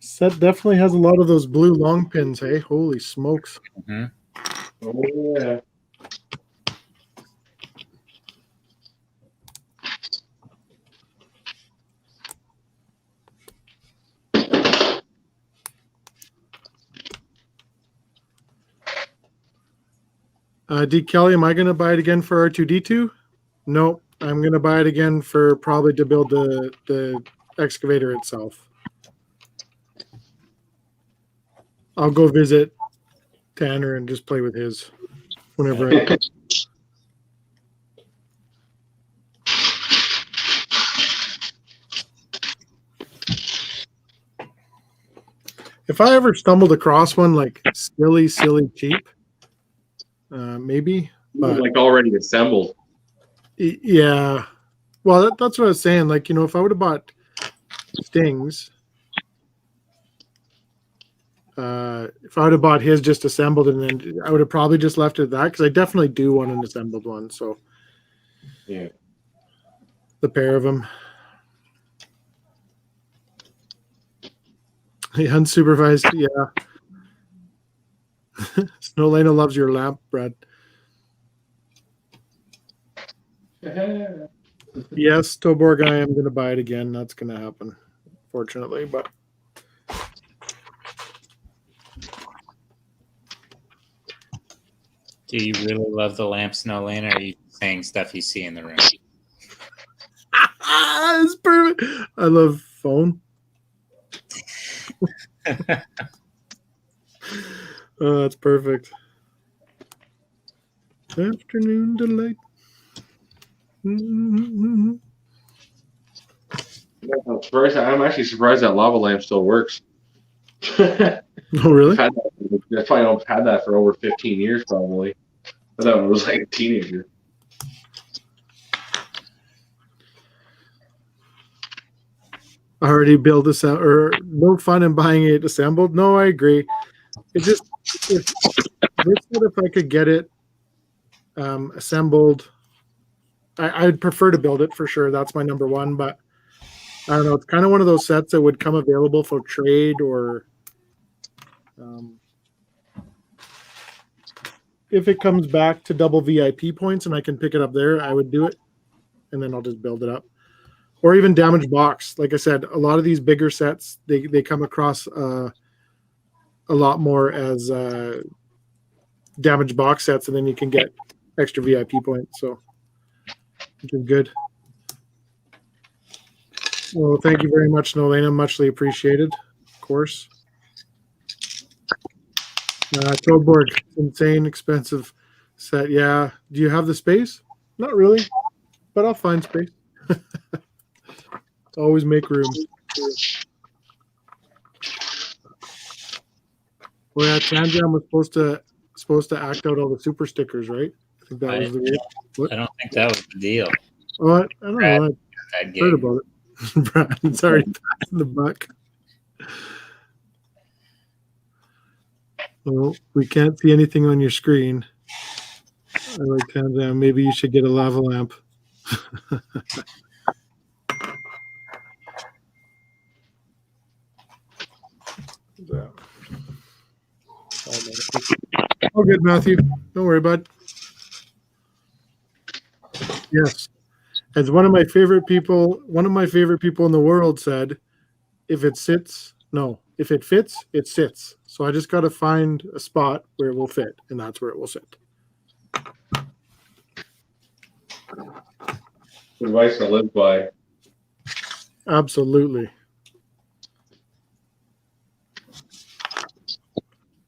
S1: Set definitely has a lot of those blue long pins, hey? Holy smokes.
S2: Mm-hmm.
S3: Oh, yeah.
S1: D. Kelly, am I going to buy it again for R2D2? No, I'm going to buy it again for probably to build the excavator itself. I'll go visit Tanner and just play with his whenever I If I ever stumbled across one like silly cheap, maybe. But
S3: Like already assembled.
S1: Yeah. Well, that's what I was saying. Like, if I would have bought Stings, if I would have bought his just assembled, and then I would have probably just left it at that, because I definitely do want an assembled one. So,
S3: yeah,
S1: the pair of them. Hey, unsupervised, yeah. Snowlana loves your lamp, Brad. Yes, Toborg, I am going to buy it again. That's going to happen, fortunately. But
S2: Do you really love the lamp, Snowlana, or are you saying stuff you see in the room?
S1: It's perfect. I love phone. Oh, that's perfect. Afternoon delight. Mm-hmm.
S3: I'm actually surprised that lava lamp still works.
S1: Oh, really?
S3: I've had that for over 15 years, probably. I thought it was like a teenager.
S1: I already built this out, or no fun in buying it assembled. No, I agree. It just if I could get it assembled, I'd prefer to build it for sure. That's my number one. But I don't know. It's kind of one of those sets that would come available for trade, or if it comes back to double VIP points and I can pick it up there, I would do it, and then I'll just build it up. Or even damaged box. Like I said, a lot of these bigger sets, they come across a lot more as damaged box sets, and then you can get extra VIP points. So, which is good. Well, thank you very much, Snowlana. Muchly appreciated, of course. Toadboard, insane expensive set. Yeah. Do you have the space? Not really, but I'll find space. Always make room. Well, yeah, Tannjam was supposed to act out all the super stickers, right? I think that was the deal.
S2: I don't think that was the deal.
S1: Oh, I don't know. I heard about it. Brian's already passing the buck. Well, we can't see anything on your screen. I like Tannjam. Maybe you should get a lava lamp. Oh, good, Matthew. Don't worry, bud. Yes. As one of my favorite people in the world said, if it fits, it sits. So So I just got to find a spot where it will fit, and that's where it will sit.
S3: Advice to live by.
S1: Absolutely.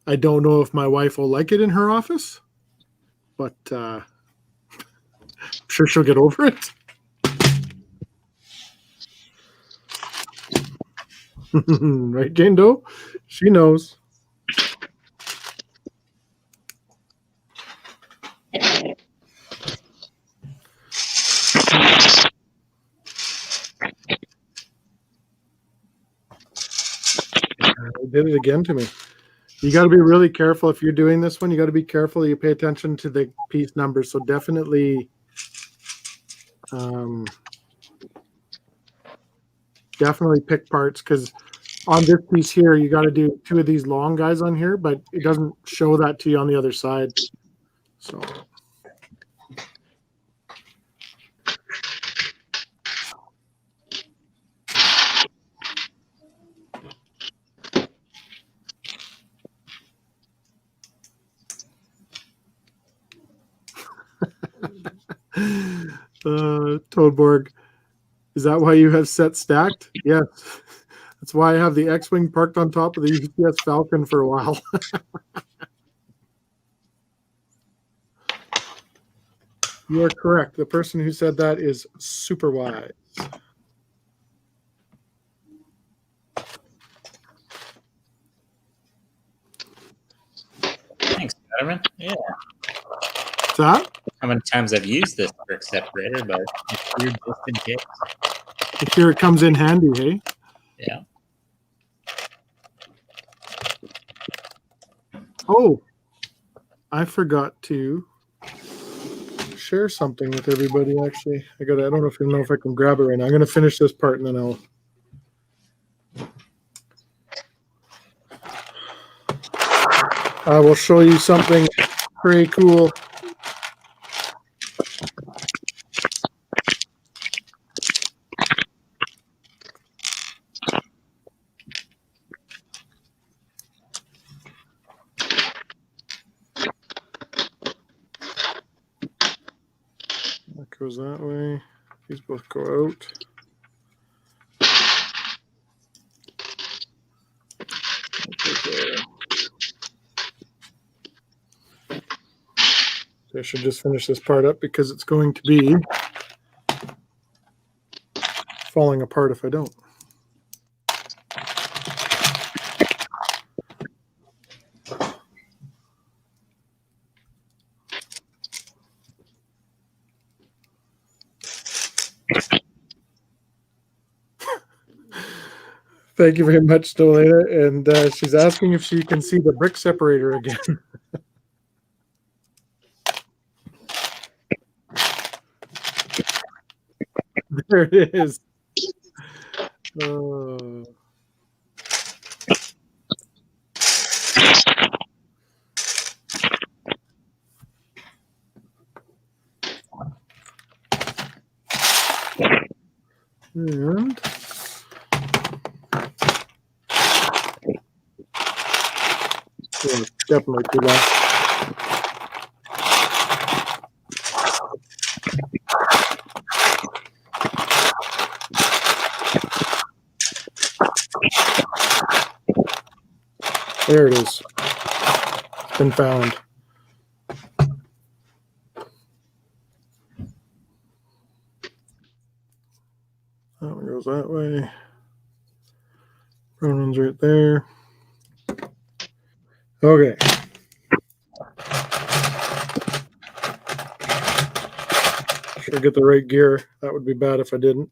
S1: I don't know if my wife will like it in her office, but I'm sure she'll get over it. Right, Jane Doe? She knows. They did it again to me. You got to be really careful if you're doing this one. You got to be careful. You pay attention to the piece numbers. So definitely, definitely pick parts, because on this piece here, you got to do 2 of these long guys on here, but it doesn't show that to you on the other side. So. Toadborg, is that why you have set stacked? Yes. That's why I have the X-Wing parked on top of the UPS Falcon for a while. You are correct. The person who said that is super wise.
S2: Thanks, Letterman. Yeah.
S1: What's that?
S2: How many times I've used this brick separator, but it's here just in case.
S1: Here it comes in handy, hey?
S2: Yeah.
S1: Oh, I forgot to share something with everybody. Actually, I don't know if I can grab it right now. I'm going to finish this part and then I will show you something pretty cool. That goes that way. These both go out. So I should just finish this part up because it's going to be falling apart if I don't. Thank you very much, Dolena. And she's asking if she can see the brick separator again. There it is. And yeah, definitely too long. There it is. It's been found. That one goes that way. Pronouns right there. Okay. Should get the right gear. That would be bad if I didn't.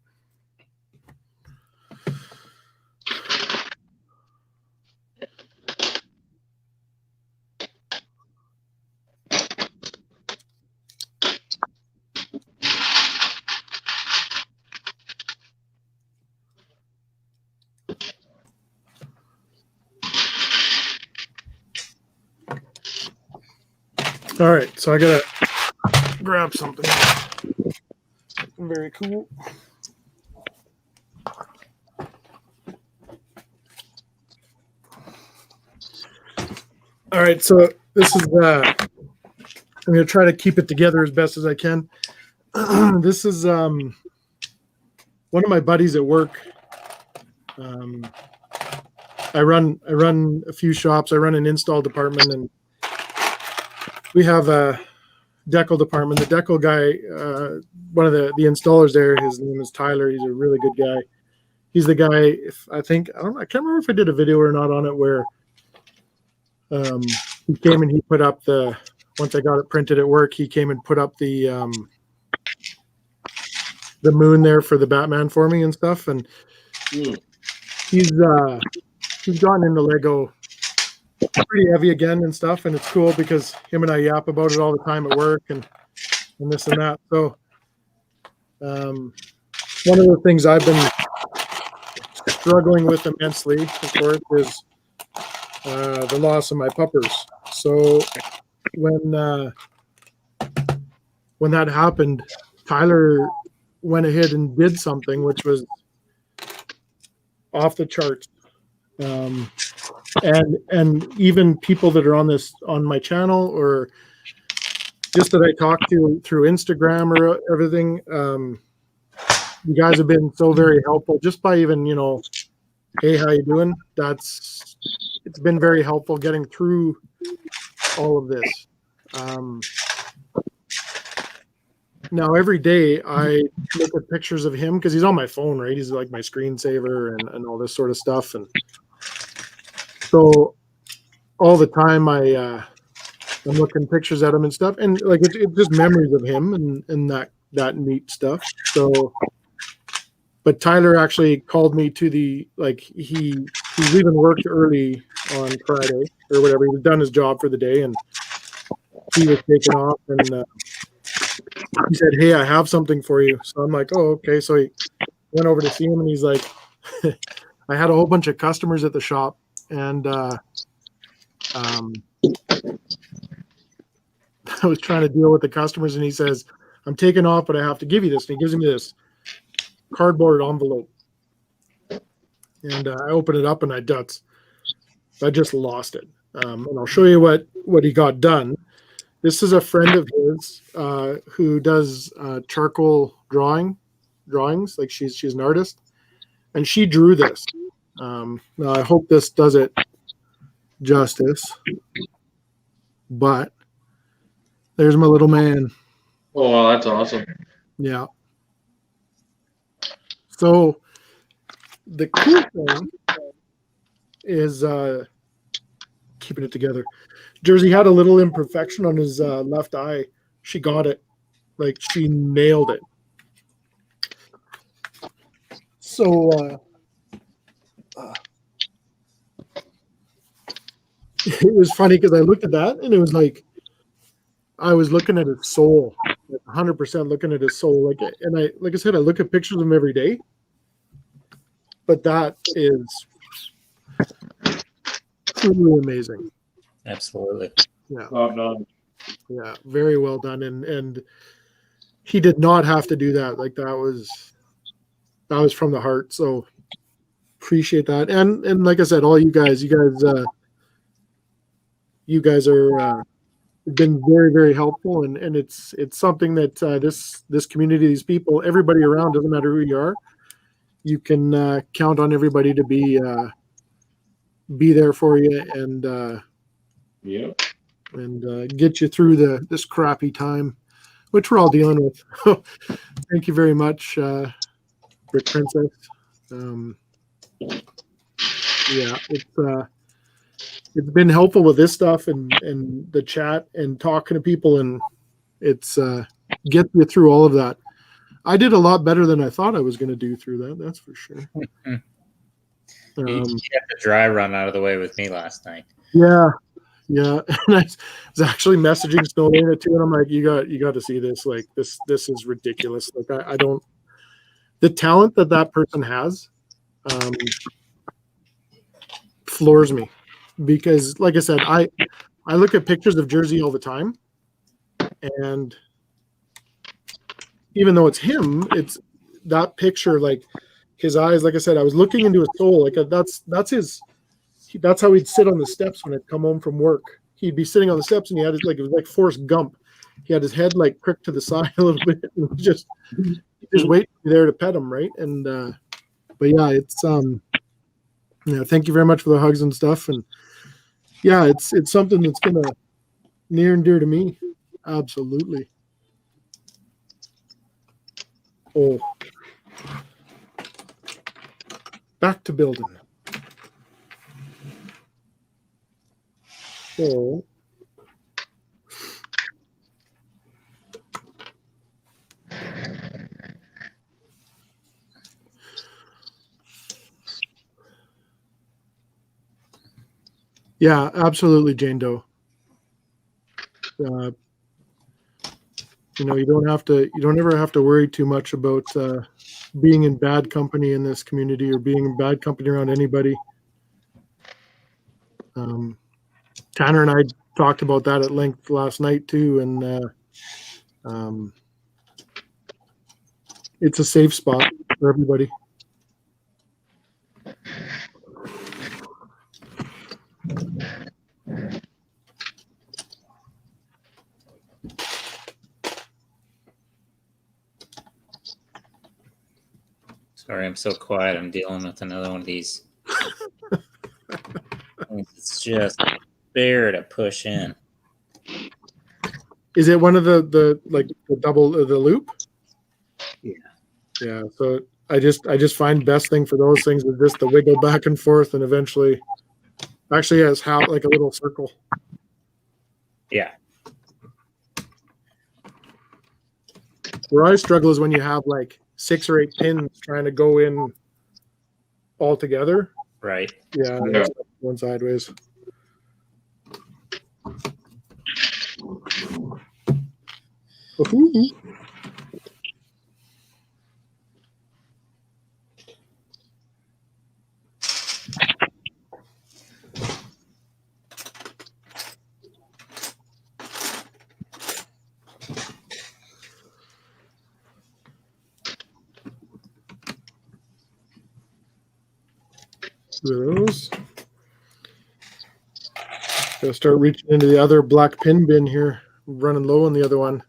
S1: All right, so I gotta grab something very cool. All right, so this is I'm going to try to keep it together as best as I can. This is one of my buddies at work. I run a few shops. I run an install department, and we have a decal department. The decal guy, one of the installers there, his name is Tyler. He's a really good guy. He's the guy. I can't remember if I did a video or not on it where he came and he put up once I got it printed at work, he came and put up the moon there for the Batman for me and stuff. And he's gotten into Lego pretty heavy again and stuff. And it's cool because him and I yap about it all the time at work and this and that. So one of the things I've been struggling with immensely, of course, is the loss of my puppers. So when that happened, Tyler went ahead and did something which was off the charts. And even people that are on my channel or just that I talk to through Instagram or everything, you guys have been so very helpful just by even, hey, how you doing? It's been very helpful getting through all of this. Now every day I look at pictures of him because he's on my phone, right? He's like my screensaver and all this sort of stuff. And so all the time I'm looking pictures at him and stuff, and like it's just memories of him and that neat stuff. So, but Tyler actually called me to he's even worked early on Friday or whatever. He was done his job for the day and he was taken off, and he said, "Hey, I have something for you." So I'm like, "Oh, okay." So he went over to see him and he's like, I had a whole bunch of customers at the shop, and I was trying to deal with the customers, and he says, "I'm taking off, but I have to give you this." And he gives me this cardboard envelope, and I open it up, and I just lost it. And I'll show you what he got done. This is a friend of his who does charcoal drawings. Like she's an artist, and she drew this. Now I hope this does it justice, but there's my little man.
S3: Oh, wow, that's awesome.
S1: Yeah. So the cool thing is keeping it together. Jersey had a little imperfection on his left eye. She got it. Like she nailed it. So it was funny because I looked at that and it was like I was looking at his soul, like 100% looking at his soul. Like I said, I look at pictures of him every day, but that is truly amazing.
S2: Absolutely.
S3: Yeah. Well done.
S1: Yeah, very well done. And he did not have to do that. Like that was from the heart. So appreciate that. And like I said, all you guys are been very, very helpful, and it's something that this community, these people, everybody around, doesn't matter who you are, you can count on everybody to be there for you and get you through this crappy time, which we're all dealing with. Thank you very much, Rick Princess. It's been helpful with this stuff and the chat and talking to people, and it's get you through all of that. I did a lot better than I thought I was going to do through that. That's for sure.
S2: You had the dry run out of the way with me last night.
S1: Yeah. And I was actually messaging Snowlane too, and I'm like, you got to see this. Like this is ridiculous. Like I don't. The talent that person has floors me. Because, like I said, I look at pictures of Jersey all the time, and even though it's him, it's that picture, like his eyes. Like I said, I was looking into his soul. Like that's how he'd sit on the steps when I'd come home from work, he'd be sitting on the steps and he had his, like, it was like Forrest Gump. He had his head like pricked to the side a little bit and just wait there to pet him, right? And but yeah, it's thank you very much for the hugs and stuff. And yeah, it's something that's gonna near and dear to me. Absolutely. Oh, back to building. So yeah, absolutely, Jane Doe. You don't ever have to worry too much about being in bad company in this community or being in bad company around anybody. Tanner and I talked about that at length last night too, and it's a safe spot for everybody.
S2: Sorry, I'm so quiet. I'm dealing with another one of these. It's just bare to push in.
S1: Is it one of the like the double the loop?
S2: Yeah.
S1: Yeah. So I just find best thing for those things is just the wiggle back and forth, and eventually, actually, has how like a little circle.
S2: Yeah.
S1: Where I struggle is when you have like 6 or 8 pins trying to go in all together.
S2: Right.
S1: Yeah,
S3: Yeah.
S1: it's going sideways. Ooh. Those. Gotta start reaching into the other black pin bin here. I'm running low on the other one.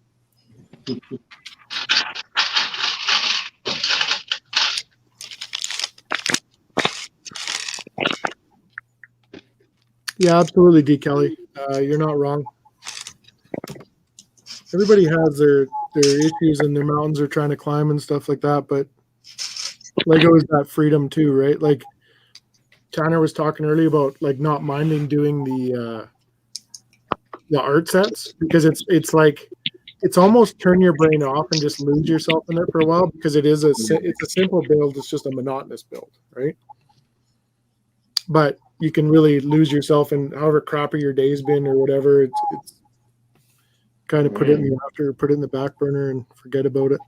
S1: Yeah, absolutely, D. Kelly. You're not wrong. Everybody has their issues and their mountains they're trying to climb and stuff like that, but Lego is that freedom too, right? Like Tanner was talking earlier about like not minding doing the art sets because it's like it's almost turn your brain off and just lose yourself in it for a while because it's a simple build, it's just a monotonous build, right? But you can really lose yourself in however crappy your day's been or whatever. It's kind of put it in the back burner and forget about it.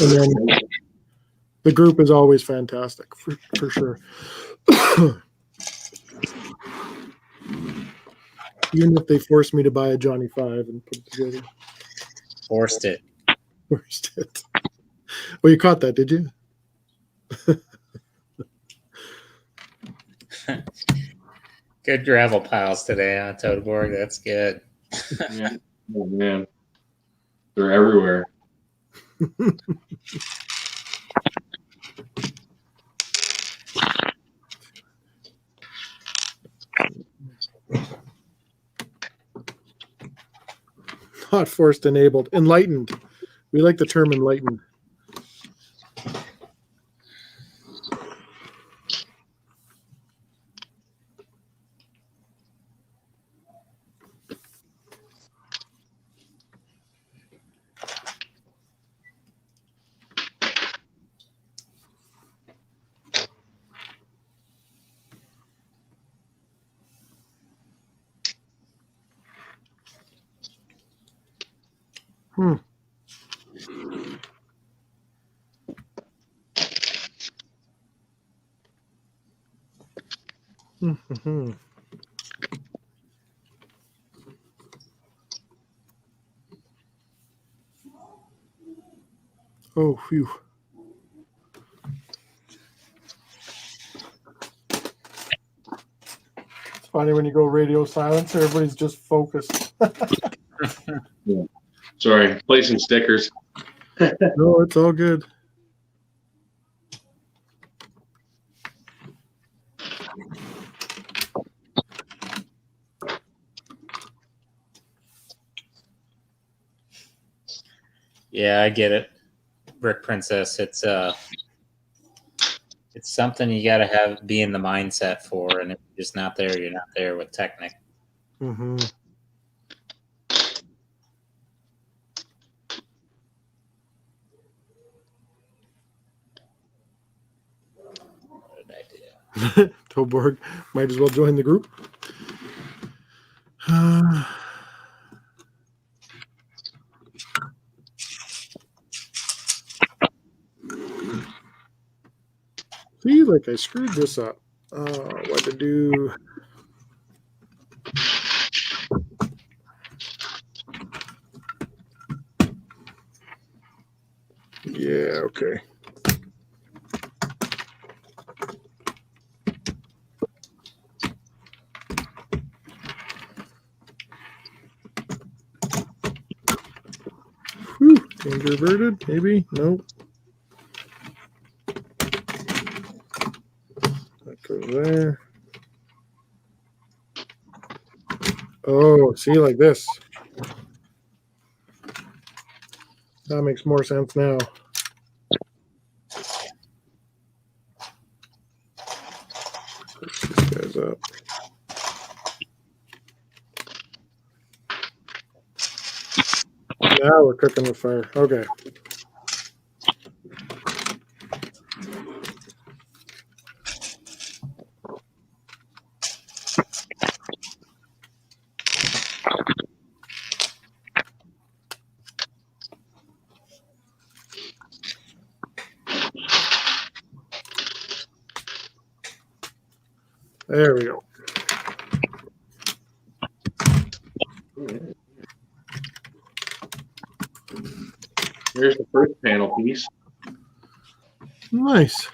S1: And then the group is always fantastic for sure. Even if they force me to buy a Johny 5 and put it together.
S2: Forced it.
S1: Forced it. Well, you caught that, did you?
S2: Good gravel piles today on Toadborg. That's good.
S3: Yeah. Oh man, they're everywhere.
S1: Not forced, enabled, enlightened. We like the term enlightened. Mm-hmm. Oh, phew. funny when you go radio silence, everybody's just focused.
S3: Yeah. Sorry, placing stickers.
S1: No, it's all good.
S2: Yeah, I get it. Brick Princess, it's something you got to be in the mindset for, and if you're just not there, you're not there with Technic.
S1: Mm-hmm.
S2: What did I do?
S1: Toborg might as well join the group. See, like I screwed this up. What to do? Yeah, okay. Whew, danger averted, maybe? Nope. That goes there. Oh, see, like this. That makes more sense now. Push these guys up. Now we're cooking with fire. Okay. There we go.
S3: Here's the first panel piece.
S1: Nice.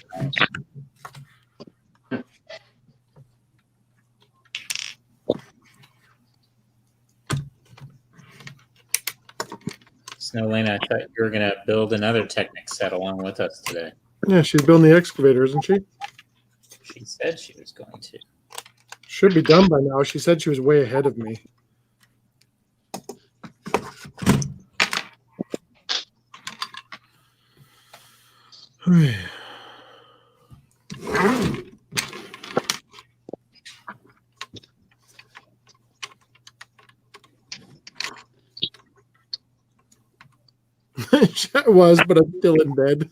S2: Snowlena, I thought you were going to build another Technic set along with us today.
S1: Yeah, she's building the excavator, isn't she?
S2: She said she was going to.
S1: Should be done by now. She said she was way ahead of me. It was, but I'm still in bed.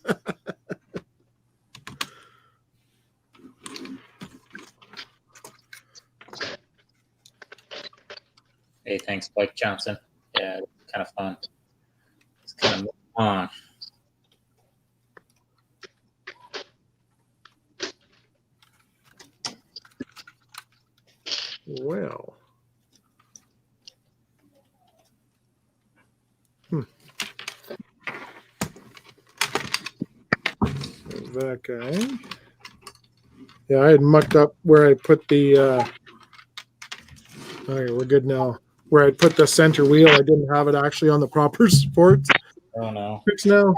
S2: Hey, thanks, Blake Johnson. Yeah, it's kind of fun. It's kind of on.
S1: Well. There's that guy. Yeah, I had mucked up where I put the okay, we're good now. Where I put the center wheel, I didn't have it actually on the proper supports.
S2: Oh, no.
S1: Fix now.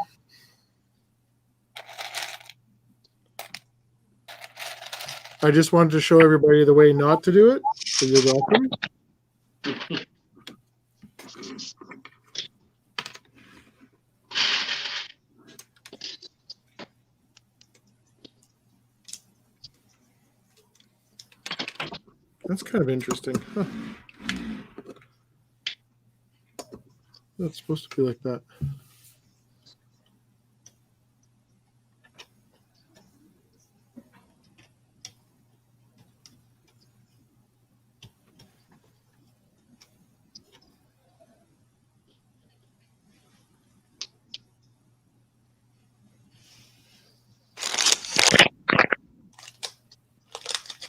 S1: I just wanted to show everybody the way not to do it. So you're welcome. That's kind of interesting. Huh. That's supposed to be like that.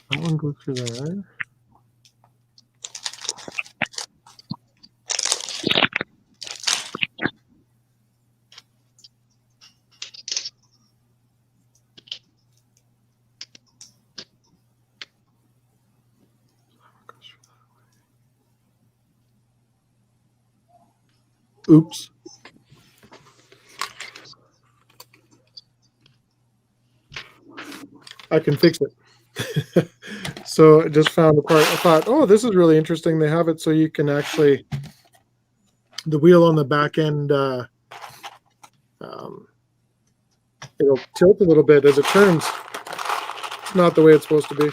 S1: That one goes through there. Oops. I can fix it. So I just found a part. I thought, oh, this is really interesting. They have it so you can actually, the wheel on the back end, it'll tilt a little bit as it turns. It's not the way it's supposed to be.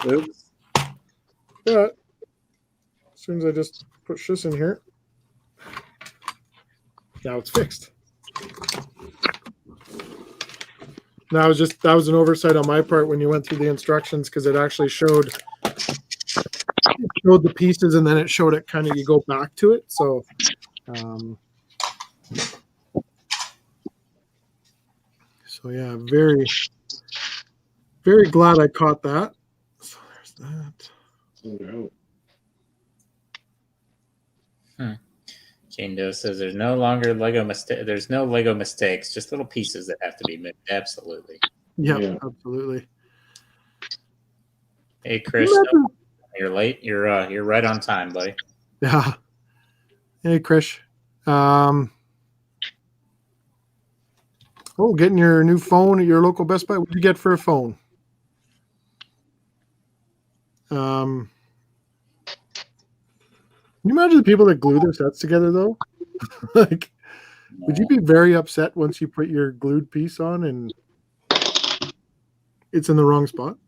S2: Oops.
S1: But as soon as I just push this in here, now it's fixed. That was an oversight on my part when you went through the instructions, because it actually showed the pieces and then it showed it kind of, you go back to it. So so yeah, very, very glad I caught that. So there's that.
S2: Jane Doe says there's no longer Lego mistake. There's no Lego mistakes, just little pieces that have to be moved. Absolutely.
S1: Yeah, absolutely.
S2: Hey, Chris, you're late. You're right on time, buddy.
S1: Yeah. Hey, Chris. Getting your new phone at your local Best Buy. What did you get for a phone? Can you imagine the people that glue their sets together, though? Like, would you be very upset once you put your glued piece on and it's in the wrong spot?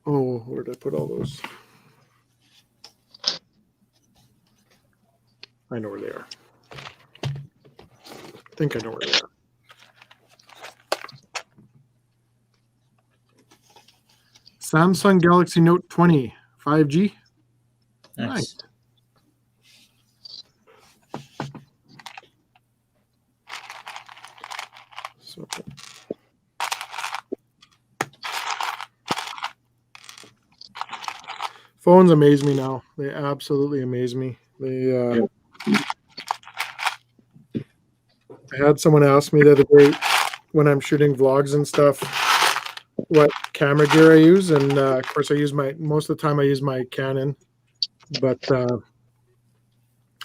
S1: Oh, where did I put all those? I know where they are. I think I know where they are. Samsung Galaxy Note 20 5G. Nice. So, phones amaze me now. They absolutely amaze me. They. I had someone ask me the other day when I'm shooting vlogs and stuff what camera gear I use, and of course I use most of the time I use my Canon, but I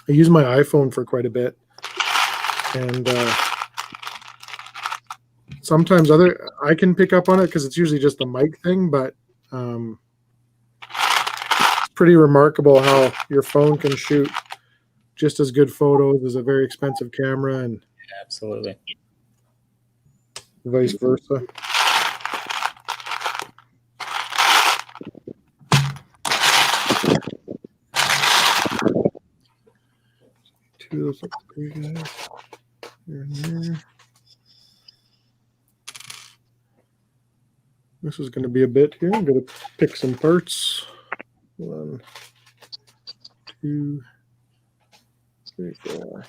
S1: use my iPhone for quite a bit, and sometimes I can pick up on it because it's usually just a mic thing, but it's pretty remarkable how your phone can shoot just as good photos as a very expensive camera, and
S2: absolutely
S1: vice versa. Two of those three guys here and there. This is going to be a bit here. I'm going to pick some parts. 1, 2, 3, 4.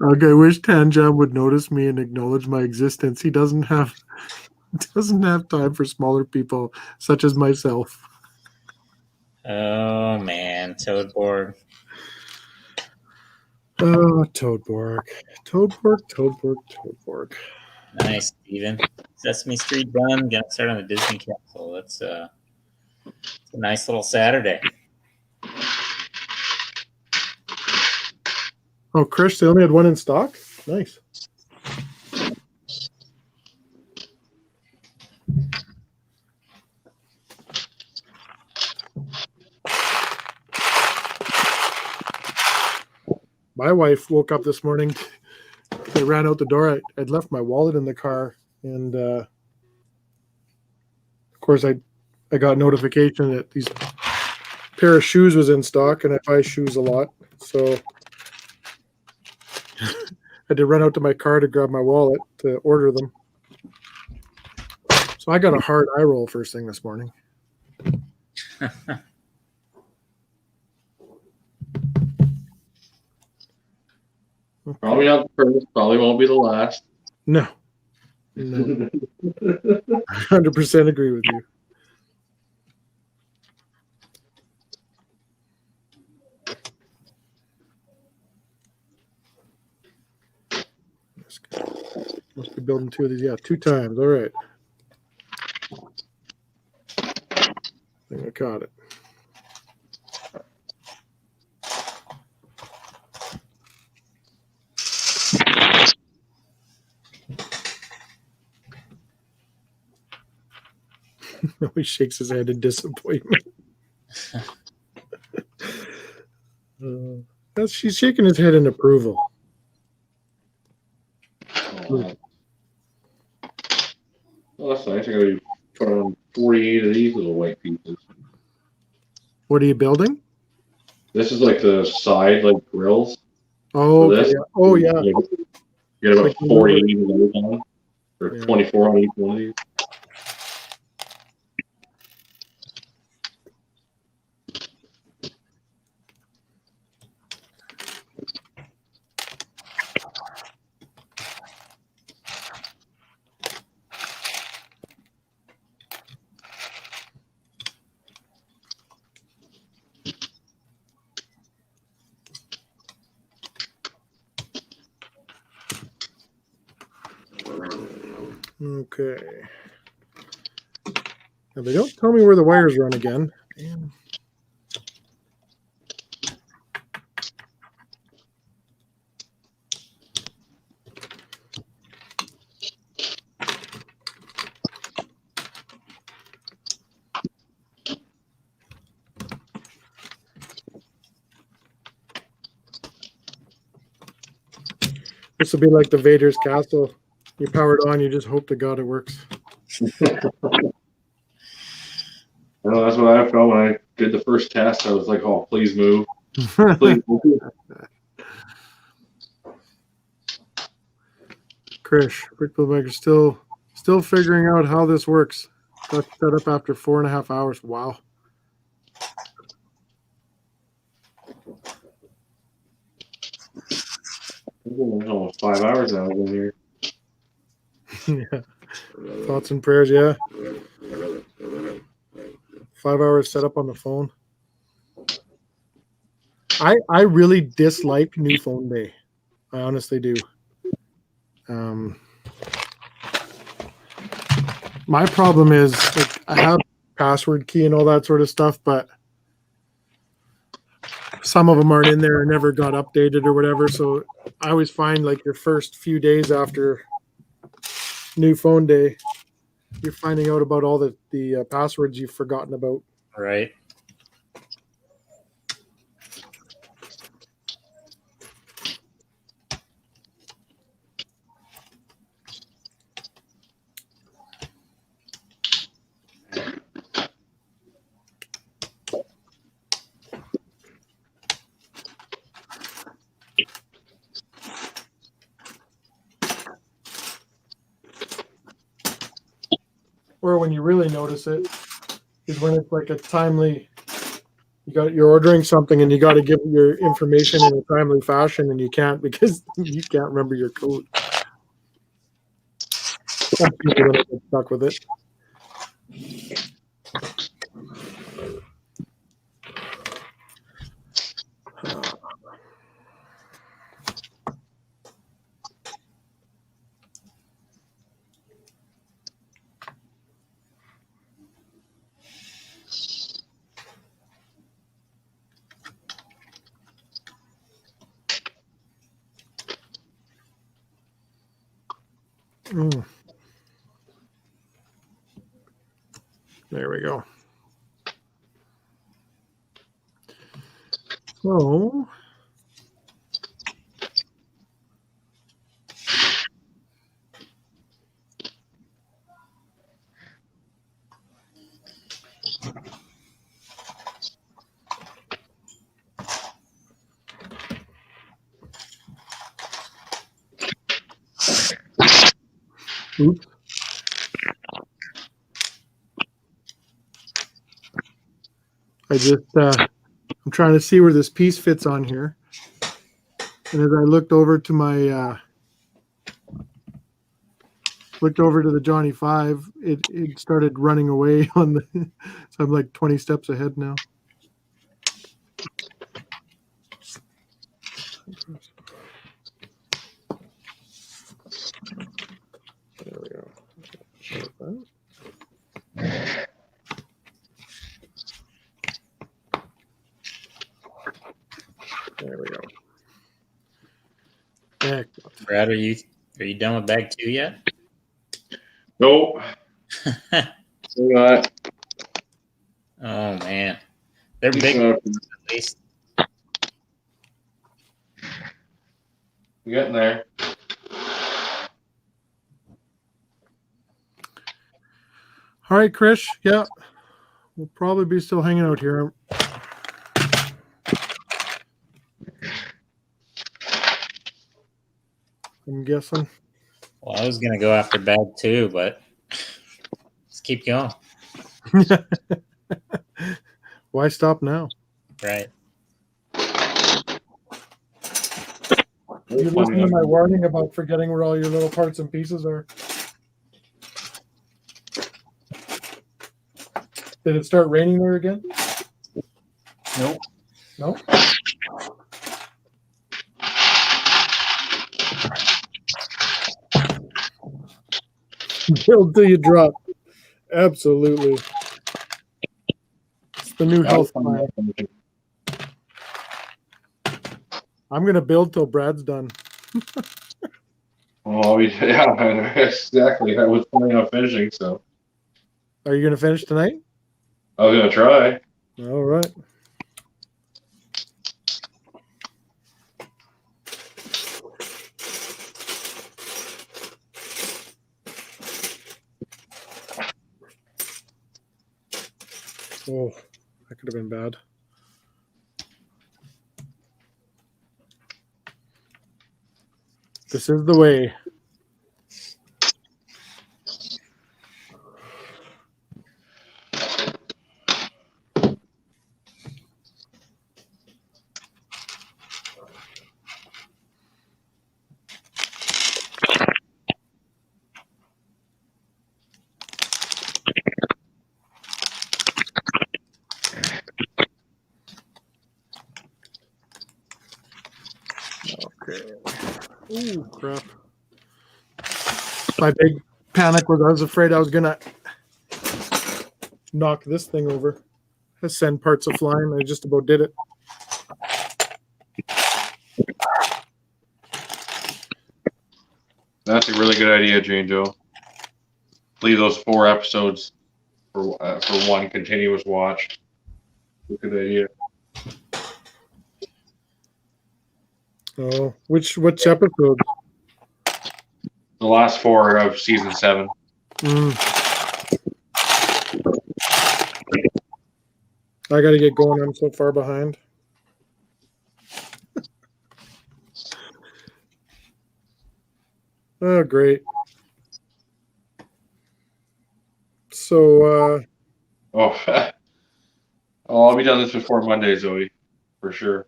S1: Okay, I wish Tannjam would notice me and acknowledge my existence. He doesn't have time for smaller people such as myself.
S2: Oh man, Toadborg.
S1: Oh, Toadborg.
S2: Nice, Steven. Sesame Street done. Gonna start on the Disney Castle. That's a nice little Saturday.
S1: Oh, Chris, they only had one in stock? Nice. My wife woke up this morning. I ran out the door. I'd left my wallet in the car, and of course I got notification that these pair of shoes was in stock, and I buy shoes a lot, so I had to run out to my car to grab my wallet to order them. So I got a hard eye roll first thing this morning.
S3: Probably not the first. Probably won't be the last.
S1: No. 100% agree with you. tried building 2 of these. Yeah, 2 times. All right. I think I caught it. He shakes his head in disappointment. She's shaking his head in approval.
S3: Oh, that's nice. I gotta put on 48 of these little white pieces.
S1: What are you building?
S3: This is like the side grills.
S1: Oh,
S3: for
S1: okay.
S3: this.
S1: Yeah. Oh, yeah.
S3: You get about
S1: Like
S3: 48 of those on, or
S1: Yeah.
S3: 24 on each one of these.
S1: Okay. Now they don't tell me where the wires run again. Damn. This will be like the Vader's castle. You power it on, you just hope to God it works.
S3: Well, that's what I felt when I did the first test. I was like, "Oh, please move, please move."
S1: Krish, Brickbuilder still figuring out how this works. Got set up after 4.5 hours. Wow.
S3: Almost 5 hours now I've been here.
S1: Yeah. Thoughts and prayers, yeah. 5 hours set up on the phone. I really dislike new phone day. I honestly do. My problem is I have password key and all that sort of stuff, but some of them aren't in there and never got updated or whatever. So I always find your first few days after new phone day, you're finding out about all the passwords you've forgotten about.
S2: Right.
S1: Or when you really notice it is when it's a timely, you're ordering something and you got to give your information in a timely fashion and you can't because you can't remember your code. Some people don't get stuck with it. There we go. So oops. I'm trying to see where this piece fits on here. And as I looked over to the Johny 5, it started running away on the, so I'm 20 steps ahead now. There we go. Heck.
S2: Brad, are you done with bag 2 yet?
S3: Nope. We got
S2: Oh man, they're big at least.
S3: We're getting there.
S1: All right, Krish. Yeah, we'll probably be still hanging out here. I'm guessing.
S2: Well, I was gonna go after bag 2, but let's keep going.
S1: Why stop now?
S2: Right.
S1: You listen to my warning about forgetting where all your little parts and pieces are. Did it start raining there again?
S2: Nope.
S1: No? Build till you drop. Absolutely. It's the new health plan. I'm going to build till Brad's done.
S3: Oh, yeah, exactly. I was planning on finishing, so.
S1: Are you going to finish tonight?
S3: I was going to try.
S1: All right. Oh, that could have been bad. This is the way. Okay. Ooh, crap. My big panic was I was afraid I was going to knock this thing over. I send parts of flying. I just about did it.
S3: That's a really good idea, Jane Joe. Leave those 4 episodes for one continuous watch. Good idea.
S1: Oh, which episode?
S3: The last 4 of season 7.
S1: I got to get going. I'm so far behind. Oh, great. So,
S3: I'll be done this before Monday, Zoe, for sure.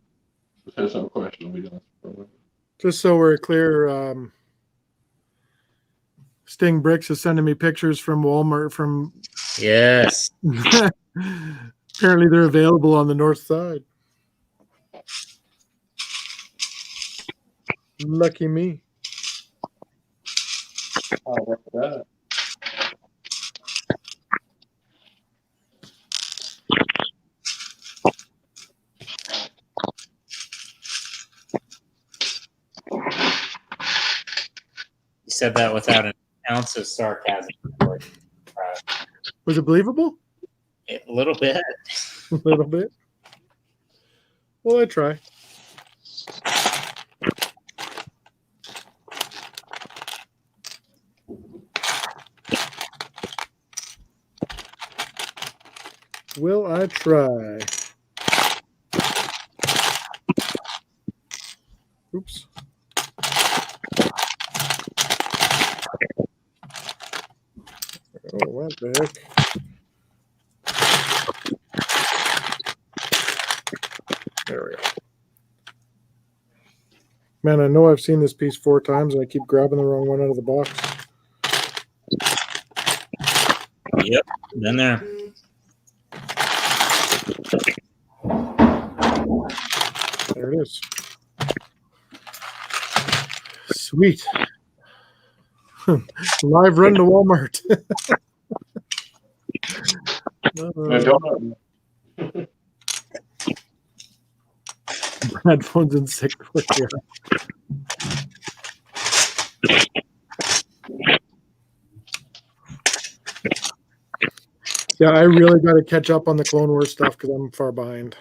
S3: There's no question. I'll be done before Monday.
S1: Just so we're clear, Sting Bricks is sending me pictures from Walmart from.
S2: Yes.
S1: Apparently, they're available on the north side. Lucky me.
S3: Oh, what's that?
S2: You said that without an ounce of sarcasm.
S1: Was it believable?
S2: A little bit.
S1: A little bit. Well, I try. Will I try? Oops. Oh, what the heck? There we go. Man, I know I've seen this piece 4 times and I keep grabbing the wrong one out of the box.
S2: Yep, been there.
S1: There it is. Sweet. Live run to Walmart. headphones and sick for you. Yeah, I really got to catch up on the Clone Wars stuff because I'm far behind.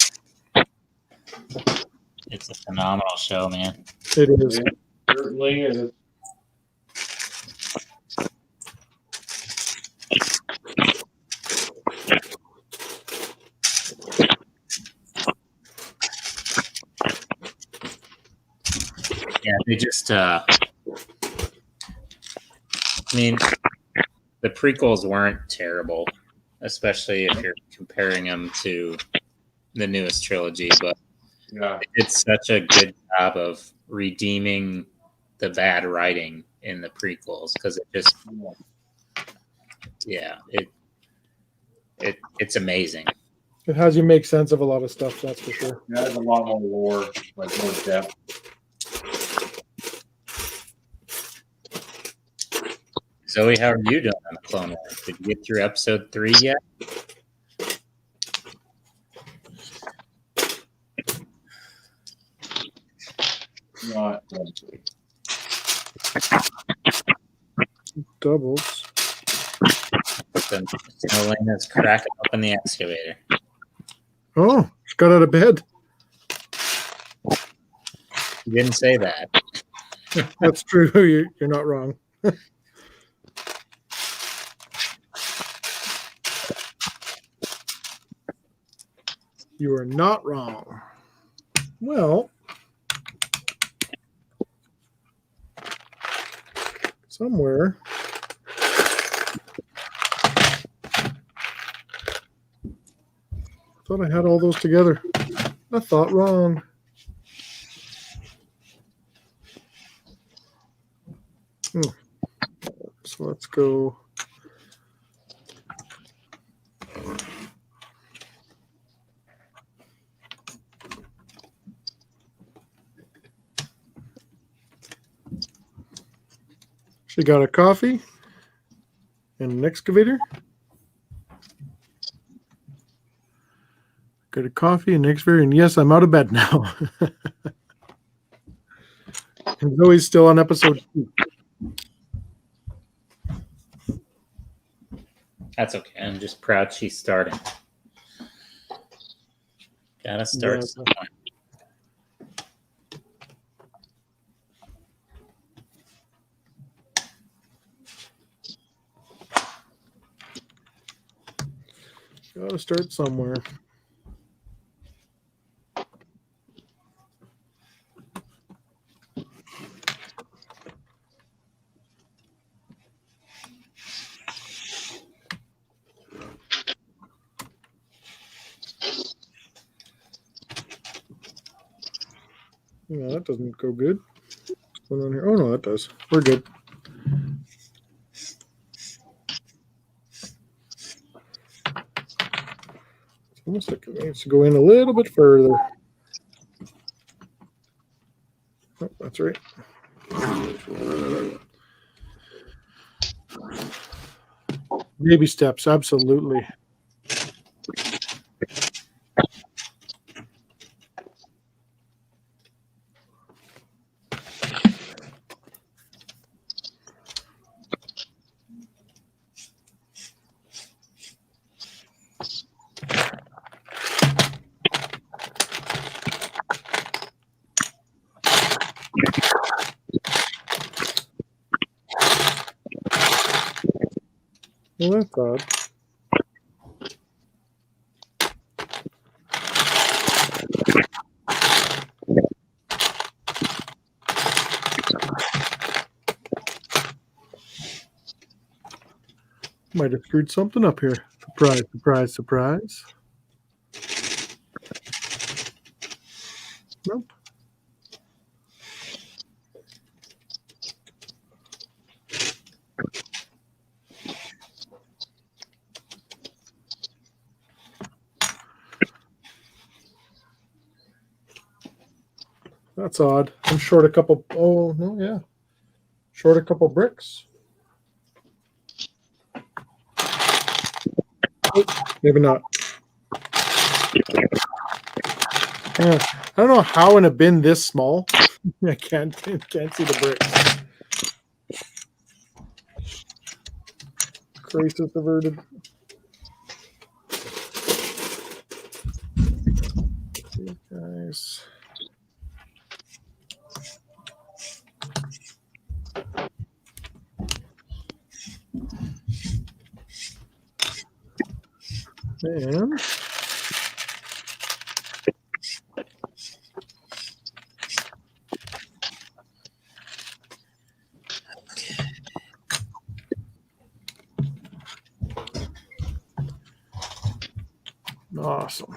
S2: It's a phenomenal show, man.
S1: It is.
S3: It certainly is.
S2: Yeah, they just, I mean, the prequels weren't terrible, especially if you're comparing them to the newest trilogy, but
S3: Yeah.
S2: it's such a good job of redeeming the bad writing in the prequels because it just, yeah, it's amazing.
S1: It has you make sense of a lot of stuff, that's for sure.
S3: Yeah, there's a lot more lore, like more depth.
S2: Zoe, how are you doing on the Clone Wars? Did you get through episode 3 yet?
S3: Not
S1: Doubles.
S2: Elena's cracking open the excavator.
S1: Oh, she got out of bed.
S2: You didn't say that.
S1: That's true. You're not wrong. You are not wrong. Well, somewhere. Thought I had all those together. I thought wrong. So let's go. She got a coffee and an excavator. Got a coffee and an excavator, and yes, I'm out of bed now. And Zoe's still on episode 2.
S2: That's okay. I'm just proud she's starting. Gotta start somewhere. Gotta start somewhere. No, that doesn't go good. What's going on here? Oh, no, that does. We're good. It's almost like it needs to go in a little bit further. Oh, that's right. Baby steps, absolutely. Well, that's odd. Might have screwed something up here. Surprise, surprise, surprise. Nope. That's odd. I'm short a couple. Oh, no, yeah. Short a couple bricks. Oh, maybe not.
S1: I don't know how in a bin this small. I can't see the bricks. Crisis averted. Guys. And awesome.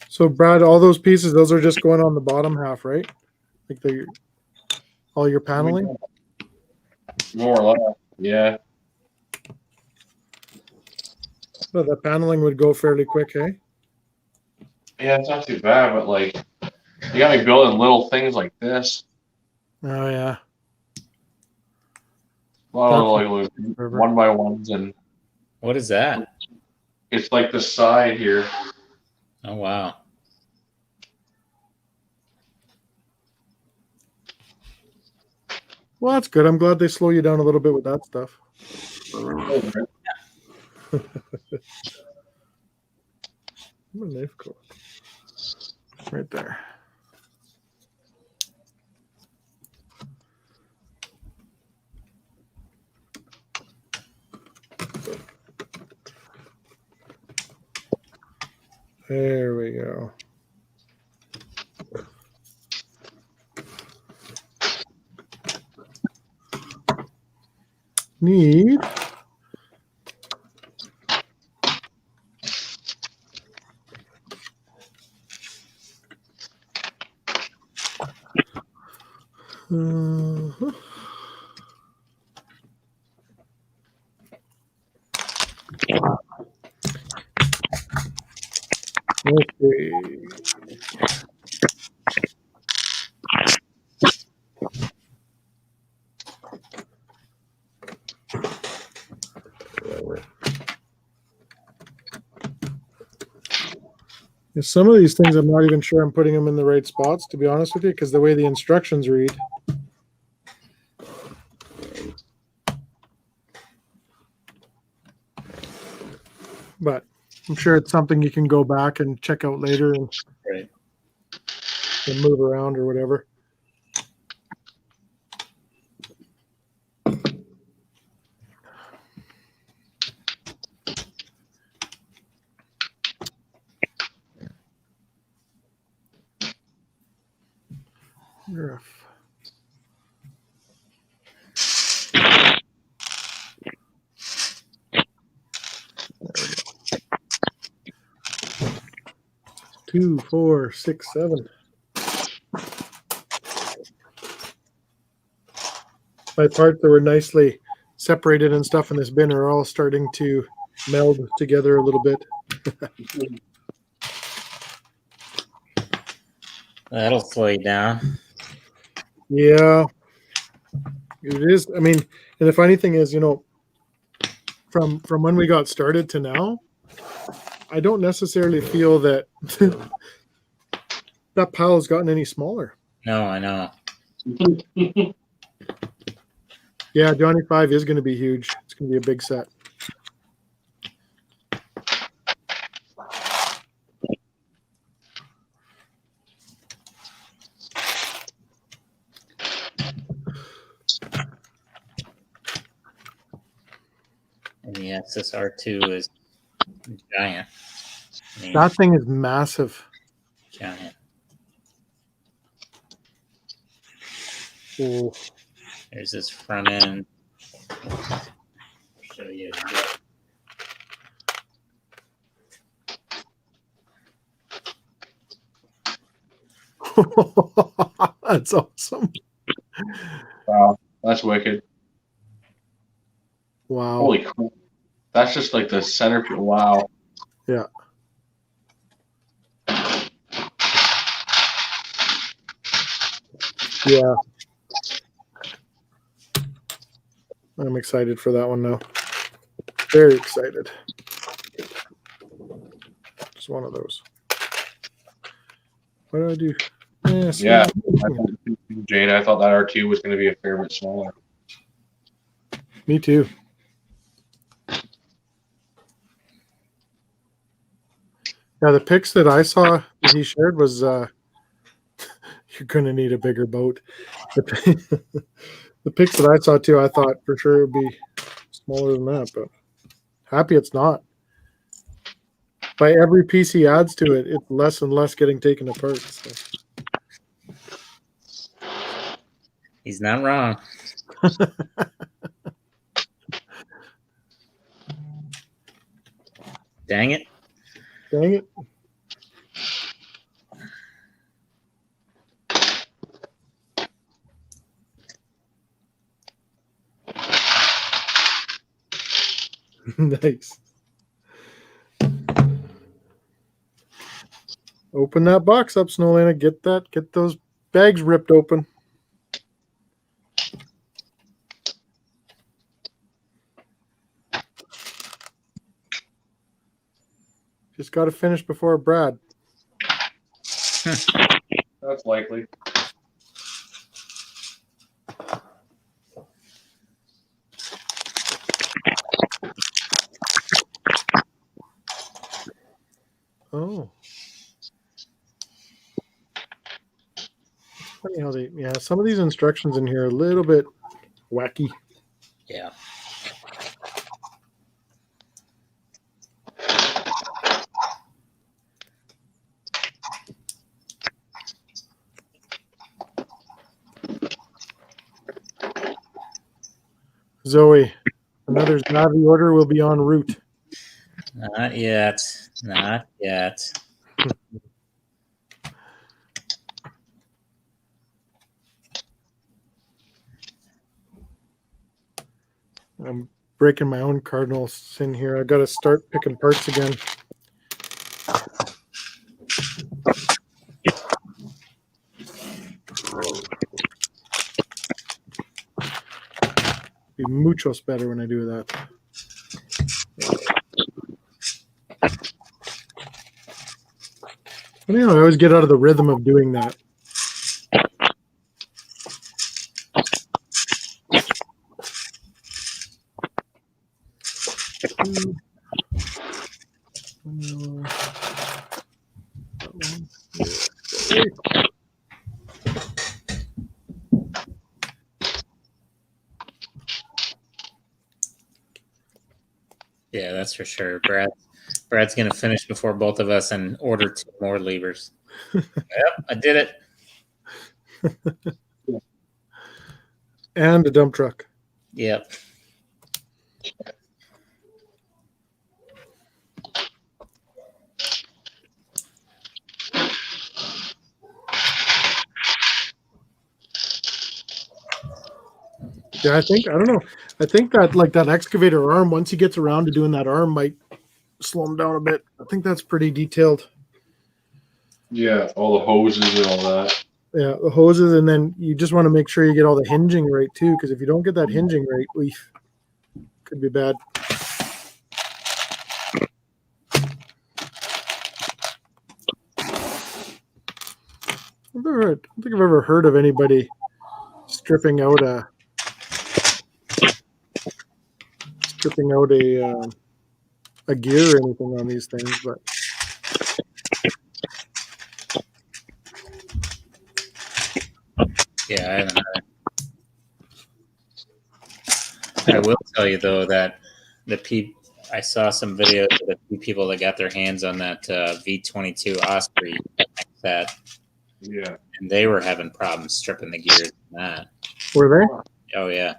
S1: So Brad, all those pieces, those are just going on the bottom half, right? Like all your paneling?
S3: More or less, yeah.
S1: So the paneling would go fairly quick, hey?
S3: Yeah, it's not too bad, but like, you gotta be building little things like this.
S1: Oh yeah.
S3: A lot of like one by ones, and
S2: What is that?
S3: it's like the side here.
S2: Oh wow.
S1: Well, that's good. I'm glad they slow you down a little bit with that stuff. Where'd my knife go? Right there. There we go. Need okay. Yeah, some of these things I'm not even sure I'm putting them in the right spots, to be honest with you, because the way the instructions read. But I'm sure it's something you can go back and check out later and,
S2: Right.
S1: and move around or whatever. Rough. Two, 4, 6, 7. My parts that were nicely separated and stuff in this bin are all starting to meld together a little bit.
S2: That'll slow you down.
S1: Yeah, it is. I mean, and the funny thing is, you know, from when we got started to now, I don't necessarily feel that that pile has gotten any smaller.
S2: No, I know.
S1: Yeah, Johny 5 is going to be huge. It's going to be a big set.
S2: And the XSR2 is giant. I mean,
S1: That thing is massive.
S2: giant.
S1: Oh.
S2: There's this front end. Show you.
S1: That's awesome.
S3: Wow, that's wicked.
S1: Wow.
S3: Holy crap. That's just like the centerpiece. Wow.
S1: Yeah. Yeah. I'm excited for that one now. Very excited. Just one of those. What do I do?
S3: Yeah, Jade, I thought that R2 was going to be a fair bit smaller.
S1: Me too. Yeah, the pics that I saw that he shared was you're going to need a bigger boat. The pics that I saw too, I thought for sure it would be smaller than that, but happy it's not. By every piece he adds to it, it's less and less getting taken apart. So.
S2: He's not wrong. Dang it.
S1: Dang it. Nice. Open that box up, Snowlana. Get those bags ripped open. Just got to finish before Brad.
S3: That's likely.
S1: Oh. Funny how some of these instructions in here are a little bit wacky.
S2: Yeah.
S1: Zoe, another Navi order will be en route.
S2: Not yet. Not yet.
S1: I'm breaking my own cardinal sin here. I got to start picking parts again. Be muchos better when I do that. I don't know, I always get out of the rhythm of doing that.
S2: Yeah, that's for sure. Brad's going to finish before both of us and order 2 more levers. Yep, I did it.
S1: And a dump truck.
S2: Yep.
S1: Yeah, I don't know. I think that like that excavator arm, once he gets around to doing that arm, might slow him down a bit. I think that's pretty detailed.
S3: Yeah, all the hoses and all that.
S1: Yeah, the hoses, and then you just want to make sure you get all the hinging right too, because if you don't get that hinging right, could be bad. I don't think I've ever heard of anybody stripping out a gear or anything on these things, but
S2: Yeah, I haven't. I will tell you though that I saw some videos of the people that got their hands on that V22 Osprey set.
S3: Yeah.
S2: And they were having problems stripping the gears in that.
S1: Were they?
S2: Oh yeah.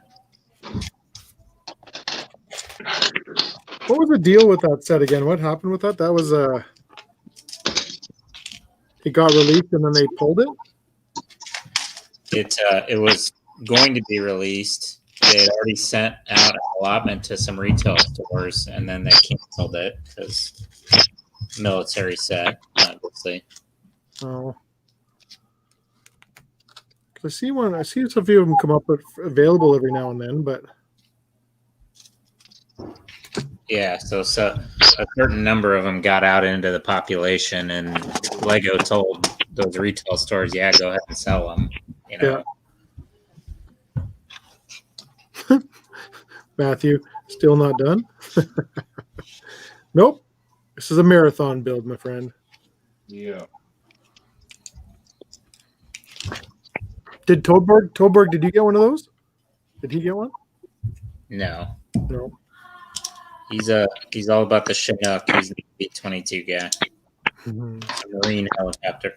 S1: What was the deal with that set again? What happened with that? That was it got released and then they pulled it?
S2: It was going to be released. They had already sent out an allotment to some retail stores, and then they canceled it because military set, obviously.
S1: Oh. I see one. I see a few of them come up available every now and then, but
S2: Yeah, so a certain number of them got out into the population, and Lego told those retail stores, "Yeah, go ahead and sell them." You know.
S1: Yeah. Matthew, still not done? Nope. This is a marathon build, my friend.
S3: Yeah.
S1: Did Toadborg, did you get one of those? Did he get one?
S2: No.
S1: No.
S2: He's all about the Chinook. He's the B-22 guy.
S1: Mm-hmm.
S2: A Marine helicopter.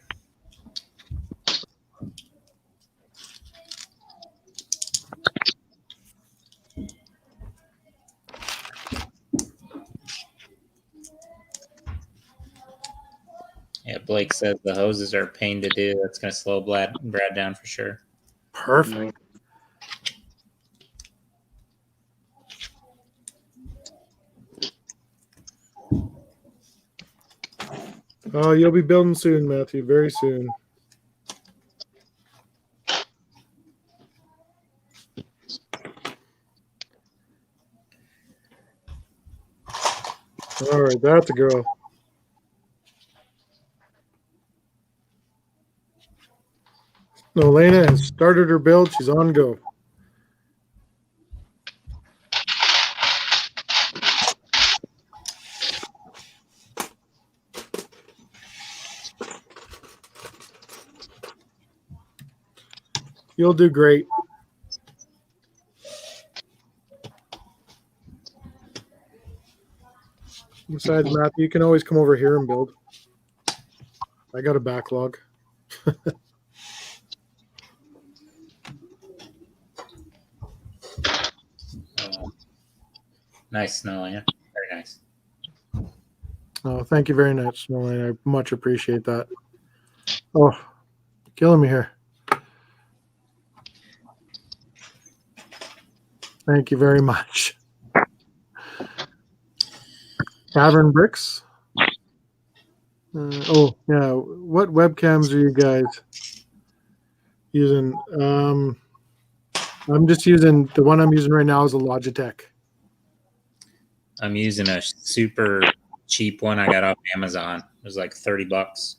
S2: Yeah, Blake says the hoses are a pain to do. That's going to slow Brad down for sure.
S1: Perfect. Oh, you'll be building soon, Matthew. Very soon. All right, that's a girl. No, Elena has started her build. She's on go. You'll do great. Besides, Matthew, you can always come over here and build. I got a backlog.
S2: Nice, Snowlina. Very nice.
S1: Oh, thank you very much, Melanie. I much appreciate that. Oh, killing me here. Thank you very much. Tavern Bricks. Oh, yeah. What webcams are you guys using? I'm just using the one I'm using right now is a Logitech.
S2: I'm using a super cheap one I got off Amazon. It was like $30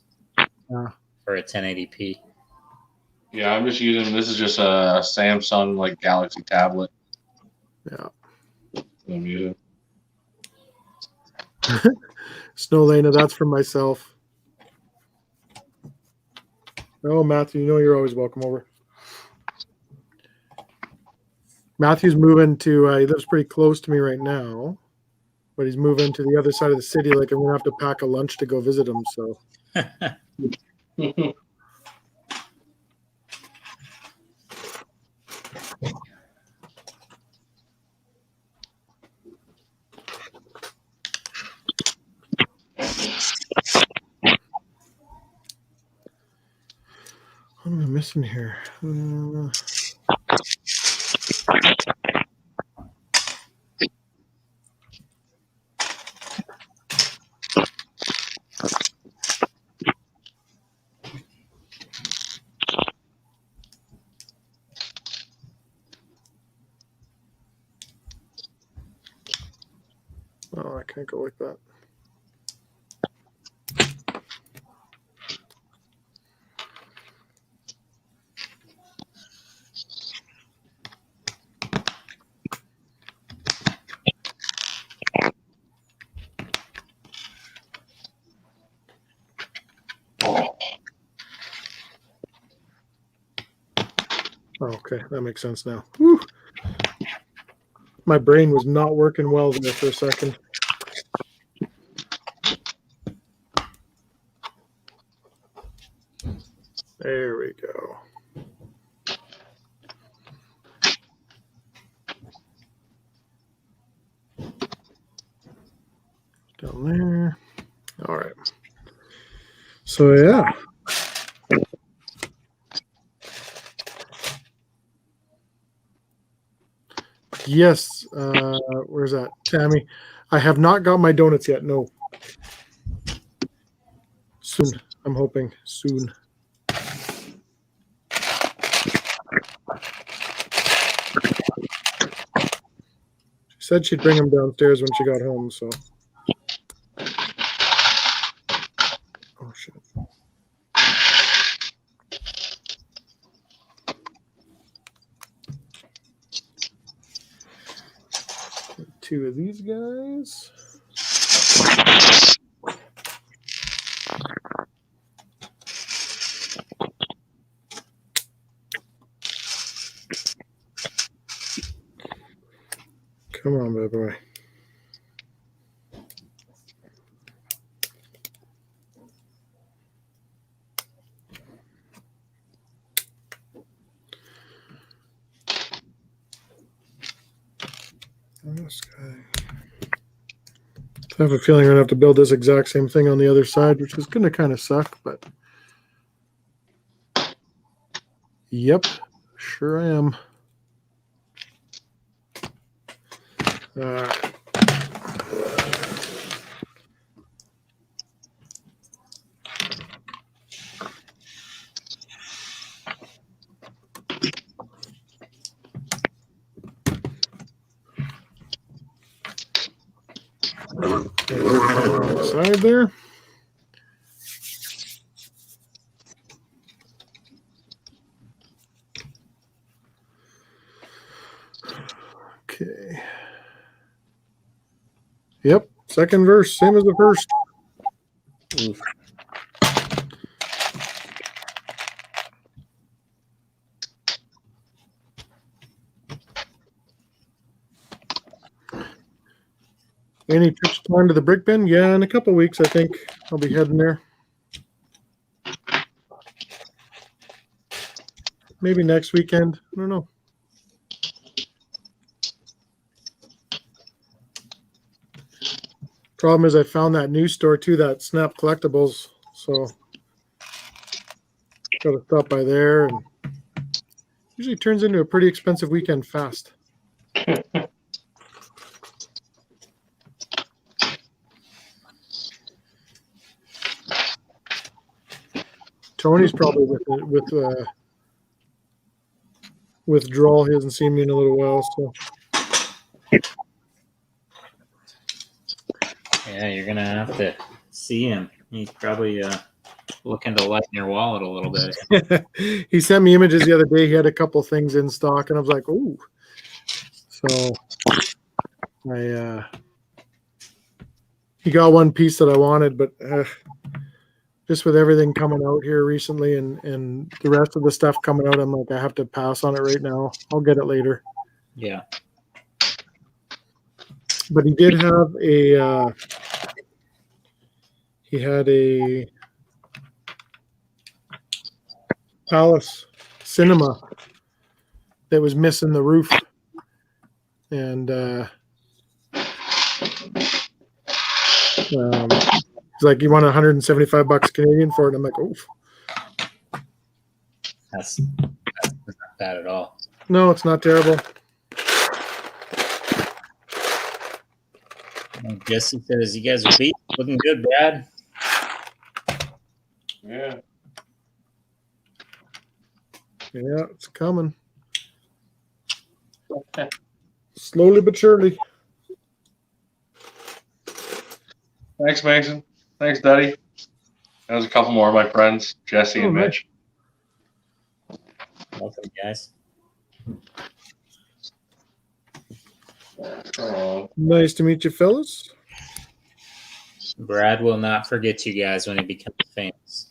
S2: for a 1080p.
S3: Yeah, I'm just using. This is just a Samsung like Galaxy tablet.
S1: Yeah.
S3: I'm using.
S1: Snowlana, that's for myself. Oh, Matthew, you know you're always welcome over. Matthew's moving to, he lives pretty close to me right now, but he's moving to the other side of the city. Like, I'm going to have to pack a lunch to go visit him. So, what am I missing here? Oh, I can't go like that. Okay, that makes sense now. Whew. My brain was not working well there for a second. There we go. Down there. All right. So, yeah. Yes. Where's that? Tammy, I have not got my donuts yet. No. Soon. I'm hoping soon. said she'd bring them downstairs when she got home, so. Oh, shit. Two of these guys. Come on, bad boy. This guy. I have a feeling I'm going to have to build this exact same thing on the other side, which is going to kind of suck, but yep, sure I am. All right. Side there. Okay. Yep, second verse, same as the first.
S2: Oof.
S1: Any trips planned to the brick bin? Yeah, in a couple weeks, I think I'll be heading there. Maybe next weekend. I don't know. Problem is, I found that new store too, that Snap Collectibles. So, got to stop by there, and usually turns into a pretty expensive weekend fast. Tony's probably with withdrawal. He hasn't seen me in a little while, so.
S2: Yeah, you're gonna have to see him. He's probably looking to lighten your wallet a little bit.
S1: He sent me images the other day. He had a couple things in stock, and I was like, "Ooh!" So he got one piece that I wanted, but just with everything coming out here recently and the rest of the stuff coming out, I'm like, I have to pass on it right now. I'll get it later.
S2: Yeah.
S1: But he did have a he had a Palace Cinema that was missing the roof, and he's like, "You want $175 Canadian for it?" I'm like, "Oh,
S2: That's not bad at all.
S1: no, it's not terrible."
S2: Jesse says, "You guys are beat. Looking good, Brad."
S3: Yeah.
S1: Yeah, it's coming. Slowly but surely.
S3: Thanks, Mason. Thanks, Daddy. There's a couple more of my friends, Jesse and Mitch.
S2: Welcome, guys.
S3: Oh.
S1: Nice to meet you, fellas.
S2: Brad will not forget you guys when he becomes famous.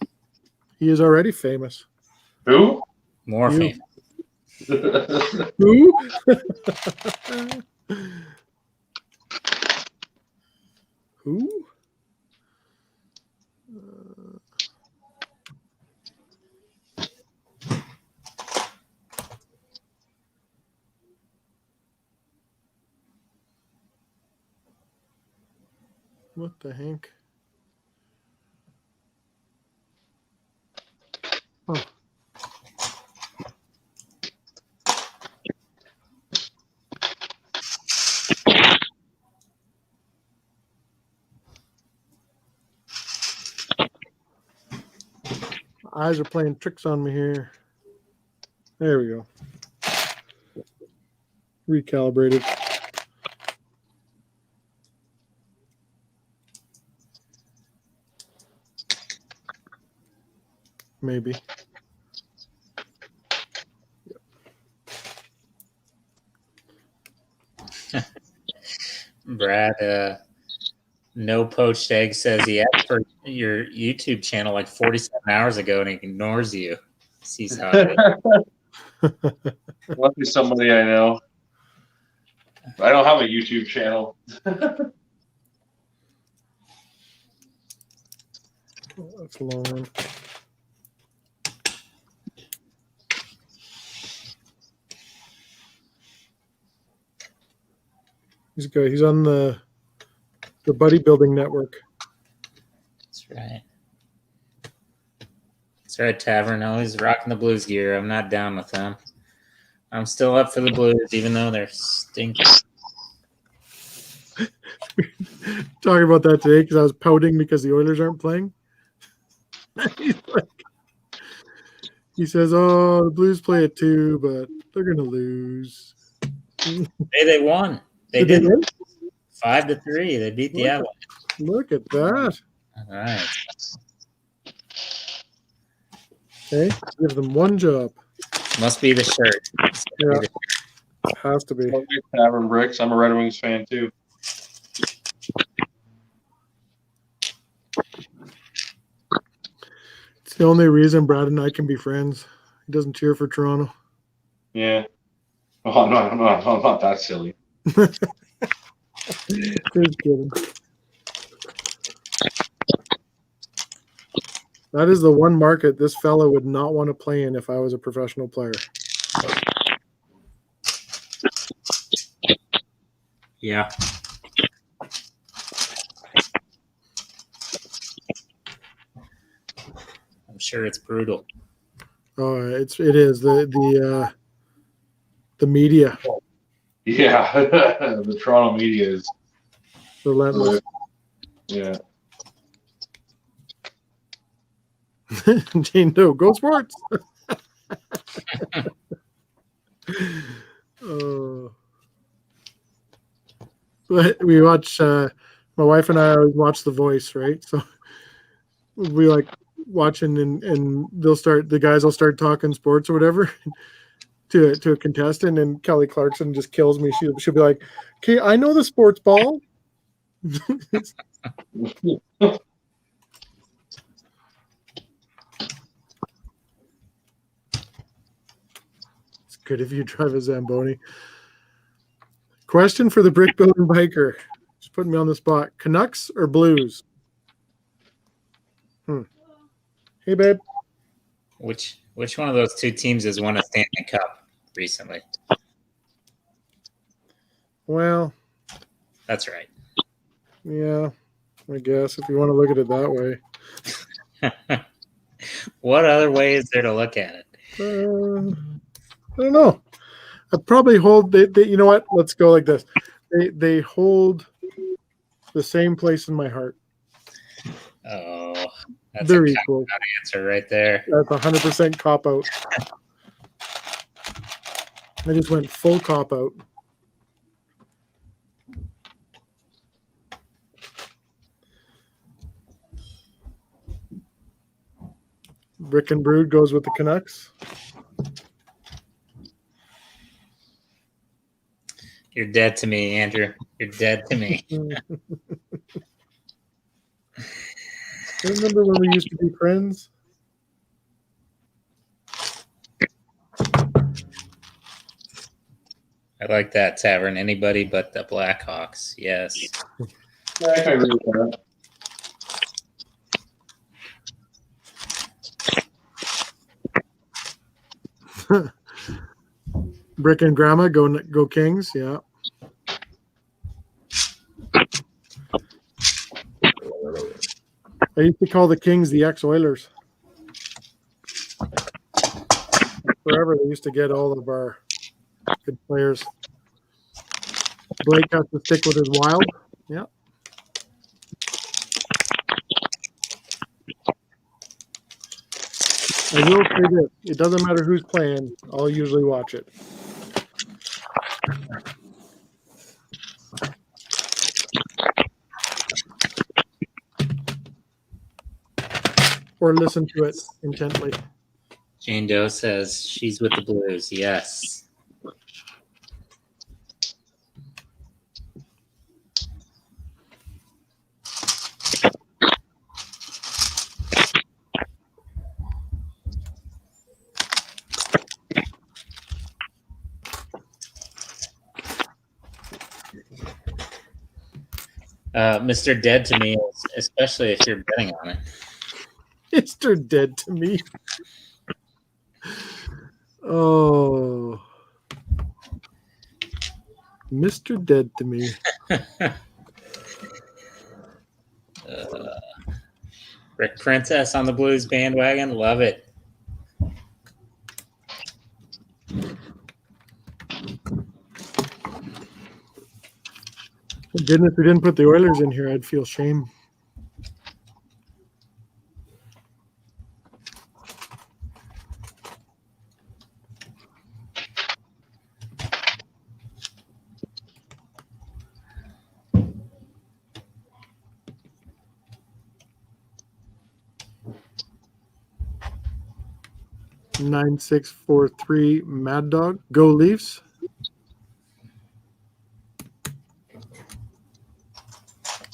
S1: He is already famous.
S3: Who?
S2: More
S1: You.
S2: famous.
S1: Who? Who? What the heck? Oh. Eyes are playing tricks on me here. There we go. Recalibrated. maybe.
S2: Brad, no poached egg says he asked for your YouTube channel like 47 hours ago and he ignores you. Sees how it is.
S3: Must be somebody I know. I don't have a YouTube channel.
S1: That's a long one. He's good. He's on the Buddy Building Network.
S2: That's right. That's right, Tavern. Always rocking the Blues gear. I'm not down with them. I'm still up for the Blues, even though they're stinking.
S1: Talking about that today because I was pouting because the Oilers aren't playing. He says, "Oh, the Blues play it too, but they're gonna lose."
S2: Hey, they won. They
S1: Did
S2: did.
S1: win?
S2: 5-3. They beat the Avalanche.
S1: Look at that.
S2: All right.
S1: Okay, give them one job.
S2: Must be the shirt.
S1: Yeah, has to be.
S3: Tavern Bricks. I'm a Red Wings fan too.
S1: It's the only reason Brad and I can be friends. He doesn't cheer for Toronto.
S3: Yeah. Oh, I'm not that silly.
S1: Just kidding. That is the one market this fella would not want to play in if I was a professional player.
S2: Yeah. I'm sure it's brutal.
S1: Oh, it is the media.
S3: Yeah, the Toronto media is
S1: Relentless.
S3: Yeah.
S1: Jane Doe, go Sports. But we watch. My wife and I always watch The Voice, right? So we like watching, and the guys will start talking sports or whatever to a contestant, and Kelly Clarkson just kills me. She'll be like, "Okay, I know the sports ball." It's good if you drive a Zamboni. Question for the brick building biker. Just putting me on the spot. Canucks or Blues? Hey, babe.
S2: Which one of those two teams has won a Stanley Cup recently?
S1: Well,
S2: that's right.
S1: Yeah, I guess if you want to look at it that
S2: way. What other way is there to look at it?
S1: I don't know. I probably hold. They, you know what? Let's go like this. They hold the same place in my heart.
S2: Oh, that's
S1: they're
S2: a
S1: equal.
S2: Answer right there.
S1: That's 100% cop out. I just went full cop out. Brick and Brood goes with the Canucks.
S2: You're dead to me, Andrew. You're dead to me.
S1: Remember when we used to be friends?
S2: I like that, Tavern. Anybody but the Blackhawks. Yes.
S3: I agree with
S1: that. Brick and Grandma go Kings, yeah. I used to call the Kings the ex-Oilers. Forever, they used to get all of our good players. Blake has to stick with his Wild. Yeah. I will say this. It doesn't matter who's playing. I'll usually watch it. or listen to it intently.
S2: Jane Doe says she's with the Blues. Yes. Mr. Dead to me, especially if you're betting on it.
S1: Mr. Dead to me. Oh. Mr. Dead to me.
S2: Rick Princess on the Blues bandwagon. Love it.
S1: Goodness, we didn't put the Oilers in here. I'd feel shame. Nine 643 Mad Dog. Go Leafs.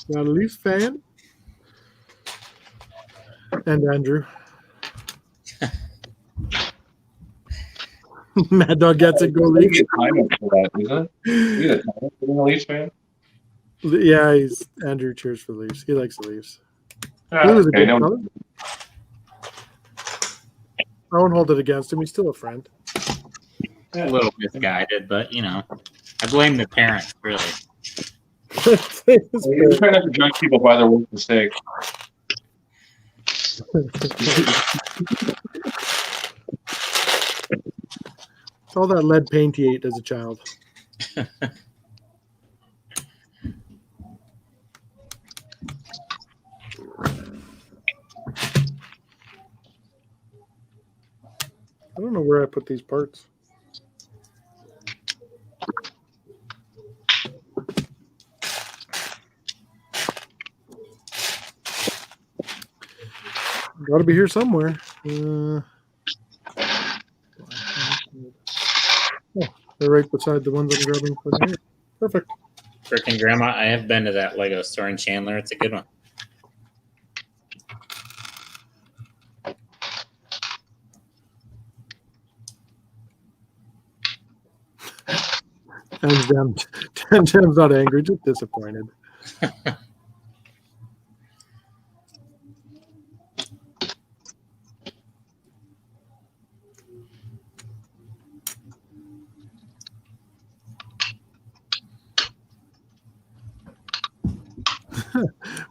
S1: Got a Leafs fan. And Andrew. Mad Dog gets it. Go Leafs.
S3: You get time up for that, isn't it? You get time up for being a Leafs fan?
S1: Yeah, Andrew cheers for the Leafs. He likes the Leafs.
S3: Okay, no.
S1: I won't hold it against him. He's still a friend.
S2: A little misguided, but I blame the parents, really.
S3: You're trying not to judge people by their worst mistake.
S1: It's all that lead paint he ate as a child. I don't know where I put these parts. Got to be here somewhere. Oh, they're right beside the ones I'm grabbing for here. Perfect.
S2: Frickin' Grandma, I have been to that Lego store in Chandler. It's a good one.
S1: Tannjam's not angry, just disappointed.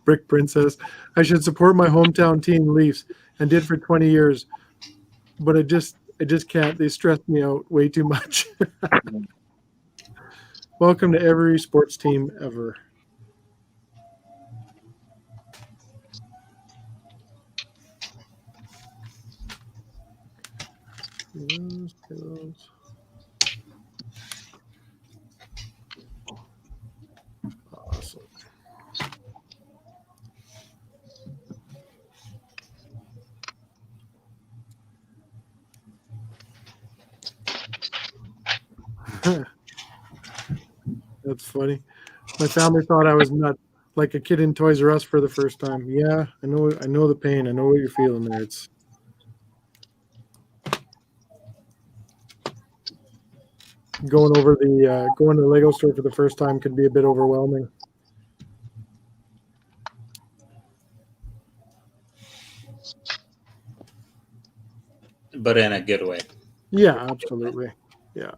S1: Brick Princess. I should support my hometown team, Leafs, and did for 20 years, but I just can't. They stress me out way too much. Welcome to every sports team ever. Awesome. That's funny. My family thought I was nuts, like a kid in Toys R Us for the first time. Yeah, I know the pain. I know what you're feeling there. It's going to the Lego store for the first time could be a bit overwhelming.
S2: But in a good way.
S1: Yeah, absolutely. Yeah.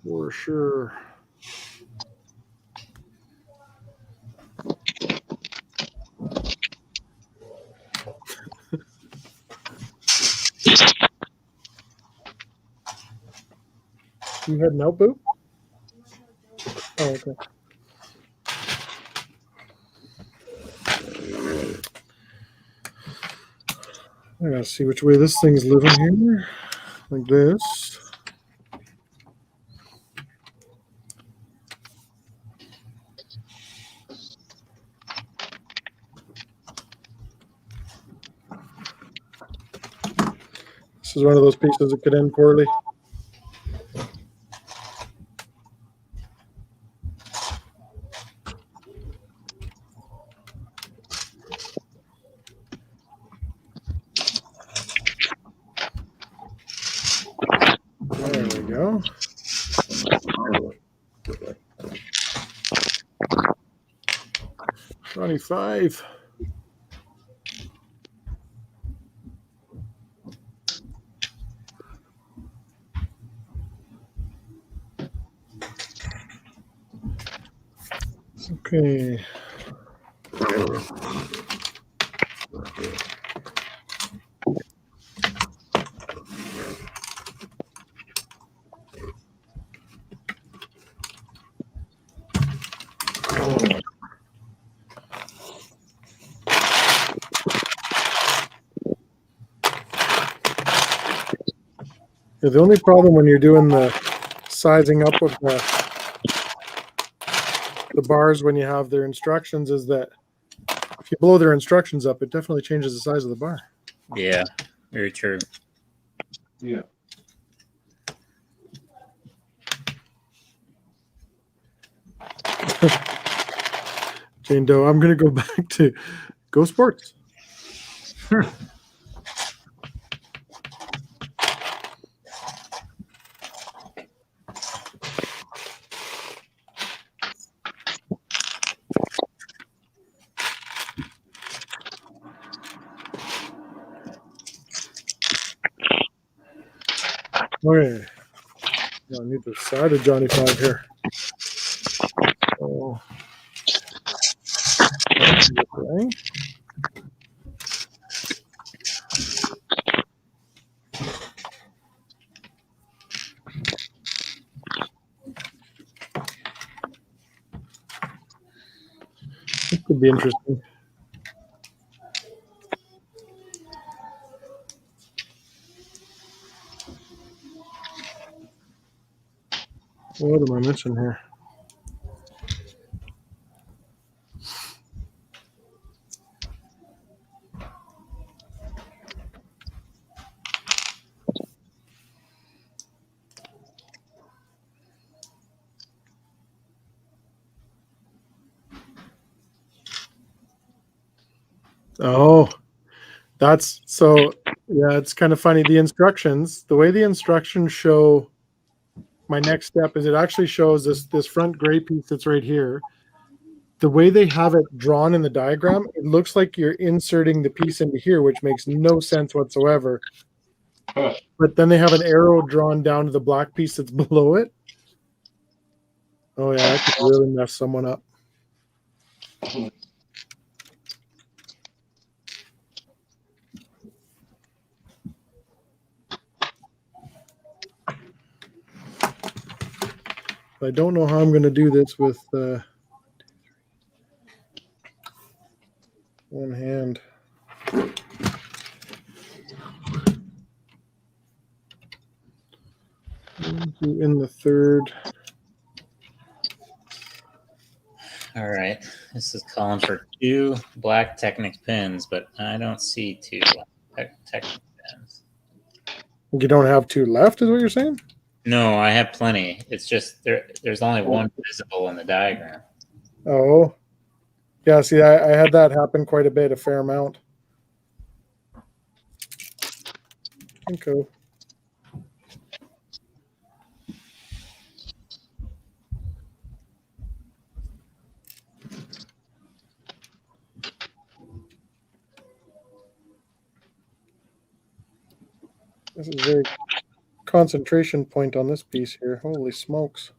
S1: For sure. You heading out, Boo? Oh, okay. I gotta see which way this thing's living here. Like this. This is one of those pieces that could end poorly. There we go. Johnny 5. Okay. Yeah, the only problem when you're doing the sizing up of the bars when you have their instructions is that if you blow their instructions up, it definitely changes the size of the bar.
S2: Yeah, very true.
S3: Yeah.
S1: Jane Doe, I'm going to go back to Go Sports. Okay. I need the side of Johnny 5 here. So, okay. This could be interesting. What am I missing here? Oh, that's so, yeah, it's kind of funny. The instructions, the way the instructions show my next step is it actually shows this front gray piece that's right here. The way they have it drawn in the diagram, it looks like you're inserting the piece into here, which makes no sense whatsoever.
S3: Huh.
S1: But then they have an arrow drawn down to the black piece that's below it. Oh yeah, that could really mess someone up. I don't know how I'm going to do this with one hand. In the third.
S2: All right. This is calling for 2 black Technic pins, but I don't see 2 black Technic pins.
S1: You don't have 2 left, is what you're saying?
S2: No, I have plenty. It's just there's only one visible in the diagram.
S1: Oh. Yeah, see, I had that happen quite a bit, a fair amount. Okay. This is a very concentration point on this piece here. Holy smokes.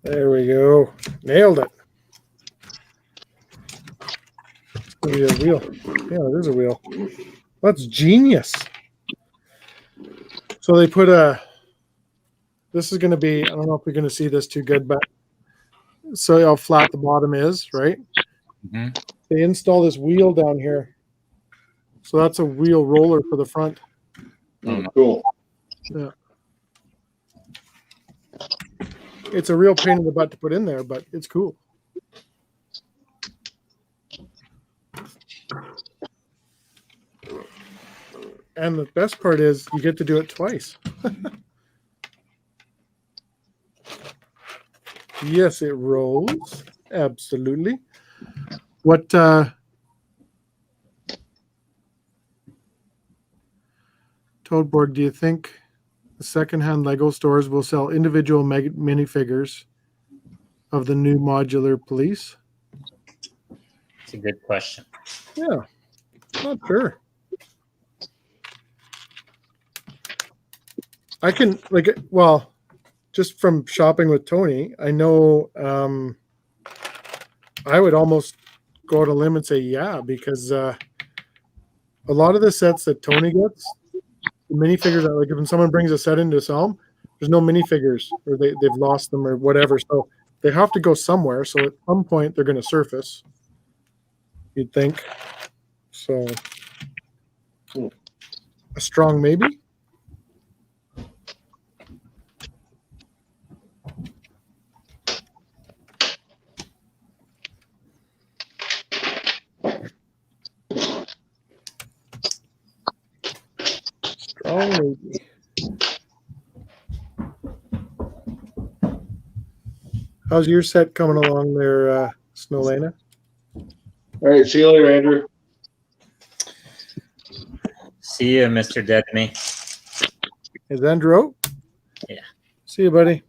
S1: There we go. Nailed it. Maybe a wheel. Yeah, there's a wheel. That's genius. So they put this is going to be, I don't know if we're going to see this too good, but so how flat the bottom is, right?
S2: Mm-hmm.
S1: They install this wheel down here So that's a wheel roller for the front.
S3: Cool.
S1: Yeah. It's a real pain in the butt to put in there, but it's cool. And the best part is you get to do it twice. Yes, it rolls. Absolutely. What Toadboard, do you think the secondhand Lego stores will sell individual minifigures of the new modular police?
S2: It's a good question.
S1: Yeah, not sure. I can just from shopping with Tony, I know I would almost go out on a limb and say yeah, because a lot of the sets that Tony gets, the minifigures, like when someone brings a set in to sell them, there's no minifigures or they've lost them or whatever. So they have to go somewhere. So at some point they're going to surface, you'd think. So a strong maybe. Strong maybe. How's your set coming along there, Snowlana?
S3: All right. See you later, Andrew.
S2: See you, Mr. Dead to Me.
S1: Is Andrew out?
S2: Yeah.
S1: See you, buddy.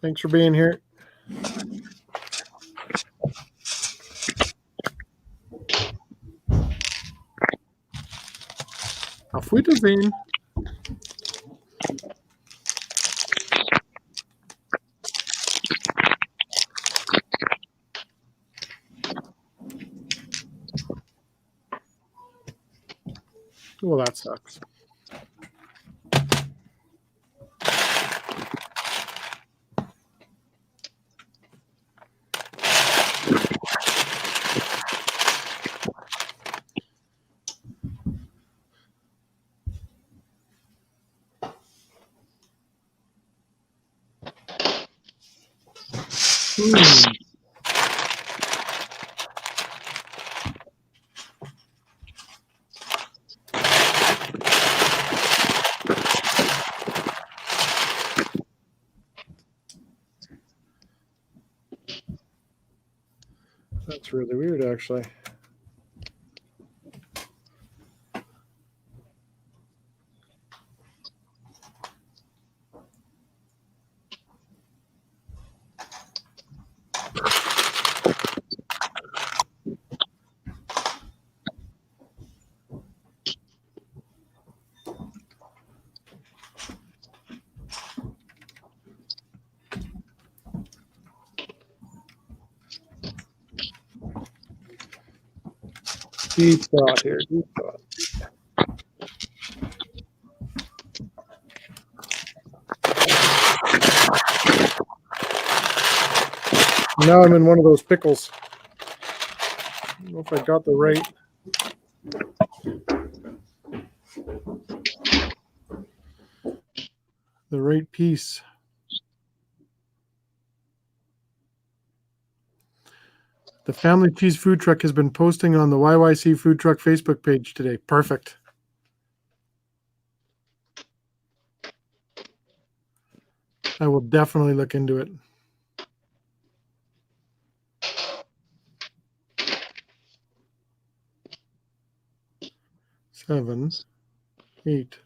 S1: Thanks for being here. Auf Wiedersehen. Well, that sucks. That's really weird, actually. Deep thought here. Deep thought. Now I'm in one of those pickles. I don't know if I got the right piece. The Family Cheese Food Truck has been posting on the YYC Food Truck Facebook page today. Perfect. I will definitely look into it. Seven, 8.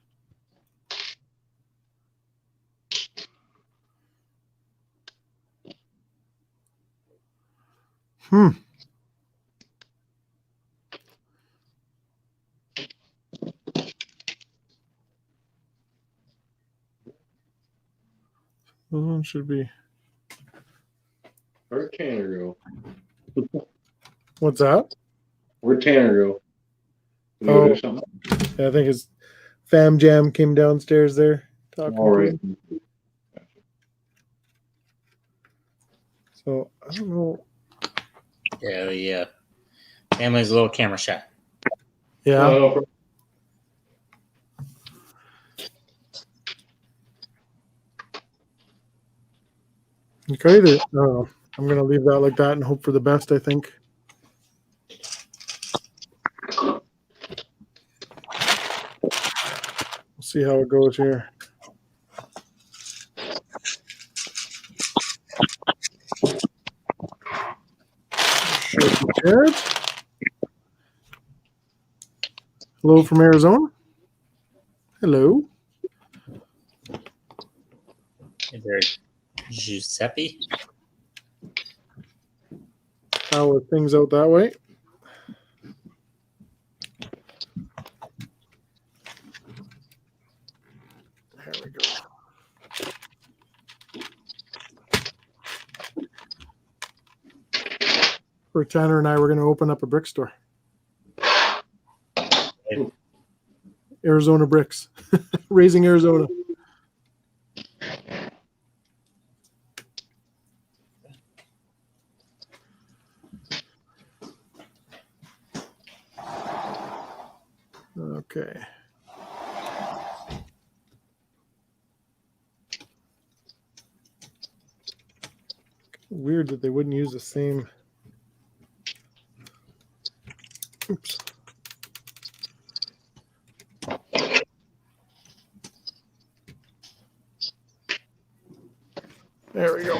S1: Those ones should be.
S3: Where'd Tanner go?
S1: What's that?
S3: Where'd Tanner go? Did he go do something?
S1: Yeah, I think his fam jam came downstairs there talking
S3: All
S1: to
S3: right.
S1: him. So I don't know.
S2: Yeah, Family's a little camera shy.
S1: Yeah. Okay. I'm going to leave that like that and hope for the best, I think. We'll see how it goes here. Good. Hello from Arizona. Hello.
S2: Hey there, Giuseppe.
S1: How are things out that way? There we go. For Tanner and I, we're going to open up a brick store. Arizona Bricks. Raising Arizona. Okay. Weird that they wouldn't use the same. Oops. There we go.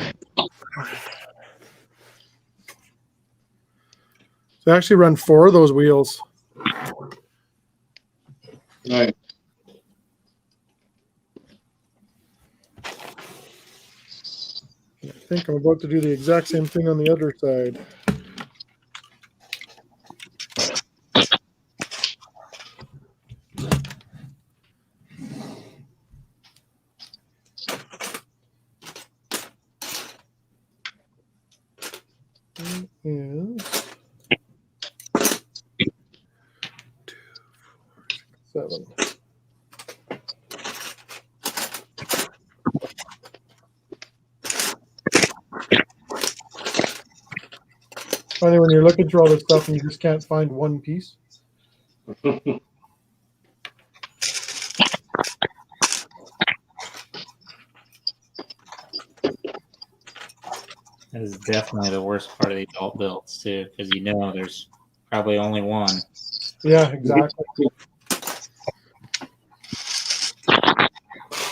S1: So I actually run 4 of those wheels.
S3: Nice.
S1: I think I'm about to do the exact same thing on the other side. Is 2, 4, 6, 7. Funny when you're looking through all this stuff and you just can't find one piece.
S2: That is definitely the worst part of the adult builds too, because you know there's probably only one.
S1: Yeah, exactly.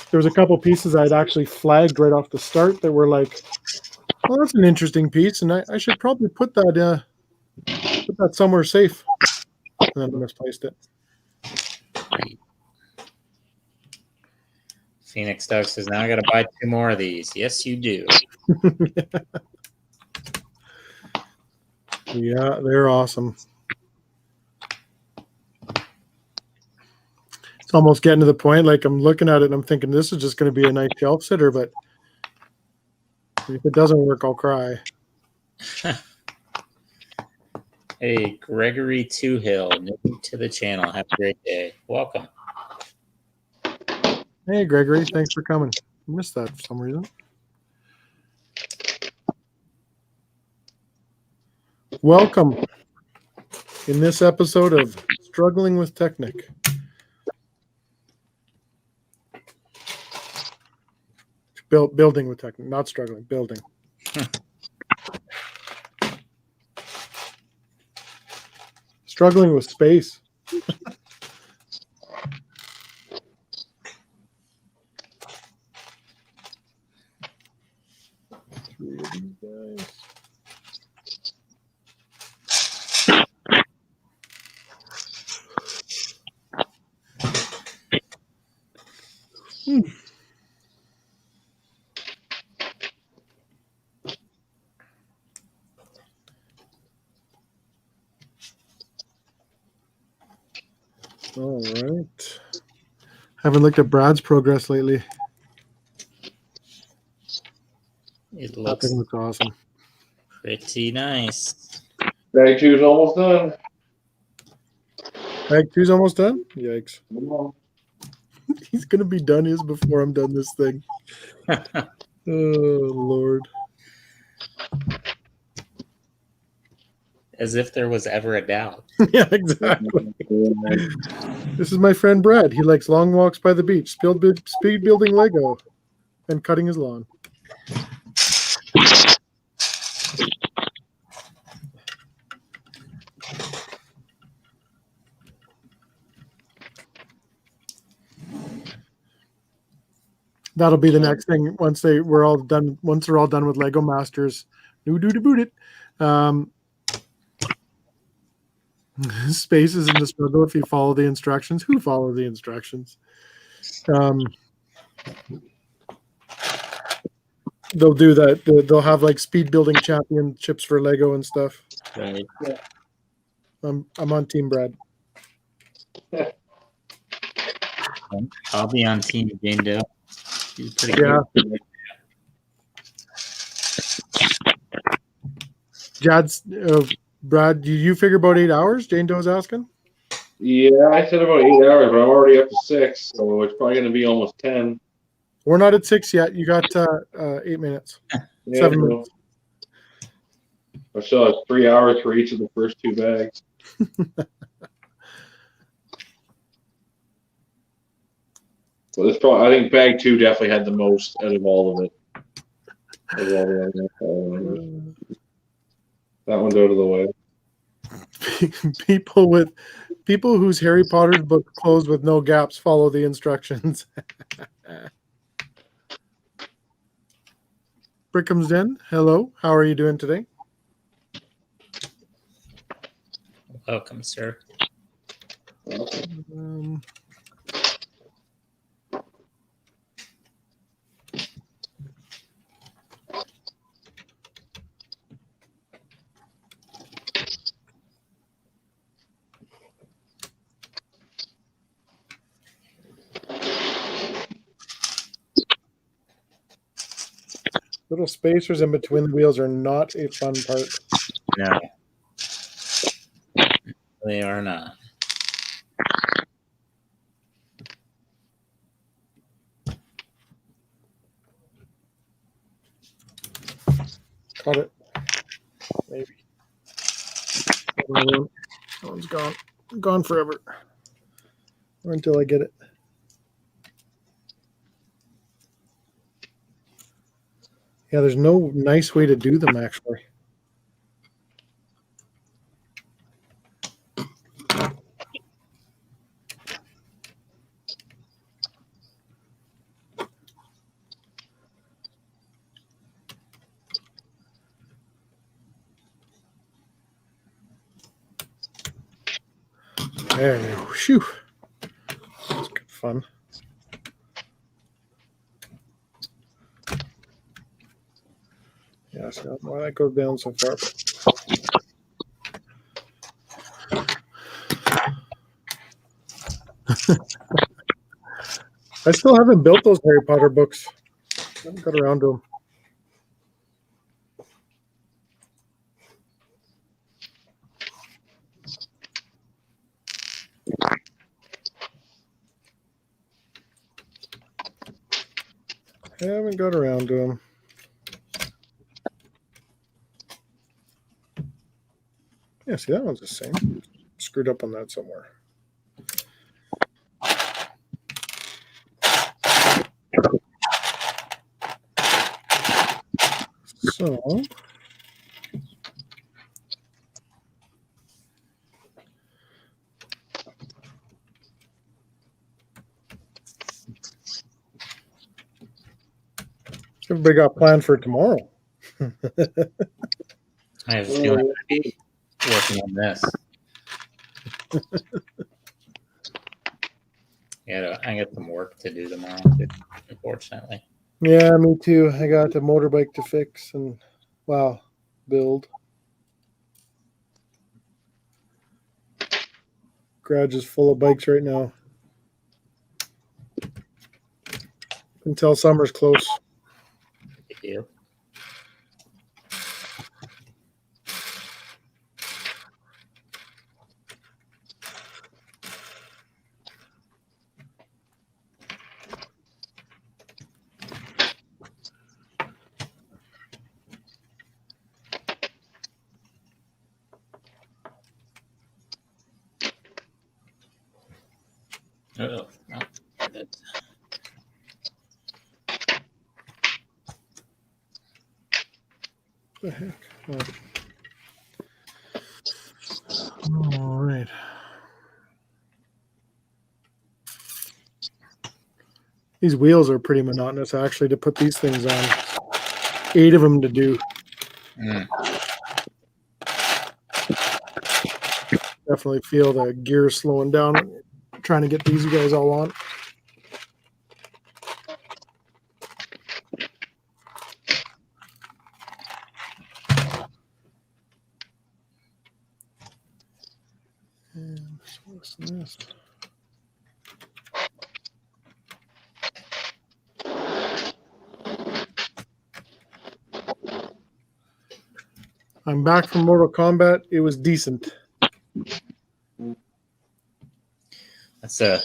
S1: There was a couple pieces I'd actually flagged right off the start that were like, well, that's an interesting piece, and I should probably put that somewhere safe. And then I misplaced it.
S2: Phoenix Doug says, now I got to buy 2 more of these. Yes, you do.
S1: Yeah, they're awesome. It's almost getting to the point, like I'm looking at it and I'm thinking this is just going to be a nice shelf sitter, but if it doesn't work, I'll cry.
S2: Hey, Gregory Toohill, new to the channel. Have a great day. Welcome.
S1: Hey, Gregory, thanks for coming. I missed that for some reason. Welcome in this episode of Struggling with Technic. Building with Technic, not struggling, building. Struggling with space. Three of these guys. All right. Haven't looked at Brad's progress lately.
S2: It looks
S1: awesome.
S2: pretty nice.
S3: Bag 2's almost done.
S1: Bag 2's almost done? Yikes.
S3: Come on.
S1: He's going to be done his before I'm done this thing. Oh, Lord.
S2: As if there was ever a doubt.
S1: Yeah, exactly. This is my friend Brad. He likes long walks by the beach, speed building Lego, and cutting his lawn. That'll be the next thing once they're all done with Lego Masters. New do to boot it. Space is in the struggle if you follow the instructions. Who follow the instructions? They'll do that. They'll have like speed building championships for Lego and stuff.
S2: Right.
S1: I'm on Team Brad.
S2: I'll be on Team Jane Doe. She's pretty
S1: Yeah.
S2: good.
S1: Brad, do you figure about 8 hours? Jane Doe's asking.
S3: Yeah, I said about 8 hours, but I'm already up to 6, so it's probably going to be almost 10.
S1: We're not at 6 yet. You got 8 minutes.
S3: Yeah,
S1: 7 minutes.
S3: I still have 3 hours for each of the first 2 bags. Well, it's probably, I think bag 2 definitely had the most out of all of it. That one's out of the way.
S1: People whose Harry Potter's book closed with no gaps follow the instructions. Brickham's Den, hello. How are you doing today?
S2: Welcome, sir.
S1: Little spacers in between the wheels are not a fun part.
S2: No. They are not.
S1: Got it. Maybe. That one's gone. Gone forever. Or until I get it. Yeah, there's no nice way to do them, actually. There you go. Shoo. That's good fun. Yeah, so why that go down so far? I still haven't built those Harry Potter books. I haven't got around to them. I haven't got around to them. Yeah, see, that one's the same. Screwed up on that somewhere. So, everybody got planned for tomorrow.
S2: I have a feeling I'd be working on this. Yeah, I got some work to do tomorrow, unfortunately.
S1: Yeah, me too. I got a motorbike to fix and, wow, build. Garage is full of bikes right now. Until summer's close.
S2: Good deal. Oh, no.
S1: The heck? Oh. All right. These wheels are pretty monotonous, actually, to put these things on. 8 of them to do. Definitely feel the gears slowing down when you're trying to get these guys all on. And so what's this? I'm back from Mortal Kombat. It was decent.
S2: That's a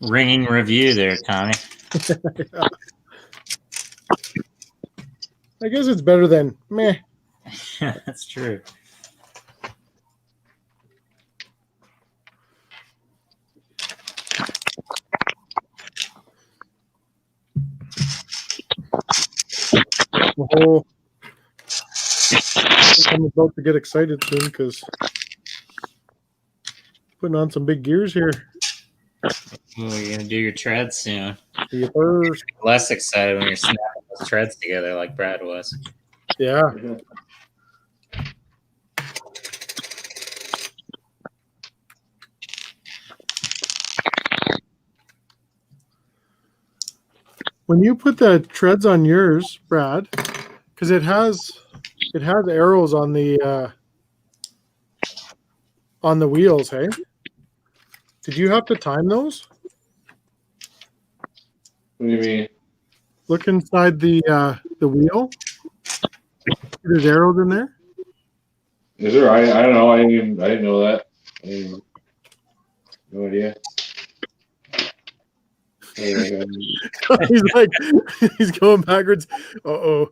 S2: ringing review there, Tommy.
S1: Yeah. I guess it's better than meh.
S2: That's true.
S1: I'm about to get excited soon because putting on some big gears here.
S2: Oh, you're gonna do your treads soon.
S1: Yepers.
S2: Less excited when you're snapping those treads together like Brad was.
S1: Yeah. When you put the treads on yours, Brad, because it has arrows on the wheels, hey? Did you have to time those?
S3: What do you mean?
S1: Look inside the wheel. There's arrows in there.
S3: Is there? I don't know. I didn't know that. No idea.
S1: He's like, he's going backwards. No,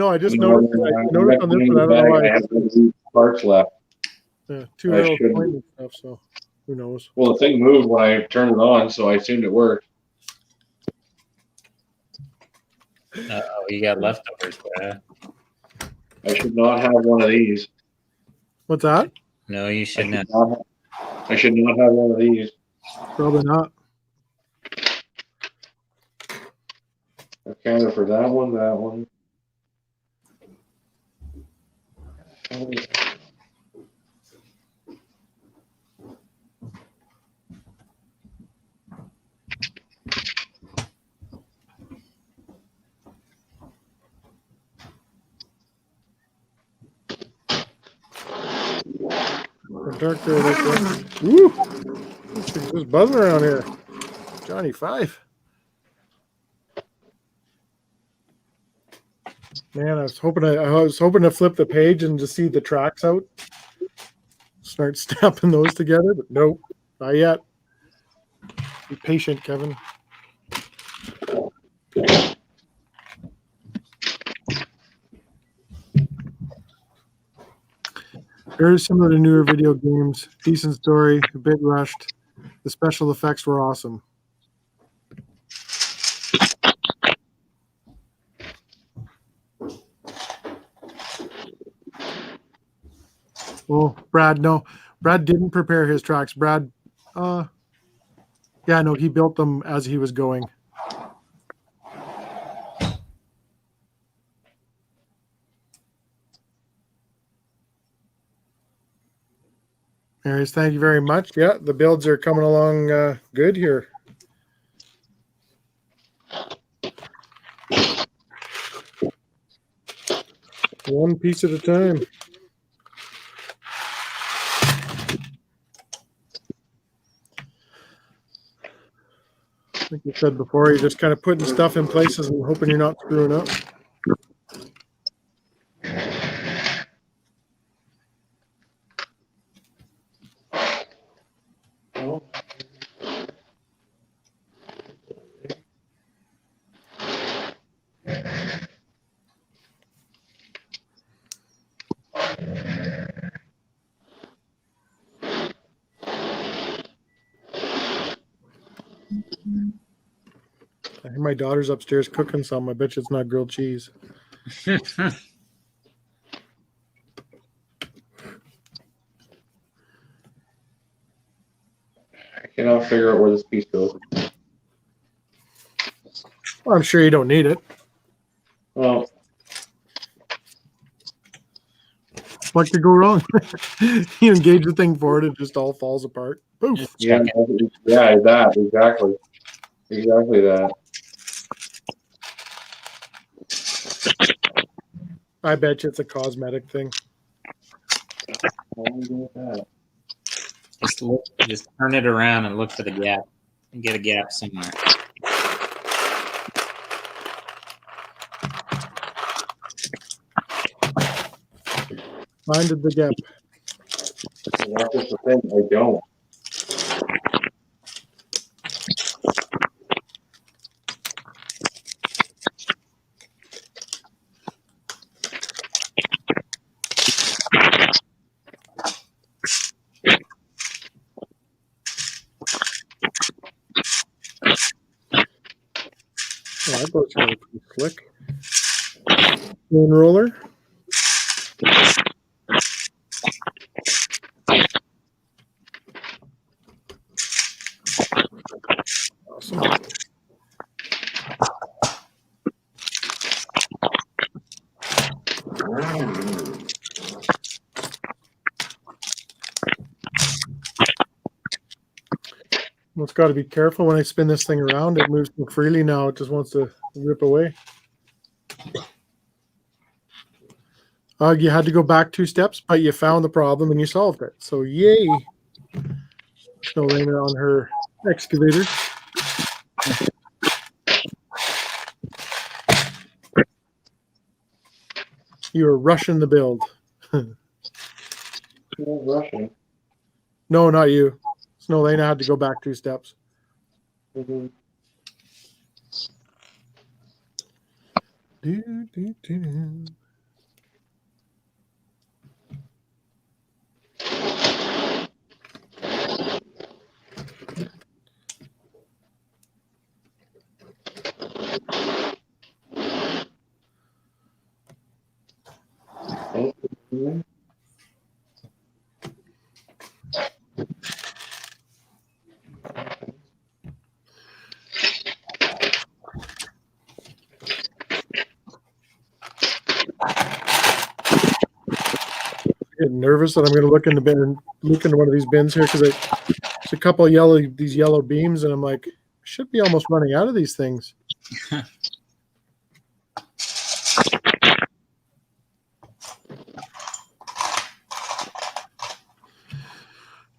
S1: I just noticed. I noticed on this one. I don't know why.
S3: I have some parts left.
S1: Yeah, 2 arrows pointing and stuff. So who knows?
S3: Well, the thing moved when I turned it on, so I assumed it worked.
S2: Oh, you got leftovers, Brad.
S3: I should not have one of these.
S1: What's that?
S2: No, you should not.
S3: I should not have one of these.
S1: Probably not.
S3: I counted for that one, that one.
S1: Woo! Just buzzing around here. Johnny 5. Man, I was hoping to flip the page and just see the tracks out. Start snapping those together, but nope, not yet. Be patient, Kevin. Very similar to newer video games. Decent story, a bit rushed. The special effects were awesome. Oh, Brad, no. Brad didn't prepare his tracks. Brad, yeah, no, he built them as he was going. Anyways, thank you very much. Yeah, the builds are coming along good here. One piece at a time. Like you said before, you're just kind of putting stuff in places and hoping you're not screwing up. I hear my daughter's upstairs cooking something. I bet you it's not grilled cheese.
S3: I cannot figure out where this piece goes.
S1: Well, I'm sure you don't need it.
S3: Well,
S1: What could go wrong? You engage the thing for it just all falls apart. Poof.
S3: yeah, exactly. Exactly that.
S1: I bet you it's a cosmetic thing.
S3: Why are we doing that?
S2: Just turn it around and look for the gap and get a gap somewhere.
S1: Finded the gap.
S3: That's just the thing. I don't.
S1: Oh, that goes really pretty slick. Moon roller. Awesome. Well, it's got to be careful when I spin this thing around. It moves so freely now. It just wants to rip away. You had to go back 2 steps, but you found the problem and you solved it. So yay. Snow Rainer on her excavator. You were rushing the build.
S3: Rushing.
S1: No, not you. Snow Lena had to go back 2 steps.
S3: Mm-hmm.
S1: Do.
S3: Mm-hmm.
S1: Getting nervous that I'm going to look in the bin, look into one of these bins here because there's a couple of these yellow beams, and I'm like, I should be almost running out of these things.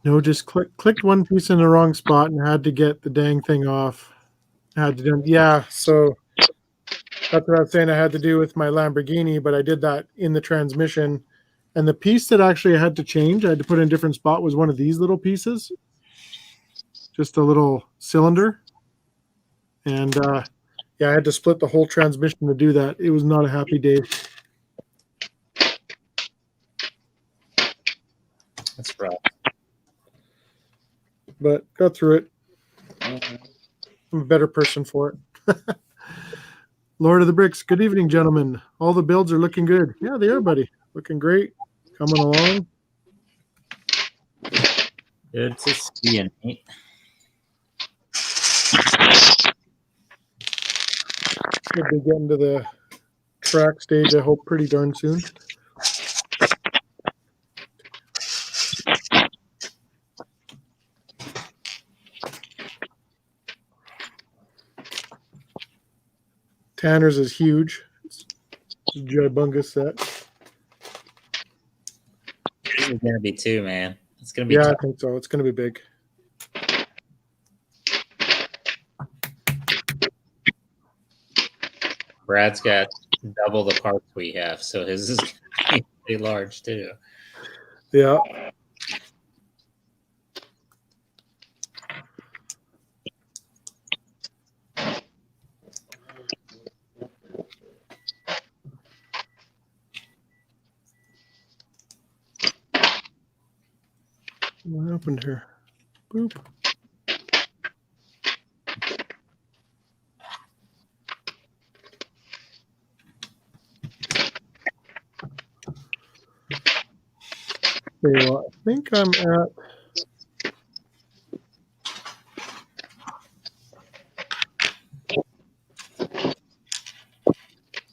S1: No, just clicked one piece in the wrong spot and had to get the dang thing off. Yeah, so that's what I was saying I had to do with my Lamborghini, but I did that in the transmission. And the piece that actually I had to change, I had to put in a different spot, was one of these little pieces. Just a little cylinder. And yeah, I had to split the whole transmission to do that. It was not a happy day.
S2: That's rough.
S1: But got through it.
S3: Mm-hmm.
S1: I'm a better person for it. Lord of the Bricks, good evening, gentlemen. All the builds are looking good. Yeah, they are, buddy. Looking great. Coming along.
S2: Good to see you, Nate.
S1: We'll be getting to the track stage, I hope, pretty darn soon. Tanner's is huge. It's a gigantic set.
S2: This is gonna be 2, man. It's gonna be
S1: Yeah,
S2: tough.
S1: I think so. It's going to be big.
S2: Brad's got double the parts we have, so his is gonna be pretty large too.
S1: Yeah. What happened here? Boop. Okay, well, I think I'm at.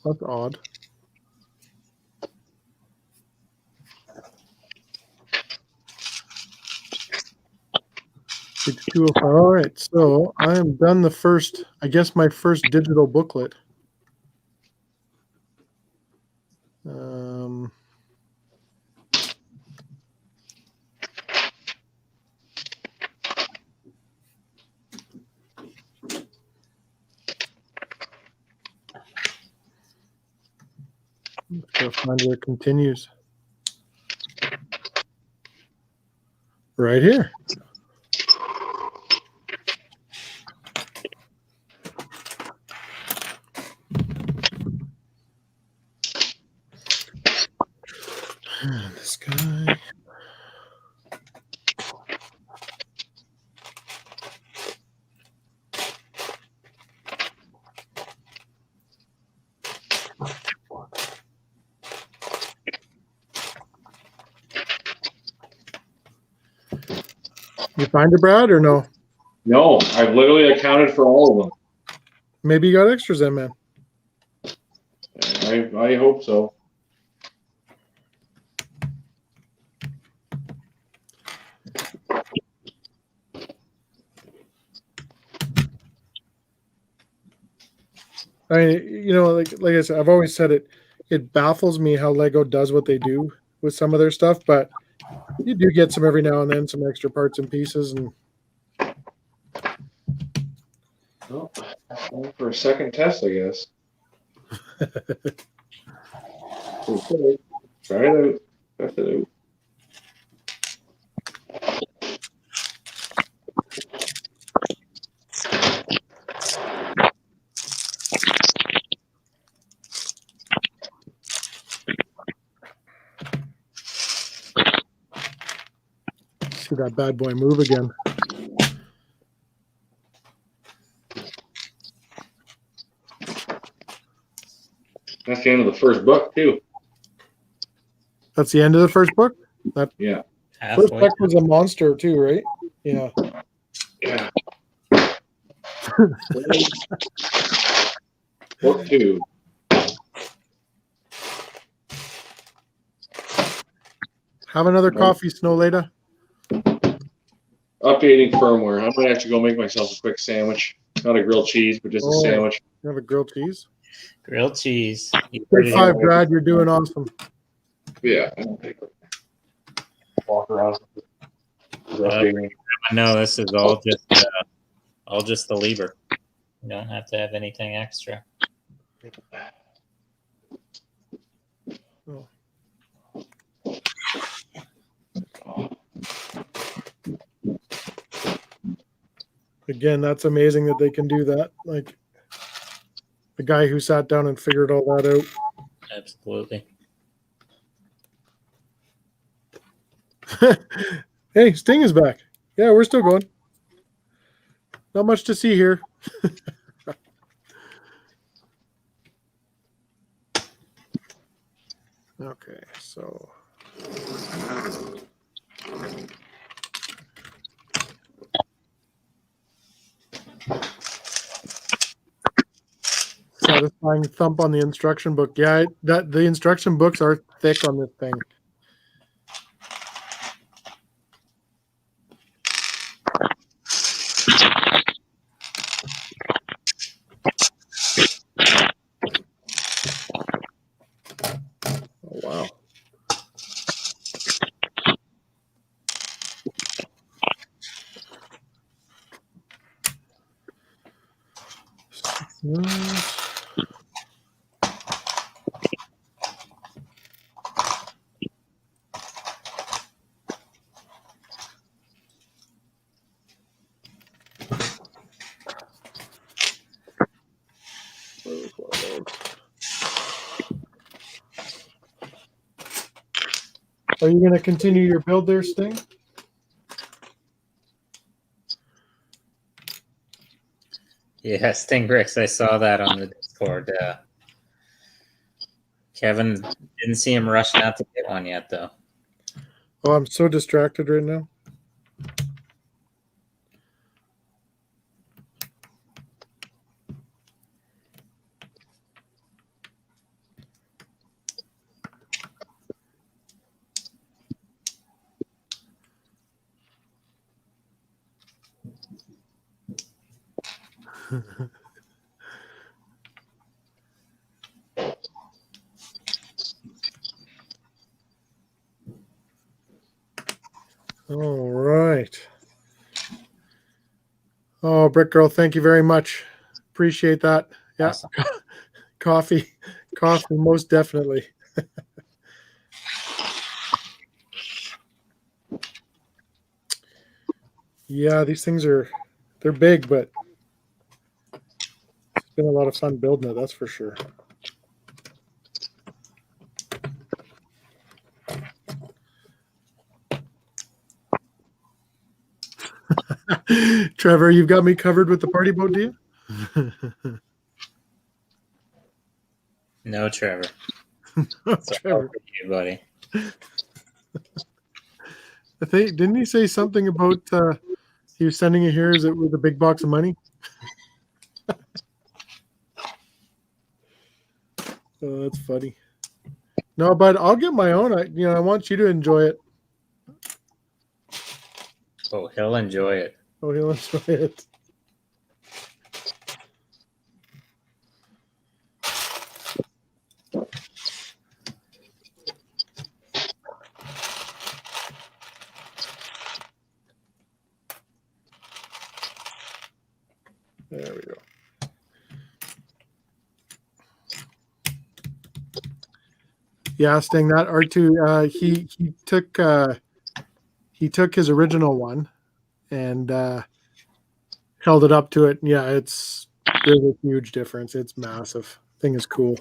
S1: That's odd. Page 205. All right, so I am done the first, I guess my first digital booklet. Gotta find where it continues. Right here. This guy. You find it, Brad, or no?
S3: No, I've literally accounted for all of them.
S1: Maybe you got extras then, man.
S3: I hope so.
S1: I mean, you know, like I said, I've always said it. It baffles me how Lego does what they do with some of their stuff, but you do get some every now and then, some extra parts and pieces, and
S3: Well, for a second test, I guess. Okay. Try it out. Test it out.
S1: see that bad boy move again.
S3: That's the end of the first book, too.
S1: That's the end of the first book. That
S3: Yeah.
S1: first book was a monster too, right? Yeah.
S3: Yeah. Book 2.
S1: Have another coffee, Snow Leda.
S3: Updating firmware. I might actually go make myself a quick sandwich. Not a grilled cheese, but just a sandwich.
S1: You have a grilled cheese?
S2: Grilled cheese.
S1: Good 5, Brad. You're doing awesome.
S3: Yeah. I don't think walk around.
S2: No, this is all just the Liebherr. You don't have to have anything extra.
S1: Oh. Again, that's amazing that they can do that. Like the guy who sat down and figured all that out.
S2: Absolutely.
S1: Hey, Sting is back. Yeah, we're still going. Not much to see here. Okay, so satisfying thump on the instruction book. Yeah, that the instruction books are thick on this thing. Oh, wow. Are you going to continue your build there, Sting?
S2: Yeah, Sting Bricks. I saw that on the Discord. Kevin didn't see him rushing out to get one yet, though.
S1: Oh, I'm so distracted right now. All right. Oh, Brick Girl, thank you very much. Appreciate that. Yeah.
S2: Awesome.
S1: Coffee, most definitely. Yeah, these things they're big, but it's been a lot of fun building it, that's for sure. Trevor, you've got me covered with the party boat, do you?
S2: No, Trevor.
S1: Trevor.
S2: You, buddy.
S1: I think didn't he say something about he was sending it here? Is it with a big box of money? Oh, that's funny. No, but I'll get my own. I want you to enjoy it.
S2: Oh, he'll enjoy it.
S1: Oh, he'll enjoy it. There we go. Yeah, Sting, that R2, he took his original one and held it up to it. Yeah, there's a huge difference. It's massive. Thing is cool.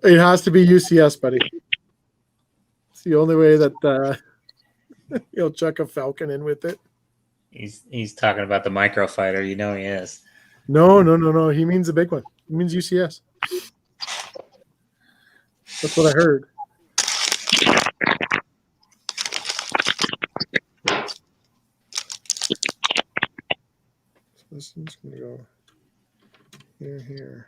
S1: It has to be UCS, buddy. It's the only way that he'll chuck a Falcon in with it.
S2: He's talking about the microfighter. You know he is.
S1: No. He means the big one. He means UCS. That's what I heard. So this one's going to go here.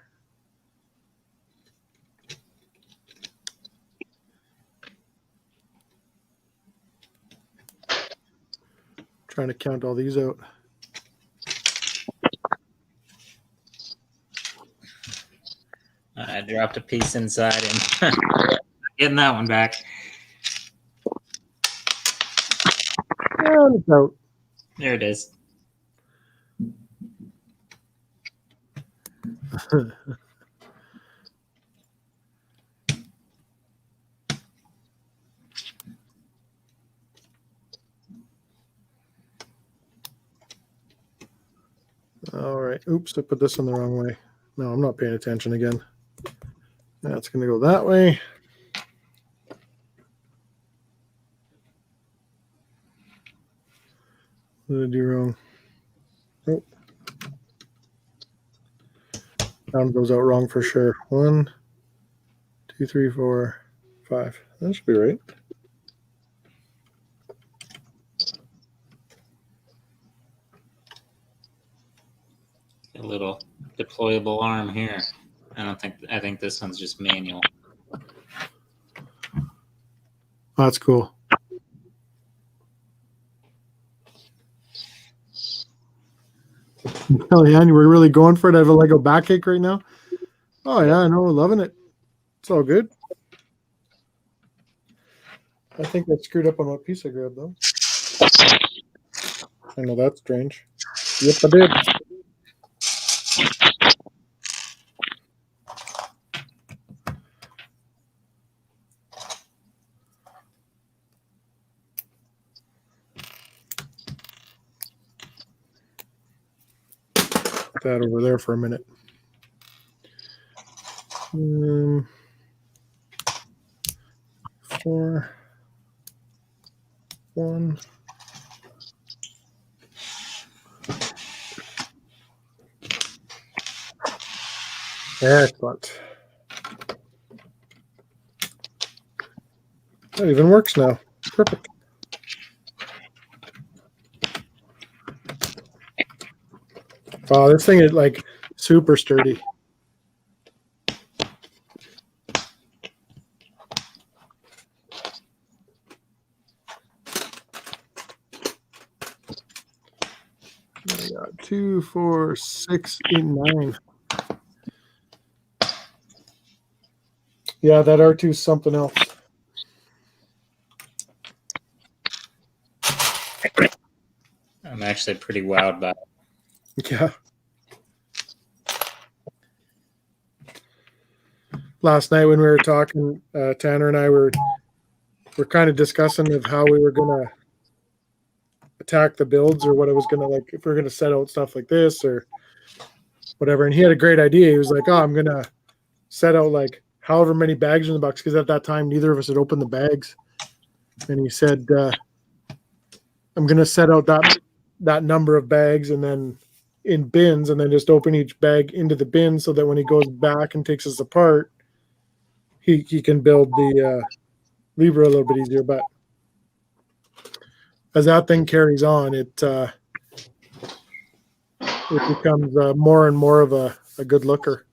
S1: Trying to count all these out.
S2: I dropped a piece inside and getting that one back.
S1: And it's out.
S2: There it is.
S1: All right. Oops, I put this in the wrong way. No, I'm not paying attention again. That's going to go that way. What did I do wrong? Oh. That one goes out wrong for sure. 1, 2, 3, 4, 5. That should be right.
S2: A little deployable arm here. I think this one's just manual.
S1: That's cool. Hell yeah, we're really going for it. I have a Lego backache right now. Oh yeah, I know, loving it. It's all good. I think I screwed up on what piece I grabbed though. I know that's strange. Yep, I did. Put that over there for a minute. 4. one. Excellent. That even works now. Perfect. Wow, this thing is like super sturdy. I got 2, 4, 6, 8, 9. Yeah, that R2 is something else.
S2: I'm actually pretty wowed by it.
S1: Yeah. Last night when we were talking, Tanner and I were kind of discussing of how we were gonna attack the builds, or what I was gonna, like, if we are gonna set out stuff like this or whatever. And he had a great idea. He was like, "Oh, I'm gonna set out like however many bags in the box," because at that time neither of us had opened the bags. And he said, "I'm gonna set out that number of bags, and then in bins, and then just open each bag into the bin, so that when he goes back and takes us apart, he can build the lever a little bit easier." But as that thing carries on, it becomes more and more of a good looker.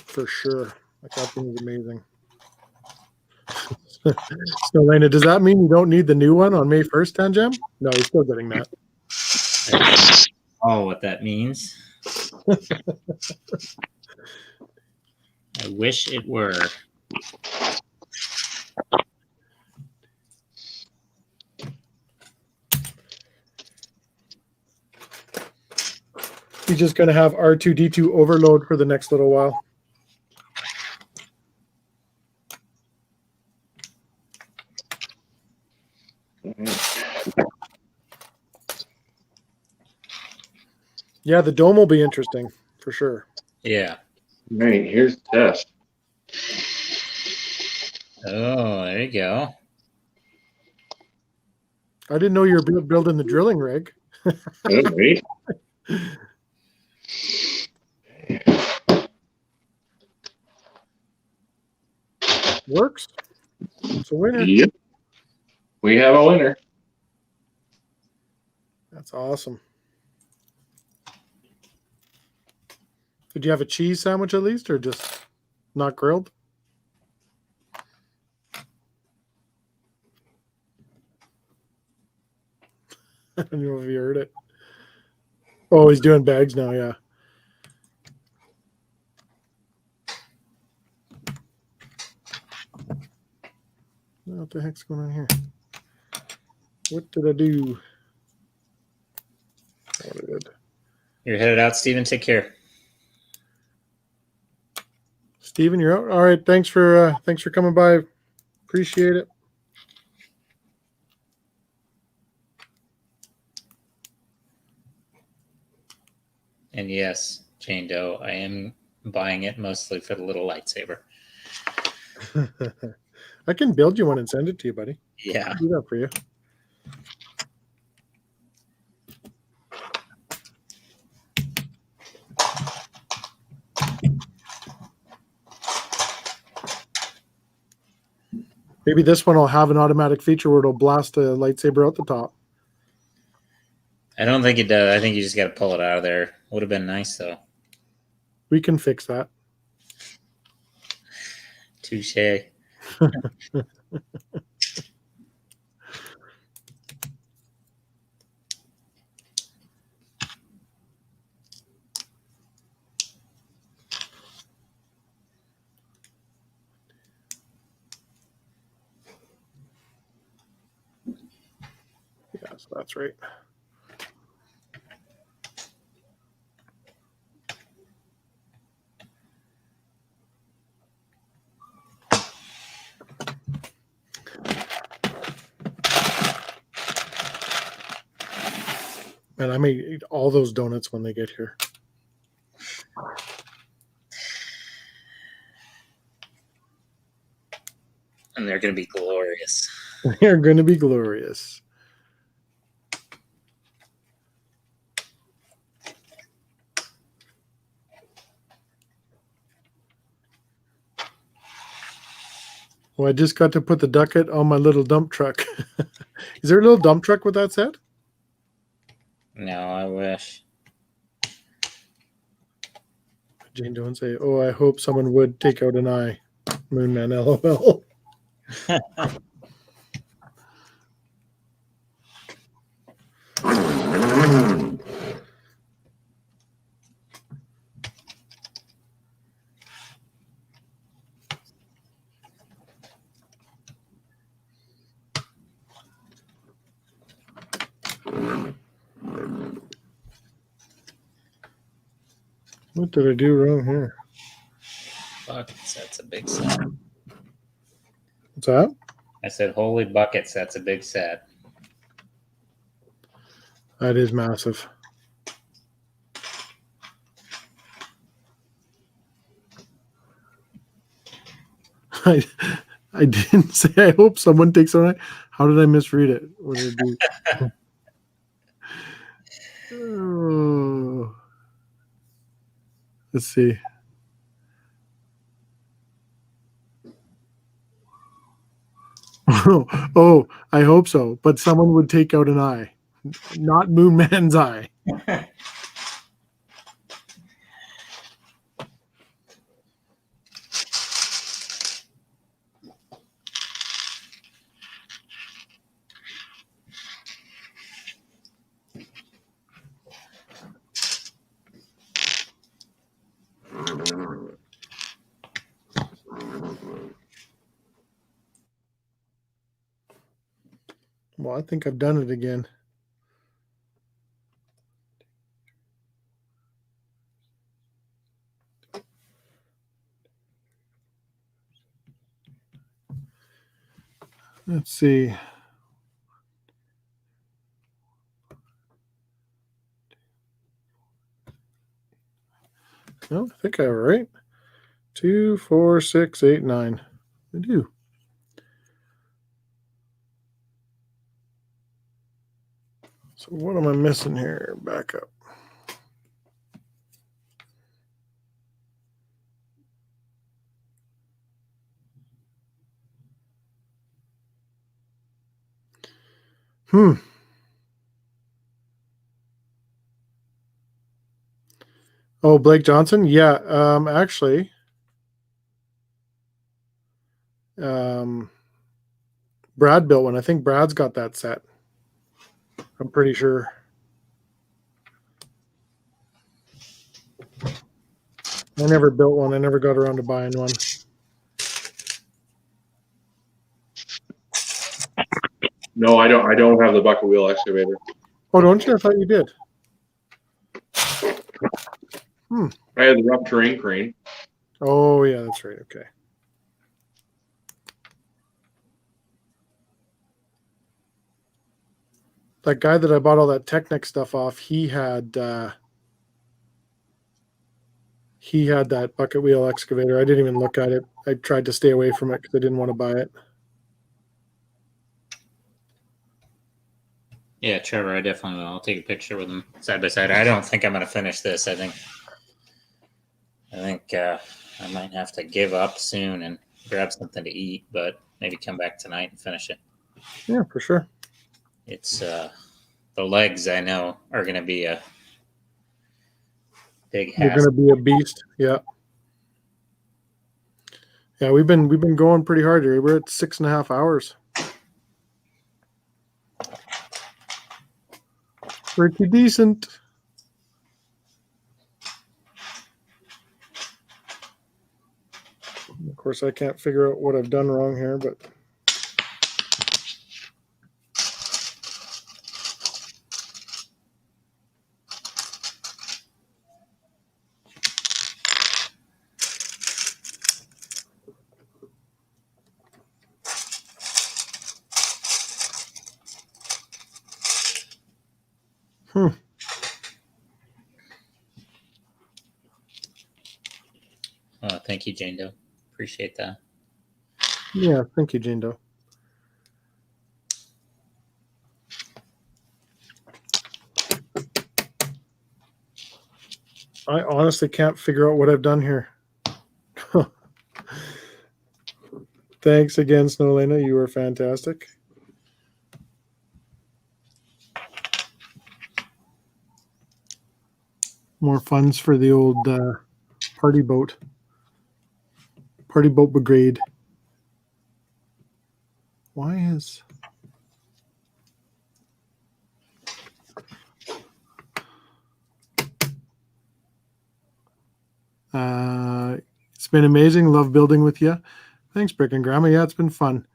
S1: For sure. Like, that thing is amazing. So, Lena, does that mean you don't need the new one on May 1st, Tannjam? No, you're still getting that.
S2: Oh, what that means. I wish it were.
S1: He's just going to have R2-D2 overload for the next little while. Yeah, the dome will be interesting for sure.
S2: Yeah.
S3: Right, here's the test.
S2: Oh, there you go.
S1: I didn't know you were building the drilling rig.
S3: Right.
S1: Works. It's a winner.
S3: Yep. We have a winner.
S1: That's awesome. Did you have a cheese sandwich at least, or just not grilled? I don't know if you heard it. Oh, he's doing bags now, yeah. What the heck's going on here? What did I do? What I did.
S2: You're headed out, Steven. Take care.
S1: Steven, you're out. All right, thanks for coming by. Appreciate it.
S2: And yes, Jane Doe, I am buying it mostly for the little lightsaber.
S1: I can build you one and send it to you, buddy.
S2: Yeah.
S1: I'll do that for you. Maybe this one will have an automatic feature where it'll blast a lightsaber out the top.
S2: I don't think it does. I think you just got to pull it out of there. Would have been nice, though.
S1: We can fix that.
S2: Touche.
S1: Yeah, so that's right. And I may eat all those donuts when they get here.
S2: And they're going to be glorious.
S1: They're going to be glorious. Well, I just got to put the ducket on my little dump truck. Is there a little dump truck with that set?
S2: No, I wish.
S1: Jane don't say, "Oh, I hope someone would take out an eye." Moonman, LOL. What did I do wrong here?
S2: Buckets, that's a big set.
S1: What's that?
S2: I said, holy buckets, that's a big set.
S1: That is massive. I didn't say I hope someone takes on it. How did I misread it? What did I do? Oh. Let's see. Oh, I hope so. But someone would take out an eye, not Moonman's eye. Well, I think I've done it again. Let's see. No, I think I have it right. 2, 4, 6, 8, 9. I do. So what am I missing here? Back up. Oh, Blake Johnson? Yeah, actually. Brad built one. I think Brad's got that set. I'm pretty sure. I never built one. I never got around to buying one.
S3: No, I don't have the bucket wheel excavator.
S1: Oh, don't you? I thought you did.
S3: I had the rough terrain crane.
S1: Oh, yeah, that's right. Okay. That guy that I bought all that Technic stuff off, he had that bucket wheel excavator. I didn't even look at it. I tried to stay away from it because I didn't want to buy it.
S2: Yeah, Trevor, I definitely will. I'll take a picture with them side by side. I don't think I'm going to finish this. I think I might have to give up soon and grab something to eat, but maybe come back tonight and finish it.
S1: Yeah, for sure.
S2: It's the legs I know are going to be a big hassle.
S1: You're going to be a beast. Yeah. Yeah, we've been going pretty hard here. We're at 6.5 hours. Pretty decent. Of course, I can't figure out what I've done wrong here, but
S2: Thank you, Jane Doe. Appreciate that.
S1: Yeah, thank you, Jane Doe. I honestly can't figure out what I've done here. Thanks again, Snowlena. You were fantastic. More funds for the old party boat brigade. Why is... it's been amazing. Love building with you. Thanks, Brick and Grandma. Yeah, it's been fun.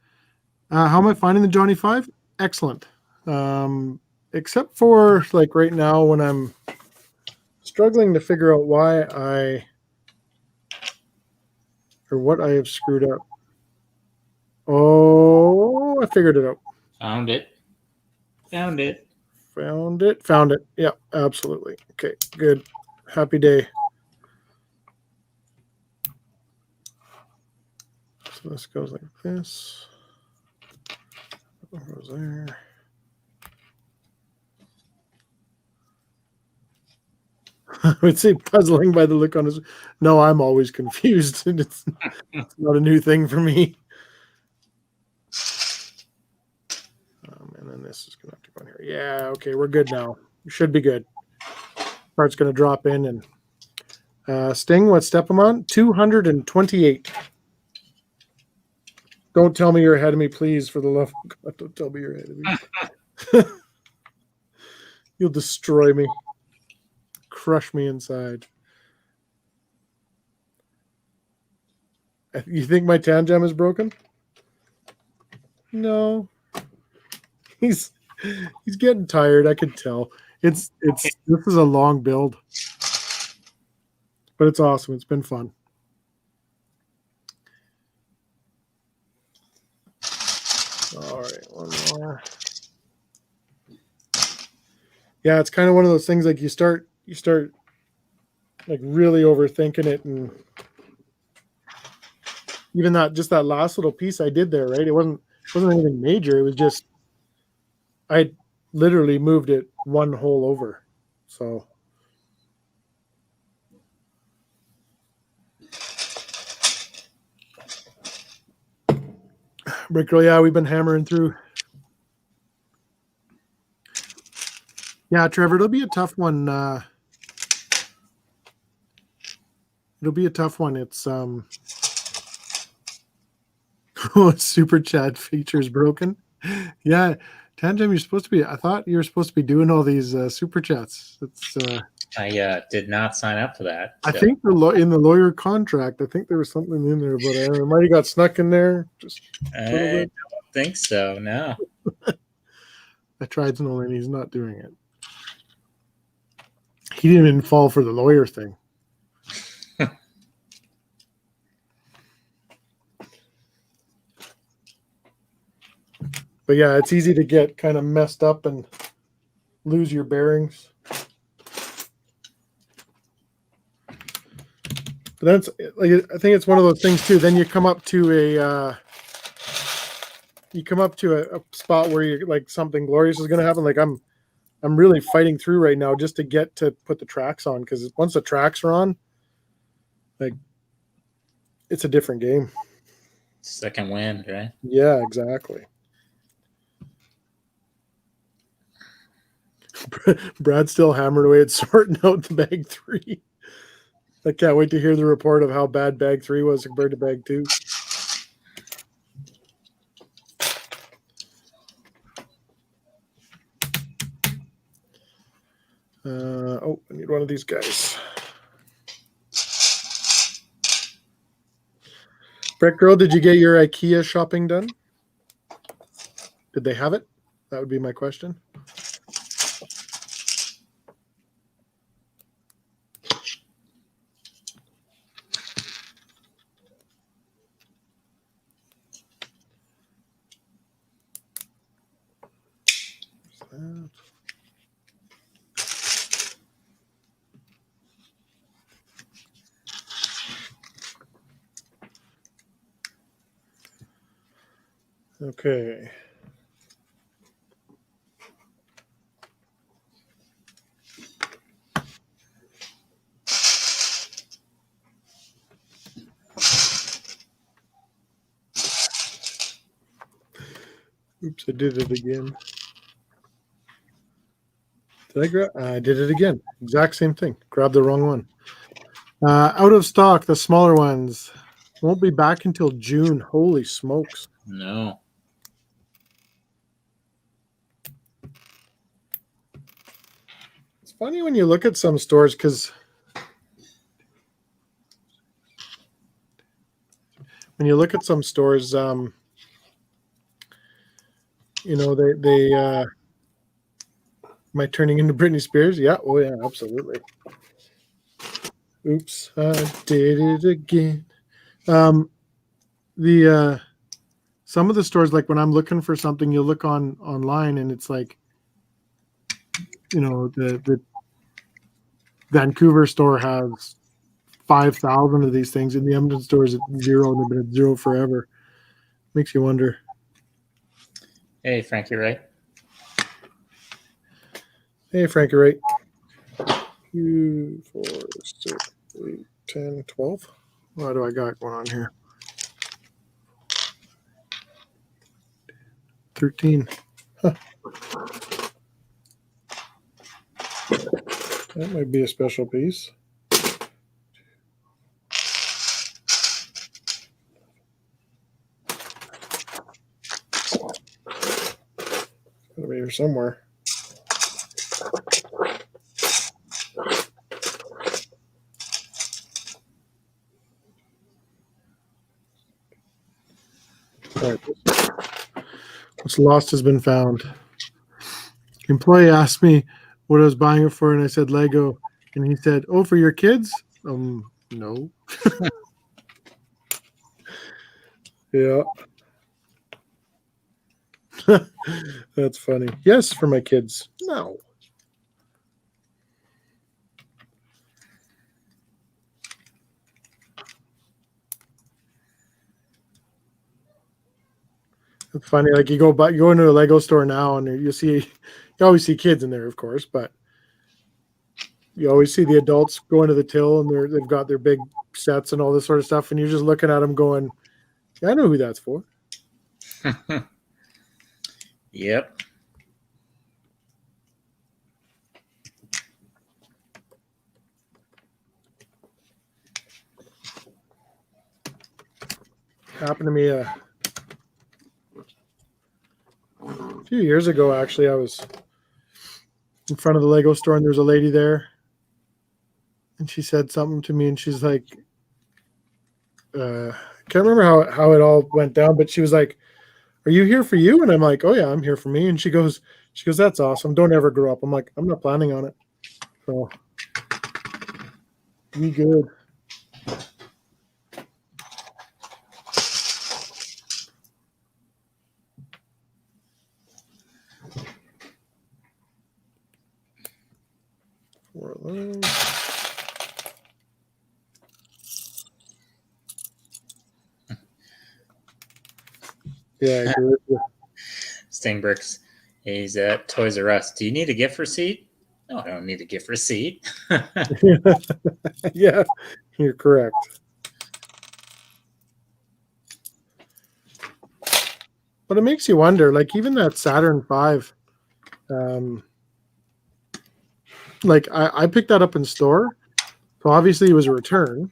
S1: How am I finding the Johny 5? Excellent. Except for like right now when I'm struggling to figure out why what I have screwed up. Oh, I figured it out.
S2: Found it. Found it.
S1: Found it. Yeah, absolutely. Okay, good. Happy day. So this goes like this. That goes there. I would say puzzling by the look on his... No, I'm always confused. It's not a new thing for me. And then this is going to have to go in here. Yeah, okay, we're good now. We should be good. Part's going to drop in. And Sting, what step am on? 228. Don't tell me you're ahead of me, please, for the love of God. Don't tell me you're ahead of me. You'll destroy me. Crush me inside. You think my Tannjam is broken? No. He's getting tired. I could tell. This is a long build, but it's awesome. It's been fun. All right, one more. Yeah, it's kind of one of those things like you start like really overthinking it, and even that last little piece I did there, right? It wasn't anything major. It was just I literally moved it one hole over. So Brickle, yeah, we've been hammering through. Yeah, Trevor, it'll be a tough one. It'll be a tough one. It's super chat features broken. Yeah, Tannjam, you're supposed to be. I thought you were supposed to be doing all these super chats. It's.
S2: I did not sign up for that.
S1: So. I think in the lawyer contract, I think there was something in there, but it might have got snuck in there. Just
S2: I don't think so. No.
S1: I tried to know, and he's not doing it. He didn't even fall for the lawyer thing. But yeah, it's easy to get kind of messed up and lose your bearings. But that's like, I think it's one of those things too. Then you come up to a spot where you like something glorious is going to happen. Like I'm really fighting through right now just to get to put the tracks on, because once the tracks are on, like it's a different game.
S2: Second wind, right?
S1: Yeah, exactly. Brad's still hammered away at sorting out the bag 3. I can't wait to hear the report of how bad bag 3 was compared to bag 2. I need one of these guys. Brett Girl, did you get your IKEA shopping done? Did they have it? That would be my question. Okay. Oops, I did it again. Did I grab? I did it again. Exact same thing. Grabbed the wrong one. Out of stock, the smaller ones. Won't be back until June. Holy smokes.
S2: No.
S1: It's funny when you look at some stores because when you look at some stores, you know, they am I turning into Britney Spears? Yeah. Oh yeah, absolutely. Oops, I did it again. The some of the stores, like when I'm looking for something, you look online and it's like, you know, the Vancouver store has 5,000 of these things, and the Edmonton store is at zero, and they've been at zero forever. Makes you wonder.
S2: Hey, Frankie, right?
S1: Hey, Frankie, right? 2, 4, 6, 8, 10, 12. What do I got going on here? 13. Huh. That might be a special piece. Gotta be here somewhere. All right. What's lost has been found. Employee asked me what I was buying it for, and I said Lego, and he said, "Oh, for your kids?" No. Yeah. That's funny. Yes, for my kids. No. It's funny. Like you go into a Lego store now, and you always see kids in there, of course, but you always see the adults go into the till, and they've got their big sets and all this sort of stuff, and you're just looking at them, going, yeah, "I know who that's for."
S2: Yep.
S1: Happened to me a few years ago. Actually, I was in front of the Lego store, and there's a lady there, and she said something to me, and she's like, can't remember how it all went down, but she was like, "Are you here for you?" And I'm like, "Oh yeah, I'm here for me." And she goes, "That's awesome. Don't ever grow up." I'm like, "I'm not planning on it." So be good. For those. Yeah, I agree with you.
S2: Sting Bricks. He's at Toys R Us. Do you need a gift receipt? No, I don't need a gift receipt.
S1: Yeah, you're correct. But it makes you wonder, like even that Saturn V, like I picked that up in store. So obviously it was a return.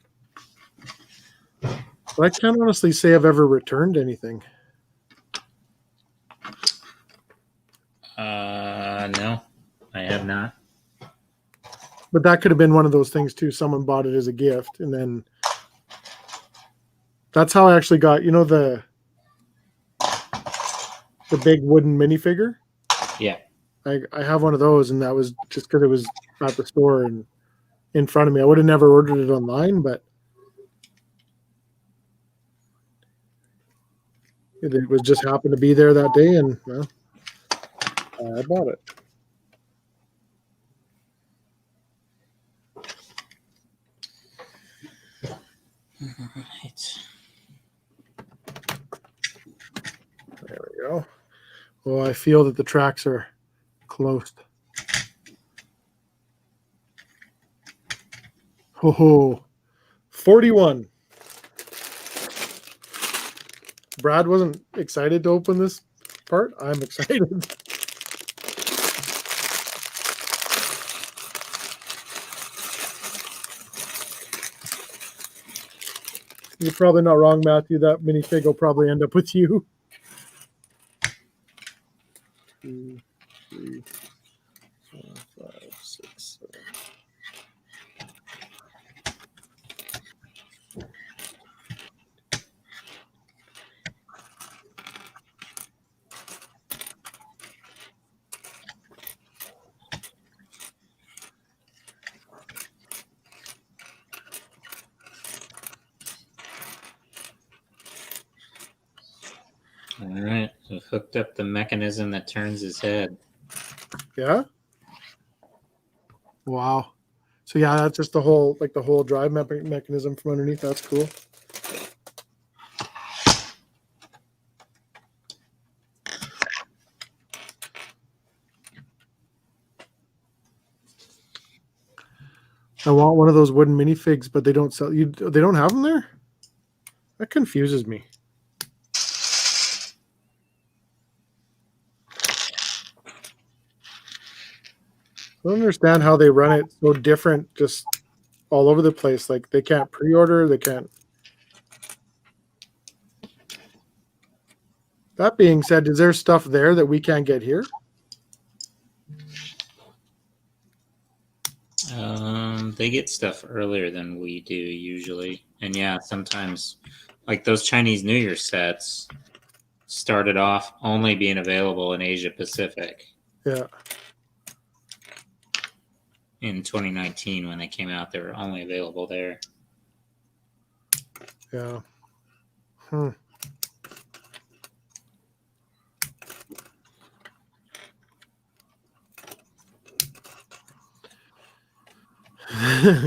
S1: But I can't honestly say I've ever returned anything.
S2: No, I have not.
S1: But that could have been one of those things too. Someone bought it as a gift, and then that's how I actually got, the big wooden minifigure.
S2: Yeah.
S1: I have one of those, and that was just because it was at the store and in front of me. I would have never ordered it online, but it was just happened to be there that day, and well, I bought it.
S2: All right.
S1: There you go. Well, I feel that the tracks are closed. Oh, 41. Brad wasn't excited to open this part. I'm excited. You're probably not wrong, Matthew. That minifig will probably end up with you. 2, 3, 4, 5, 6, 7.
S2: All right, so hooked up the mechanism that turns his head.
S1: Yeah. Wow. So yeah, that's just the whole drive mechanism from underneath. That's cool. I want one of those wooden minifigs, but they don't sell you. They don't have them there. That confuses me. I don't understand how they run it so different, just all over the place. Like they can't pre-order. They can't. That being said, is there stuff there that we can't get here?
S2: They get stuff earlier than we do usually, and yeah, sometimes like those Chinese New Year sets started off only being available in Asia Pacific.
S1: Yeah.
S2: In 2019, when they came out, they were only available there.
S1: Yeah.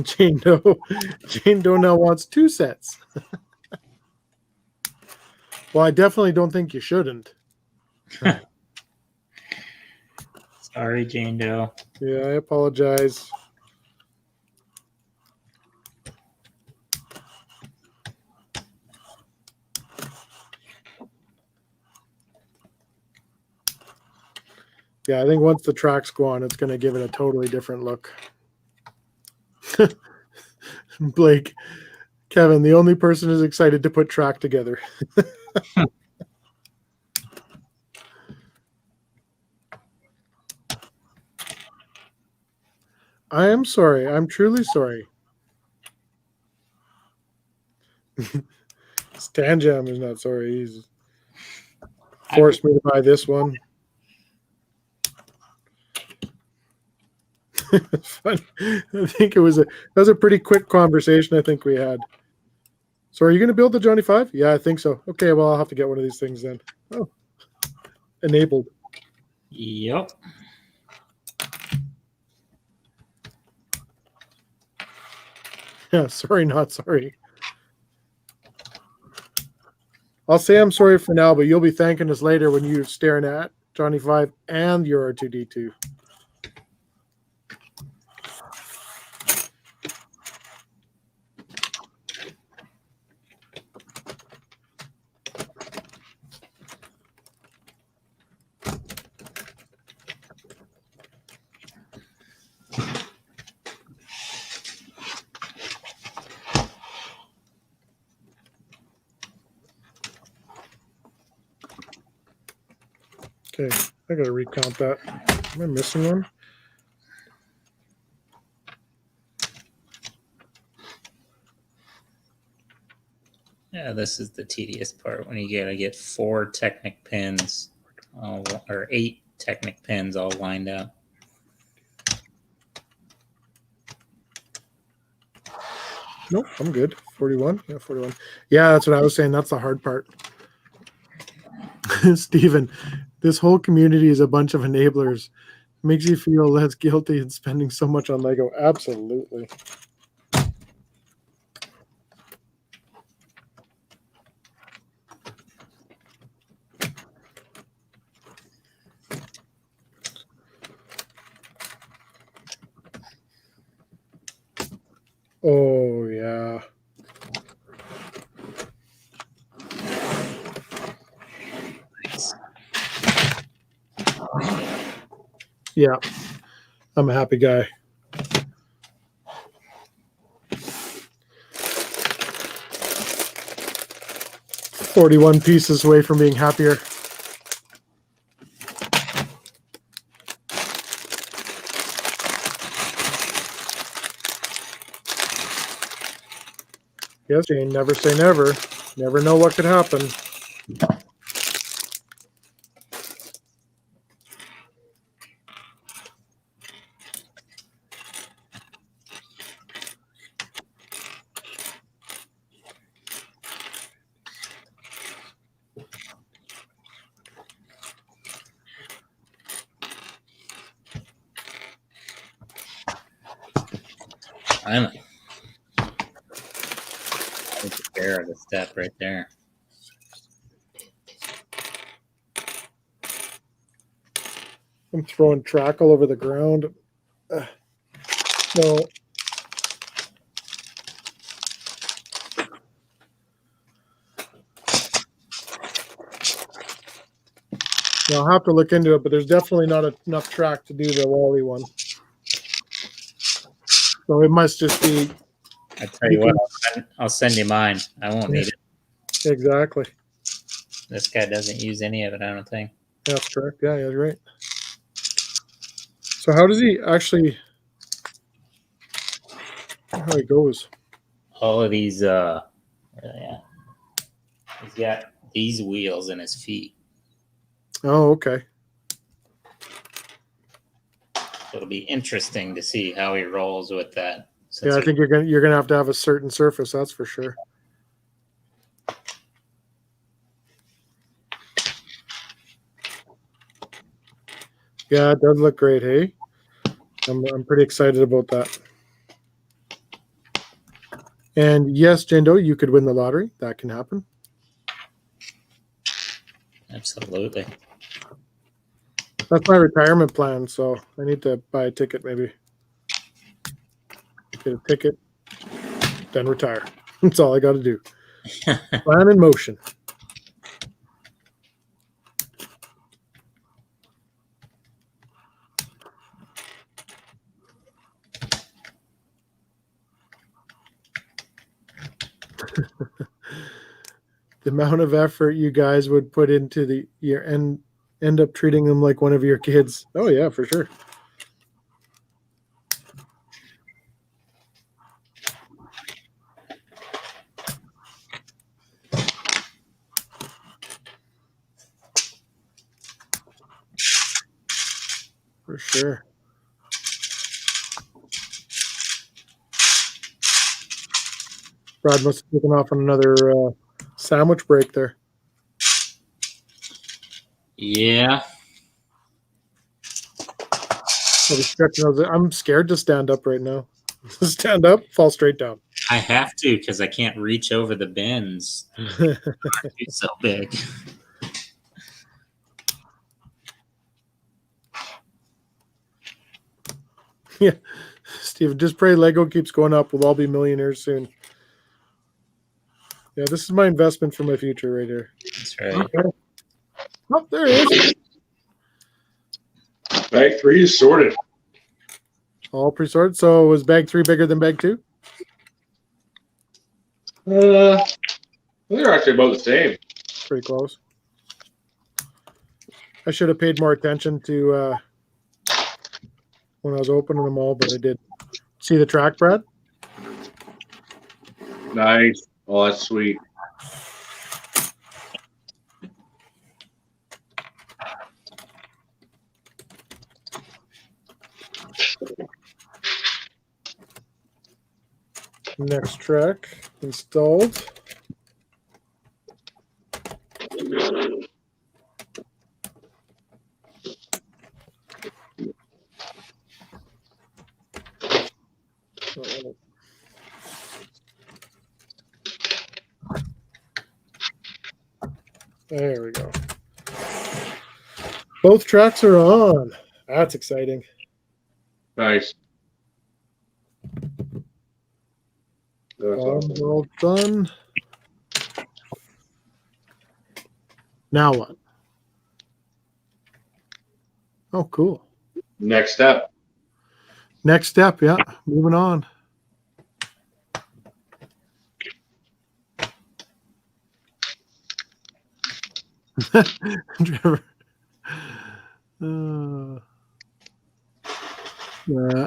S1: Jane Doe now wants 2 sets. Well, I definitely don't think you shouldn't.
S2: Sorry, Jane Doe.
S1: Yeah, I apologize. Yeah, I think once the tracks go on, it's going to give it a totally different look. Blake, Kevin, the only person who's excited to put track together. I am sorry. I'm truly sorry. Tannjam is not sorry. He's forced me to buy this one. It's fun. I think that was a pretty quick conversation I think we had. So are you going to build the Johny 5? Yeah, I think so. Okay, well, I'll have to get one of these things then. Oh, enabled.
S2: Yep.
S1: Yeah, sorry, not sorry. I'll say I'm sorry for now, but you'll be thanking us later when you're staring at Johny 5 and your R2D2. Okay, I gotta recount that. Am I missing one?
S2: Yeah, this is the tedious part when you gotta get 4 Technic pins, or 8 Technic pins all lined up.
S1: Nope, I'm good. 41. Yeah, 41. Yeah, that's what I was saying. That's the hard part. Steven, this whole community is a bunch of enablers. Makes you feel less guilty in spending so much on Lego. Absolutely. Oh, yeah. Yeah. I'm a happy guy. $41 pieces away from being happier. Yes, Jane, never say never. Never know what could happen.
S2: I'm aware of the step right there.
S1: I'm throwing track all over the ground. No. I'll have to look into it, but there's definitely not enough track to do the Wally one. So it must just be.
S2: I tell you what, I'll send you mine. I won't need it.
S1: Exactly.
S2: This guy doesn't use any of it, I don't think.
S1: That's correct. Yeah, you're right. So how does he actually? How he goes?
S2: All of these, where are they at? He's got these wheels in his feet.
S1: Oh, okay.
S2: So it'll be interesting to see how he rolls with that.
S1: Yeah, I think you're gonna have to have a certain surface. That's for sure. Yeah, it does look great. Hey, I'm pretty excited about that. And yes, Jendo, you could win the lottery. That can happen.
S2: Absolutely.
S1: That's my retirement plan, so I need to buy a ticket maybe. Get a ticket, then retire. That's all I got to do. Plan in motion. The amount of effort you guys would put into your end up treating them like one of your kids. Oh yeah, for sure. For sure. Brad must have taken off on another sandwich break there.
S2: Yeah.
S1: I'm scared to stand up right now. Stand up, fall straight down.
S2: I have to because I can't reach over the bins. It's so big.
S1: Yeah. Steve, just pray Lego keeps going up. We'll all be millionaires soon. Yeah, this is my investment for my future right here.
S2: That's right.
S1: Okay. Oh, there it is.
S3: Bag 3 is sorted.
S1: All pre-sorted. So was bag 3 bigger than bag 2?
S3: They're actually about the same.
S1: Pretty close. I should have paid more attention to when I was opening them all, but I did. See the track, Brad?
S3: Nice. Oh, that's sweet.
S1: Next track installed. There we go. Both tracks are on. That's exciting.
S3: Nice. That's awesome.
S1: All done. Now what? Oh, cool.
S3: Next step.
S1: Next step, yeah. Moving on. Trevor.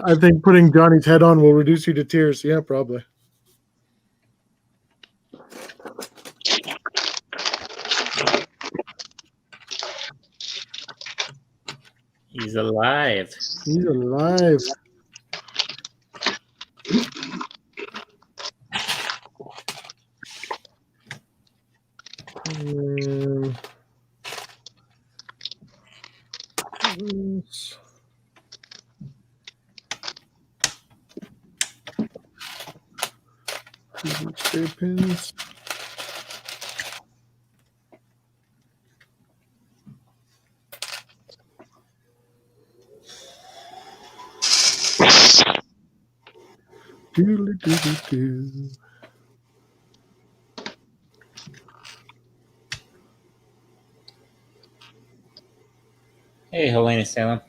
S1: I think putting Johnny's head on will reduce you to tears. Yeah, probably.
S2: He's alive.
S1: He's alive. Spray pins. Doodly-doodly-doo.
S2: Hey, Helena Salem.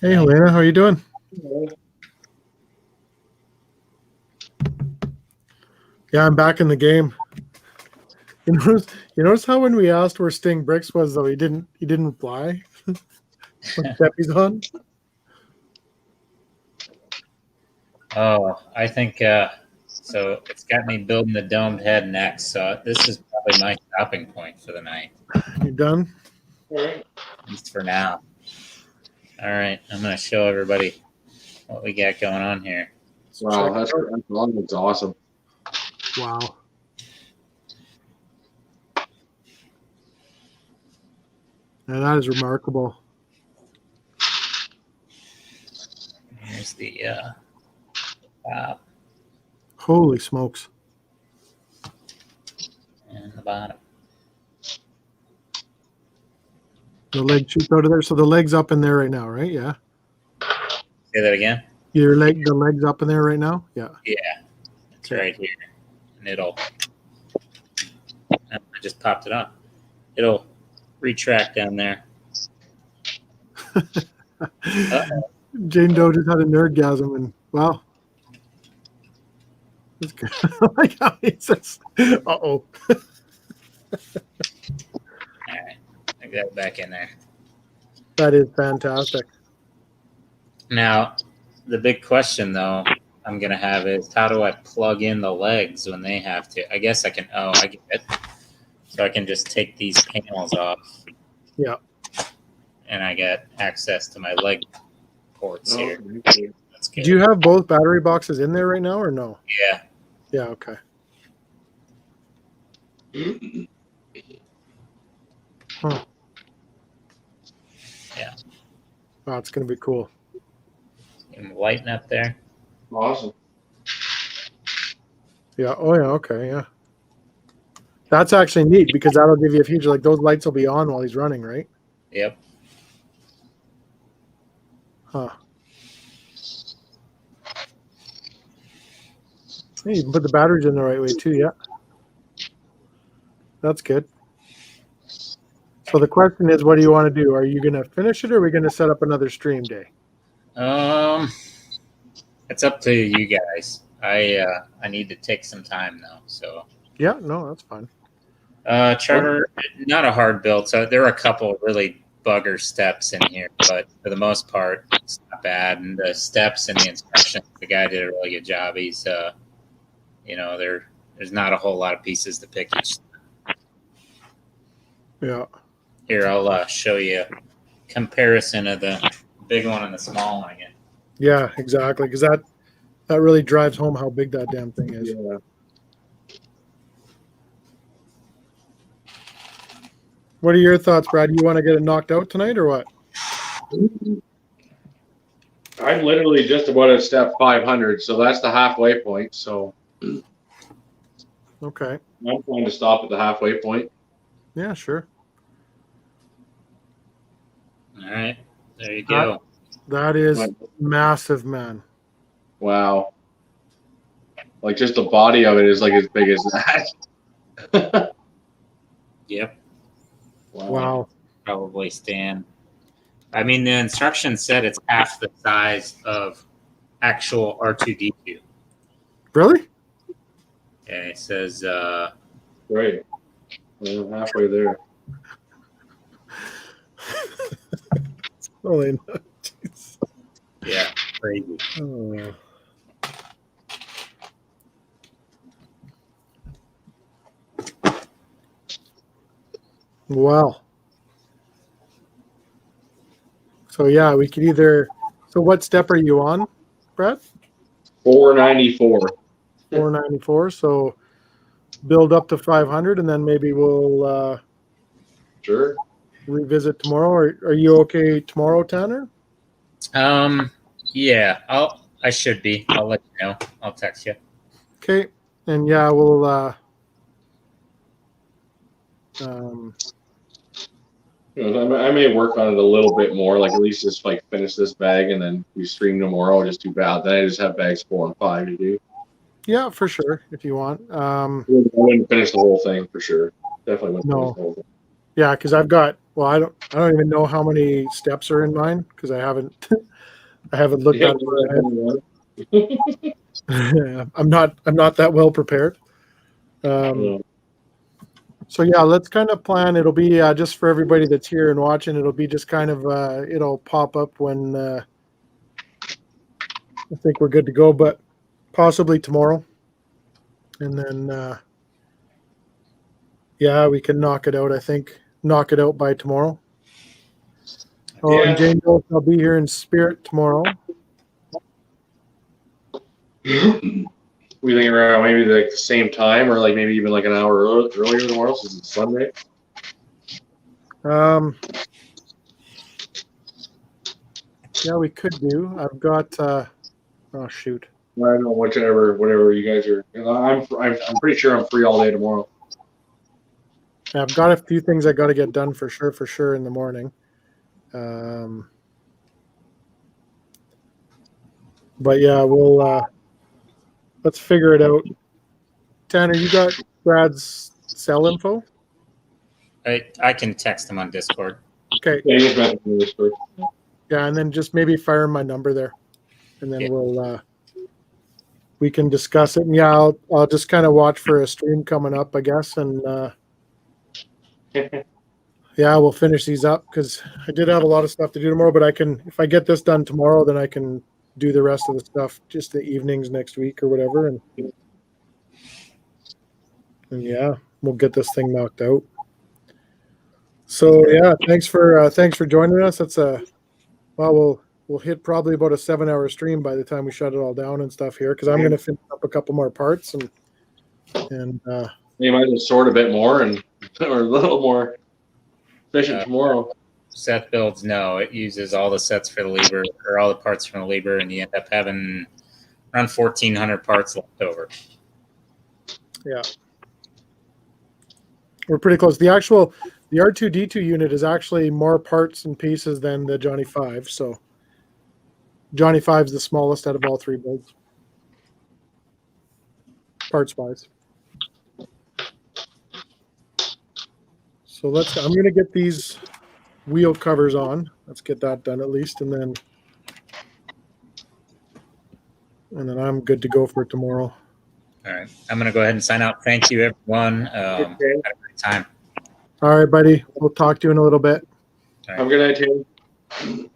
S1: Hey, Helena, how are you doing? Yeah, I'm back in the game. You notice how when we asked where Sting Bricks was, though, he didn't reply. What step he's on?
S2: Oh, I think so. It's got me building the domed head next. So this is probably my stopping point for the night.
S1: You done?
S2: At least for now. All right, I'm going to show everybody what we got going on here.
S3: Wow, that's awesome.
S1: Wow. And that is remarkable.
S2: Here's the top
S1: Holy smokes.
S2: and the bottom.
S1: The leg shoots out of there. So the leg's up in there right now, right? Yeah.
S2: Say that again?
S1: The leg's up in there right now? Yeah.
S2: Yeah, it's right here. And it'll, I just popped it on. It'll retract down there.
S1: Jane Doe just had a nerdgasm, and wow. That's good. I like how he says, uh-oh.
S2: All right, I got it back in there.
S1: That is fantastic.
S2: Now, the big question, though, I'm going to have is how do I plug in the legs when they have to? I guess I can, I get it. So I can just take these panels off.
S1: Yeah.
S2: And I get access to my leg ports here. That's good.
S1: Do you have both battery boxes in there right now or no?
S2: Yeah.
S1: Yeah, okay. Huh.
S2: Yeah.
S1: Wow, it's going to be cool.
S2: And lighten up there.
S3: Awesome.
S1: Yeah. Oh, yeah. Okay. Yeah. That's actually neat because that'll give you a future. Like those lights will be on while he's running, right?
S2: Yep.
S1: Huh. Hey, you can put the batteries in the right way too. Yeah. That's good. So the question is, what do you want to do? Are you going to finish it or are we going to set up another stream day?
S2: It's up to you guys. I need to take some time though. So
S1: yeah, no, that's fine.
S2: Trevor, not a hard build. So there are a couple of really bugger steps in here, but for the most part, it's not bad. And the steps and the instructions, the guy did a really good job. He's, there's not a whole lot of pieces to pick each.
S1: Yeah.
S2: Here, I'll show you a comparison of the big one and the small one again.
S1: Yeah, exactly. Because that really drives home how big that damn thing is.
S3: Yeah.
S1: What are your thoughts, Brad? You want to get it knocked out tonight or what?
S3: I'm literally just about at step 500, so that's the halfway point. So,
S1: okay.
S3: I'm going to stop at the halfway point.
S1: Yeah, sure.
S2: All right, there you go.
S1: That is massive, man.
S3: Wow. Like just the body of it is like as big as that.
S2: Yep.
S1: Wow.
S2: Probably stand. I mean, the instructions said it's half the size of actual R2D2.
S1: Really?
S2: Yeah, it says
S3: Right. We're halfway there.
S1: Holy no.
S2: yeah, crazy.
S1: Oh. Wow. So yeah, we could either. So what step are you on, Brett?
S3: 494.
S1: 494. So build up to 500, and then maybe we'll
S3: Sure.
S1: revisit tomorrow. Are you okay tomorrow, Tanner?
S2: Yeah, I should be. I'll let you know. I'll text you.
S1: Okay. And yeah, we'll
S3: I may work on it a little bit more, like at least just like finish this bag and then we stream tomorrow. Just too bad. Then I just have bags 4 and 5 to do.
S1: yeah, for sure, if you want.
S3: I wouldn't finish the whole thing for sure. Definitely wouldn't finish
S1: No.
S3: the whole thing.
S1: Yeah, because I've got. Well, I don't even know how many steps are in mine because I haven't looked at it. I'm not that well prepared. So yeah, let's kind of plan. It'll be just for everybody that's here and watching. It'll be just kind of it'll pop up when I think we're good to go, but possibly tomorrow, and then yeah, we can knock it out. I think knock it out by tomorrow. Oh,
S3: Yeah.
S1: and Jane, I'll be here in spirit tomorrow.
S3: We think around maybe like the same time or like maybe even like an hour earlier tomorrow since it's Sunday.
S1: Yeah, we could do. I've got oh shoot.
S3: I don't know, whatever you guys are. I'm pretty sure I'm free all day tomorrow.
S1: I've got a few things I got to get done for sure in the morning. But yeah, we'll let's figure it out. Tanner, you got Brad's cell info?
S2: I can text him on Discord.
S1: Okay.
S3: Yeah, you just mentioned me this first.
S1: Yeah, and then just maybe fire my number there, and then we can discuss it. And yeah, I'll just kind of watch for a stream coming up, I guess, and yeah, we'll finish these up because I did have a lot of stuff to do tomorrow. But if I get this done tomorrow, then I can do the rest of the stuff just the evenings next week or whatever, and yeah, we'll get this thing knocked out. So yeah, thanks for joining us. That's we'll hit probably about a 7-hour stream by the time we shut it all down and stuff here because I'm going to finish up a couple more parts and
S3: you might just sort a bit more or a little more efficient tomorrow.
S2: Set builds, no, it uses all the sets for the Liebherr or all the parts from the Liebherr, and you end up having around 1,400 parts left over.
S1: Yeah, we're pretty close. The R2D2 unit is actually more parts and pieces than the Johny 5. So Johny 5 is the smallest out of all 3 builds, parts wise. So I'm going to get these wheel covers on. Let's get that done at least, and then I'm good to go for tomorrow.
S2: All right, I'm going to go ahead and sign out. Thank you, everyone. Had a great time.
S1: All right, buddy. We'll talk to you in a little bit.
S3: Right. Have a good night, Tim.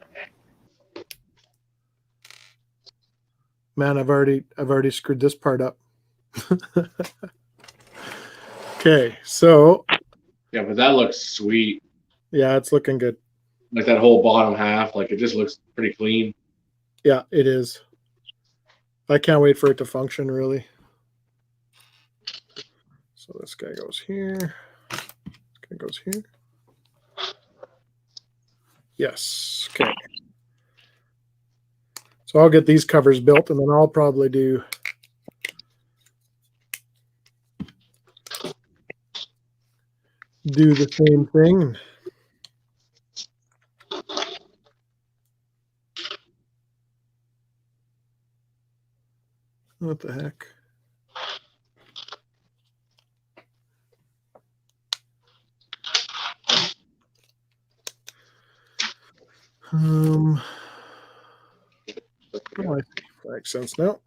S1: Man, I've already screwed this part up. Okay, so
S3: yeah, but that looks sweet.
S1: Yeah, it's looking good.
S3: Like that whole bottom half, like it just looks pretty clean.
S1: Yeah, it is. I can't wait for it to function, really. So this guy goes here. This guy goes here. Yes. Okay. So I'll get these covers built, and then I'll probably do the same thing. What the heck? Oh, I think that makes sense now.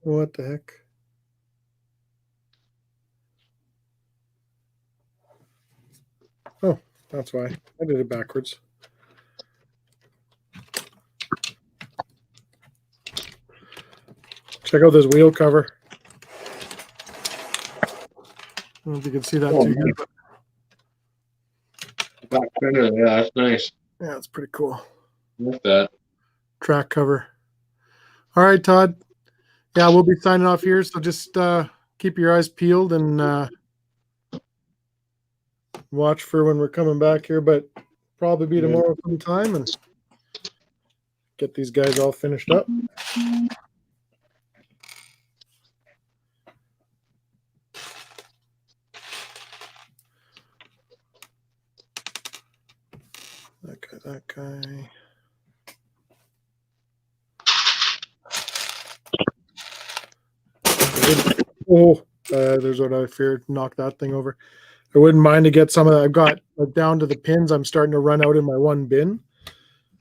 S1: What the heck? Oh, that's why. I did it backwards. Check out this wheel cover. I don't know if you can see that too good, but
S3: Back fender, yeah, that's nice.
S1: yeah, it's pretty cool.
S3: Look at that.
S1: Track cover. All right, Todd. Yeah, we'll be signing off here, so just keep your eyes peeled and watch for when we're coming back here, but probably be tomorrow sometime and get these guys all finished up. That guy. Oh, there's what I feared. Knock that thing over. I wouldn't mind to get some of that. I've got down to the pins. I'm starting to run out in my one bin.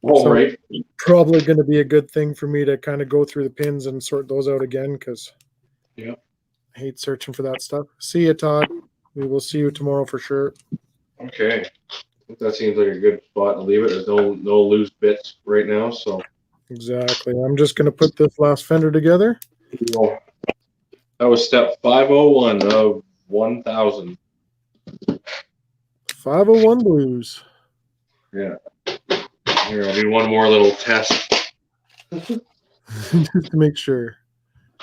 S3: Oh, so right.
S1: Probably going to be a good thing for me to kind of go through the pins and sort those out again because I hate searching for that stuff. See you, Todd. We will see you tomorrow for sure.
S3: Okay. That seems like a good spot to leave it. There's no loose bits right now, so.
S1: Exactly. I'm just going to put this last fender together.
S3: That was step 501 of 1,000.
S1: 501 blues.
S3: Yeah. Here, I'll do one more little test.
S1: Just to make sure.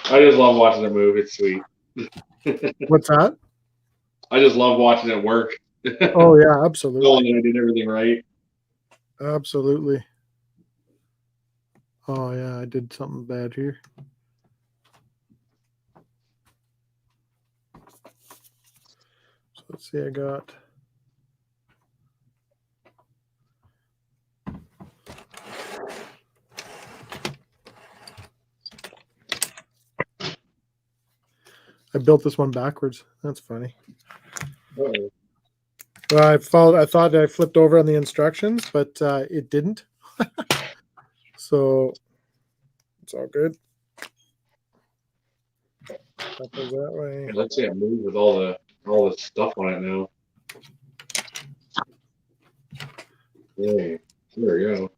S3: I just love watching it move. It's sweet.
S1: What's that?
S3: I just love watching it work.
S1: Oh, yeah, absolutely.
S3: Knowing I did everything right.
S1: Absolutely. Oh, yeah, I did something bad here. So let's see, I got... I built this one backwards. That's funny.
S3: Uh-oh.
S1: Well, I thought I flipped over on the instructions, but it didn't. So it's all good. That goes that way.
S3: Yeah, let's see it move with all the stuff on it now. Okay, there we go.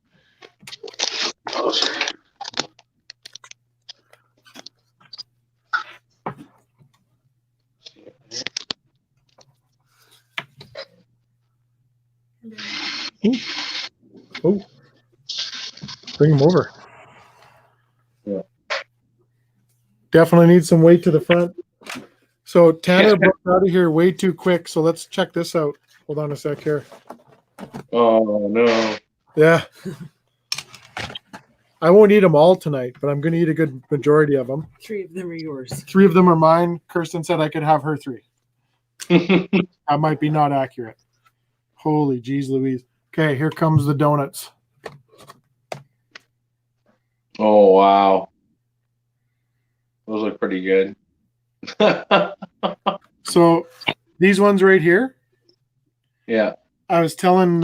S1: Oh, bring him over.
S3: Yeah.
S1: Definitely need some weight to the front. So Tanner broke out of here way too quick. So let's check this out. Hold on a sec here.
S3: Oh no.
S1: Yeah. I won't eat them all tonight, but I'm going to eat a good majority of them.
S4: 3 of them are yours.
S1: 3 of them are mine. Kirsten said I could have her 3. That might be not accurate. Holy geez Louise. Okay, here comes the donuts.
S3: Oh, wow. Those look pretty good.
S1: So these ones right here.
S3: Yeah.
S1: I was telling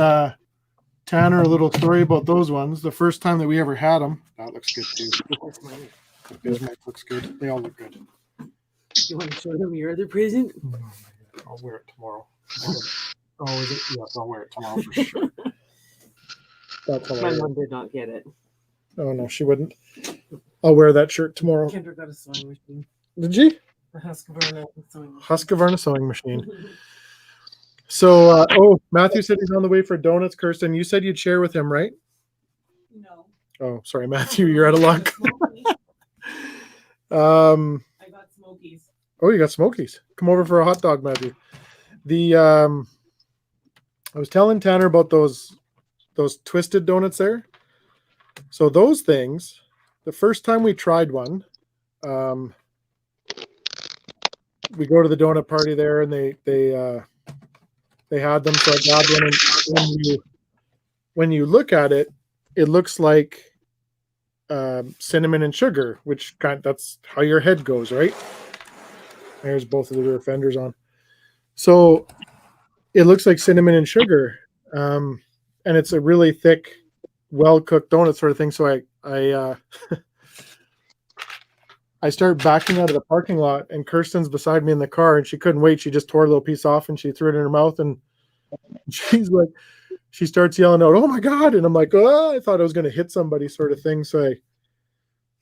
S1: Tanner a little story about those ones. The first time that we ever had them. That looks good too. This mic looks good. They all look good.
S4: You want to show them your other present?
S1: I'll wear it tomorrow. Oh, is it? Yes, I'll wear it tomorrow for sure. That's
S4: My mom did not get it.
S1: Oh, no, she wouldn't. I'll wear that shirt tomorrow.
S4: Kendra got a sewing machine.
S1: Did she?
S4: The Husqvarna sewing machine.
S1: Husqvarna sewing machine. So, Matthew said he's on the way for donuts. Kirsten, you said you'd share with him, right?
S4: No.
S1: Oh, sorry, Matthew, you're out of luck.
S4: I got Smokies.
S1: Oh, you got Smokies. Come over for a hot dog, Matthew. I was telling Tanner about those twisted donuts there. So those things, the first time we tried one, we go to the donut party there, and they had them. So I grabbed one, and when you look at it, it looks like cinnamon and sugar, which that's how your head goes, right? There's both of the rear fenders on. So it looks like cinnamon and sugar, and it's a really thick, well-cooked donut sort of thing. So I start backing out of the parking lot, and Kirsten's beside me in the car, and she couldn't wait. She just tore a little piece off and she threw it in her mouth, and she's like, she starts yelling out, "Oh my God!" And I'm like, "Oh, I thought I was going to hit somebody," sort of thing. So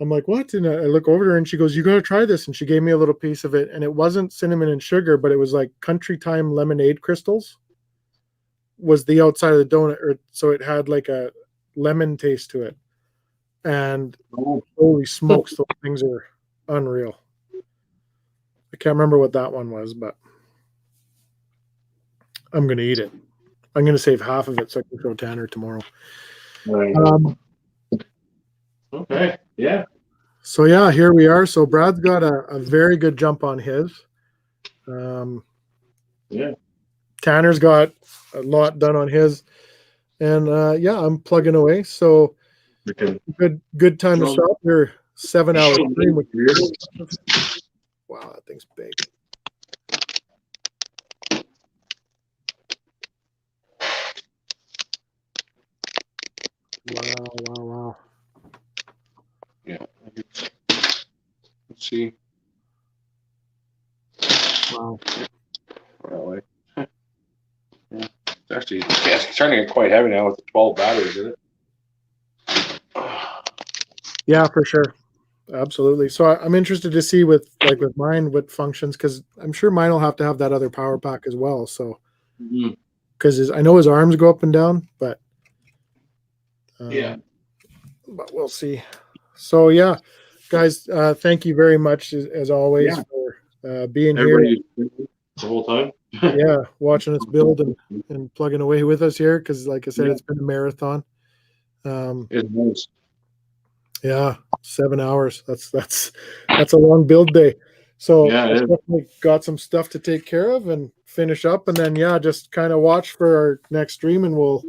S1: I'm like, "What?" And I look over to her, and she goes, "You got to try this." And she gave me a little piece of it, and it wasn't cinnamon and sugar, but it was like Country Time lemonade crystals. Was the outside of the donut, so it had like a lemon taste to it. And holy smokes, those things are unreal. I can't remember what that one was, but I'm going to eat it. I'm going to save half of it so I can show Tanner tomorrow.
S3: Okay. Yeah.
S1: So yeah, here we are. So Brad's got a very good jump on his.
S3: Yeah.
S1: Tanner's got a lot done on his. And yeah, I'm plugging away. So good time to stop your 7-hour stream. Wow, that thing's big. Wow.
S3: Yeah. Let's see.
S1: Wow.
S3: Really? Yeah. It's actually it's starting to get quite heavy now with the 12 batteries in it.
S1: Yeah, for sure. Absolutely. So I'm interested to see with mine what functions, because I'm sure mine will have to have that other power pack as well. So because I know his arms go up and down, but
S3: yeah.
S1: But we'll see. So yeah, guys, thank you very much as always for being
S3: Everybody
S1: here
S3: the whole time.
S1: Yeah, watching us build and plugging away with us here, because like I said, it's been a marathon.
S3: It was.
S1: Yeah, 7 hours. That's a long build day. So definitely got some stuff to take care of and finish up, and then just kind of watch for our next stream, and we'll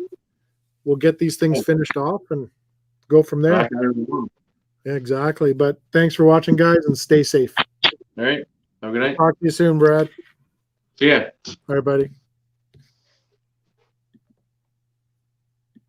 S1: get these things finished off and go from there. Yeah, exactly. But thanks for watching, guys, and stay safe.
S3: All right. Have a good night.
S1: Talk to you soon, Brad.
S3: See ya.
S1: All right, buddy.